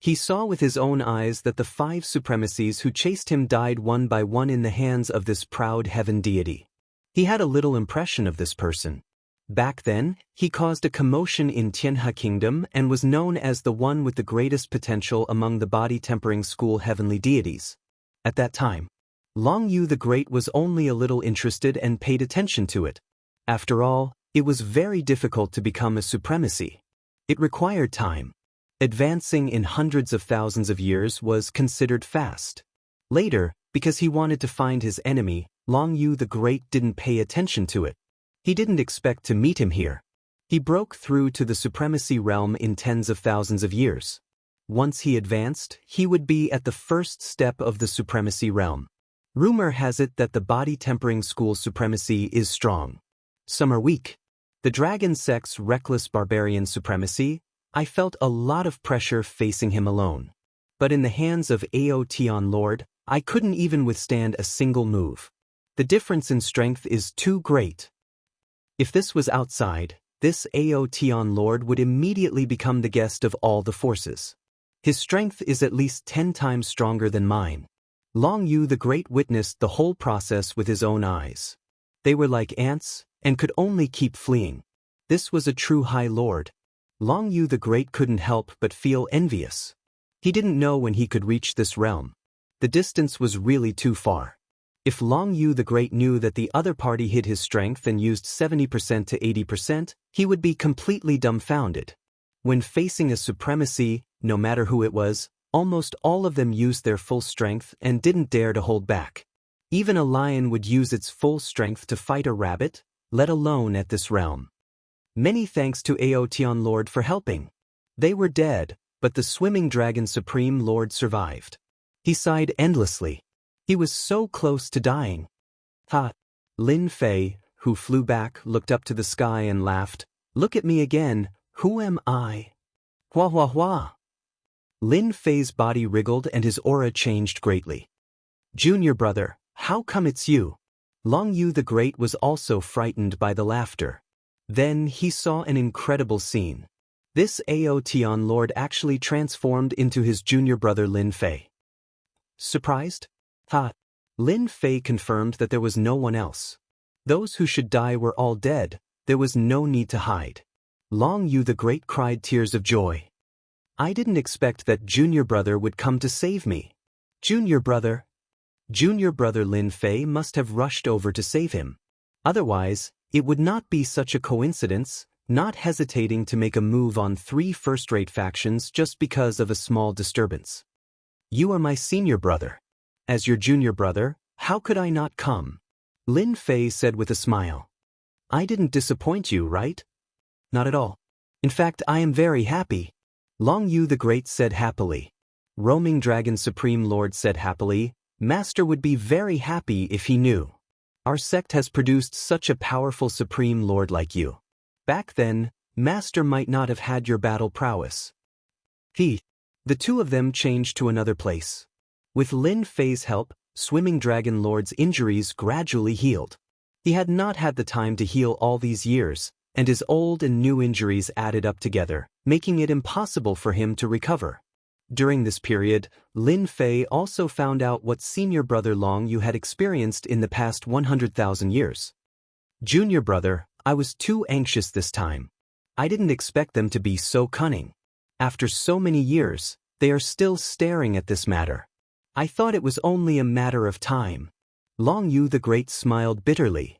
He saw with his own eyes that the 5 supremacies who chased him died one by one in the hands of this proud heaven deity. He had a little impression of this person. Back then, he caused a commotion in Tianhe Kingdom and was known as the one with the greatest potential among the body-tempering school heavenly deities. At that time, Long Yu the Great was only a little interested and paid attention to it. After all, it was very difficult to become a supremacy. It required time. Advancing in hundreds of thousands of years was considered fast. Later, because he wanted to find his enemy, Long Yu the Great didn't pay attention to it. He didn't expect to meet him here. He broke through to the supremacy realm in tens of thousands of years. Once he advanced, he would be at the first step of the supremacy realm. Rumor has it that the body-tempering school supremacy is strong. Some are weak. The dragon sect's reckless barbarian supremacy, I felt a lot of pressure facing him alone. But in the hands of Aotian Lord, I couldn't even withstand a single move. The difference in strength is too great. If this was outside, this Aotian Lord would immediately become the guest of all the forces. His strength is at least 10 times stronger than mine. Long Yu the Great witnessed the whole process with his own eyes. They were like ants, and could only keep fleeing. This was a true High Lord. Long Yu the Great couldn't help but feel envious. He didn't know when he could reach this realm. The distance was really too far. If Long Yu the Great knew that the other party hid his strength and used 70% to 80%, he would be completely dumbfounded. When facing a supremacy, no matter who it was, almost all of them used their full strength and didn't dare to hold back. Even a lion would use its full strength to fight a rabbit, let alone at this realm. Many thanks to Aotian Lord for helping. They were dead, but the swimming dragon Supreme Lord survived. He sighed endlessly. He was so close to dying. Ha! Lin Fei, who flew back, looked up to the sky and laughed. Look at me again, who am I? Hua hua hua! Lin Fei's body wriggled and his aura changed greatly. Junior brother, how come it's you? Long Yu the Great was also frightened by the laughter. Then he saw an incredible scene. This Aotian Lord actually transformed into his junior brother Lin Fei. Surprised? Ha! Lin Fei confirmed that there was no one else. Those who should die were all dead, there was no need to hide. Long Yu the Great cried tears of joy. I didn't expect that junior brother would come to save me. Junior brother Lin Fei must have rushed over to save him. Otherwise, it would not be such a coincidence, not hesitating to make a move on 3 first-rate factions just because of a small disturbance. You are my senior brother. As your junior brother, how could I not come? Lin Fei said with a smile. I didn't disappoint you, right? Not at all. In fact, I am very happy. Long Yu the Great said happily. Roaming Dragon Supreme Lord said happily, Master would be very happy if he knew. Our sect has produced such a powerful Supreme Lord like you. Back then, Master might not have had your battle prowess. The two of them changed to another place. With Lin Fei's help, Swimming Dragon Lord's injuries gradually healed. He had not had the time to heal all these years, and his old and new injuries added up together, making it impossible for him to recover. During this period, Lin Fei also found out what senior brother Long Yu had experienced in the past 100,000 years. Junior brother, I was too anxious this time. I didn't expect them to be so cunning. After so many years, they are still staring at this matter. I thought it was only a matter of time. Long Yu the Great smiled bitterly.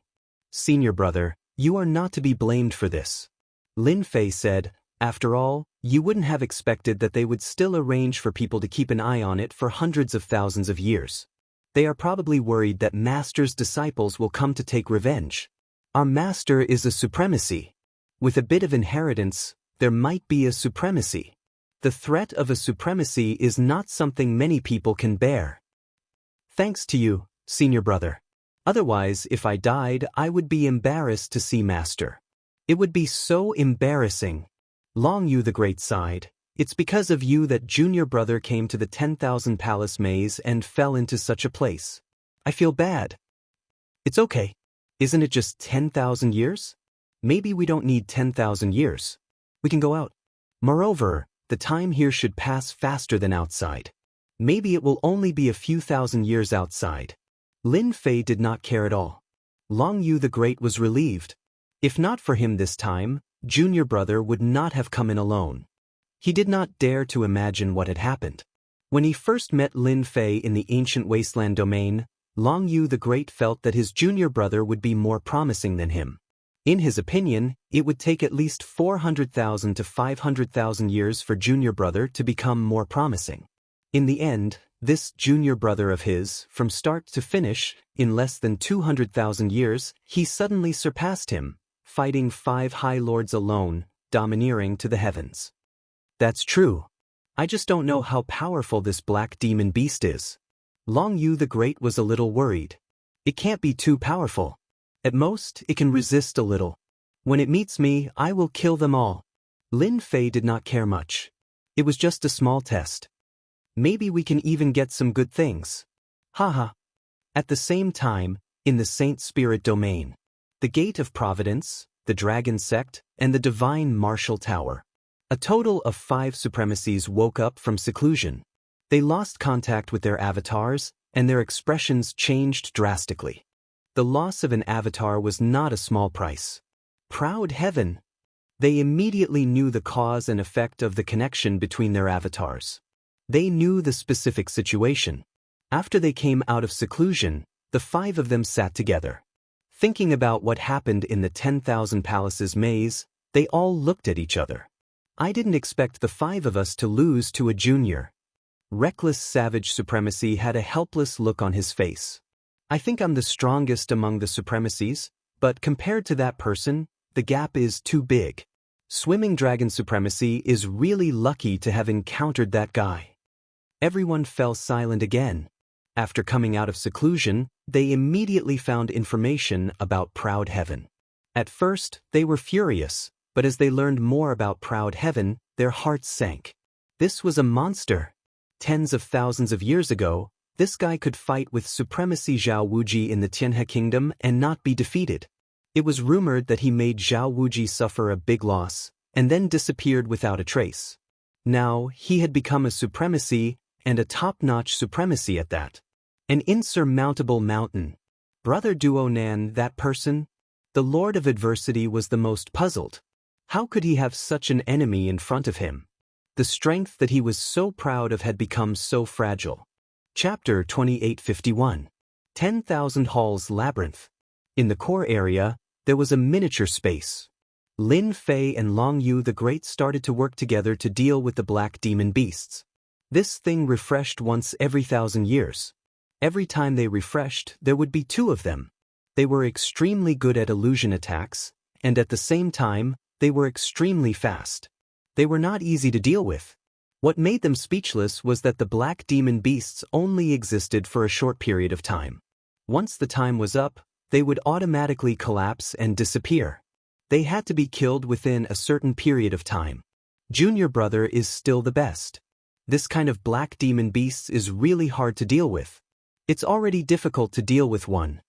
Senior brother, you are not to be blamed for this. Lin Fei said, after all, you wouldn't have expected that they would still arrange for people to keep an eye on it for hundreds of thousands of years. They are probably worried that Master's disciples will come to take revenge. Our Master is a supremacy. With a bit of inheritance, there might be a supremacy. The threat of a supremacy is not something many people can bear. Thanks to you, senior brother. Otherwise, if I died, I would be embarrassed to see Master. It would be so embarrassing. Long Yu the Great sighed. It's because of you that junior brother came to the 10,000 Palace maze and fell into such a place. I feel bad. It's okay. Isn't it just 10,000 years? Maybe we don't need 10,000 years. We can go out. Moreover, the time here should pass faster than outside. Maybe it will only be a few thousand years outside. Lin Fei did not care at all. Long Yu the Great was relieved. If not for him this time, junior brother would not have come in alone. He did not dare to imagine what had happened. When he first met Lin Fei in the ancient wasteland domain, Long Yu the Great felt that his junior brother would be more promising than him. In his opinion, it would take at least 400,000 to 500,000 years for junior brother to become more promising. In the end, this junior brother of his, from start to finish, in less than 200,000 years, he suddenly surpassed him, fighting 5 High Lords alone, domineering to the heavens. That's true. I just don't know how powerful this black demon beast is. Long Yu the Great was a little worried. It can't be too powerful. At most, it can resist a little. When it meets me, I will kill them all. Lin Fei did not care much. It was just a small test. Maybe we can even get some good things. Haha. At the same time, in the Saint Spirit domain, the Gate of Providence, the Dragon Sect, and the Divine Martial Tower. A total of 5 supremacies woke up from seclusion. They lost contact with their avatars, and their expressions changed drastically. The loss of an avatar was not a small price. Proud heaven! They immediately knew the cause and effect of the connection between their avatars. They knew the specific situation. After they came out of seclusion, the 5 of them sat together. Thinking about what happened in the 10,000 Palaces maze, they all looked at each other. I didn't expect the 5 of us to lose to a junior. Reckless Savage Supremacy had a helpless look on his face. I think I'm the strongest among the supremacies, but compared to that person, the gap is too big. Swimming Dragon Supremacy is really lucky to have encountered that guy. Everyone fell silent again. After coming out of seclusion, they immediately found information about Proud Heaven. At first, they were furious, but as they learned more about Proud Heaven, their hearts sank. This was a monster. Tens of thousands of years ago, this guy could fight with Supremacy Zhao Wuji in the Tianhe Kingdom and not be defeated. It was rumored that he made Zhao Wuji suffer a big loss, and then disappeared without a trace. Now, he had become a supremacy, and a top-notch supremacy at that. An insurmountable mountain. Brother Duo Nan, that person? The Lord of Adversity was the most puzzled. How could he have such an enemy in front of him? The strength that he was so proud of had become so fragile. Chapter 2851. 10,000 Halls Labyrinth. In the core area, there was a miniature space. Lin Fei and Long Yu the Great started to work together to deal with the black demon beasts. This thing refreshed once every 1,000 years. Every time they refreshed, there would be 2 of them. They were extremely good at illusion attacks, and at the same time, they were extremely fast. They were not easy to deal with. What made them speechless was that the black demon beasts only existed for a short period of time. Once the time was up, they would automatically collapse and disappear. They had to be killed within a certain period of time. Junior brother is still the best. This kind of black demon beasts is really hard to deal with. It's already difficult to deal with one.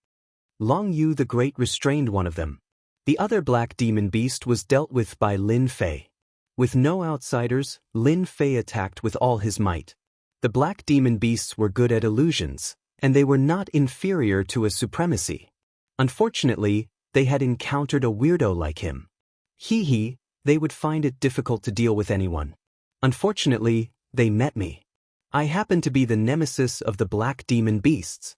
Long Yu the Great restrained one of them. The other black demon beast was dealt with by Lin Fei. With no outsiders, Lin Fei attacked with all his might. The black demon beasts were good at illusions, and they were not inferior to a supremacy. Unfortunately, they had encountered a weirdo like him. They would find it difficult to deal with anyone. Unfortunately, they met me. I happen to be the nemesis of the black demon beasts.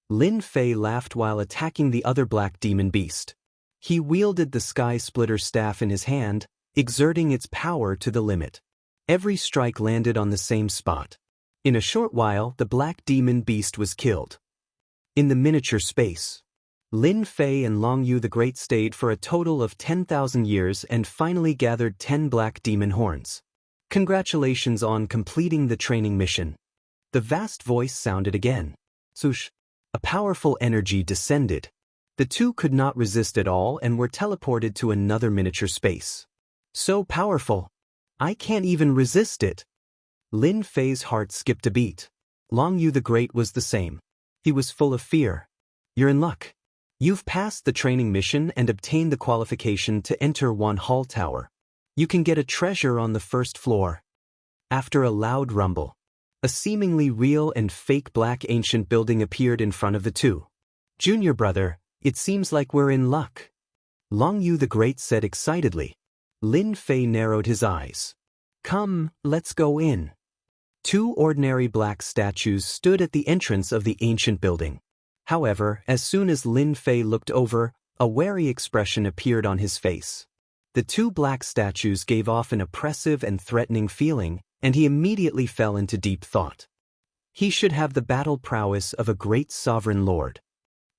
Lin Fei laughed while attacking the other black demon beast. He wielded the Sky Splitter staff in his hand, exerting its power to the limit. Every strike landed on the same spot. In a short while, the black demon beast was killed. In the miniature space, Lin Fei and Long Yu the Great stayed for a total of 10,000 years and finally gathered 10 black demon horns. Congratulations on completing the training mission. The vast voice sounded again. Swoosh. A powerful energy descended. The two could not resist at all and were teleported to another miniature space. So powerful. I can't even resist it. Lin Fei's heart skipped a beat. Long Yu the Great was the same. He was full of fear. You're in luck. You've passed the training mission and obtained the qualification to enter Wan Hall Tower. You can get a treasure on the first floor. After a loud rumble, a seemingly real and fake black ancient building appeared in front of the two. Junior brother, it seems like we're in luck. Long Yu the Great said excitedly. Lin Fei narrowed his eyes. Come, let's go in. Two ordinary black statues stood at the entrance of the ancient building. However, as soon as Lin Fei looked over, a wary expression appeared on his face. The two black statues gave off an oppressive and threatening feeling, and he immediately fell into deep thought. He should have the battle prowess of a great sovereign lord.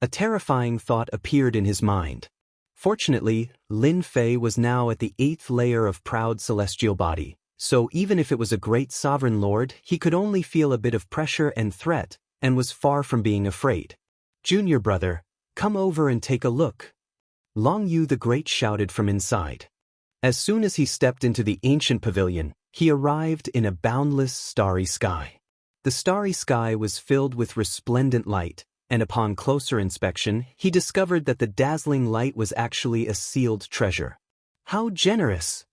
A terrifying thought appeared in his mind. Fortunately, Lin Fei was now at the 8th layer of proud celestial body, so even if it was a great sovereign lord, he could only feel a bit of pressure and threat, and was far from being afraid. Junior brother, come over and take a look. Long Yu the Great shouted from inside. As soon as he stepped into the ancient pavilion, he arrived in a boundless starry sky. The starry sky was filled with resplendent light, and upon closer inspection, he discovered that the dazzling light was actually a sealed treasure. How generous!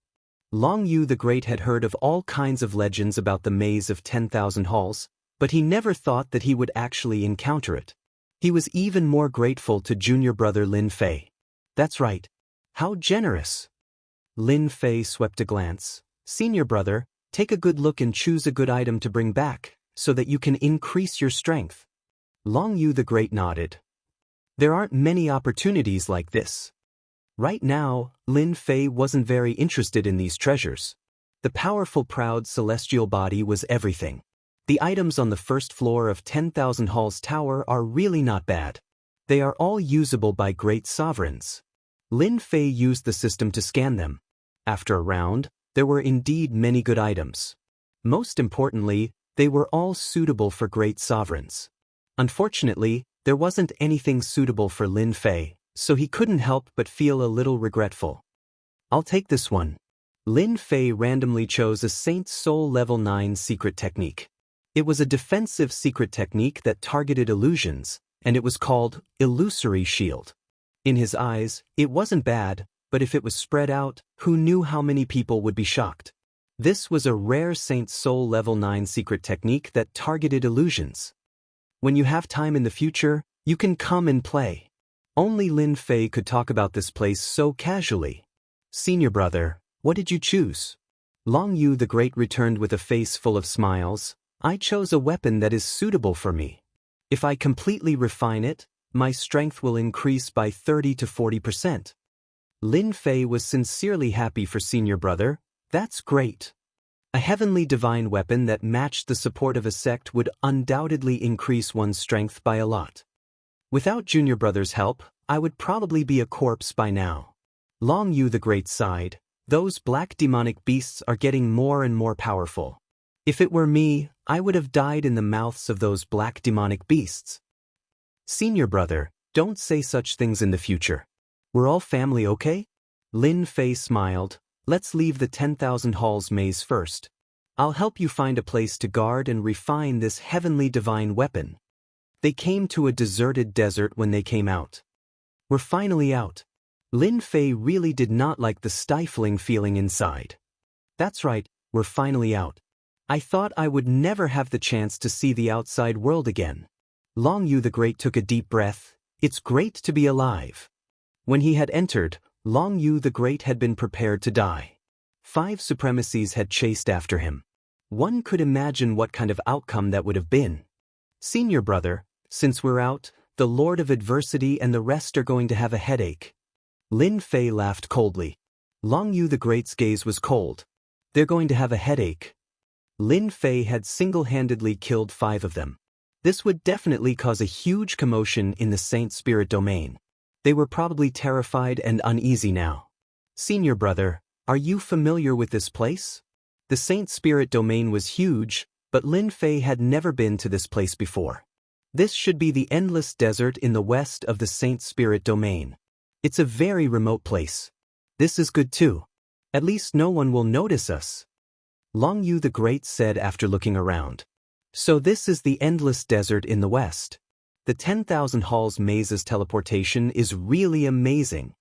Long Yu the Great had heard of all kinds of legends about the Maze of 10,000 Halls, but he never thought that he would actually encounter it. He was even more grateful to junior brother Lin Fei. That's right. How generous! Lin Fei swept a glance. Senior brother, take a good look and choose a good item to bring back, so that you can increase your strength. Long Yu the Great nodded. There aren't many opportunities like this. Right now, Lin Fei wasn't very interested in these treasures. The powerful proud celestial body was everything. The items on the first floor of 10,000 Halls Tower are really not bad. They are all usable by great sovereigns. Lin Fei used the system to scan them. After a round, there were indeed many good items. Most importantly, they were all suitable for great sovereigns. Unfortunately, there wasn't anything suitable for Lin Fei, so he couldn't help but feel a little regretful. I'll take this one. Lin Fei randomly chose a Saint's Soul Level 9 secret technique. It was a defensive secret technique that targeted illusions, and it was called Illusory Shield. In his eyes, it wasn't bad, but if it was spread out, who knew how many people would be shocked? This was a rare Saint's Soul Level 9 secret technique that targeted illusions. When you have time in the future, you can come and play. Only Lin Fei could talk about this place so casually. Senior brother, what did you choose? Long Yu the Great returned with a face full of smiles. I chose a weapon that is suitable for me. If I completely refine it, my strength will increase by 30 to 40%. Lin Fei was sincerely happy for senior brother. That's great. A heavenly divine weapon that matched the support of a sect would undoubtedly increase one's strength by a lot. Without junior brother's help, I would probably be a corpse by now. Long Yu the Great sighed. Those black demonic beasts are getting more and more powerful. If it were me, I would have died in the mouths of those black demonic beasts. Senior brother, don't say such things in the future. We're all family, okay? Lin Fei smiled. Let's leave the 10,000 Halls maze first. I'll help you find a place to guard and refine this heavenly divine weapon. They came to a deserted desert when they came out. We're finally out. Lin Fei really did not like the stifling feeling inside. That's right, we're finally out. I thought I would never have the chance to see the outside world again. Long Yu the Great took a deep breath. It's great to be alive. When he had entered, Long Yu the Great had been prepared to die. 5 supremacies had chased after him. One could imagine what kind of outcome that would have been. Senior brother, since we're out, the Lord of Adversity and the rest are going to have a headache. Lin Fei laughed coldly. Long Yu the Great's gaze was cold. They're going to have a headache. Lin Fei had single-handedly killed 5 of them. This would definitely cause a huge commotion in the Saint Spirit domain. They were probably terrified and uneasy now. Senior brother, are you familiar with this place? The Saint Spirit domain was huge, but Lin Fei had never been to this place before. This should be the endless desert in the west of the Saint Spirit domain. It's a very remote place. This is good too. At least no one will notice us. Long Yu the Great said after looking around. So this is the endless desert in the west. The 10,000 Halls Maze's teleportation is really amazing.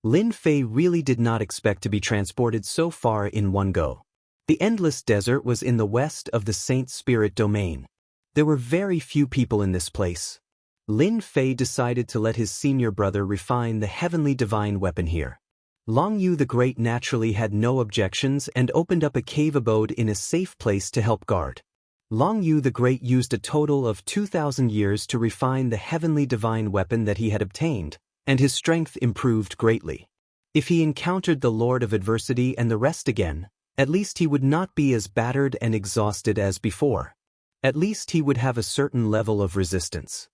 Lin Fei really did not expect to be transported so far in one go. The endless desert was in the west of the Saint Spirit domain. There were very few people in this place. Lin Fei decided to let his senior brother refine the heavenly divine weapon here. Long Yu the Great naturally had no objections and opened up a cave abode in a safe place to help guard. Long Yu the Great used a total of 2,000 years to refine the heavenly divine weapon that he had obtained, and his strength improved greatly. If he encountered the Lord of Adversity and the rest again, at least he would not be as battered and exhausted as before. At least he would have a certain level of resistance.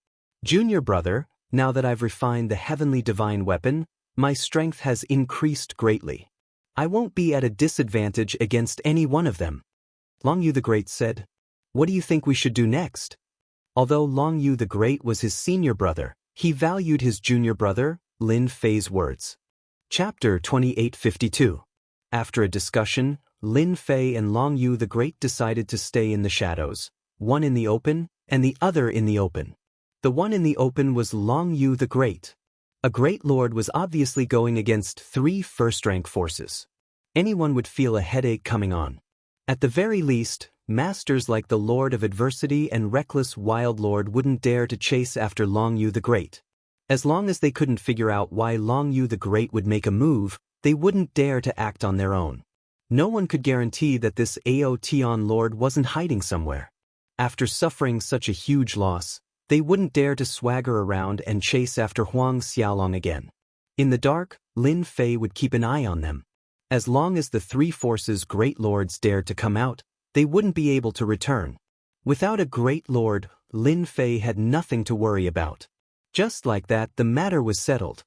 Junior brother, now that I've refined the heavenly divine weapon, my strength has increased greatly. I won't be at a disadvantage against any one of them. Long Yu the Great said. What do you think we should do next? Although Long Yu the Great was his senior brother, he valued his junior brother, Lin Fei's words. Chapter 2852. After a discussion, Lin Fei and Long Yu the Great decided to stay in the shadows, one in the open and the other in the open. The one in the open was Long Yu the Great. A great lord was obviously going against 3 first-rank forces. Anyone would feel a headache coming on. At the very least, masters like the Lord of Adversity and reckless Wild Lord wouldn't dare to chase after Long Yu the Great. As long as they couldn't figure out why Long Yu the Great would make a move, they wouldn't dare to act on their own. No one could guarantee that this Aotian Lord wasn't hiding somewhere. After suffering such a huge loss, they wouldn't dare to swagger around and chase after Huang Xiaolong again. In the dark, Lin Fei would keep an eye on them. As long as the 3 forces' great lords dared to come out, they wouldn't be able to return. Without a great lord, Lin Fei had nothing to worry about. Just like that, the matter was settled.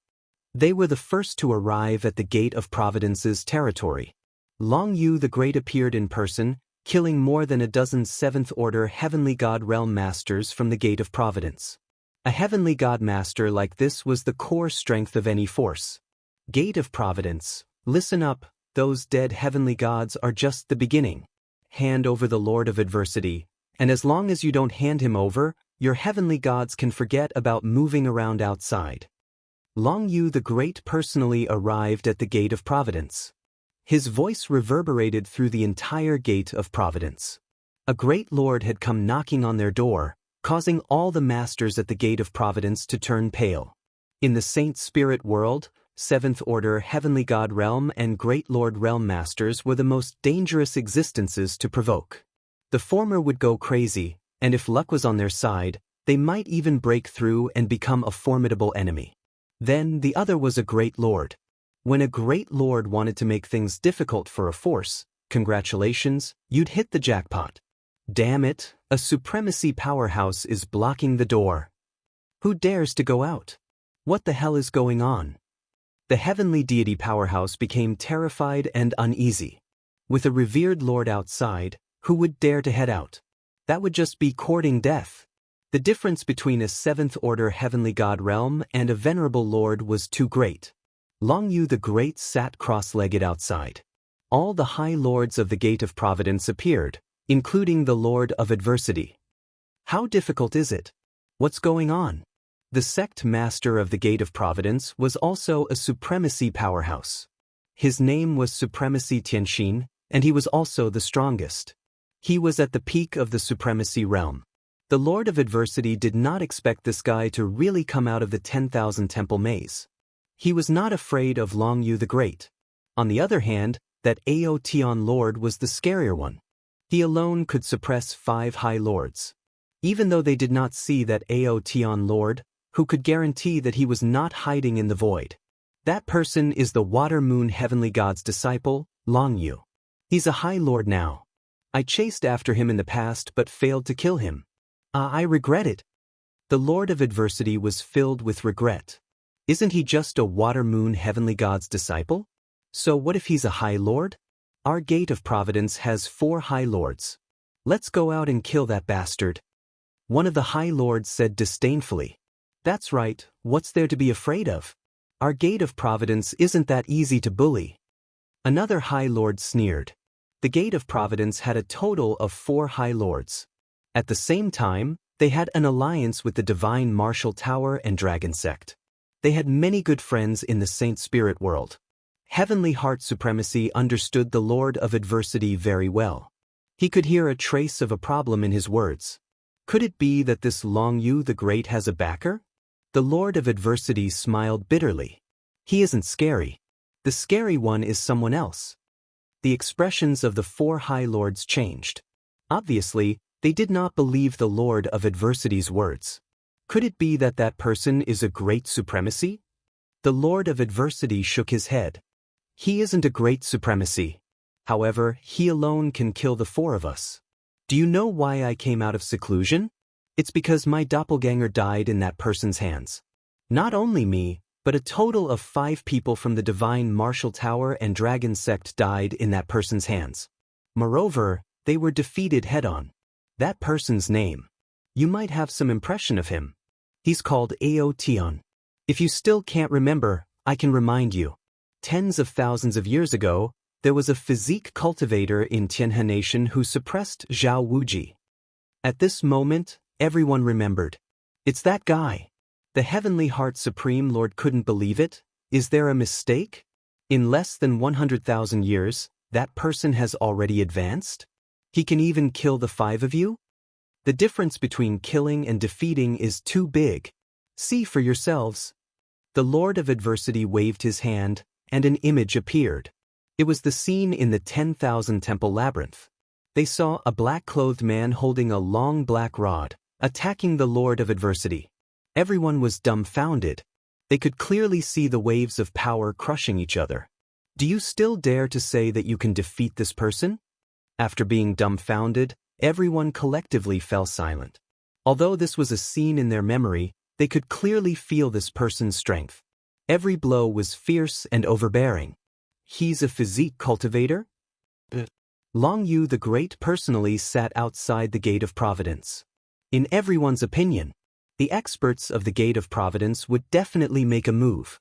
They were the first to arrive at the Gate of Providence's territory. Long Yu the Great appeared in person, killing more than a dozen 7th-order Heavenly God Realm Masters from the Gate of Providence. A Heavenly God Master like this was the core strength of any force. Gate of Providence, listen up, those dead Heavenly Gods are just the beginning. Hand over the Lord of Adversity, and as long as you don't hand him over, your Heavenly Gods can forget about moving around outside. Long Yu the Great personally arrived at the Gate of Providence. His voice reverberated through the entire Gate of Providence. A great lord had come knocking on their door, causing all the masters at the Gate of Providence to turn pale. In the Saint Spirit world, 7th-order Heavenly God Realm and Great Lord Realm Masters were the most dangerous existences to provoke. The former would go crazy, and if luck was on their side, they might even break through and become a formidable enemy. Then the other was a great lord. When a great lord wanted to make things difficult for a force, congratulations, you'd hit the jackpot. Damn it, a supremacy powerhouse is blocking the door. Who dares to go out? What the hell is going on? The heavenly deity powerhouse became terrified and uneasy. With a revered lord outside, who would dare to head out? That would just be courting death. The difference between a 7th-order Heavenly God Realm and a venerable lord was too great. Long Yu the Great sat cross-legged outside. All the high lords of the Gate of Providence appeared, including the Lord of Adversity. How difficult is it? What's going on? The sect master of the Gate of Providence was also a supremacy powerhouse. His name was Supremacy Tianxin, and he was also the strongest. He was at the peak of the supremacy realm. The Lord of Adversity did not expect this guy to really come out of the 10,000 temple maze. He was not afraid of Long Yu the Great. On the other hand, that Aotian Lord was the scarier one. He alone could suppress 5 high lords. Even though they did not see that Aotian Lord, who could guarantee that he was not hiding in the void. That person is the Water Moon Heavenly God's disciple, Long Yu. He's a high lord now. I chased after him in the past but failed to kill him. I regret it. The Lord of Adversity was filled with regret. Isn't he just a Water Moon Heavenly God's disciple? So what if he's a high lord? Our gate of providence has 4 high lords. Let's go out and kill that bastard. One of the high lords said disdainfully. That's right, what's there to be afraid of? Our gate of providence isn't that easy to bully. Another high lord sneered. The gate of providence had a total of 4 high lords. At the same time, they had an alliance with the divine martial tower and dragon sect. They had many good friends in the saint spirit world. Heavenly Heart Supremacy understood the Lord of Adversity very well. He could hear a trace of a problem in his words. Could it be that this Long Yu the Great has a backer? The Lord of Adversity smiled bitterly. He isn't scary. The scary one is someone else. The expressions of the 4 high lords changed. Obviously, they did not believe the Lord of Adversity's words. Could it be that that person is a great supremacy? The Lord of Adversity shook his head. He isn't a great supremacy. However, he alone can kill the 4 of us. Do you know why I came out of seclusion? It's because my doppelganger died in that person's hands. Not only me, but a total of 5 people from the divine martial tower and dragon sect died in that person's hands. Moreover, they were defeated head-on. That person's name. You might have some impression of him. He's called Aotion. If you still can't remember, I can remind you. Tens of thousands of years ago, there was a physique cultivator in Tianhe Nation who suppressed Zhao Wuji. At this moment, everyone remembered. It's that guy. The Heavenly Heart Supreme Lord couldn't believe it. Is there a mistake? In less than 100,000 years, that person has already advanced? He can even kill the 5 of you? The difference between killing and defeating is too big. See for yourselves. The Lord of Adversity waved his hand, and an image appeared. It was the scene in the 10,000 Temple Labyrinth. They saw a black-clothed man holding a long black rod, attacking the Lord of Adversity. Everyone was dumbfounded. They could clearly see the waves of power crushing each other. Do you still dare to say that you can defeat this person? After being dumbfounded, everyone collectively fell silent. Although this was a scene in their memory, they could clearly feel this person's strength. Every blow was fierce and overbearing. He's a physique cultivator? Long Yu the Great personally sat outside the Gate of Providence. In everyone's opinion, the experts of the Gate of Providence would definitely make a move.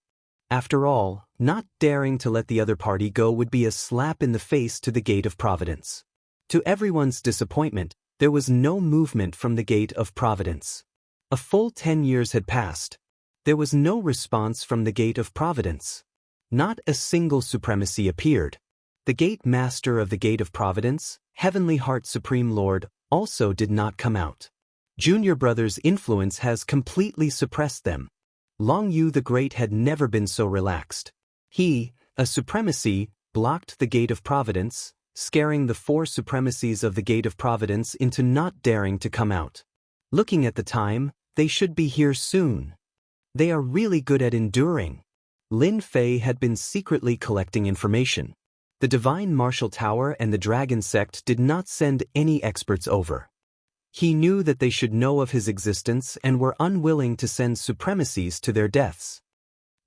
After all, not daring to let the other party go would be a slap in the face to the Gate of Providence. To everyone's disappointment, there was no movement from the Gate of Providence. A full 10 years had passed. There was no response from the Gate of Providence. Not a single supremacy appeared. The Gate Master of the Gate of Providence, Heavenly Heart Supreme Lord, also did not come out. Junior Brother's influence has completely suppressed them. Long Yu the Great had never been so relaxed. He, a supremacy, blocked the Gate of Providence, scaring the 4 supremacies of the Gate of Providence into not daring to come out. Looking at the time, they should be here soon. They are really good at enduring. Lin Fei had been secretly collecting information. The Divine Martial Tower and the Dragon Sect did not send any experts over. He knew that they should know of his existence and were unwilling to send supremacies to their deaths.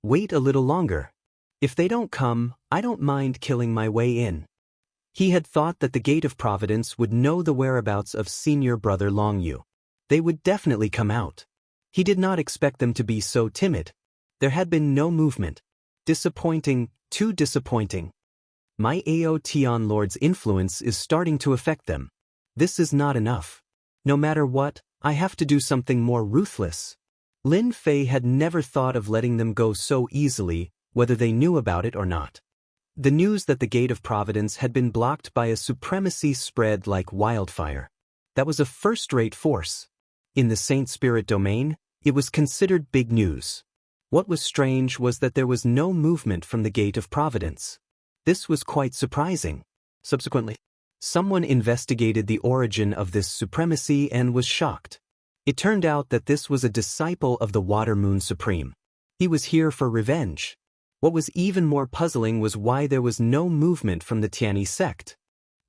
Wait a little longer. If they don't come, I don't mind killing my way in. He had thought that the Gate of Providence would know the whereabouts of Senior Brother Long Yu. They would definitely come out. He did not expect them to be so timid. There had been no movement. Disappointing, too disappointing. My Aotion Lord's influence is starting to affect them. This is not enough. No matter what, I have to do something more ruthless. Lin Fei had never thought of letting them go so easily, whether they knew about it or not. The news that the Gate of Providence had been blocked by a supremacy spread like wildfire. That was a first-rate force. In the Saint Spirit domain, it was considered big news. What was strange was that there was no movement from the Gate of Providence. This was quite surprising. Subsequently, someone investigated the origin of this supremacy and was shocked. It turned out that this was a disciple of the Water Moon Supreme. He was here for revenge. What was even more puzzling was why there was no movement from the Tianyi sect.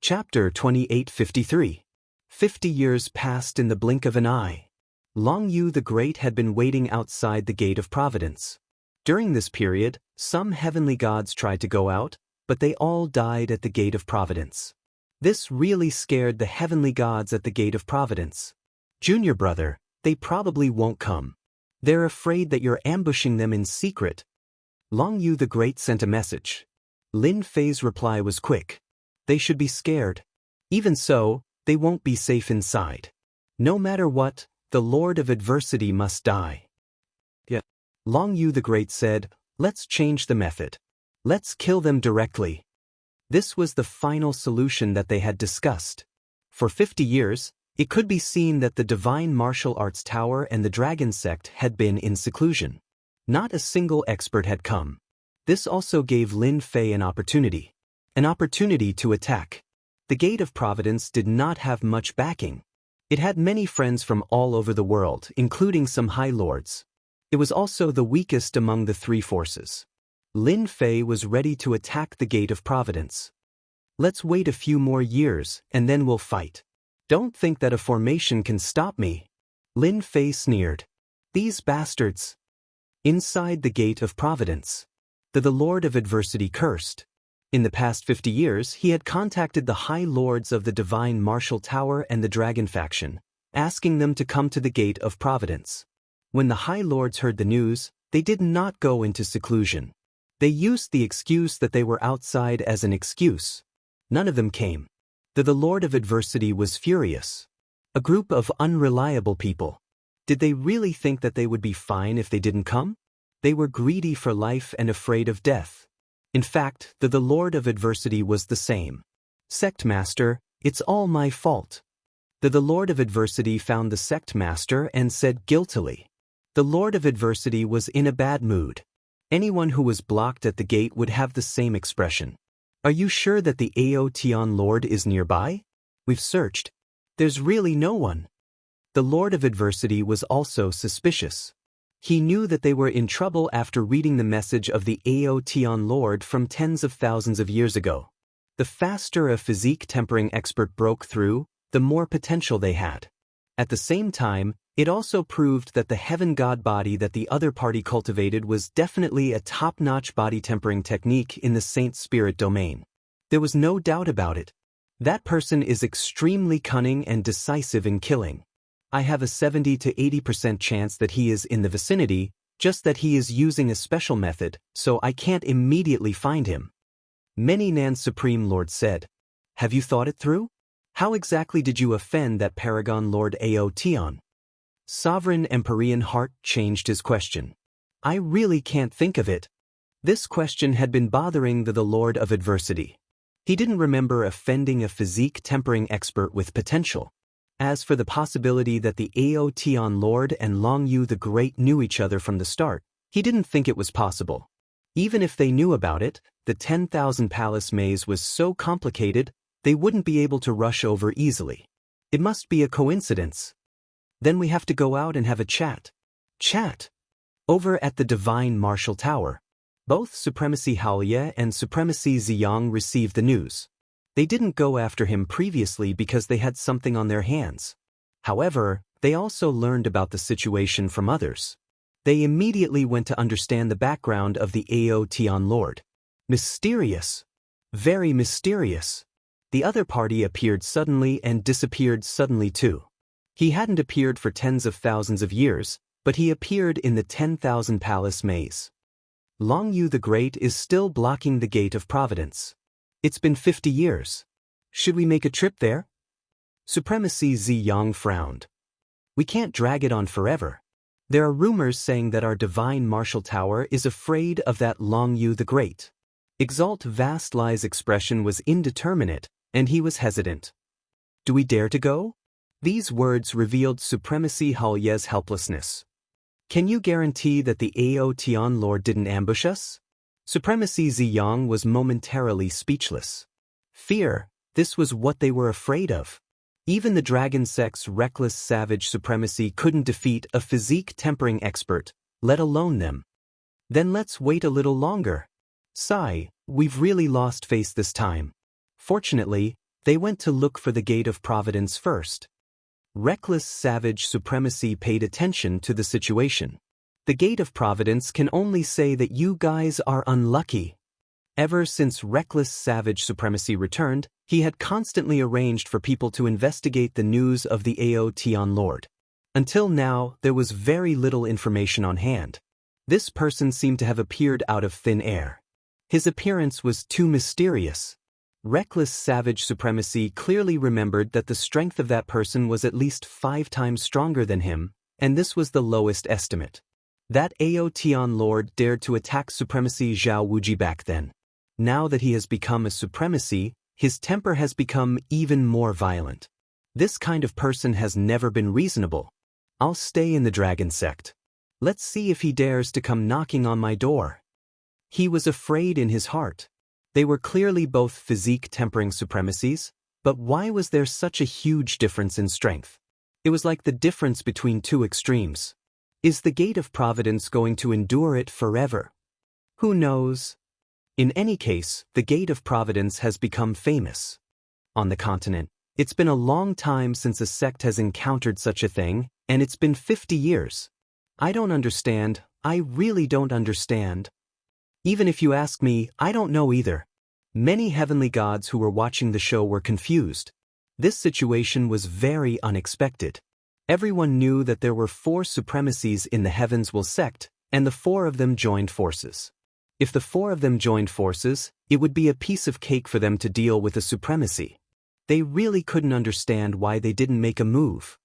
Chapter 2853. 50 years passed in the blink of an eye. Long Yu the Great had been waiting outside the Gate of Providence. During this period, some heavenly gods tried to go out, but they all died at the gate of providence. This really scared the heavenly gods at the gate of providence. Junior brother, they probably won't come. They're afraid that you're ambushing them in secret. Long Yu the Great sent a message. Lin Fei's reply was quick. They should be scared. Even so, they won't be safe inside. No matter what, the Lord of Adversity must die. Yeah. Long Yu the Great said, let's change the method. Let's kill them directly. This was the final solution that they had discussed. For 50 years, it could be seen that the Divine Martial Arts Tower and the Dragon Sect had been in seclusion. Not a single expert had come. This also gave Lin Fei an opportunity to attack. The Gate of Providence did not have much backing. It had many friends from all over the world, including some High Lords. It was also the weakest among the three forces. Lin Fei was ready to attack the Gate of Providence. Let's wait a few more years, and then we'll fight. Don't think that a formation can stop me. Lin Fei sneered. These bastards. Inside the Gate of Providence, the Lord of Adversity cursed. In the past 50 years, he had contacted the High Lords of the Divine Martial Tower and the Dragon faction, asking them to come to the Gate of Providence. When the High Lords heard the news, they did not go into seclusion. They used the excuse that they were outside as an excuse. None of them came. The Lord of Adversity was furious. A group of unreliable people. Did they really think that they would be fine if they didn't come? They were greedy for life and afraid of death. In fact, the Lord of Adversity was the same. Sect Master, it's all my fault. The Lord of Adversity found the Sect Master and said guiltily. The Lord of Adversity was in a bad mood. Anyone who was blocked at the gate would have the same expression. Are you sure that the Aotian Lord is nearby? We've searched. There's really no one. The Lord of Adversity was also suspicious. He knew that they were in trouble after reading the message of the Aotian Lord from tens of thousands of years ago. The faster a physique tempering expert broke through, the more potential they had. At the same time, it also proved that the heaven god body that the other party cultivated was definitely a top-notch body tempering technique in the Saint Spirit domain. There was no doubt about it. That person is extremely cunning and decisive in killing. I have a 70 to 80% chance that he is in the vicinity, just that he is using a special method, so I can't immediately find him. Many Nan's Supreme Lord said. Have you thought it through? How exactly did you offend that Paragon Lord Aotian? Sovereign Empyrean Heart changed his question. I really can't think of it. This question had been bothering the Lord of Adversity. He didn't remember offending a physique tempering expert with potential. As for the possibility that the Aotian Lord and Long Yu the Great knew each other from the start, he didn't think it was possible. Even if they knew about it, the 10,000 Palace maze was so complicated, they wouldn't be able to rush over easily. It must be a coincidence. Then we have to go out and have a chat. Chat? Over at the Divine Martial Tower. Both Supremacy Haoye and Supremacy Ziyang received the news. They didn't go after him previously because they had something on their hands. However, they also learned about the situation from others. They immediately went to understand the background of the Aotian Lord. Mysterious. Very mysterious. The other party appeared suddenly and disappeared suddenly too. He hadn't appeared for tens of thousands of years, but he appeared in the 10,000 Palace maze. Long Yu the Great is still blocking the Gate of Providence. It's been 50 years. Should we make a trip there? Supremacy Ziyang frowned. We can't drag it on forever. There are rumors saying that our Divine Martial Tower is afraid of that Long Yu the Great. Exalt Vast Lie's expression was indeterminate, and he was hesitant. Do we dare to go? These words revealed Supremacy Haoye's helplessness. Can you guarantee that the Aotian Lord didn't ambush us? Supremacy Ziyang was momentarily speechless. Fear, this was what they were afraid of. Even the Dragon Sect's reckless savage supremacy couldn't defeat a physique tempering expert, let alone them. Then let's wait a little longer. Sigh, we've really lost face this time. Fortunately, they went to look for the Gate of Providence first. Reckless savage supremacy paid attention to the situation. The Gate of Providence can only say that you guys are unlucky. Ever since reckless savage supremacy returned, he had constantly arranged for people to investigate the news of the Aotian Lord. Until now, there was very little information on hand. This person seemed to have appeared out of thin air. His appearance was too mysterious. Reckless savage supremacy clearly remembered that the strength of that person was at least 5 times stronger than him, and this was the lowest estimate. That Aotian Lord dared to attack supremacy Zhao Wuji back then. Now that he has become a supremacy, his temper has become even more violent. This kind of person has never been reasonable. I'll stay in the dragon sect. Let's see if he dares to come knocking on my door. He was afraid in his heart. They were clearly both physique-tempering supremacies, but why was there such a huge difference in strength? It was like the difference between 2 extremes. Is the gate of providence going to endure it forever? Who knows? In any case, the gate of providence has become famous. On the continent, it's been a long time since a sect has encountered such a thing, and it's been 50 years. I don't understand, I really don't understand. Even if you ask me, I don't know either. Many heavenly gods who were watching the show were confused. This situation was very unexpected. Everyone knew that there were 4 supremacies in the Heavens Will sect, and the 4 of them joined forces. If the 4 of them joined forces, it would be a piece of cake for them to deal with a supremacy. They really couldn't understand why they didn't make a move.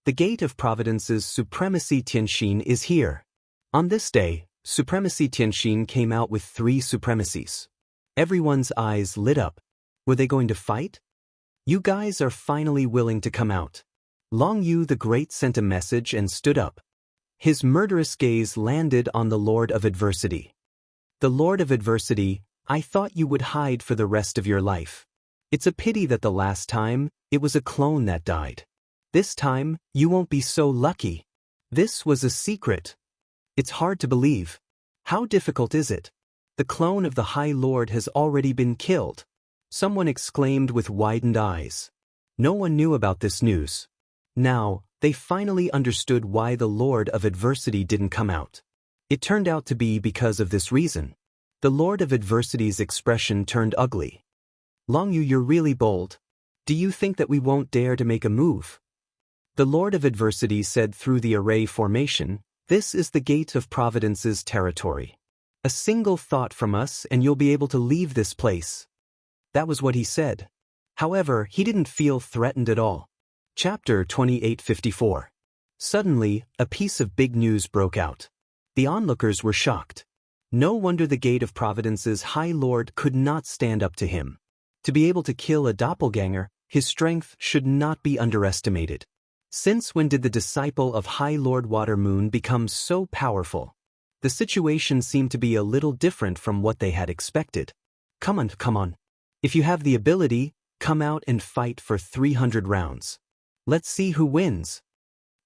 The Gate of Providence's Supremacy Tianxin is here. On this day, Supremacy Tianxin came out with 3 supremacies. Everyone's eyes lit up. Were they going to fight? You guys are finally willing to come out. Long Yu the Great sent a message and stood up. His murderous gaze landed on the Lord of Adversity. The Lord of Adversity, I thought you would hide for the rest of your life. It's a pity that the last time, it was a clone that died. This time, you won't be so lucky. This was a secret. It's hard to believe. How difficult is it? The clone of the High Lord has already been killed. Someone exclaimed with widened eyes. No one knew about this news. Now, they finally understood why the Lord of Adversity didn't come out. It turned out to be because of this reason. The Lord of Adversity's expression turned ugly. Long Yu, you're really bold. Do you think that we won't dare to make a move? The Lord of Adversity said through the array formation, this is the Gate of Providence's territory. A single thought from us and you'll be able to leave this place. That was what he said. However, he didn't feel threatened at all. Chapter 2854. Suddenly, a piece of big news broke out. The onlookers were shocked. No wonder the Gate of Providence's High Lord could not stand up to him. To be able to kill a doppelganger, his strength should not be underestimated. Since when did the disciple of High Lord Watermoon become so powerful? The situation seemed to be a little different from what they had expected. Come on. If you have the ability, come out and fight for 300 rounds. Let's see who wins.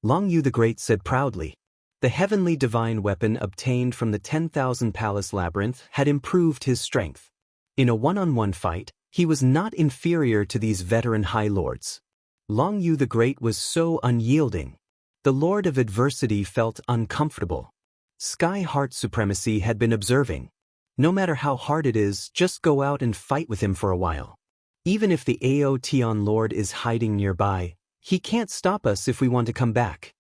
Long Yu the Great said proudly. The heavenly divine weapon obtained from the 10,000 Palace Labyrinth had improved his strength. In a one-on-one fight, he was not inferior to these veteran High Lords. Long Yu the Great was so unyielding. The Lord of Adversity felt uncomfortable. Sky Heart Supremacy had been observing. No matter how hard it is, just go out and fight with him for a while. Even if the Aotian Lord is hiding nearby, he can't stop us if we want to come back.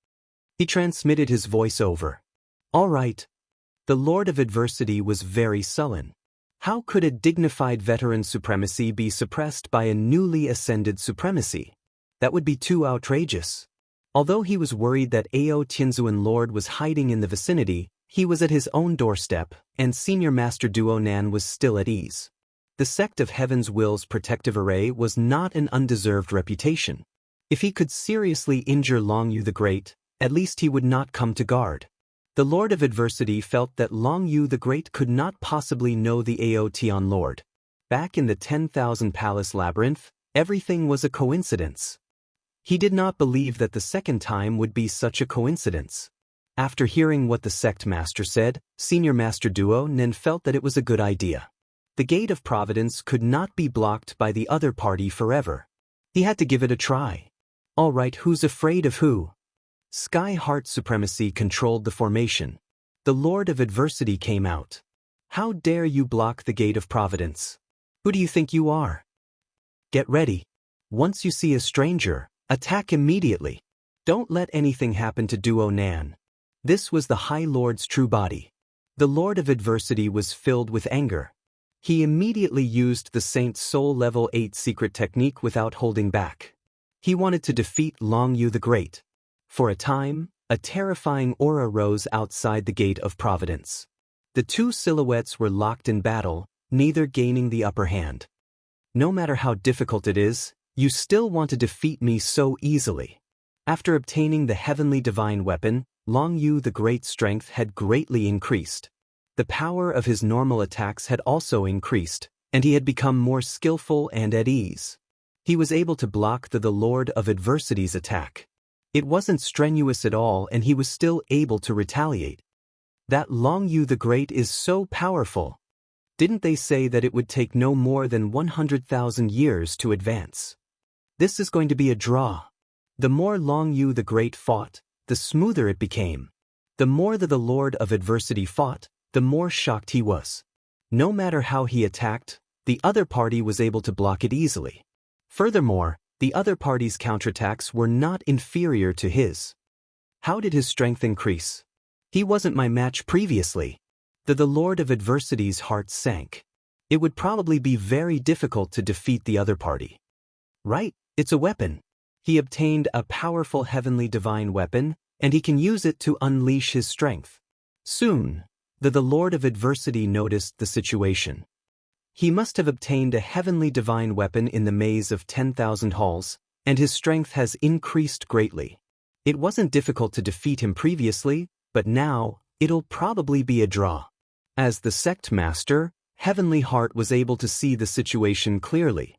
He transmitted his voice over. All right. The Lord of Adversity was very sullen. How could a dignified veteran supremacy be suppressed by a newly ascended supremacy? That would be too outrageous. Although he was worried that Ao Tianzuan Lord was hiding in the vicinity, he was at his own doorstep, and Senior Master Duo Nan was still at ease. The sect of Heaven's Will's protective array was not an undeserved reputation. If he could seriously injure Long Yu the Great, at least he would not come to guard. The Lord of Adversity felt that Long Yu the Great could not possibly know the Aotian Lord. Back in the 10,000 Palace Labyrinth, everything was a coincidence. He did not believe that the second time would be such a coincidence. After hearing what the sect master said, Senior Master Duo Nen felt that it was a good idea. The Gate of Providence could not be blocked by the other party forever. He had to give it a try. All right, who's afraid of who? Sky Heart Supremacy controlled the formation. The Lord of Adversity came out. How dare you block the gate of providence? Who do you think you are? Get ready. Once you see a stranger, attack immediately. Don't let anything happen to Duo Nan. This was the High Lord's true body. The Lord of Adversity was filled with anger. He immediately used the Saint's Soul Level 8 secret technique without holding back. He wanted to defeat Long Yu the Great. For a time, a terrifying aura rose outside the Gate of Providence. The two silhouettes were locked in battle, neither gaining the upper hand. No matter how difficult it is, you still want to defeat me so easily. After obtaining the heavenly divine weapon, Long Yu the Great's strength had greatly increased. The power of his normal attacks had also increased, and he had become more skillful and at ease. He was able to block the Lord of Adversity's attack. It wasn't strenuous at all, and he was still able to retaliate. That Long Yu the Great is so powerful. Didn't they say that it would take no more than 100,000 years to advance? This is going to be a draw. The more Long Yu the Great fought, the smoother it became. The more the Lord of Adversity fought, the more shocked he was. No matter how he attacked, the other party was able to block it easily. Furthermore, the other party's counterattacks were not inferior to his. How did his strength increase? He wasn't my match previously. The Lord of Adversity's heart sank. It would probably be very difficult to defeat the other party. Right, it's a weapon. He obtained a powerful heavenly divine weapon, and he can use it to unleash his strength. Soon, the Lord of Adversity noticed the situation. He must have obtained a heavenly divine weapon in the maze of 10,000 halls, and his strength has increased greatly. It wasn't difficult to defeat him previously, but now, it'll probably be a draw. As the sect master, Heavenly Heart was able to see the situation clearly.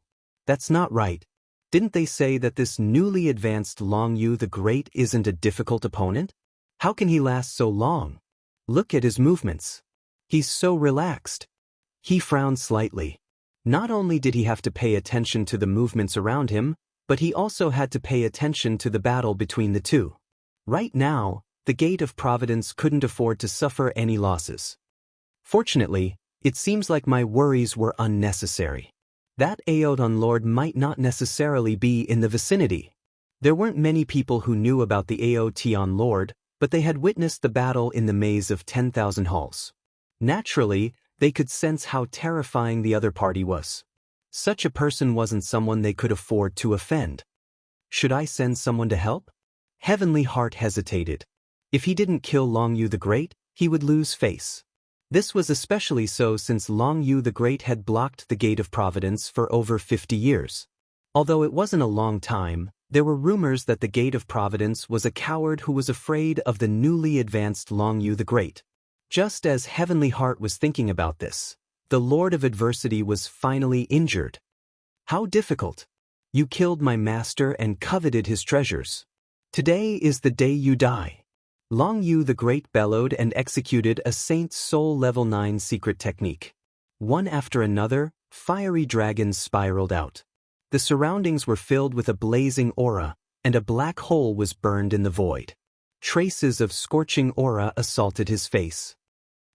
That's not right. Didn't they say that this newly advanced Long Yu the Great isn't a difficult opponent? How can he last so long? Look at his movements. He's so relaxed. He frowned slightly. Not only did he have to pay attention to the movements around him, but he also had to pay attention to the battle between the two. Right now, the Gate of Providence couldn't afford to suffer any losses. Fortunately, it seems like my worries were unnecessary. That Aodon Lord might not necessarily be in the vicinity. There weren't many people who knew about the Aotion Lord, but they had witnessed the battle in the maze of 10,000 halls. Naturally, they could sense how terrifying the other party was. Such a person wasn't someone they could afford to offend. Should I send someone to help? Heavenly Heart hesitated. If he didn't kill Long Yu the Great, he would lose face. This was especially so since Long Yu the Great had blocked the Gate of Providence for over 50 years. Although it wasn't a long time, there were rumors that the Gate of Providence was a coward who was afraid of the newly advanced Long Yu the Great. Just as Heavenly Heart was thinking about this, the Lord of Adversity was finally injured. How difficult! You killed my master and coveted his treasures. Today is the day you die. Long Yu the Great bellowed and executed a Saint's Soul Level 9 secret technique. One after another, fiery dragons spiraled out. The surroundings were filled with a blazing aura, and a black hole was burned in the void. Traces of scorching aura assaulted his face.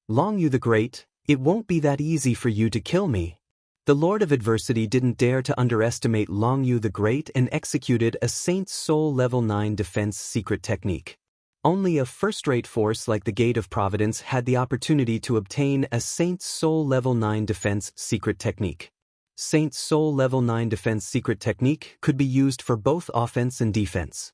Long Yu the Great, it won't be that easy for you to kill me. The Lord of Adversity didn't dare to underestimate Long Yu the Great and executed a Saint's Soul Level 9 defense secret technique. Only a first-rate force like the Gate of Providence had the opportunity to obtain a Saint's Soul Level 9 defense secret technique. Saint's Soul Level 9 defense secret technique could be used for both offense and defense.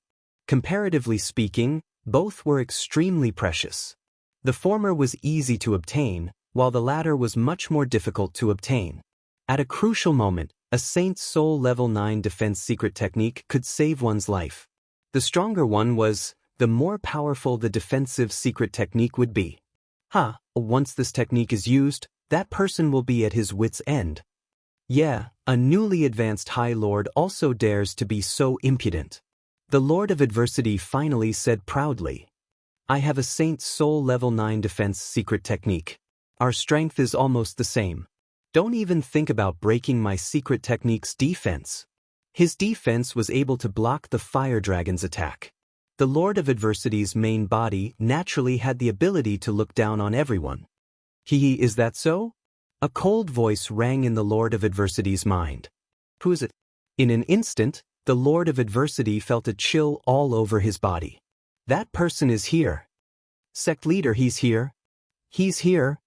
Comparatively speaking, both were extremely precious. The former was easy to obtain, while the latter was much more difficult to obtain. At a crucial moment, a Saint's Soul Level 9 defense secret technique could save one's life. The stronger one was, the more powerful the defensive secret technique would be. Once this technique is used, that person will be at his wit's end. Yeah, a newly advanced High Lord also dares to be so impudent. The Lord of Adversity finally said proudly, I have a Saint's Soul Level 9 defense secret technique. Our strength is almost the same. Don't even think about breaking my secret technique's defense. His defense was able to block the fire dragon's attack. The Lord of Adversity's main body naturally had the ability to look down on everyone. Hee, is that so? A cold voice rang in the Lord of Adversity's mind. Who is it? In an instant, the Lord of Adversity felt a chill all over his body. That person is here. Sect leader, he's here. He's here.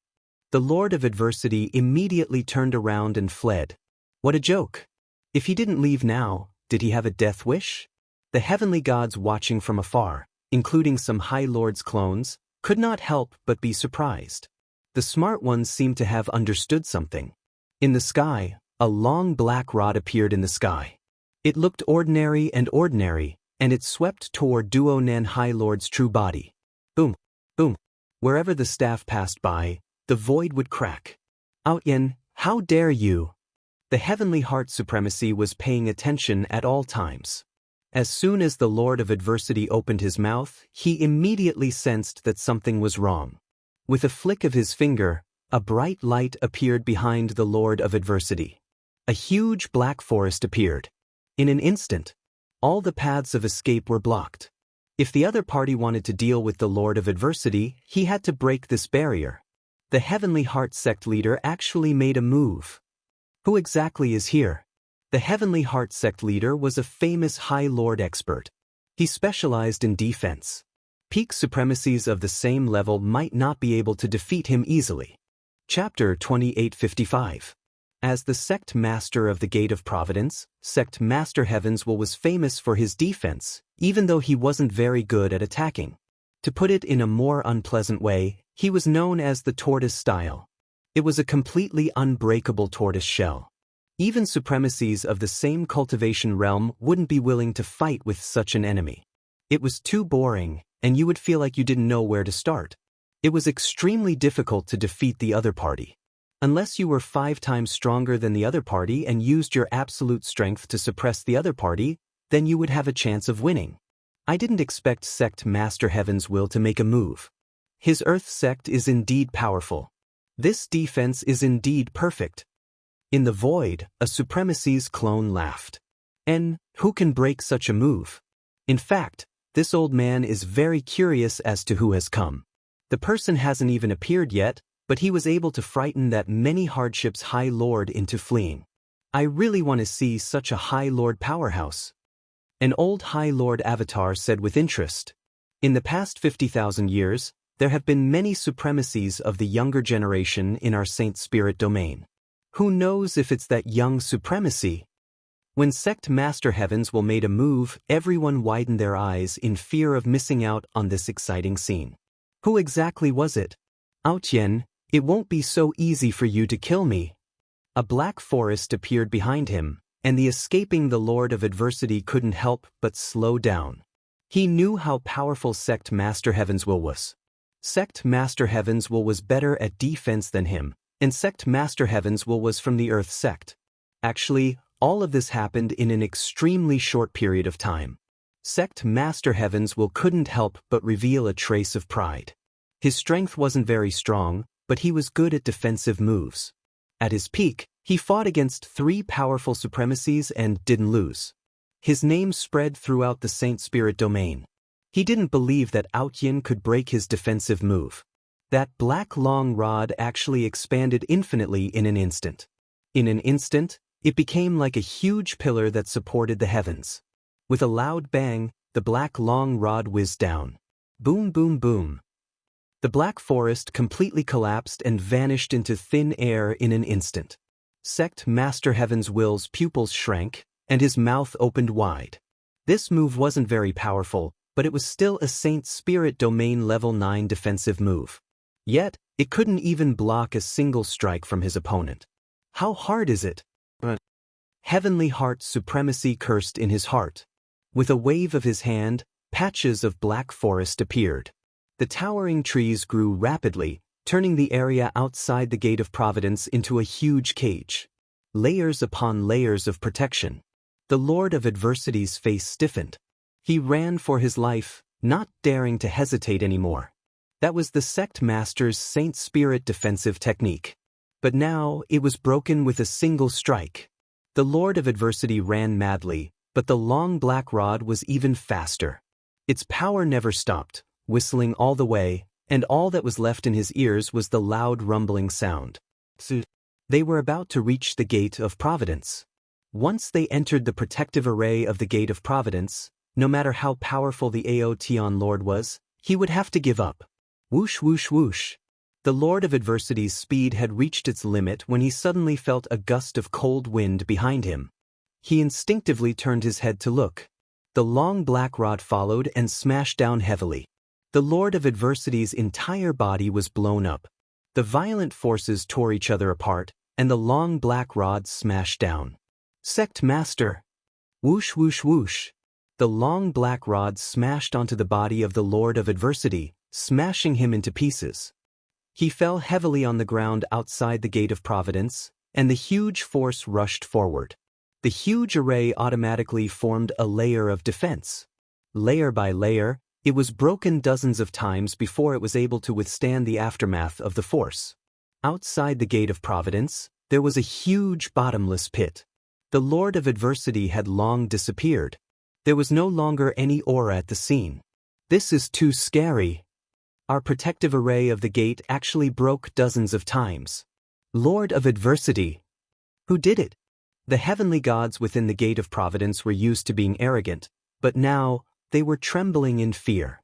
The Lord of Adversity immediately turned around and fled. What a joke. If he didn't leave now, did he have a death wish? The heavenly gods watching from afar, including some High Lord's clones, could not help but be surprised. The smart ones seemed to have understood something. In the sky, a long black rod appeared in the sky. It looked ordinary, and it swept toward Duo Nan High Lord's true body. Boom, boom. Wherever the staff passed by, the void would crack. Outyen, how dare you? The heavenly heart supremacy was paying attention at all times. As soon as the Lord of Adversity opened his mouth, he immediately sensed that something was wrong. With a flick of his finger, a bright light appeared behind the Lord of Adversity. A huge black forest appeared. In an instant, all the paths of escape were blocked. If the other party wanted to deal with the Lord of Adversity, he had to break this barrier. The Heavenly Heart sect leader actually made a move. Who exactly is here? The Heavenly Heart sect leader was a famous High Lord expert. He specialized in defense. Peak supremacies of the same level might not be able to defeat him easily. Chapter 2855. As the sect master of the Gate of Providence, Sect Master Heavenswell was famous for his defense, even though he wasn't very good at attacking. To put it in a more unpleasant way, he was known as the tortoise style. It was a completely unbreakable tortoise shell. Even supremacies of the same cultivation realm wouldn't be willing to fight with such an enemy. It was too boring, and you would feel like you didn't know where to start. It was extremely difficult to defeat the other party. Unless you were 5 times stronger than the other party and used your absolute strength to suppress the other party, then you would have a chance of winning. I didn't expect Sect Master Heavenswell to make a move. His Earth sect is indeed powerful. This defense is indeed perfect. In the void, a supremacy's clone laughed. And who can break such a move? In fact, this old man is very curious as to who has come. The person hasn't even appeared yet, but he was able to frighten that many hardships High Lord into fleeing. I really want to see such a High Lord powerhouse. An old High Lord avatar said with interest. In the past 50,000 years, there have been many supremacies of the younger generation in our Saint Spirit domain. Who knows if it's that young supremacy? When Sect Master Heavenswell made a move, everyone widened their eyes in fear of missing out on this exciting scene. Who exactly was it? Outyen, it won't be so easy for you to kill me. A black forest appeared behind him, and the escaping the Lord of Adversity couldn't help but slow down. He knew how powerful Sect Master Heavenswell was. Sect Master Heavenswell was better at defense than him, and Sect Master Heavenswell was from the Earth sect. Actually, all of this happened in an extremely short period of time. Sect Master Heavenswell couldn't help but reveal a trace of pride. His strength wasn't very strong, but he was good at defensive moves. At his peak, he fought against 3 powerful supremacies and didn't lose. His name spread throughout the Saint Spirit domain. He didn't believe that Outyen could break his defensive move. That black long rod actually expanded infinitely in an instant. In an instant, it became like a huge pillar that supported the heavens. With a loud bang, the black long rod whizzed down. Boom, boom, boom. The black forest completely collapsed and vanished into thin air in an instant. Sect Master Heavenswell's pupils shrank, and his mouth opened wide. This move wasn't very powerful, but it was still a Saint Spirit Domain Level 9 defensive move. Yet, it couldn't even block a single strike from his opponent. How hard is it? Heavenly Heart supremacy cursed in his heart. With a wave of his hand, patches of black forest appeared. The towering trees grew rapidly, turning the area outside the Gate of Providence into a huge cage. Layers upon layers of protection. The Lord of Adversity's face stiffened. He ran for his life, not daring to hesitate anymore. That was the sect master's Saint Spirit defensive technique. But now it was broken with a single strike. The Lord of Adversity ran madly, but the long black rod was even faster. Its power never stopped, whistling all the way, and all that was left in his ears was the loud rumbling sound. They were about to reach the Gate of Providence. Once they entered the protective array of the Gate of Providence, no matter how powerful the Aoteon Lord was, he would have to give up. Whoosh whoosh whoosh. The Lord of Adversity's speed had reached its limit when he suddenly felt a gust of cold wind behind him. He instinctively turned his head to look. The long black rod followed and smashed down heavily. The Lord of Adversity's entire body was blown up. The violent forces tore each other apart, and the long black rod smashed down. Sect Master! Whoosh whoosh whoosh! The long black rod smashed onto the body of the Lord of Adversity, smashing him into pieces. He fell heavily on the ground outside the Gate of Providence, and the huge force rushed forward. The huge array automatically formed a layer of defense. Layer by layer, it was broken dozens of times before it was able to withstand the aftermath of the force. Outside the Gate of Providence, there was a huge bottomless pit. The Lord of Adversity had long disappeared. There was no longer any aura at the scene. This is too scary. Our protective array of the gate actually broke dozens of times. Lord of Adversity! Who did it? The heavenly gods within the Gate of Providence were used to being arrogant, but now, they were trembling in fear.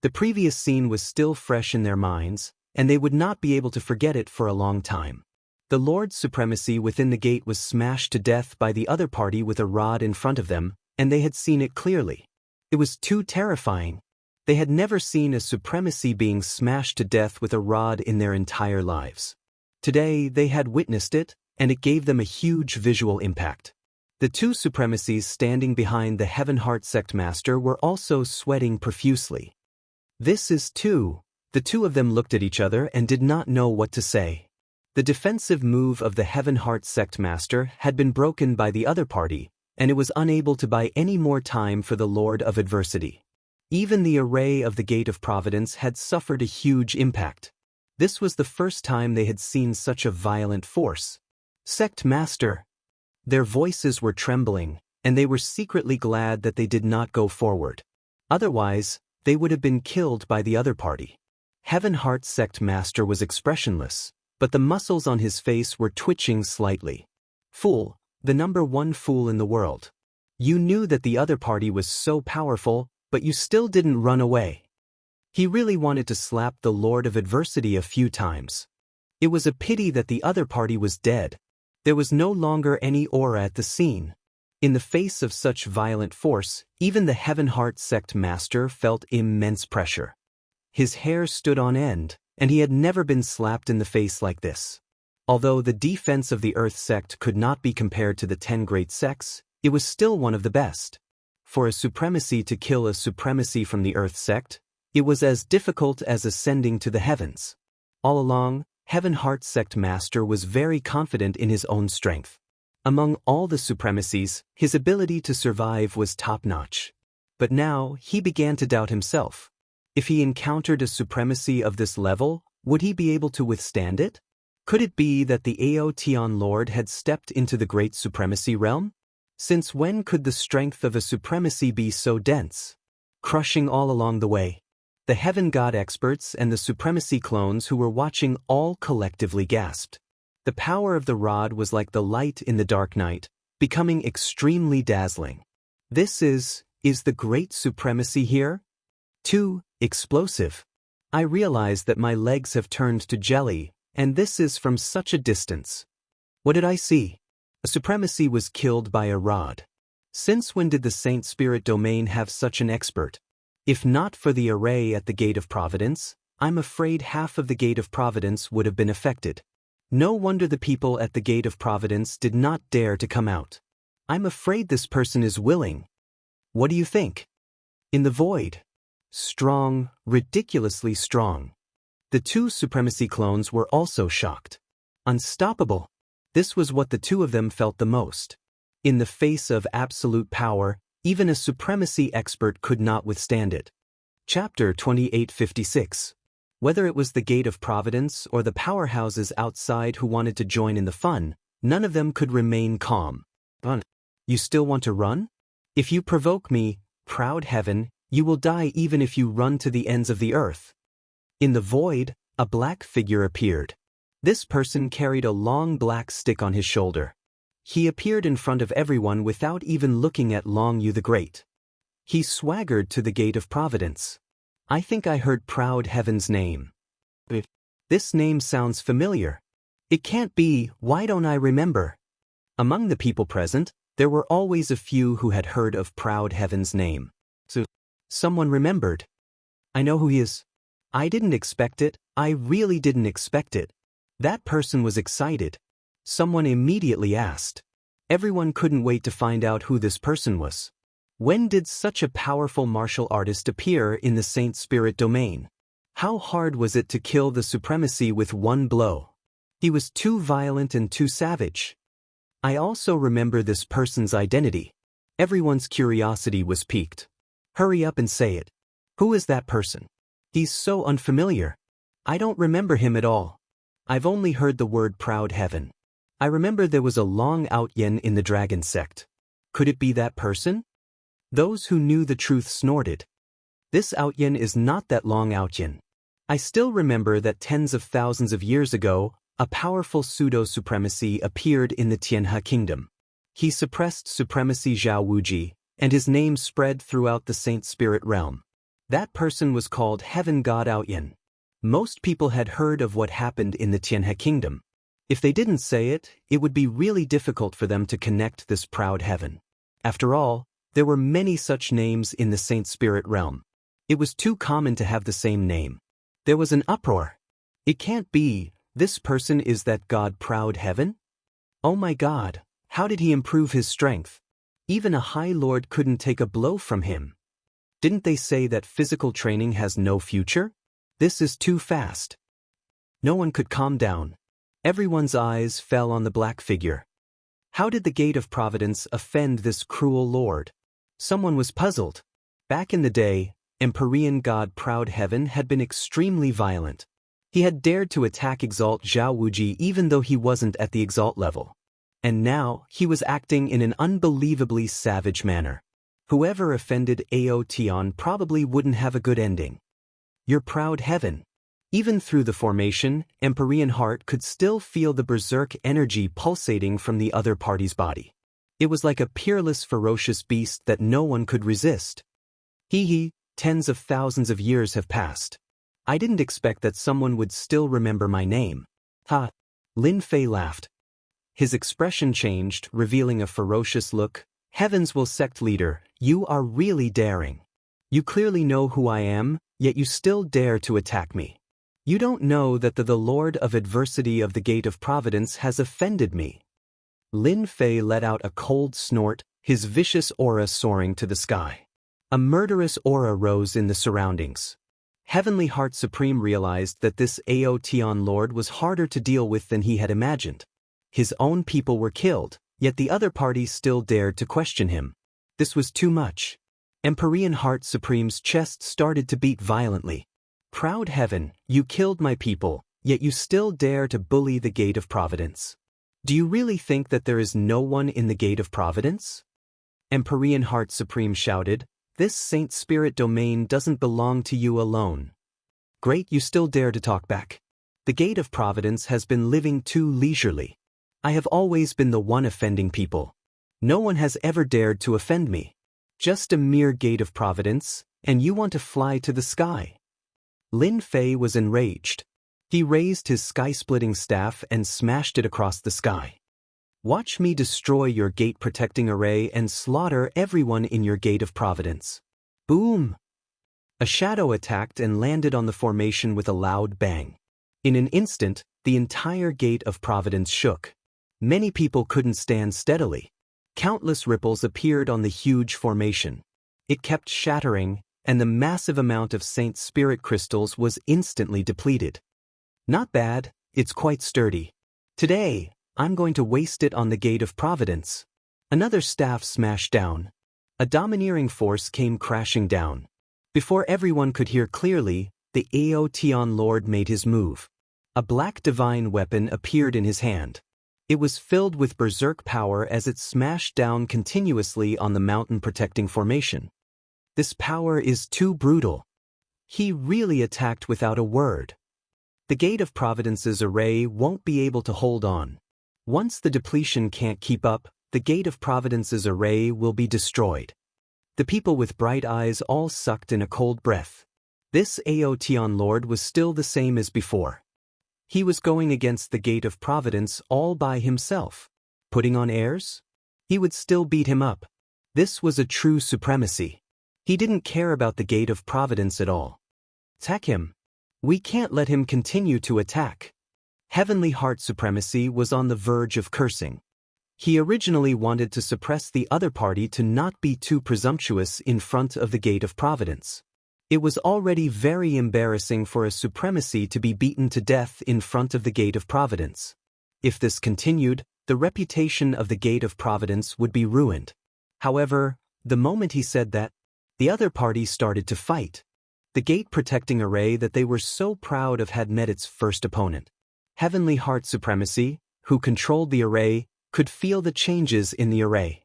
The previous scene was still fresh in their minds, and they would not be able to forget it for a long time. The Lord's supremacy within the gate was smashed to death by the other party with a rod in front of them, and they had seen it clearly. It was too terrifying. They had never seen a supremacy being smashed to death with a rod in their entire lives. Today they had witnessed it, and it gave them a huge visual impact. The two supremacies standing behind the Heaven Heart Sect Master were also sweating profusely. This is too. The two of them looked at each other and did not know what to say. The defensive move of the Heaven Heart Sect Master had been broken by the other party, and it was unable to buy any more time for the Lord of Adversity. Even the array of the Gate of Providence had suffered a huge impact. This was the first time they had seen such a violent force. Sect Master! Their voices were trembling, and they were secretly glad that they did not go forward. Otherwise, they would have been killed by the other party. Heaven Heart Sect Master was expressionless, but the muscles on his face were twitching slightly. Fool, the number one fool in the world. You knew that the other party was so powerful, but you still didn't run away. He really wanted to slap the Lord of Adversity a few times. It was a pity that the other party was dead. There was no longer any aura at the scene. In the face of such violent force, even the Heaven Heart Sect Master felt immense pressure. His hair stood on end, and he had never been slapped in the face like this. Although the defense of the Earth Sect could not be compared to the 10 great sects, it was still one of the best. For a supremacy to kill a supremacy from the Earth Sect, it was as difficult as ascending to the heavens. All along, Heaven Heart Sect Master was very confident in his own strength. Among all the supremacies, his ability to survive was top-notch. But now, he began to doubt himself. If he encountered a supremacy of this level, would he be able to withstand it? Could it be that the Aoteon Lord had stepped into the Great Supremacy realm? Since when could the strength of a supremacy be so dense? Crushing all along the way. The Heaven God experts and the supremacy clones who were watching all collectively gasped. The power of the rod was like the light in the dark night, becoming extremely dazzling. This is the great supremacy here? Too explosive. I realize that my legs have turned to jelly, and this is from such a distance. What did I see? A supremacy was killed by a rod. Since when did the Saint Spirit Domain have such an expert? If not for the array at the Gate of Providence, I'm afraid half of the Gate of Providence would have been affected. No wonder the people at the Gate of Providence did not dare to come out. I'm afraid this person is willing. What do you think? In the void. Strong, ridiculously strong. The two supremacy clones were also shocked. Unstoppable. This was what the two of them felt the most. In the face of absolute power, even a supremacy expert could not withstand it. Chapter 2856. Whether it was the Gate of Providence or the powerhouses outside who wanted to join in the fun, none of them could remain calm. You still want to run? If you provoke me, proud heaven, you will die even if you run to the ends of the earth. In the void, a black figure appeared. This person carried a long black stick on his shoulder. He appeared in front of everyone without even looking at Long Yu the Great. He swaggered to the gate of Providence. I think I heard Proud Heaven's name. This name sounds familiar. It can't be, why don't I remember? Among the people present, there were always a few who had heard of Proud Heaven's name. So, someone remembered. I know who he is. I didn't expect it, I really didn't expect it. That person was excited. Someone immediately asked. Everyone couldn't wait to find out who this person was. When did such a powerful martial artist appear in the Saint Spirit domain? How hard was it to kill the supremacy with one blow? He was too violent and too savage. I also remember this person's identity. Everyone's curiosity was piqued. Hurry up and say it. Who is that person? He's so unfamiliar. I don't remember him at all. I've only heard the word Proud Heaven. I remember there was a Long Outyen in the dragon sect. Could it be that person? Those who knew the truth snorted. This Outyen is not that Long Outyen. I still remember that tens of thousands of years ago, a powerful pseudo-supremacy appeared in the Tianhe kingdom. He suppressed supremacy Zhao Wuji, and his name spread throughout the Saint Spirit realm. That person was called Heaven God Outyen. Most people had heard of what happened in the Tianhe kingdom. If they didn't say it, it would be really difficult for them to connect this Proud Heaven. After all, there were many such names in the Saint Spirit realm. It was too common to have the same name. There was an uproar. It can't be, this person is that God Proud Heaven? Oh my God, how did he improve his strength? Even a high lord couldn't take a blow from him. Didn't they say that physical training has no future? This is too fast. No one could calm down. Everyone's eyes fell on the black figure. How did the Gate of Providence offend this cruel lord? Someone was puzzled. Back in the day, Empyrean God Proud Heaven had been extremely violent. He had dared to attack Exalt Zhao Wuji even though he wasn't at the Exalt level. And now, he was acting in an unbelievably savage manner. Whoever offended Ao Tian probably wouldn't have a good ending. Your Proud Heaven. Even through the formation, Empyrean Heart could still feel the berserk energy pulsating from the other party's body. It was like a peerless, ferocious beast that no one could resist. Tens of thousands of years have passed. I didn't expect that someone would still remember my name. Ha! Lin Fei laughed. His expression changed, revealing a ferocious look. Heavens will sect leader, you are really daring. You clearly know who I am, yet you still dare to attack me. You don't know that the Lord of Adversity of the Gate of Providence has offended me. Lin Fei let out a cold snort, his vicious aura soaring to the sky. A murderous aura rose in the surroundings. Heavenly Heart Supreme realized that this Ao Tian Lord was harder to deal with than he had imagined. His own people were killed, yet the other party still dared to question him. This was too much. Empyrean Heart Supreme's chest started to beat violently. Proud Heaven, you killed my people, yet you still dare to bully the Gate of Providence. Do you really think that there is no one in the Gate of Providence? Empyrean Heart Supreme shouted, this Saint Spirit domain doesn't belong to you alone. Great, you still dare to talk back. The Gate of Providence has been living too leisurely. I have always been the one offending people. No one has ever dared to offend me. Just a mere Gate of Providence, and you want to fly to the sky. Lin Fei was enraged. He raised his sky-splitting staff and smashed it across the sky. Watch me destroy your gate-protecting array and slaughter everyone in your Gate of Providence. Boom! A shadow attacked and landed on the formation with a loud bang. In an instant, the entire Gate of Providence shook. Many people couldn't stand steadily. Countless ripples appeared on the huge formation. It kept shattering, and the massive amount of Saint Spirit crystals was instantly depleted. Not bad, it's quite sturdy. Today, I'm going to waste it on the Gate of Providence. Another staff smashed down. A domineering force came crashing down. Before everyone could hear clearly, the Ao Tian Lord made his move. A black divine weapon appeared in his hand. It was filled with berserk power as it smashed down continuously on the mountain-protecting formation. This power is too brutal. He really attacked without a word. The Gate of Providence's array won't be able to hold on. Once the depletion can't keep up, the Gate of Providence's array will be destroyed. The people with bright eyes all sucked in a cold breath. This Aotian Lord was still the same as before. He was going against the Gate of Providence all by himself. Putting on airs? He would still beat him up. This was a true supremacy. He didn't care about the Gate of Providence at all. Attack him. We can't let him continue to attack. Heavenly Heart Supremacy was on the verge of cursing. He originally wanted to suppress the other party to not be too presumptuous in front of the Gate of Providence. It was already very embarrassing for a supremacy to be beaten to death in front of the Gate of Providence. If this continued, the reputation of the Gate of Providence would be ruined. However, the moment he said that, the other party started to fight. The gate-protecting array that they were so proud of had met its first opponent. Heavenly Heart Supremacy, who controlled the array, could feel the changes in the array.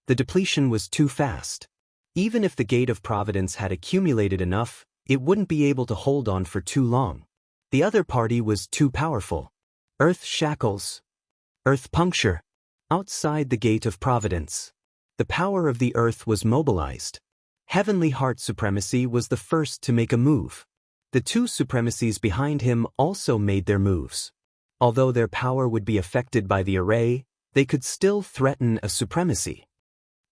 The depletion was too fast. Even if the Gate of Providence had accumulated enough, it wouldn't be able to hold on for too long. The other party was too powerful. Earth shackles. Earth puncture. Outside the Gate of Providence. The power of the earth was mobilized. Heavenly Heart Supremacy was the first to make a move. The two supremacies behind him also made their moves. Although their power would be affected by the array, they could still threaten a supremacy.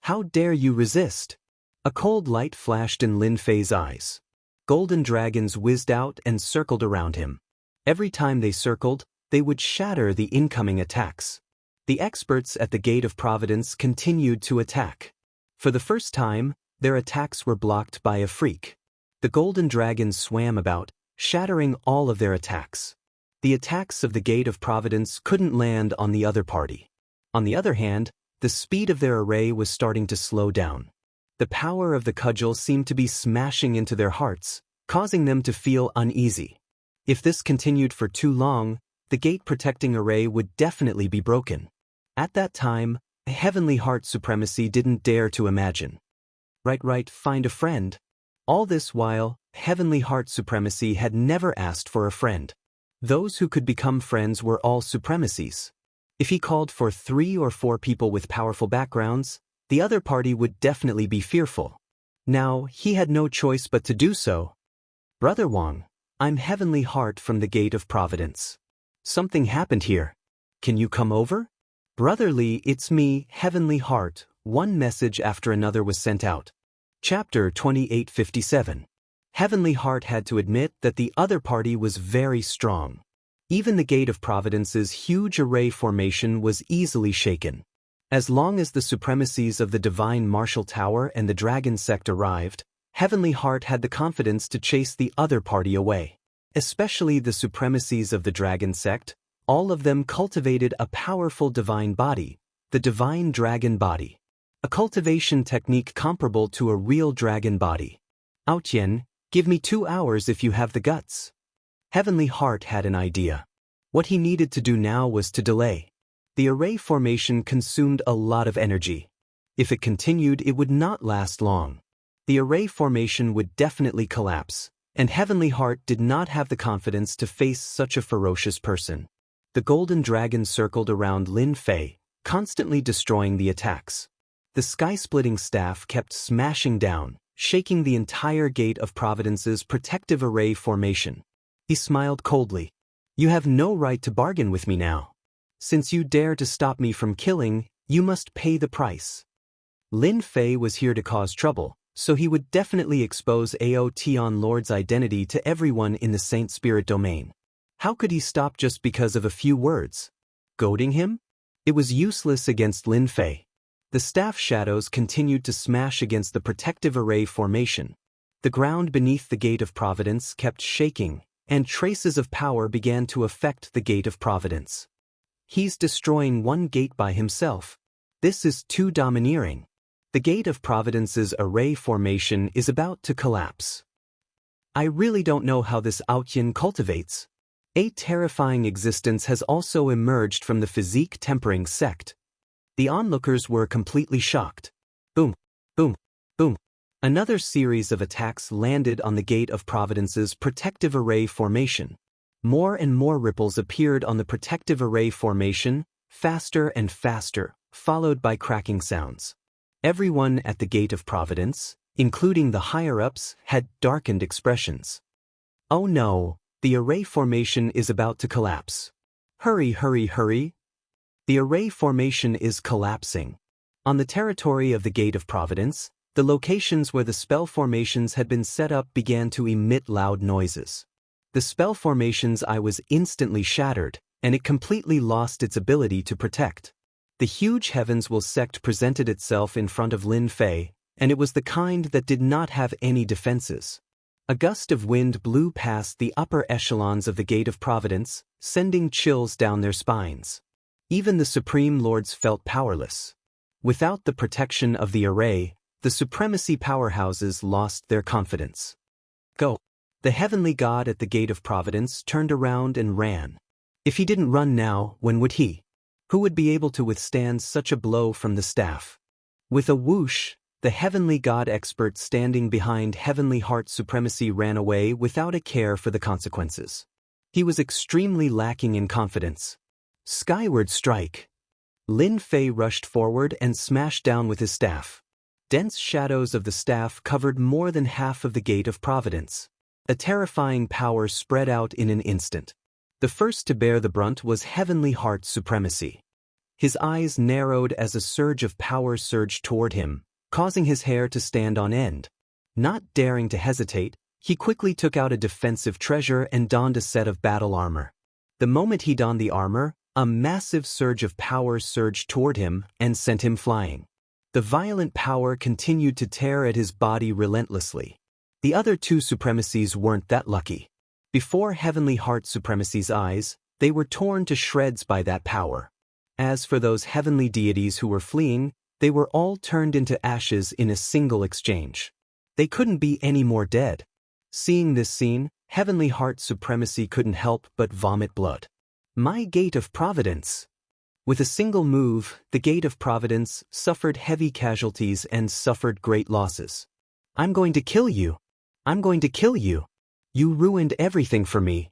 How dare you resist? A cold light flashed in Lin Fei's eyes. Golden dragons whizzed out and circled around him. Every time they circled, they would shatter the incoming attacks. The experts at the Gate of Providence continued to attack. For the first time, their attacks were blocked by a freak. The golden dragons swam about, shattering all of their attacks. The attacks of the Gate of Providence couldn't land on the other party. On the other hand, the speed of their array was starting to slow down. The power of the cudgel seemed to be smashing into their hearts, causing them to feel uneasy. If this continued for too long, the gate-protecting array would definitely be broken. At that time, Heavenly Heart Supremacy didn't dare to imagine. Right, find a friend. All this while, Heavenly Heart Supremacy had never asked for a friend. Those who could become friends were all supremacies. If he called for 3 or 4 people with powerful backgrounds, the other party would definitely be fearful. Now, he had no choice but to do so. Brother Wang, I'm Heavenly Heart from the Gate of Providence. Something happened here. Can you come over? Brotherly, it's me, Heavenly Heart. One message after another was sent out. Chapter 2857. Heavenly Heart had to admit that the other party was very strong. Even the Gate of Providence's huge array formation was easily shaken. As long as the supremacies of the Divine Martial Tower and the Dragon Sect arrived, Heavenly Heart had the confidence to chase the other party away. Especially the supremacies of the Dragon Sect, all of them cultivated a powerful divine body, the Divine Dragon Body. A cultivation technique comparable to a real dragon body. Aotian, give me 2 hours if you have the guts. Heavenly Heart had an idea. What he needed to do now was to delay. The array formation consumed a lot of energy. If it continued, it would not last long. The array formation would definitely collapse, and Heavenly Heart did not have the confidence to face such a ferocious person. The golden dragon circled around Lin Fei, constantly destroying the attacks. The sky-splitting staff kept smashing down, shaking the entire Gate of Providence's protective array formation. He smiled coldly. You have no right to bargain with me now. Since you dare to stop me from killing, you must pay the price. Lin Fei was here to cause trouble, so he would definitely expose Aotian Lord's identity to everyone in the Saint Spirit domain. How could he stop just because of a few words? Goading him? It was useless against Lin Fei. The staff shadows continued to smash against the protective array formation. The ground beneath the Gate of Providence kept shaking, and traces of power began to affect the Gate of Providence. He's destroying one gate by himself. This is too domineering. The Gate of Providence's array formation is about to collapse. I really don't know how this Aotian cultivates. A terrifying existence has also emerged from the physique tempering sect. The onlookers were completely shocked. Boom, boom, boom. Another series of attacks landed on the Gate of Providence's protective array formation. More and more ripples appeared on the protective array formation, faster and faster, followed by cracking sounds. Everyone at the Gate of Providence, including the higher-ups, had darkened expressions. Oh no, the array formation is about to collapse. Hurry, hurry, hurry! The array formation is collapsing. On the territory of the Gate of Providence, the locations where the spell formations had been set up began to emit loud noises. The spell formation's eye was instantly shattered, and it completely lost its ability to protect. The huge Heavens Will sect presented itself in front of Lin Fei, and it was the kind that did not have any defenses. A gust of wind blew past the upper echelons of the Gate of Providence, sending chills down their spines. Even the Supreme Lords felt powerless. Without the protection of the array, the supremacy powerhouses lost their confidence. Go! The heavenly god at the Gate of Providence turned around and ran. If he didn't run now, when would he? Who would be able to withstand such a blow from the staff? With a whoosh, the heavenly god expert standing behind Heavenly Heart Supremacy ran away without a care for the consequences. He was extremely lacking in confidence. Skyward strike! Lin Fei rushed forward and smashed down with his staff. Dense shadows of the staff covered more than half of the Gate of Providence. A terrifying power spread out in an instant. The first to bear the brunt was Heavenly Heart Supremacy. His eyes narrowed as a surge of power surged toward him, causing his hair to stand on end. Not daring to hesitate, he quickly took out a defensive treasure and donned a set of battle armor. The moment he donned the armor, a massive surge of power surged toward him and sent him flying. The violent power continued to tear at his body relentlessly. The other two supremacies weren't that lucky. Before Heavenly Heart Supremacy's eyes, they were torn to shreds by that power. As for those heavenly deities who were fleeing, they were all turned into ashes in a single exchange. They couldn't be any more dead. Seeing this scene, Heavenly Heart Supremacy couldn't help but vomit blood. My Gate of Providence! With a single move, the Gate of Providence suffered heavy casualties and suffered great losses. I'm going to kill you! I'm going to kill you! You ruined everything for me!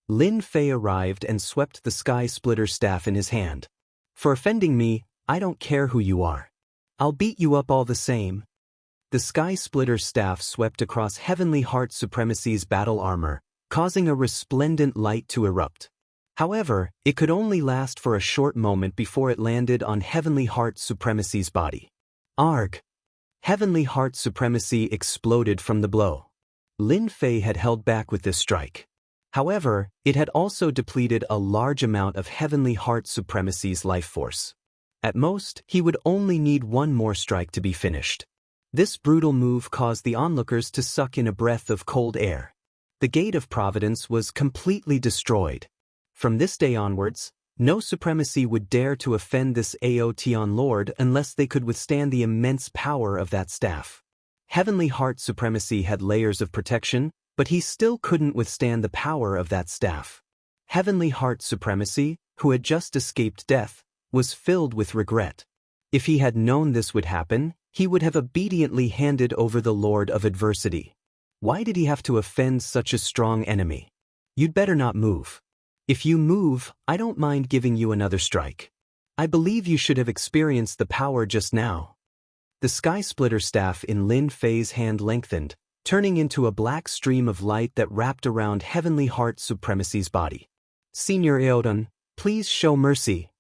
Lin Fei arrived and swept the Sky Splitter staff in his hand. For offending me, I don't care who you are. I'll beat you up all the same. The Sky Splitter staff swept across Heavenly Heart Supremacy's battle armor, causing a resplendent light to erupt. However, it could only last for a short moment before it landed on Heavenly Heart Supremacy's body. Arg! Heavenly Heart Supremacy exploded from the blow. Lin Fei had held back with this strike. However, it had also depleted a large amount of Heavenly Heart Supremacy's life force. At most, he would only need one more strike to be finished. This brutal move caused the onlookers to suck in a breath of cold air. The Gate of Providence was completely destroyed. From this day onwards, no supremacy would dare to offend this Aotian Lord unless they could withstand the immense power of that staff. Heavenly Heart Supremacy had layers of protection, but he still couldn't withstand the power of that staff. Heavenly Heart Supremacy, who had just escaped death, was filled with regret. If he had known this would happen, he would have obediently handed over the Lord of Adversity. Why did he have to offend such a strong enemy? You'd better not move. If you move, I don't mind giving you another strike. I believe you should have experienced the power just now. The Sky Splitter staff in Lin Fei's hand lengthened, turning into a black stream of light that wrapped around Heavenly Heart Supremacy's body. Senior Aodun, please show mercy.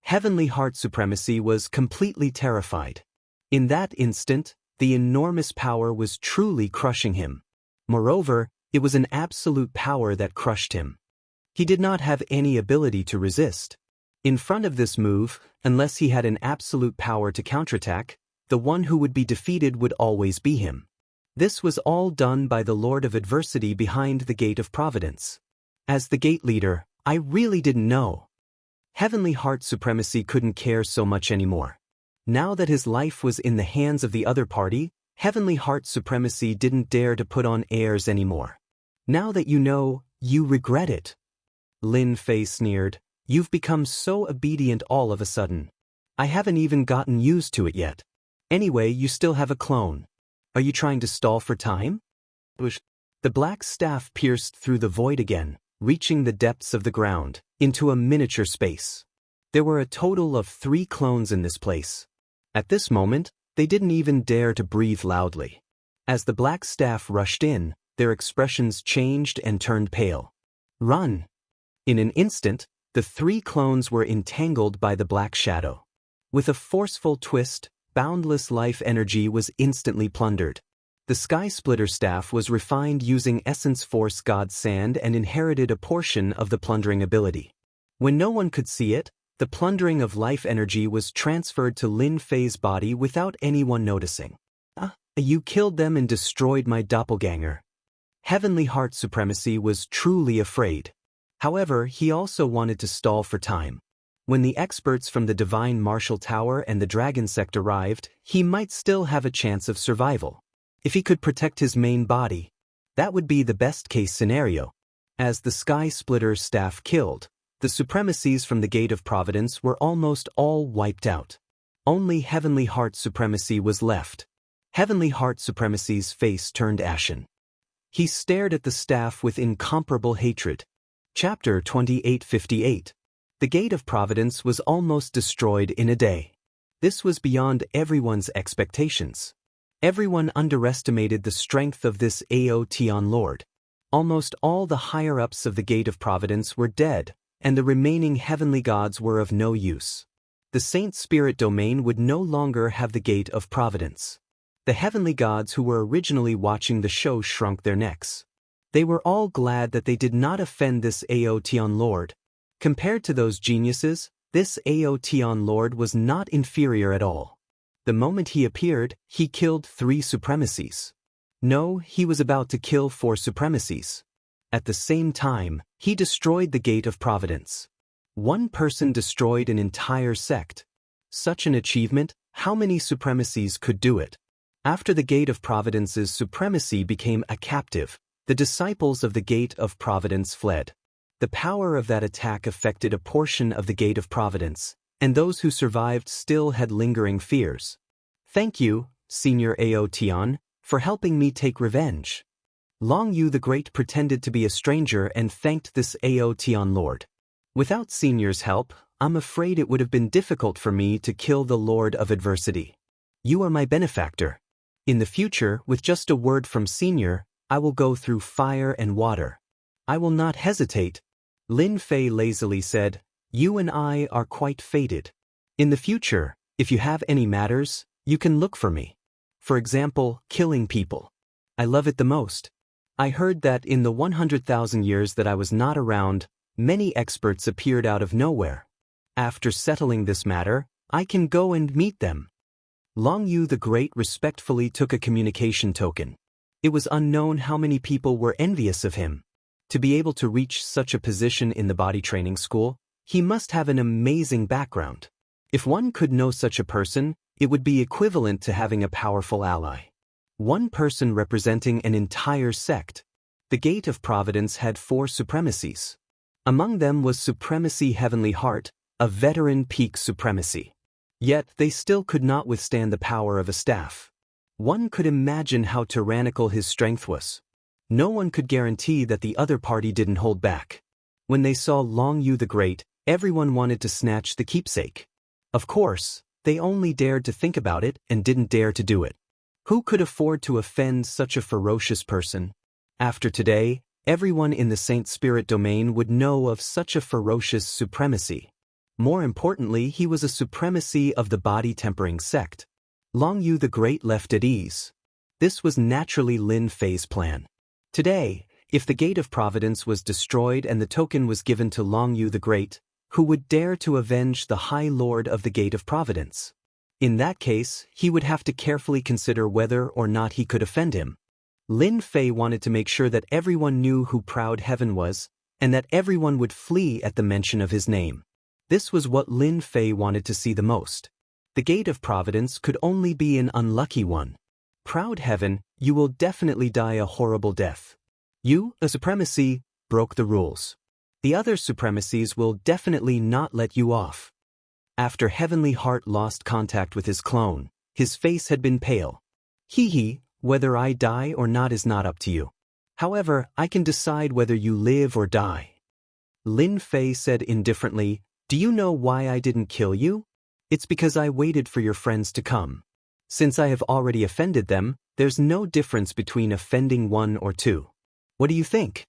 Heavenly Heart Supremacy was completely terrified. In that instant, the enormous power was truly crushing him. Moreover, it was an absolute power that crushed him. He did not have any ability to resist. In front of this move, unless he had an absolute power to counterattack, the one who would be defeated would always be him. This was all done by the Lord of Adversity behind the Gate of Providence. As the gate leader, I really didn't know. Heavenly Heart Supremacy couldn't care so much anymore. Now that his life was in the hands of the other party, Heavenly Heart Supremacy didn't dare to put on airs anymore. Now that you know, you regret it. Lin Fei sneered, you've become so obedient all of a sudden. I haven't even gotten used to it yet. Anyway, you still have a clone. Are you trying to stall for time? The black staff pierced through the void again, reaching the depths of the ground, into a miniature space. There were a total of 3 clones in this place. At this moment, they didn't even dare to breathe loudly. As the black staff rushed in, their expressions changed and turned pale. Run! In an instant, the 3 clones were entangled by the black shadow. With a forceful twist, boundless life energy was instantly plundered. The Sky Splitter staff was refined using Essence Force God Sand and inherited a portion of the plundering ability. When no one could see it, the plundering of life energy was transferred to Lin Fei's body without anyone noticing. You killed them and destroyed my doppelganger. Heavenly Heart Supremacy was truly afraid. However, he also wanted to stall for time. When the experts from the Divine Martial Tower and the Dragon Sect arrived, he might still have a chance of survival. If he could protect his main body, that would be the best-case scenario. As the Sky Splitter staff killed, the supremacies from the Gate of Providence were almost all wiped out. Only Heavenly Heart Supremacy was left. Heavenly Heart Supremacy's face turned ashen. He stared at the staff with incomparable hatred. Chapter 2858. The Gate of Providence was almost destroyed in a day. This was beyond everyone's expectations. Everyone underestimated the strength of this Aotian Lord. Almost all the higher-ups of the Gate of Providence were dead, and the remaining heavenly gods were of no use. The Saint Spirit domain would no longer have the Gate of Providence. The heavenly gods who were originally watching the show shrunk their necks. They were all glad that they did not offend this Aotian Lord. Compared to those geniuses, this Aotian Lord was not inferior at all. The moment he appeared, he killed 3 supremacies. No, he was about to kill 4 supremacies. At the same time, he destroyed the Gate of Providence. One person destroyed an entire sect. Such an achievement, how many supremacies could do it? After the Gate of Providence's supremacy became a captive, the disciples of the Gate of Providence fled. The power of that attack affected a portion of the Gate of Providence, and those who survived still had lingering fears. Thank you, Senior Aotian, for helping me take revenge. Long Yu the Great pretended to be a stranger and thanked this Aotian Lord. Without Senior's help, I'm afraid it would have been difficult for me to kill the Lord of Adversity. You are my benefactor. In the future, with just a word from Senior, I will go through fire and water. I will not hesitate. Lin Fei lazily said, You and I are quite fated. In the future, if you have any matters, you can look for me. For example, killing people. I love it the most. I heard that in the 100,000 years that I was not around, many experts appeared out of nowhere. After settling this matter, I can go and meet them. Long Yu the Great respectfully took a communication token. It was unknown how many people were envious of him. To be able to reach such a position in the body training school, he must have an amazing background. If one could know such a person, it would be equivalent to having a powerful ally. One person representing an entire sect. The Gate of Providence had 4 supremacies. Among them was Supremacy Heavenly Heart, a veteran peak supremacy. Yet they still could not withstand the power of a staff. One could imagine how tyrannical his strength was. No one could guarantee that the other party didn't hold back. When they saw Long Yu the Great, everyone wanted to snatch the keepsake. Of course, they only dared to think about it and didn't dare to do it. Who could afford to offend such a ferocious person? After today, everyone in the Saint Spirit domain would know of such a ferocious supremacy. More importantly, he was a supremacy of the body-tempering sect. Long Yu the Great left at ease. This was naturally Lin Fei's plan. Today, if the Gate of Providence was destroyed and the token was given to Long Yu the Great, who would dare to avenge the High Lord of the Gate of Providence? In that case, he would have to carefully consider whether or not he could offend him. Lin Fei wanted to make sure that everyone knew who Proud Heaven was, and that everyone would flee at the mention of his name. This was what Lin Fei wanted to see the most. The Gate of Providence could only be an unlucky one. Proud Heaven, you will definitely die a horrible death. You, a supremacy, broke the rules. The other supremacies will definitely not let you off. After Heavenly Heart lost contact with his clone, his face had been pale. Hee, Whether I die or not is not up to you. However, I can decide whether you live or die. Lin Fei said indifferently, "Do you know why I didn't kill you? It's because I waited for your friends to come. Since I have already offended them, there's no difference between offending one or two. What do you think?"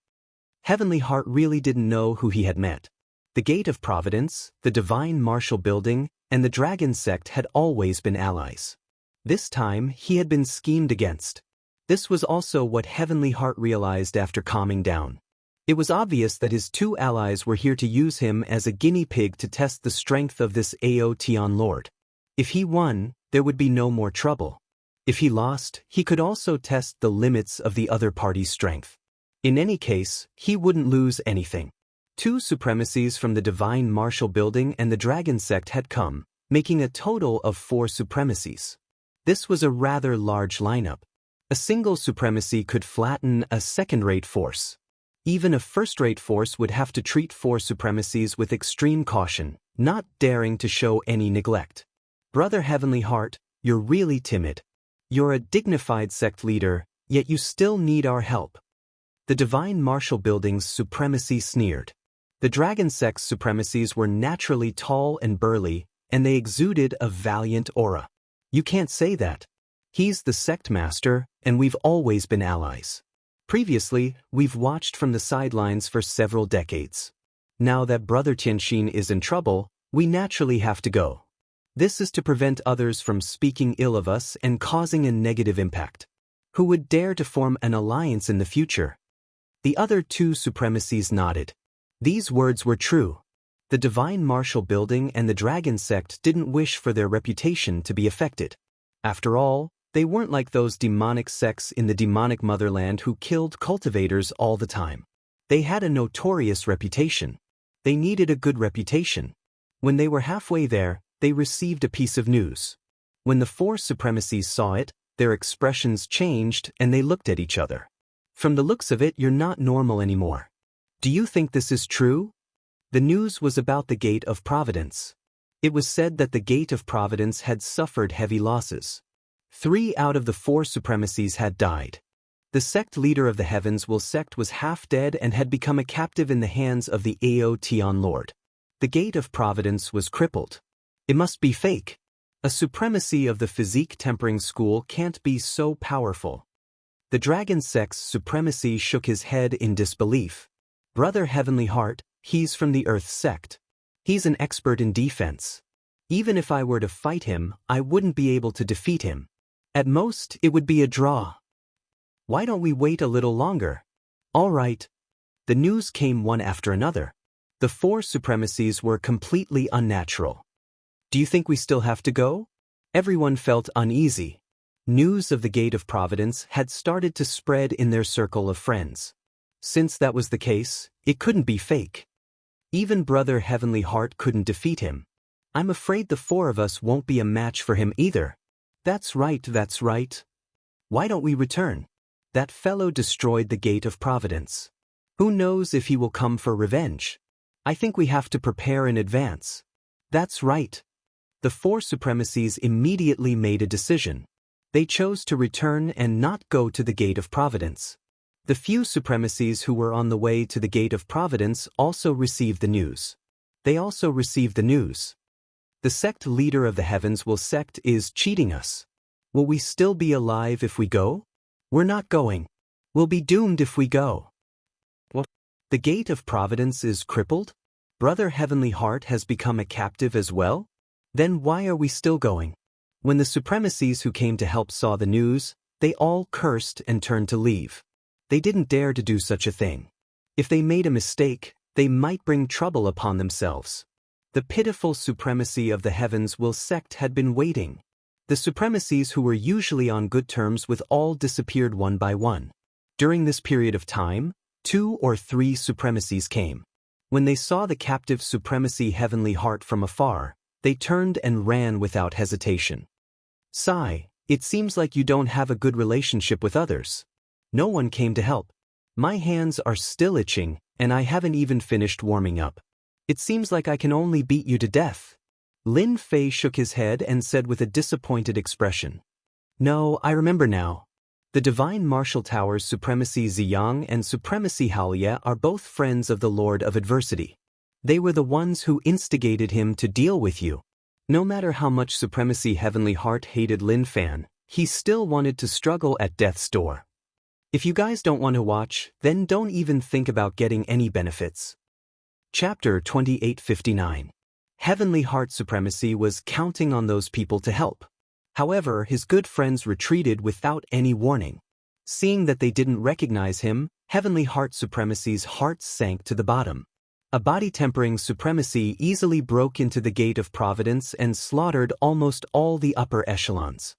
Heavenly Heart really didn't know who he had met. The Gate of Providence, the Divine Martial Building, and the Dragon Sect had always been allies. This time, he had been schemed against. This was also what Heavenly Heart realized after calming down. It was obvious that his two allies were here to use him as a guinea pig to test the strength of this Aotian Lord. If he won, there would be no more trouble. If he lost, he could also test the limits of the other party's strength. In any case, he wouldn't lose anything. Two supremacies from the Divine Martial Building and the Dragon Sect had come, making a total of 4 supremacies. This was a rather large lineup. A single supremacy could flatten a second-rate force. Even a first-rate force would have to treat 4 supremacies with extreme caution, not daring to show any neglect. Brother Heavenly Heart, you're really timid. You're a dignified sect leader, yet you still need our help. The Divine Martial Building's supremacy sneered. The Dragon Sect's supremacies were naturally tall and burly, and they exuded a valiant aura. You can't say that. He's the sect master, and we've always been allies. Previously, we've watched from the sidelines for several decades. Now that Brother Tianxin is in trouble, we naturally have to go. This is to prevent others from speaking ill of us and causing a negative impact. Who would dare to form an alliance in the future? The other 2 supremacies nodded. These words were true. The Divine Martial Building and the Dragon Sect didn't wish for their reputation to be affected. After all, they weren't like those demonic sects in the demonic motherland who killed cultivators all the time. They had a notorious reputation. They needed a good reputation. When they were halfway there, they received a piece of news. When the 4 supremacies saw it, their expressions changed and they looked at each other. From the looks of it, you're not normal anymore. Do you think this is true? The news was about the Gate of Providence. It was said that the Gate of Providence had suffered heavy losses. 3 out of the 4 supremacies had died. The sect leader of the Heavens Will sect was half dead and had become a captive in the hands of the Aotian Lord. The Gate of Providence was crippled. It must be fake. A supremacy of the physique tempering school can't be so powerful. The Dragon Sect's supremacy shook his head in disbelief. Brother Heavenly Heart, he's from the Earth sect. He's an expert in defense. Even if I were to fight him, I wouldn't be able to defeat him. At most, it would be a draw. Why don't we wait a little longer? All right. The news came one after another. The 4 supremacies were completely unnatural. Do you think we still have to go? Everyone felt uneasy. News of the Gate of Providence had started to spread in their circle of friends. Since that was the case, it couldn't be fake. Even Brother Heavenly Heart couldn't defeat him. I'm afraid the 4 of us won't be a match for him either. That's right, that's right. Why don't we return? That fellow destroyed the Gate of Providence. Who knows if he will come for revenge? I think we have to prepare in advance. That's right. The 4 supremacies immediately made a decision. They chose to return and not go to the Gate of Providence. The few supremacies who were on the way to the Gate of Providence also received the news. They also received the news. The sect leader of the Heavens Will sect is cheating us. Will we still be alive if we go? We're not going. We'll be doomed if we go. What? The Gate of Providence is crippled? Brother Heavenly Heart has become a captive as well? Then why are we still going? When the supremacies who came to help saw the news, they all cursed and turned to leave. They didn't dare to do such a thing. If they made a mistake, they might bring trouble upon themselves. The pitiful supremacy of the Heavens Will sect had been waiting. The supremacies who were usually on good terms with all disappeared one by one. During this period of time, 2 or 3 supremacies came. When they saw the captive supremacy Heavenly Heart from afar, they turned and ran without hesitation. Sigh, it seems like you don't have a good relationship with others. No one came to help. My hands are still itching, and I haven't even finished warming up. It seems like I can only beat you to death. Lin Fei shook his head and said with a disappointed expression. No, I remember now. The divine martial towers Supremacy Jianghu and Supremacy Haoye are both friends of the Lord of Adversity. They were the ones who instigated him to deal with you. No matter how much Supremacy Heavenly Heart hated Lin Fan, he still wanted to struggle at death's door. If you guys don't want to watch, then don't even think about getting any benefits. Chapter 2859. Heavenly Heart Supremacy was counting on those people to help. However, his good friends retreated without any warning. Seeing that they didn't recognize him, Heavenly Heart Supremacy's heart sank to the bottom. A body-tempering Supremacy easily broke into the Gate of Providence and slaughtered almost all the upper echelons.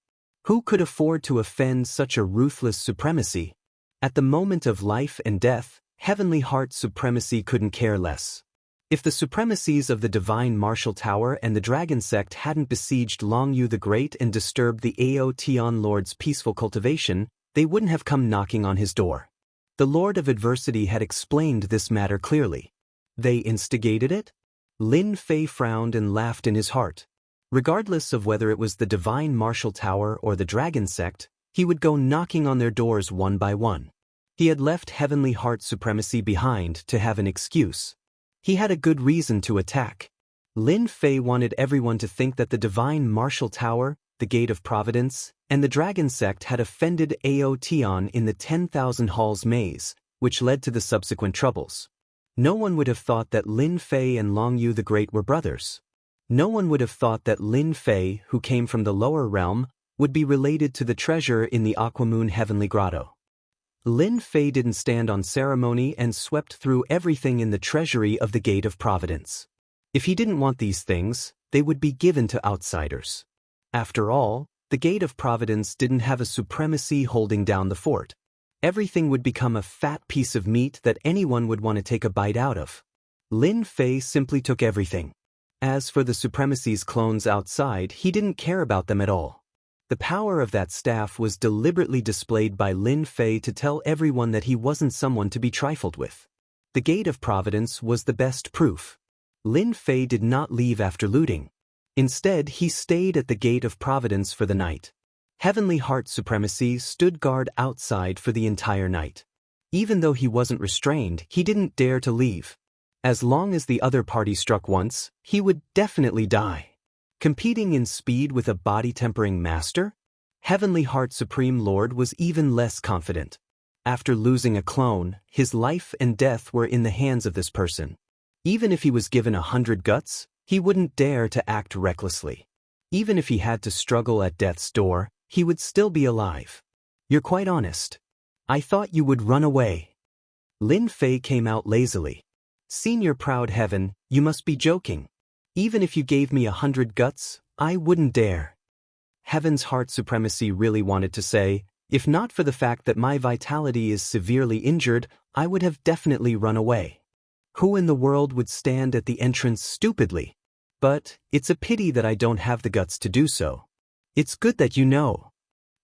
Who could afford to offend such a ruthless Supremacy? At the moment of life and death, Heavenly Heart Supremacy couldn't care less. If the supremacies of the Divine Martial Tower and the Dragon Sect hadn't besieged Longyu the Great and disturbed the Aotian Lord's peaceful cultivation, they wouldn't have come knocking on his door. The Lord of Adversity had explained this matter clearly. They instigated it? Lin Fei frowned and laughed in his heart. Regardless of whether it was the Divine Martial Tower or the Dragon Sect, he would go knocking on their doors one by one. He had left Heavenly Heart Supremacy behind to have an excuse. He had a good reason to attack. Lin Fei wanted everyone to think that the Divine Martial Tower, the Gate of Providence, and the Dragon Sect had offended Aotian in the 10,000 Halls maze, which led to the subsequent troubles. No one would have thought that Lin Fei and Longyu the Great were brothers. No one would have thought that Lin Fei, who came from the lower realm, would be related to the treasure in the Aquamoon Heavenly Grotto. Lin Fei didn't stand on ceremony and swept through everything in the treasury of the Gate of Providence. If he didn't want these things, they would be given to outsiders. After all, the Gate of Providence didn't have a supremacy holding down the fort. Everything would become a fat piece of meat that anyone would want to take a bite out of. Lin Fei simply took everything. As for the supremacy's clones outside, he didn't care about them at all. The power of that staff was deliberately displayed by Lin Fei to tell everyone that he wasn't someone to be trifled with. The Gate of Providence was the best proof. Lin Fei did not leave after looting. Instead, he stayed at the Gate of Providence for the night. Heavenly Heart Supremacy stood guard outside for the entire night. Even though he wasn't restrained, he didn't dare to leave. As long as the other party struck once, he would definitely die. Competing in speed with a body-tempering master? Heavenly Heart Supreme Lord was even less confident. After losing a clone, his life and death were in the hands of this person. Even if he was given 100 guts, he wouldn't dare to act recklessly. Even if he had to struggle at death's door, he would still be alive. You're quite honest. I thought you would run away. Lin Fei came out lazily. Senior Proud Heaven, you must be joking. Even if you gave me 100 guts, I wouldn't dare. Heaven's Heart Supremacy really wanted to say, if not for the fact that my vitality is severely injured, I would have definitely run away. Who in the world would stand at the entrance stupidly? But it's a pity that I don't have the guts to do so. It's good that you know.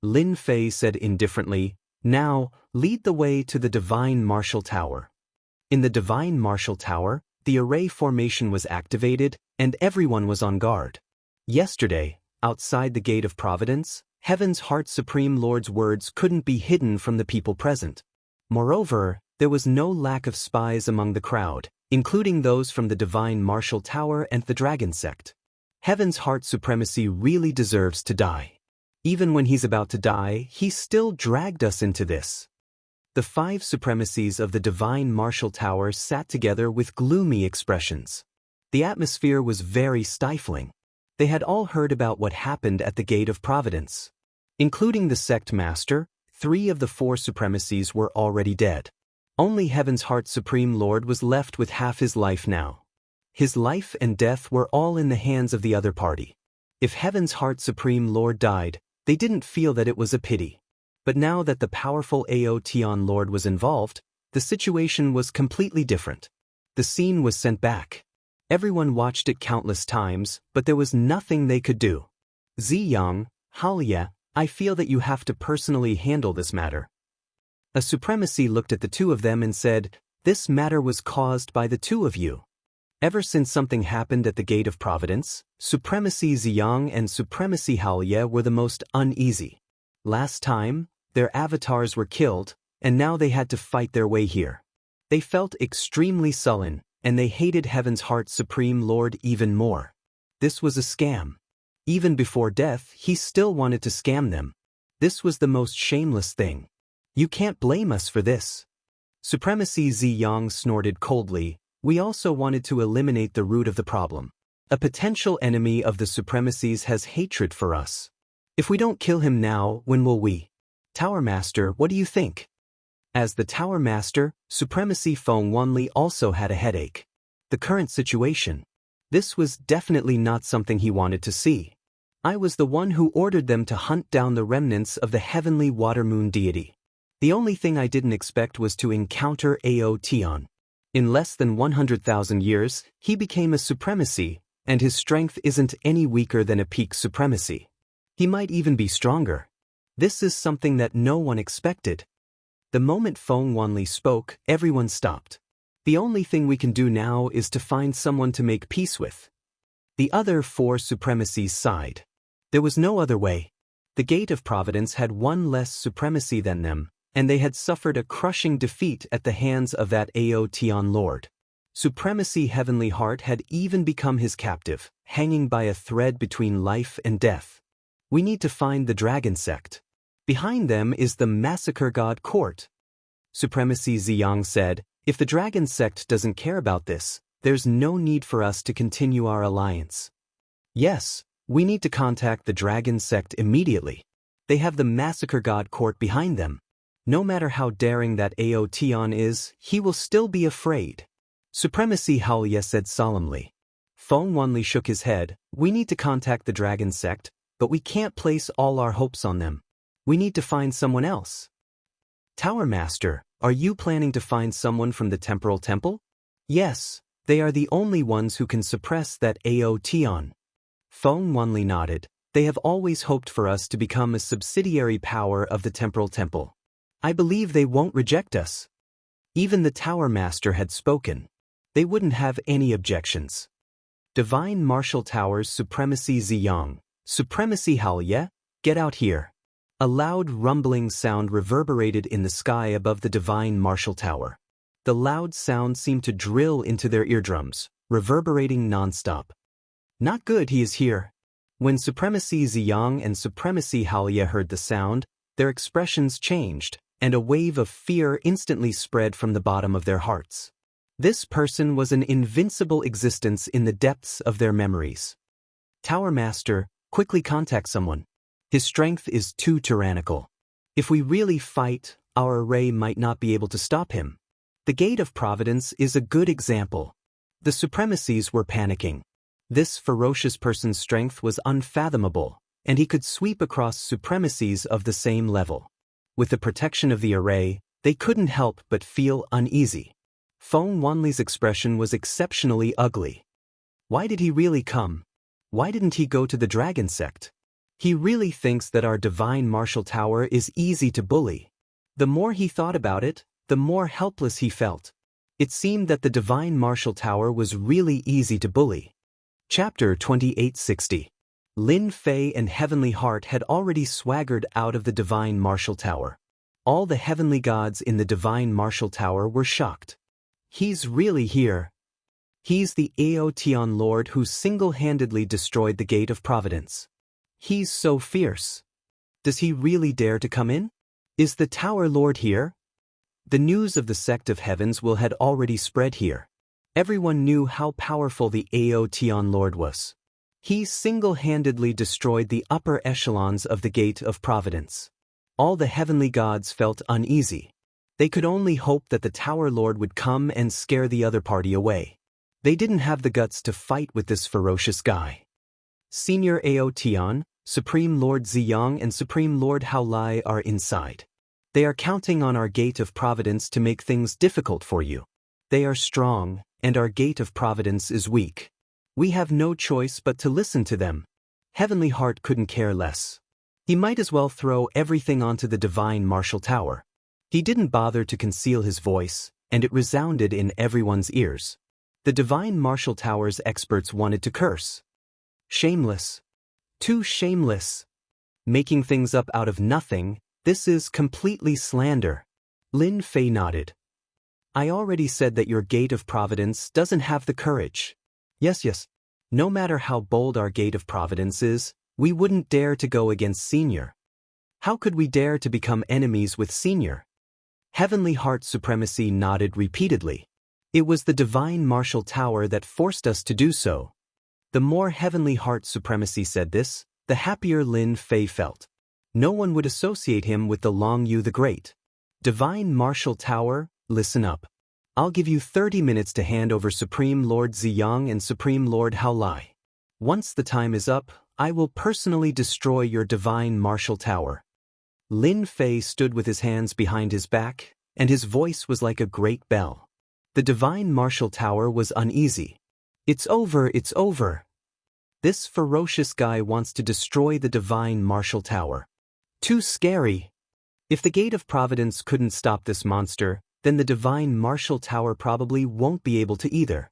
Lin Fei said indifferently, now, lead the way to the Divine Martial Tower. In the Divine Martial Tower, the array formation was activated, and everyone was on guard. Yesterday, outside the Gate of Providence, Heaven's Heart Supreme Lord's words couldn't be hidden from the people present. Moreover, there was no lack of spies among the crowd, including those from the Divine Martial Tower and the Dragon Sect. Heaven's Heart Supremacy really deserves to die. Even when he's about to die, he still dragged us into this. The 5 supremacies of the Divine Martial Tower sat together with gloomy expressions. The atmosphere was very stifling. They had all heard about what happened at the Gate of Providence. Including the sect master, 3 of the 4 supremacies were already dead. Only Heaven's Heart Supreme Lord was left with half his life now. His life and death were all in the hands of the other party. If Heaven's Heart Supreme Lord died, they didn't feel that it was a pity. But now that the powerful Aotian Lord was involved, the situation was completely different. The scene was sent back. Everyone watched it countless times, but there was nothing they could do. Jianghu, Haoye, I feel that you have to personally handle this matter. A supremacy looked at the 2 of them and said, this matter was caused by the 2 of you. Ever since something happened at the Gate of Providence, Supremacy Jianghu and Supremacy Haoye were the most uneasy. Last time, their avatars were killed, and now they had to fight their way here. They felt extremely sullen, and they hated Heaven's Heart Supreme Lord even more. This was a scam. Even before death, he still wanted to scam them. This was the most shameless thing. You can't blame us for this. Supremacy Ziyang snorted coldly. We also wanted to eliminate the root of the problem. A potential enemy of the Supremacies has hatred for us. If we don't kill him now, when will we? Tower Master, what do you think? As the Tower Master, Supremacy Feng Wanli also had a headache. The current situation. This was definitely not something he wanted to see. I was the one who ordered them to hunt down the remnants of the heavenly water moon deity. The only thing I didn't expect was to encounter Ao Tian. In less than 100,000 years, he became a supremacy, and his strength isn't any weaker than a peak supremacy. He might even be stronger. This is something that no one expected. The moment Feng Wanli spoke, everyone stopped. The only thing we can do now is to find someone to make peace with. The other four supremacies sighed. There was no other way. The Gate of Providence had one less supremacy than them, and they had suffered a crushing defeat at the hands of that Ao Tian Lord. Supremacy Heavenly Heart had even become his captive, hanging by a thread between life and death. We need to find the Dragon Sect. Behind them is the Massacre God Court. Supremacy Ziyang said, if the Dragon Sect doesn't care about this, there's no need for us to continue our alliance. Yes, we need to contact the Dragon Sect immediately. They have the Massacre God Court behind them. No matter how daring that Ao Tian is, he will still be afraid. Supremacy Haoye said solemnly. Feng Wanli shook his head. We need to contact the Dragon Sect, but we can't place all our hopes on them. We need to find someone else. Tower Master, are you planning to find someone from the Temporal Temple? Yes, they are the only ones who can suppress that Ao Tian. Feng Wanli nodded. They have always hoped for us to become a subsidiary power of the Temporal Temple. I believe they won't reject us. Even the Tower Master had spoken. They wouldn't have any objections. Divine Martial Towers Supremacy Ziyang, Supremacy Haoye, get out here. A loud rumbling sound reverberated in the sky above the Divine Martial Tower. The loud sound seemed to drill into their eardrums, reverberating non-stop. Not good, he is here. When Supremacy Ziyang and Supremacy Haoye heard the sound, their expressions changed, and a wave of fear instantly spread from the bottom of their hearts. This person was an invincible existence in the depths of their memories. Tower Master, quickly contact someone. His strength is too tyrannical. If we really fight, our array might not be able to stop him. The Gate of Providence is a good example. The Supremacies were panicking. This ferocious person's strength was unfathomable, and he could sweep across supremacies of the same level. With the protection of the array, they couldn't help but feel uneasy. Feng Wanli's expression was exceptionally ugly. Why did he really come? Why didn't he go to the Dragon Sect? He really thinks that our Divine Martial Tower is easy to bully. The more he thought about it, the more helpless he felt. It seemed that the Divine Martial Tower was really easy to bully. Chapter 2860. Lin Fei and Heavenly Heart had already swaggered out of the Divine Martial Tower. All the heavenly gods in the Divine Martial Tower were shocked. He's really here. He's the Ao Tian Lord who single-handedly destroyed the Gate of Providence. He's so fierce. Does he really dare to come in? Is the Tower Lord here? The news of the Sect of Heavens had already spread here. Everyone knew how powerful the Ao Tian Lord was. He single-handedly destroyed the upper echelons of the Gate of Providence. All the heavenly gods felt uneasy. They could only hope that the Tower Lord would come and scare the other party away. They didn't have the guts to fight with this ferocious guy. Senior Ao Tian, Supreme Lord Ziyang and Supreme Lord Haolai are inside. They are counting on our Gate of Providence to make things difficult for you. They are strong, and our Gate of Providence is weak. We have no choice but to listen to them. Heavenly Heart couldn't care less. He might as well throw everything onto the Divine Martial Tower. He didn't bother to conceal his voice, and it resounded in everyone's ears. The Divine Martial Tower's experts wanted to curse. Shameless. Too shameless. Making things up out of nothing, This is completely slander. Lin Fei nodded. I already said that your gate of providence doesn't have the courage. Yes. No matter how bold our gate of providence is, we wouldn't dare to go against Senior. How could we dare to become enemies with Senior? Heavenly Heart Supremacy nodded repeatedly. It was the divine martial tower that forced us to do so. The more Heavenly Heart Supremacy said this, the happier Lin Fei felt. No one would associate him with the Long Yu the Great. Divine Martial Tower, listen up. I'll give you 30 minutes to hand over Supreme Lord Ziyang and Supreme Lord Haolai. Once the time is up, I will personally destroy your Divine Martial Tower. Lin Fei stood with his hands behind his back, and his voice was like a great bell. The Divine Martial Tower was uneasy. It's over. This ferocious guy wants to destroy the Divine Martial Tower. Too scary. If the Gate of Providence couldn't stop this monster, then the Divine Martial Tower probably won't be able to either.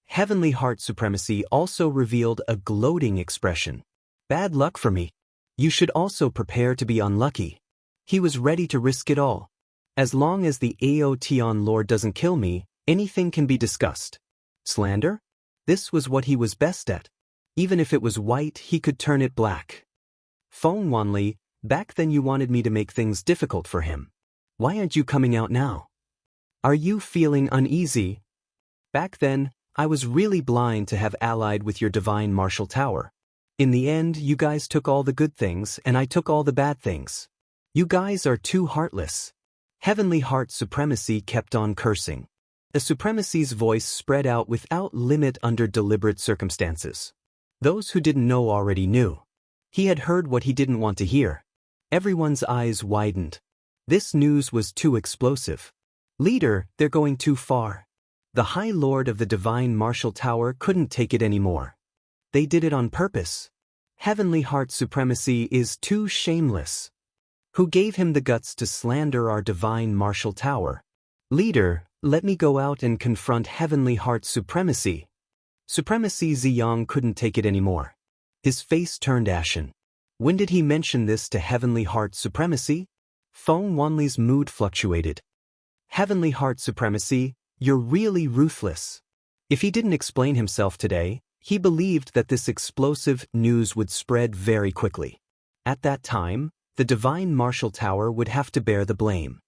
Heavenly Heart Supremacy also revealed a gloating expression. Bad luck for me. You should also prepare to be unlucky. He was ready to risk it all. As long as the Aotian Lord doesn't kill me, anything can be discussed. Slander? This was what he was best at. Even if it was white, he could turn it black. Feng Wanli, back then you wanted me to make things difficult for him. Why aren't you coming out now? Are you feeling uneasy? Back then, I was really blind to have allied with your Divine Martial Tower. In the end, you guys took all the good things and I took all the bad things. You guys are too heartless. Heavenly Heart Supremacy kept on cursing. The Supremacy's voice spread out without limit under deliberate circumstances. Those who didn't know already knew. He had heard what he didn't want to hear. Everyone's eyes widened. This news was too explosive. Leader, they're going too far. The High Lord of the Divine Martial Tower couldn't take it anymore. They did it on purpose. Heavenly Heart Supremacy is too shameless. Who gave him the guts to slander our Divine Martial Tower? Leader, let me go out and confront Heavenly Heart Supremacy. Supremacy Ziyang couldn't take it anymore. His face turned ashen. When did he mention this to Heavenly Heart Supremacy? Feng Wanli's mood fluctuated. Heavenly Heart Supremacy, you're really ruthless. If he didn't explain himself today, he believed that this explosive news would spread very quickly. At that time, the Divine Martial Tower would have to bear the blame.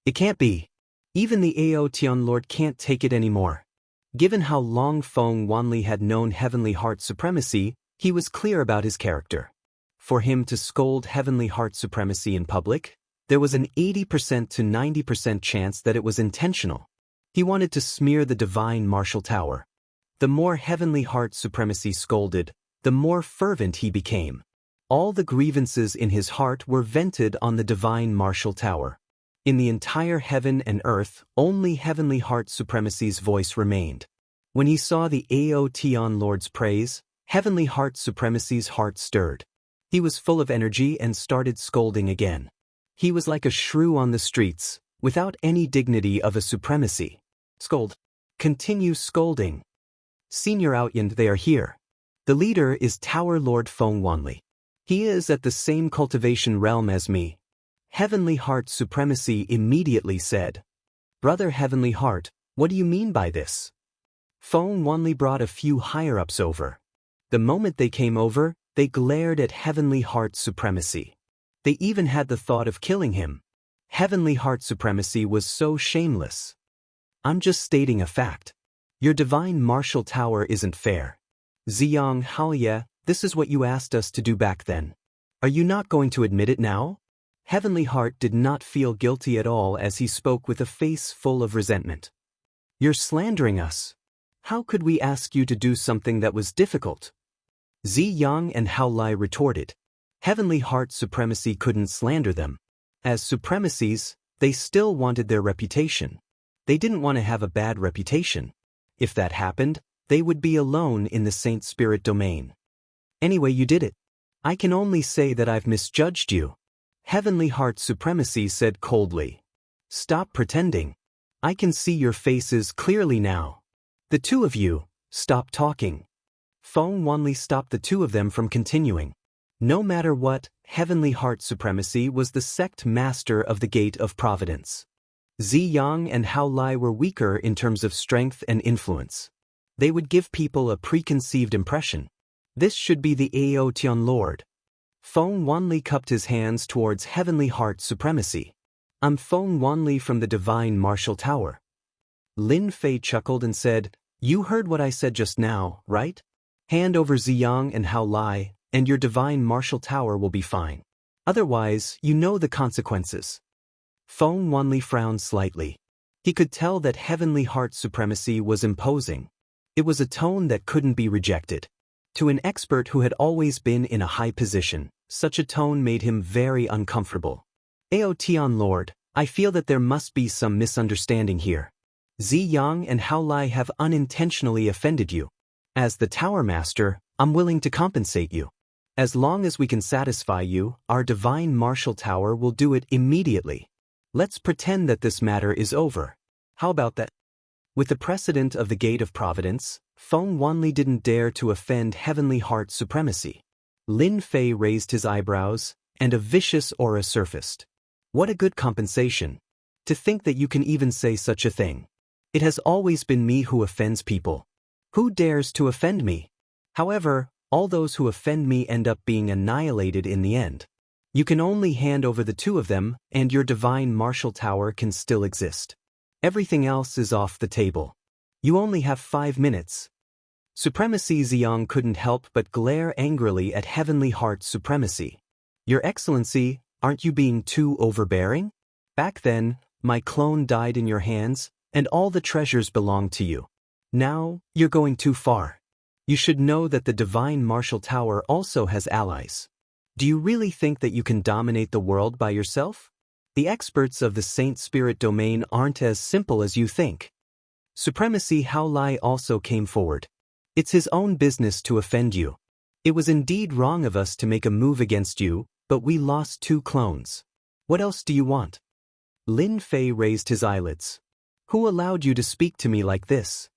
It can't be. Even the Aotian Lord can't take it anymore. Given how long Feng Wanli had known Heavenly Heart Supremacy, he was clear about his character. For him to scold Heavenly Heart Supremacy in public, there was an 80% to 90% chance that it was intentional. He wanted to smear the Divine Martial Tower. The more Heavenly Heart Supremacy scolded, the more fervent he became. All the grievances in his heart were vented on the Divine Martial Tower. In the entire heaven and earth, only Heavenly Heart Supremacy's voice remained. When he saw the Aotian Lord's praise, Heavenly Heart Supremacy's heart stirred. He was full of energy and started scolding again. He was like a shrew on the streets, without any dignity of a supremacy. Scold. Continue scolding. Senior Outland, they are here. The leader is Tower Lord Feng Wanli. He is at the same cultivation realm as me. Heavenly Heart Supremacy immediately said. Brother Heavenly Heart, what do you mean by this? Feng Wanli brought a few higher-ups over. The moment they came over, they glared at Heavenly Heart Supremacy. They even had the thought of killing him. Heavenly Heart Supremacy was so shameless. I'm just stating a fact. Your Divine Martial Tower isn't fair. Ziyang Haoye, this is what you asked us to do back then. Are you not going to admit it now? Heavenly Heart did not feel guilty at all as he spoke with a face full of resentment. You're slandering us. How could we ask you to do something that was difficult? Ziyang and Haolai retorted. Heavenly Heart Supremacy couldn't slander them. As supremacies, they still wanted their reputation. They didn't want to have a bad reputation. If that happened, they would be alone in the Saint Spirit domain. Anyway, you did it. I can only say that I've misjudged you. Heavenly Heart Supremacy said coldly. Stop pretending. I can see your faces clearly now. The two of you, stop talking. Feng Wanli stopped the two of them from continuing. No matter what, Heavenly Heart Supremacy was the sect master of the Gate of Providence. Ziyang and Hao Lai were weaker in terms of strength and influence. They would give people a preconceived impression. This should be the Ao Tian Lord. Feng Wanli cupped his hands towards Heavenly Heart Supremacy. I'm Feng Wanli from the Divine Martial Tower. Lin Fei chuckled and said, You heard what I said just now, right? Hand over Ziyang and Hao Lai, and your Divine Martial Tower will be fine. Otherwise, you know the consequences. Feng Wanli frowned slightly. He could tell that Heavenly Heart Supremacy was imposing. It was a tone that couldn't be rejected. To an expert who had always been in a high position, such a tone made him very uncomfortable. Ao Tian Lord, I feel that there must be some misunderstanding here. Ziyang and Hao Lai have unintentionally offended you. As the Tower Master, I'm willing to compensate you. As long as we can satisfy you, our Divine Martial Tower will do it immediately. Let's pretend that this matter is over. How about that? With the precedent of the Gate of Providence, Feng Wanli didn't dare to offend Heavenly Heart Supremacy. Lin Fei raised his eyebrows, and a vicious aura surfaced. What a good compensation. To think that you can even say such a thing. It has always been me who offends people. Who dares to offend me? However, all those who offend me end up being annihilated in the end. You can only hand over the two of them, and your Divine Martial Tower can still exist. Everything else is off the table. You only have 5 minutes. Supremacy Ziyang couldn't help but glare angrily at Heavenly Heart Supremacy. Your Excellency, aren't you being too overbearing? Back then, my clone died in your hands, and all the treasures belonged to you. Now, you're going too far. You should know that the Divine Martial Tower also has allies. Do you really think that you can dominate the world by yourself? The experts of the Saint Spirit domain aren't as simple as you think. Supremacy Hao Lai also came forward. It's his own business to offend you. It was indeed wrong of us to make a move against you, but we lost 2 clones. What else do you want? Lin Fei raised his eyelids. Who allowed you to speak to me like this?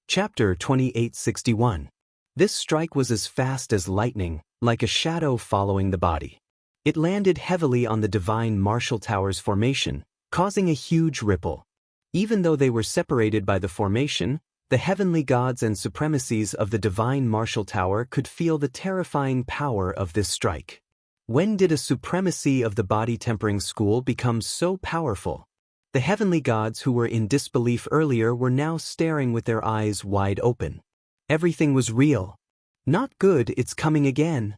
Chapter 2861. This strike was as fast as lightning, like a shadow following the body. It landed heavily on the Divine Martial Tower's formation, causing a huge ripple. Even though they were separated by the formation, the heavenly gods and supremacies of the Divine Martial Tower could feel the terrifying power of this strike. When did a supremacy of the body tempering school become so powerful? The heavenly gods who were in disbelief earlier were now staring with their eyes wide open. Everything was real. Not good, it's coming again.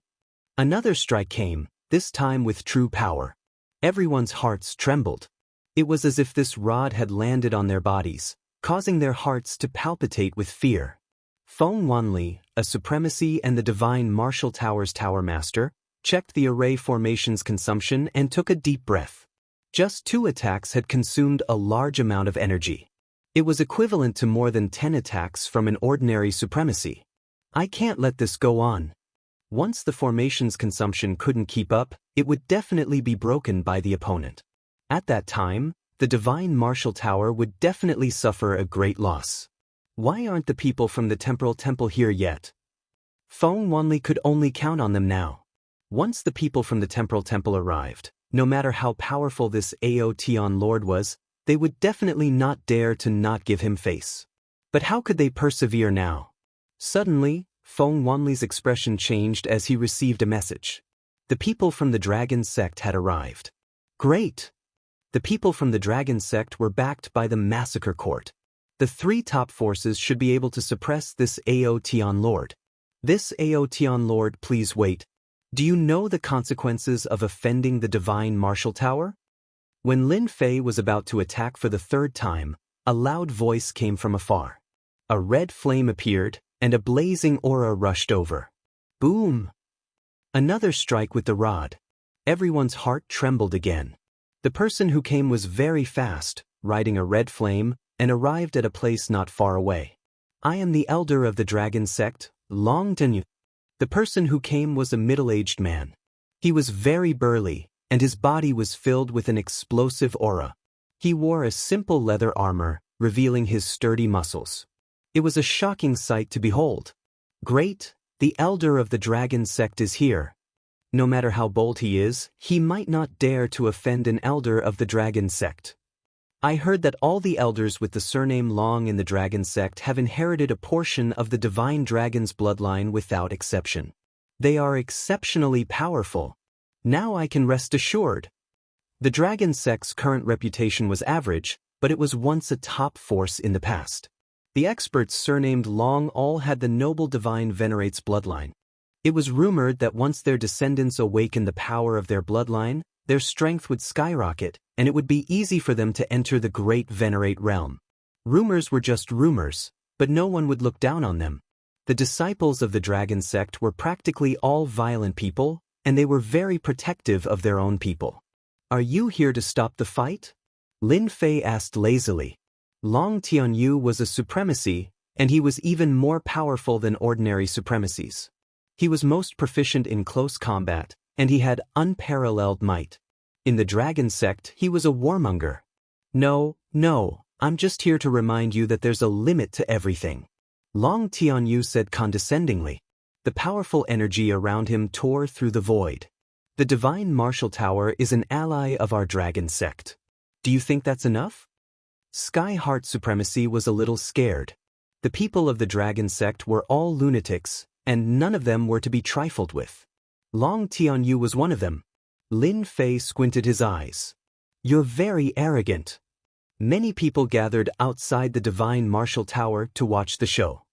Another strike came, this time with true power. Everyone's hearts trembled. It was as if this rod had landed on their bodies, causing their hearts to palpitate with fear. Feng Wanli, a supremacy and the Divine Martial Tower's Tower Master, checked the array formation's consumption and took a deep breath. Just 2 attacks had consumed a large amount of energy. It was equivalent to more than 10 attacks from an ordinary supremacy. I can't let this go on. Once the formation's consumption couldn't keep up, it would definitely be broken by the opponent. At that time, the Divine Martial Tower would definitely suffer a great loss. Why aren't the people from the Temporal Temple here yet? Feng Wanli could only count on them now. Once the people from the Temporal Temple arrived, no matter how powerful this Ao Tian Lord was, they would definitely not dare to not give him face. But how could they persevere now? Suddenly, Feng Wanli's expression changed as he received a message. The people from the Dragon Sect had arrived. Great! The people from the Dragon Sect were backed by the Massacre Court. The 3 top forces should be able to suppress this Ao Tian Lord. This Ao Tian Lord, please wait. Do you know the consequences of offending the Divine Martial Tower? When Lin Fei was about to attack for the 3rd time, a loud voice came from afar. A red flame appeared, and a blazing aura rushed over. Boom! Another strike with the rod. Everyone's heart trembled again. The person who came was very fast, riding a red flame, and arrived at a place not far away. I am the elder of the Dragon Sect, Long Tenyu. The person who came was a middle-aged man. He was very burly, and his body was filled with an explosive aura. He wore a simple leather armor, revealing his sturdy muscles. It was a shocking sight to behold. Great, The elder of the dragon sect is here. No matter how bold he is, he might not dare to offend an elder of the dragon sect. I heard that all the elders with the surname Long in the dragon sect have inherited a portion of the divine dragon's bloodline without exception. They are exceptionally powerful. Now I can rest assured. The dragon sect's current reputation was average, but it was once a top force in the past. The experts surnamed Long all had the noble divine venerate's bloodline. It was rumored that once their descendants awakened the power of their bloodline, their strength would skyrocket, and it would be easy for them to enter the great venerate realm. Rumors were just rumors, but no one would look down on them. The disciples of the dragon sect were practically all violent people, and they were very protective of their own people. Are you here to stop the fight? Lin Fei asked lazily. Long Tianyu was a supremacy, and he was even more powerful than ordinary supremacies. He was most proficient in close combat, and he had unparalleled might. In the dragon sect, he was a warmonger. No, I'm just here to remind you that there's a limit to everything. Long Tianyu said condescendingly. The powerful energy around him tore through the void. The divine martial tower is an ally of our dragon sect. Do you think that's enough? Sky Heart Supremacy was a little scared. The people of the dragon sect were all lunatics, and none of them were to be trifled with. Long Tianyu was one of them. Lin Fei squinted his eyes. You're very arrogant. Many people gathered outside the divine martial tower to watch the show.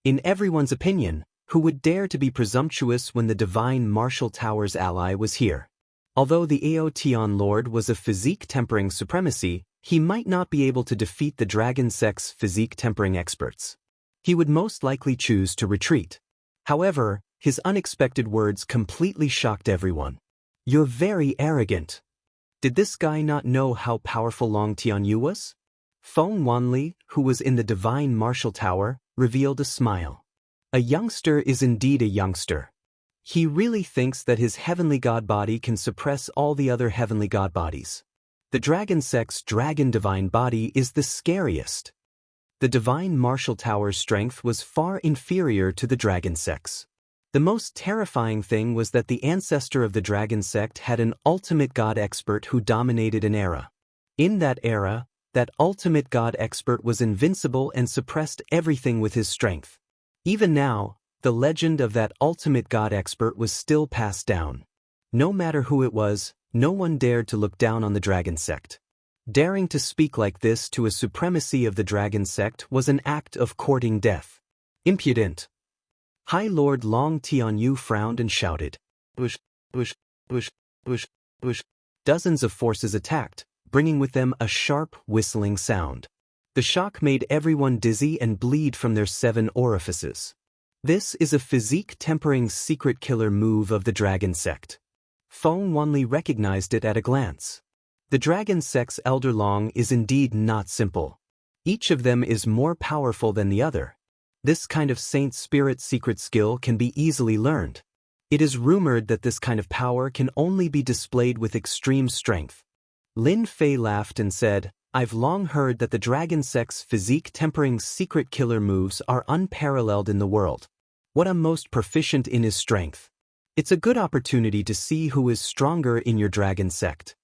In everyone's opinion, who would dare to be presumptuous when the divine martial tower's ally was here? Although the Aotian Lord was a physique-tempering supremacy, he might not be able to defeat the dragon sect's physique-tempering experts. He would most likely choose to retreat. However, his unexpected words completely shocked everyone. You're very arrogant. Did this guy not know how powerful Long Tianyu was? Feng Wanli, who was in the divine martial tower, revealed a smile. A youngster is indeed a youngster. He really thinks that his heavenly god body can suppress all the other heavenly god bodies. The dragon sect's dragon divine body is the scariest. The divine martial tower's strength was far inferior to the dragon sect's. The most terrifying thing was that the ancestor of the dragon sect had an ultimate god expert who dominated an era. In that era, that ultimate god expert was invincible and suppressed everything with his strength. Even now, the legend of that ultimate god expert was still passed down. No matter who it was, no one dared to look down on the dragon sect. Daring to speak like this to a supremacy of the dragon sect was an act of courting death. Impudent. High Lord Long Tianyu frowned and shouted. Bush, bush, bush, bush, bush. Dozens of forces attacked, bringing with them a sharp, whistling sound. The shock made everyone dizzy and bleed from their 7 orifices. This is a physique-tempering secret killer move of the dragon sect. Feng Wanli recognized it at a glance. The dragon sect's elder Long is indeed not simple. Each of them is more powerful than the other. This kind of saint spirit secret skill can be easily learned. It is rumored that this kind of power can only be displayed with extreme strength. Lin Fei laughed and said, I've long heard that the dragon sect's physique-tempering secret killer moves are unparalleled in the world. What I'm most proficient in is strength. It's a good opportunity to see who is stronger in your dragon sect.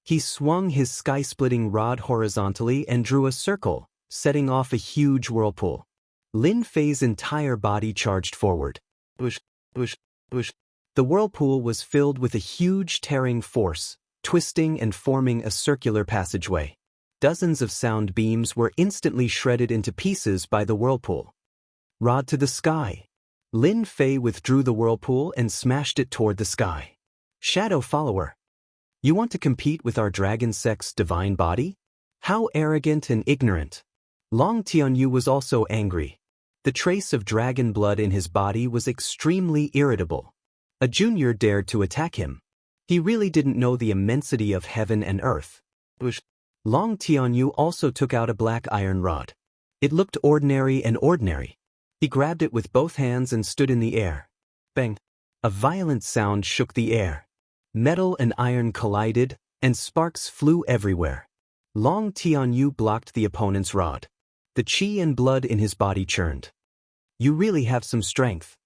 He swung his sky-splitting rod horizontally and drew a circle, setting off a huge whirlpool. Lin Fei's entire body charged forward. Bush, bush, bush. The whirlpool was filled with a huge tearing force, twisting and forming a circular passageway. Dozens of sound beams were instantly shredded into pieces by the whirlpool. Rod to the sky. Lin Fei withdrew the whirlpool and smashed it toward the sky. Shadow follower. You want to compete with our dragon sect's divine body? How arrogant and ignorant. Long Tianyu was also angry. The trace of dragon blood in his body was extremely irritable. A junior dared to attack him. He really didn't know the immensity of heaven and earth. Bush. Long Tianyu also took out a black iron rod. It looked ordinary and ordinary. He grabbed it with both hands and stood in the air. Bang! A violent sound shook the air. Metal and iron collided, and sparks flew everywhere. Long Tianyu blocked the opponent's rod. The qi and blood in his body churned. You really have some strength.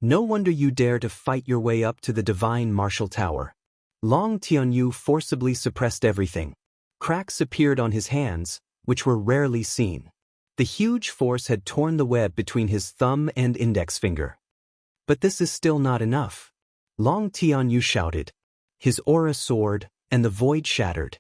No wonder you dare to fight your way up to the divine martial tower. Long Tianyu forcibly suppressed everything. Cracks appeared on his hands, which were rarely seen. The huge force had torn the web between his thumb and index finger. But this is still not enough. Long Tianyu shouted. His aura soared, and the void shattered.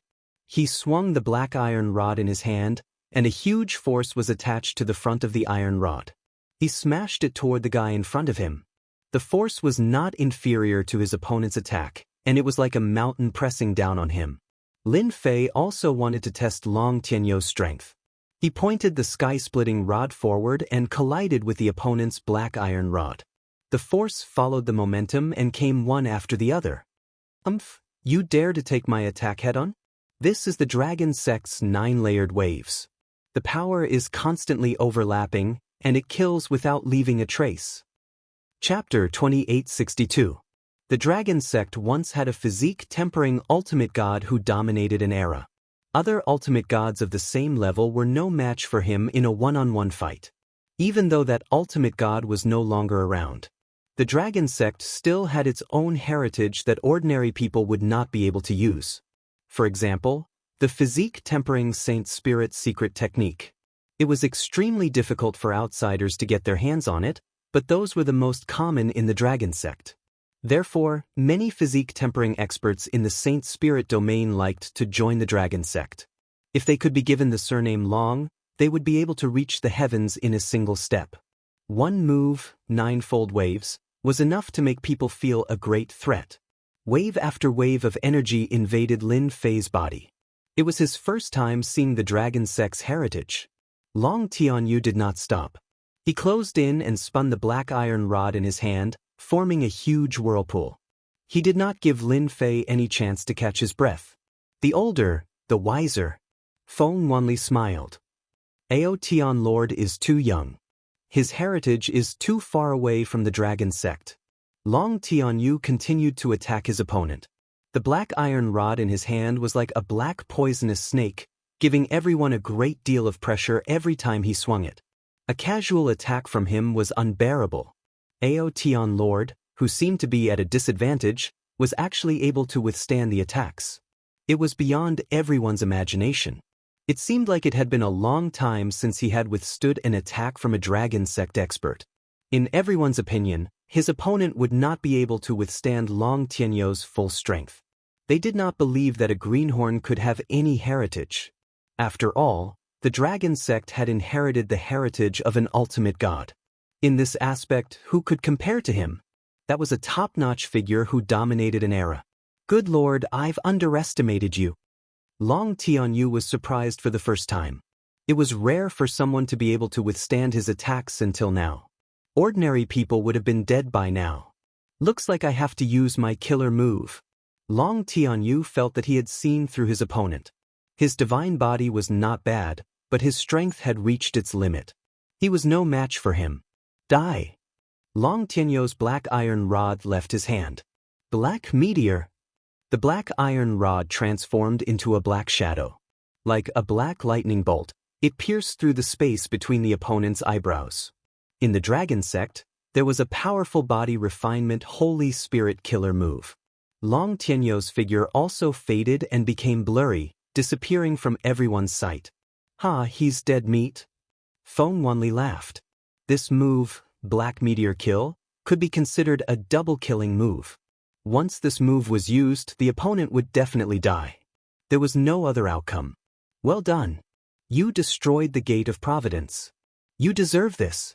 He swung the black iron rod in his hand, and a huge force was attached to the front of the iron rod. He smashed it toward the guy in front of him. The force was not inferior to his opponent's attack, and it was like a mountain pressing down on him. Lin Fei also wanted to test Long Tianyu's strength. He pointed the sky-splitting rod forward and collided with the opponent's black iron rod. The force followed the momentum and came one after the other. You dare to take my attack head-on? This is the Dragon Sect's 9-layered waves. The power is constantly overlapping, and it kills without leaving a trace. Chapter 2862. The Dragon Sect once had a physique-tempering ultimate god who dominated an era. Other ultimate gods of the same level were no match for him in a one-on-one fight. Even though that ultimate god was no longer around, the Dragon Sect still had its own heritage that ordinary people would not be able to use. For example, the physique-tempering Saint Spirit secret technique. It was extremely difficult for outsiders to get their hands on it, but those were the most common in the Dragon Sect. Therefore, many physique-tempering experts in the Saint Spirit domain liked to join the Dragon Sect. If they could be given the surname Long, they would be able to reach the heavens in a single step. One move, 9-fold waves, was enough to make people feel a great threat. Wave after wave of energy invaded Lin Fei's body. It was his first time seeing the Dragon Sect's heritage. Long Tianyu did not stop. He closed in and spun the black iron rod in his hand, forming a huge whirlpool. He did not give Lin Fei any chance to catch his breath. The older, the wiser. Feng Wanli smiled. Ao Tian Lord is too young. His heritage is too far away from the Dragon Sect. Long Tianyu continued to attack his opponent. The black iron rod in his hand was like a black poisonous snake, giving everyone a great deal of pressure every time he swung it. A casual attack from him was unbearable. Ao Tian Lord, who seemed to be at a disadvantage, was actually able to withstand the attacks. It was beyond everyone's imagination. It seemed like it had been a long time since he had withstood an attack from a Dragon Sect expert. In everyone's opinion, his opponent would not be able to withstand Long Tianyu's full strength. They did not believe that a greenhorn could have any heritage. After all, the Dragon Sect had inherited the heritage of an ultimate god. In this aspect, who could compare to him? That was a top-notch figure who dominated an era. Good Lord, I've underestimated you. Long Tianyu was surprised for the first time. It was rare for someone to be able to withstand his attacks until now. Ordinary people would have been dead by now. Looks like I have to use my killer move. Long Tianyu felt that he had seen through his opponent. His divine body was not bad, but his strength had reached its limit. He was no match for him. Die! Long Tianyu's black iron rod left his hand. Black meteor. The black iron rod transformed into a black shadow. Like a black lightning bolt, it pierced through the space between the opponent's eyebrows. In the Dragon Sect, there was a powerful body refinement Holy Spirit killer move. Long Tianyu's figure also faded and became blurry, disappearing from everyone's sight. He's dead meat. Feng Wanli laughed. This move, Black Meteor Kill, could be considered a double-killing move. Once this move was used, the opponent would definitely die. There was no other outcome. Well done. You destroyed the Gate of Providence. You deserve this.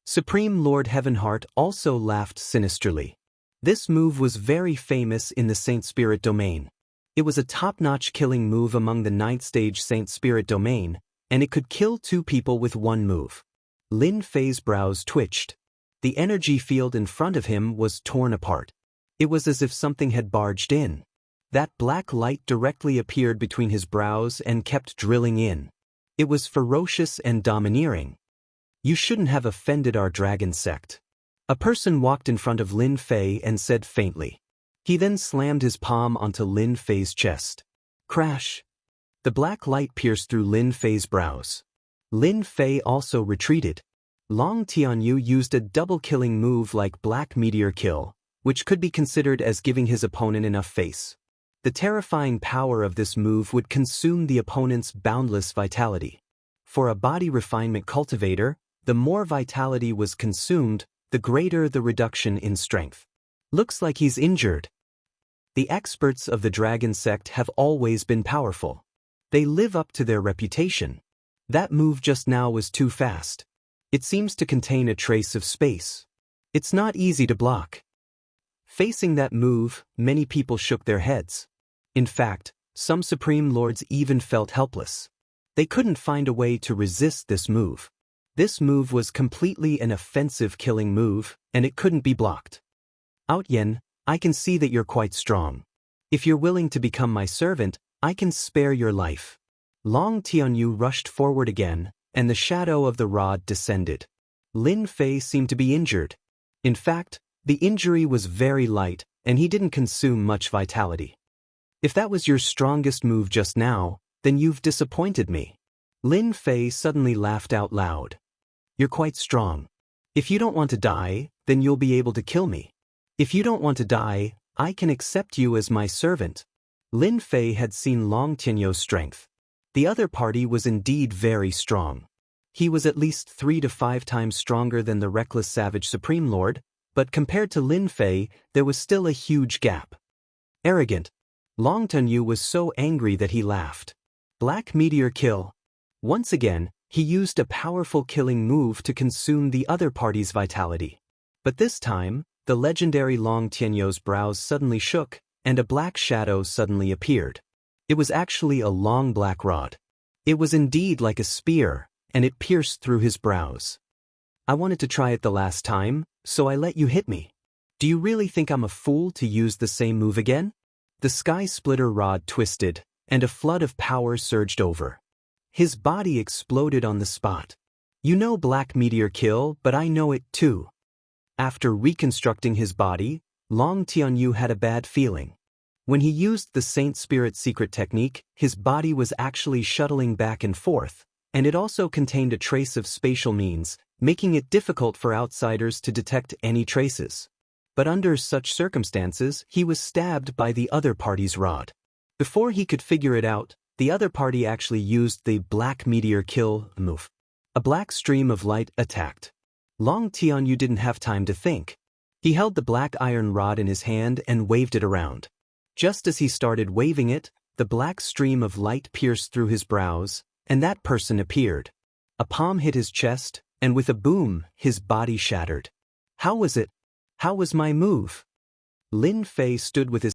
Supreme Lord Heavenheart also laughed sinisterly. This move was very famous in the Saint Spirit domain. It was a top-notch killing move among the 9th stage Saint Spirit domain, and it could kill 2 people with one move. Lin Fei's brows twitched. The energy field in front of him was torn apart. It was as if something had barged in. That black light directly appeared between his brows and kept drilling in. It was ferocious and domineering. You shouldn't have offended our Dragon Sect. A person walked in front of Lin Fei and said faintly. He then slammed his palm onto Lin Fei's chest. Crash! The black light pierced through Lin Fei's brows. Lin Fei also retreated. Long Tianyu used a double-killing move like Black Meteor Kill, which could be considered as giving his opponent enough face. The terrifying power of this move would consume the opponent's boundless vitality. For a body refinement cultivator, the more vitality was consumed, the greater the reduction in strength. Looks like he's injured. The experts of the Dragon Sect have always been powerful. They live up to their reputation. That move just now was too fast. It seems to contain a trace of space. It's not easy to block. Facing that move, many people shook their heads. In fact, some Supreme Lords even felt helpless. They couldn't find a way to resist this move. This move was completely an offensive killing move, and it couldn't be blocked. Outyen, I can see that you're quite strong. If you're willing to become my servant, I can spare your life. Long Tianyu rushed forward again, and the shadow of the rod descended. Lin Fei seemed to be injured. In fact, the injury was very light, and he didn't consume much vitality. If that was your strongest move just now, then you've disappointed me. Lin Fei suddenly laughed out loud. You're quite strong. If you don't want to die, then you'll be able to kill me. If you don't want to die, I can accept you as my servant. Lin Fei had seen Long Tianyu's strength. The other party was indeed very strong. He was at least 3 to 5 times stronger than the reckless savage Supreme Lord, but compared to Lin Fei, there was still a huge gap. Arrogant. Long Tianyu was so angry that he laughed. Black Meteor Kill. Once again, he used a powerful killing move to consume the other party's vitality. But this time, the legendary Long Tianyu's brows suddenly shook, and a black shadow suddenly appeared. It was actually a long black rod. It was indeed like a spear, and it pierced through his brows. I wanted to try it the last time, so I let you hit me. Do you really think I'm a fool to use the same move again? The sky splitter rod twisted, and a flood of power surged over. His body exploded on the spot. You know Black Meteor Kill, but I know it too. After reconstructing his body, Long Tianyu had a bad feeling. When he used the Saint Spirit secret technique, his body was actually shuttling back and forth, and it also contained a trace of spatial means, making it difficult for outsiders to detect any traces. But under such circumstances, he was stabbed by the other party's rod. Before he could figure it out, the other party actually used the Black Meteor Kill move. A black stream of light attacked. Long Tianyu didn't have time to think. He held the black iron rod in his hand and waved it around. Just as he started waving it, the black stream of light pierced through his brows, and that person appeared. A palm hit his chest, and with a boom, his body shattered. How was it? How was my move? Lin Fei stood with his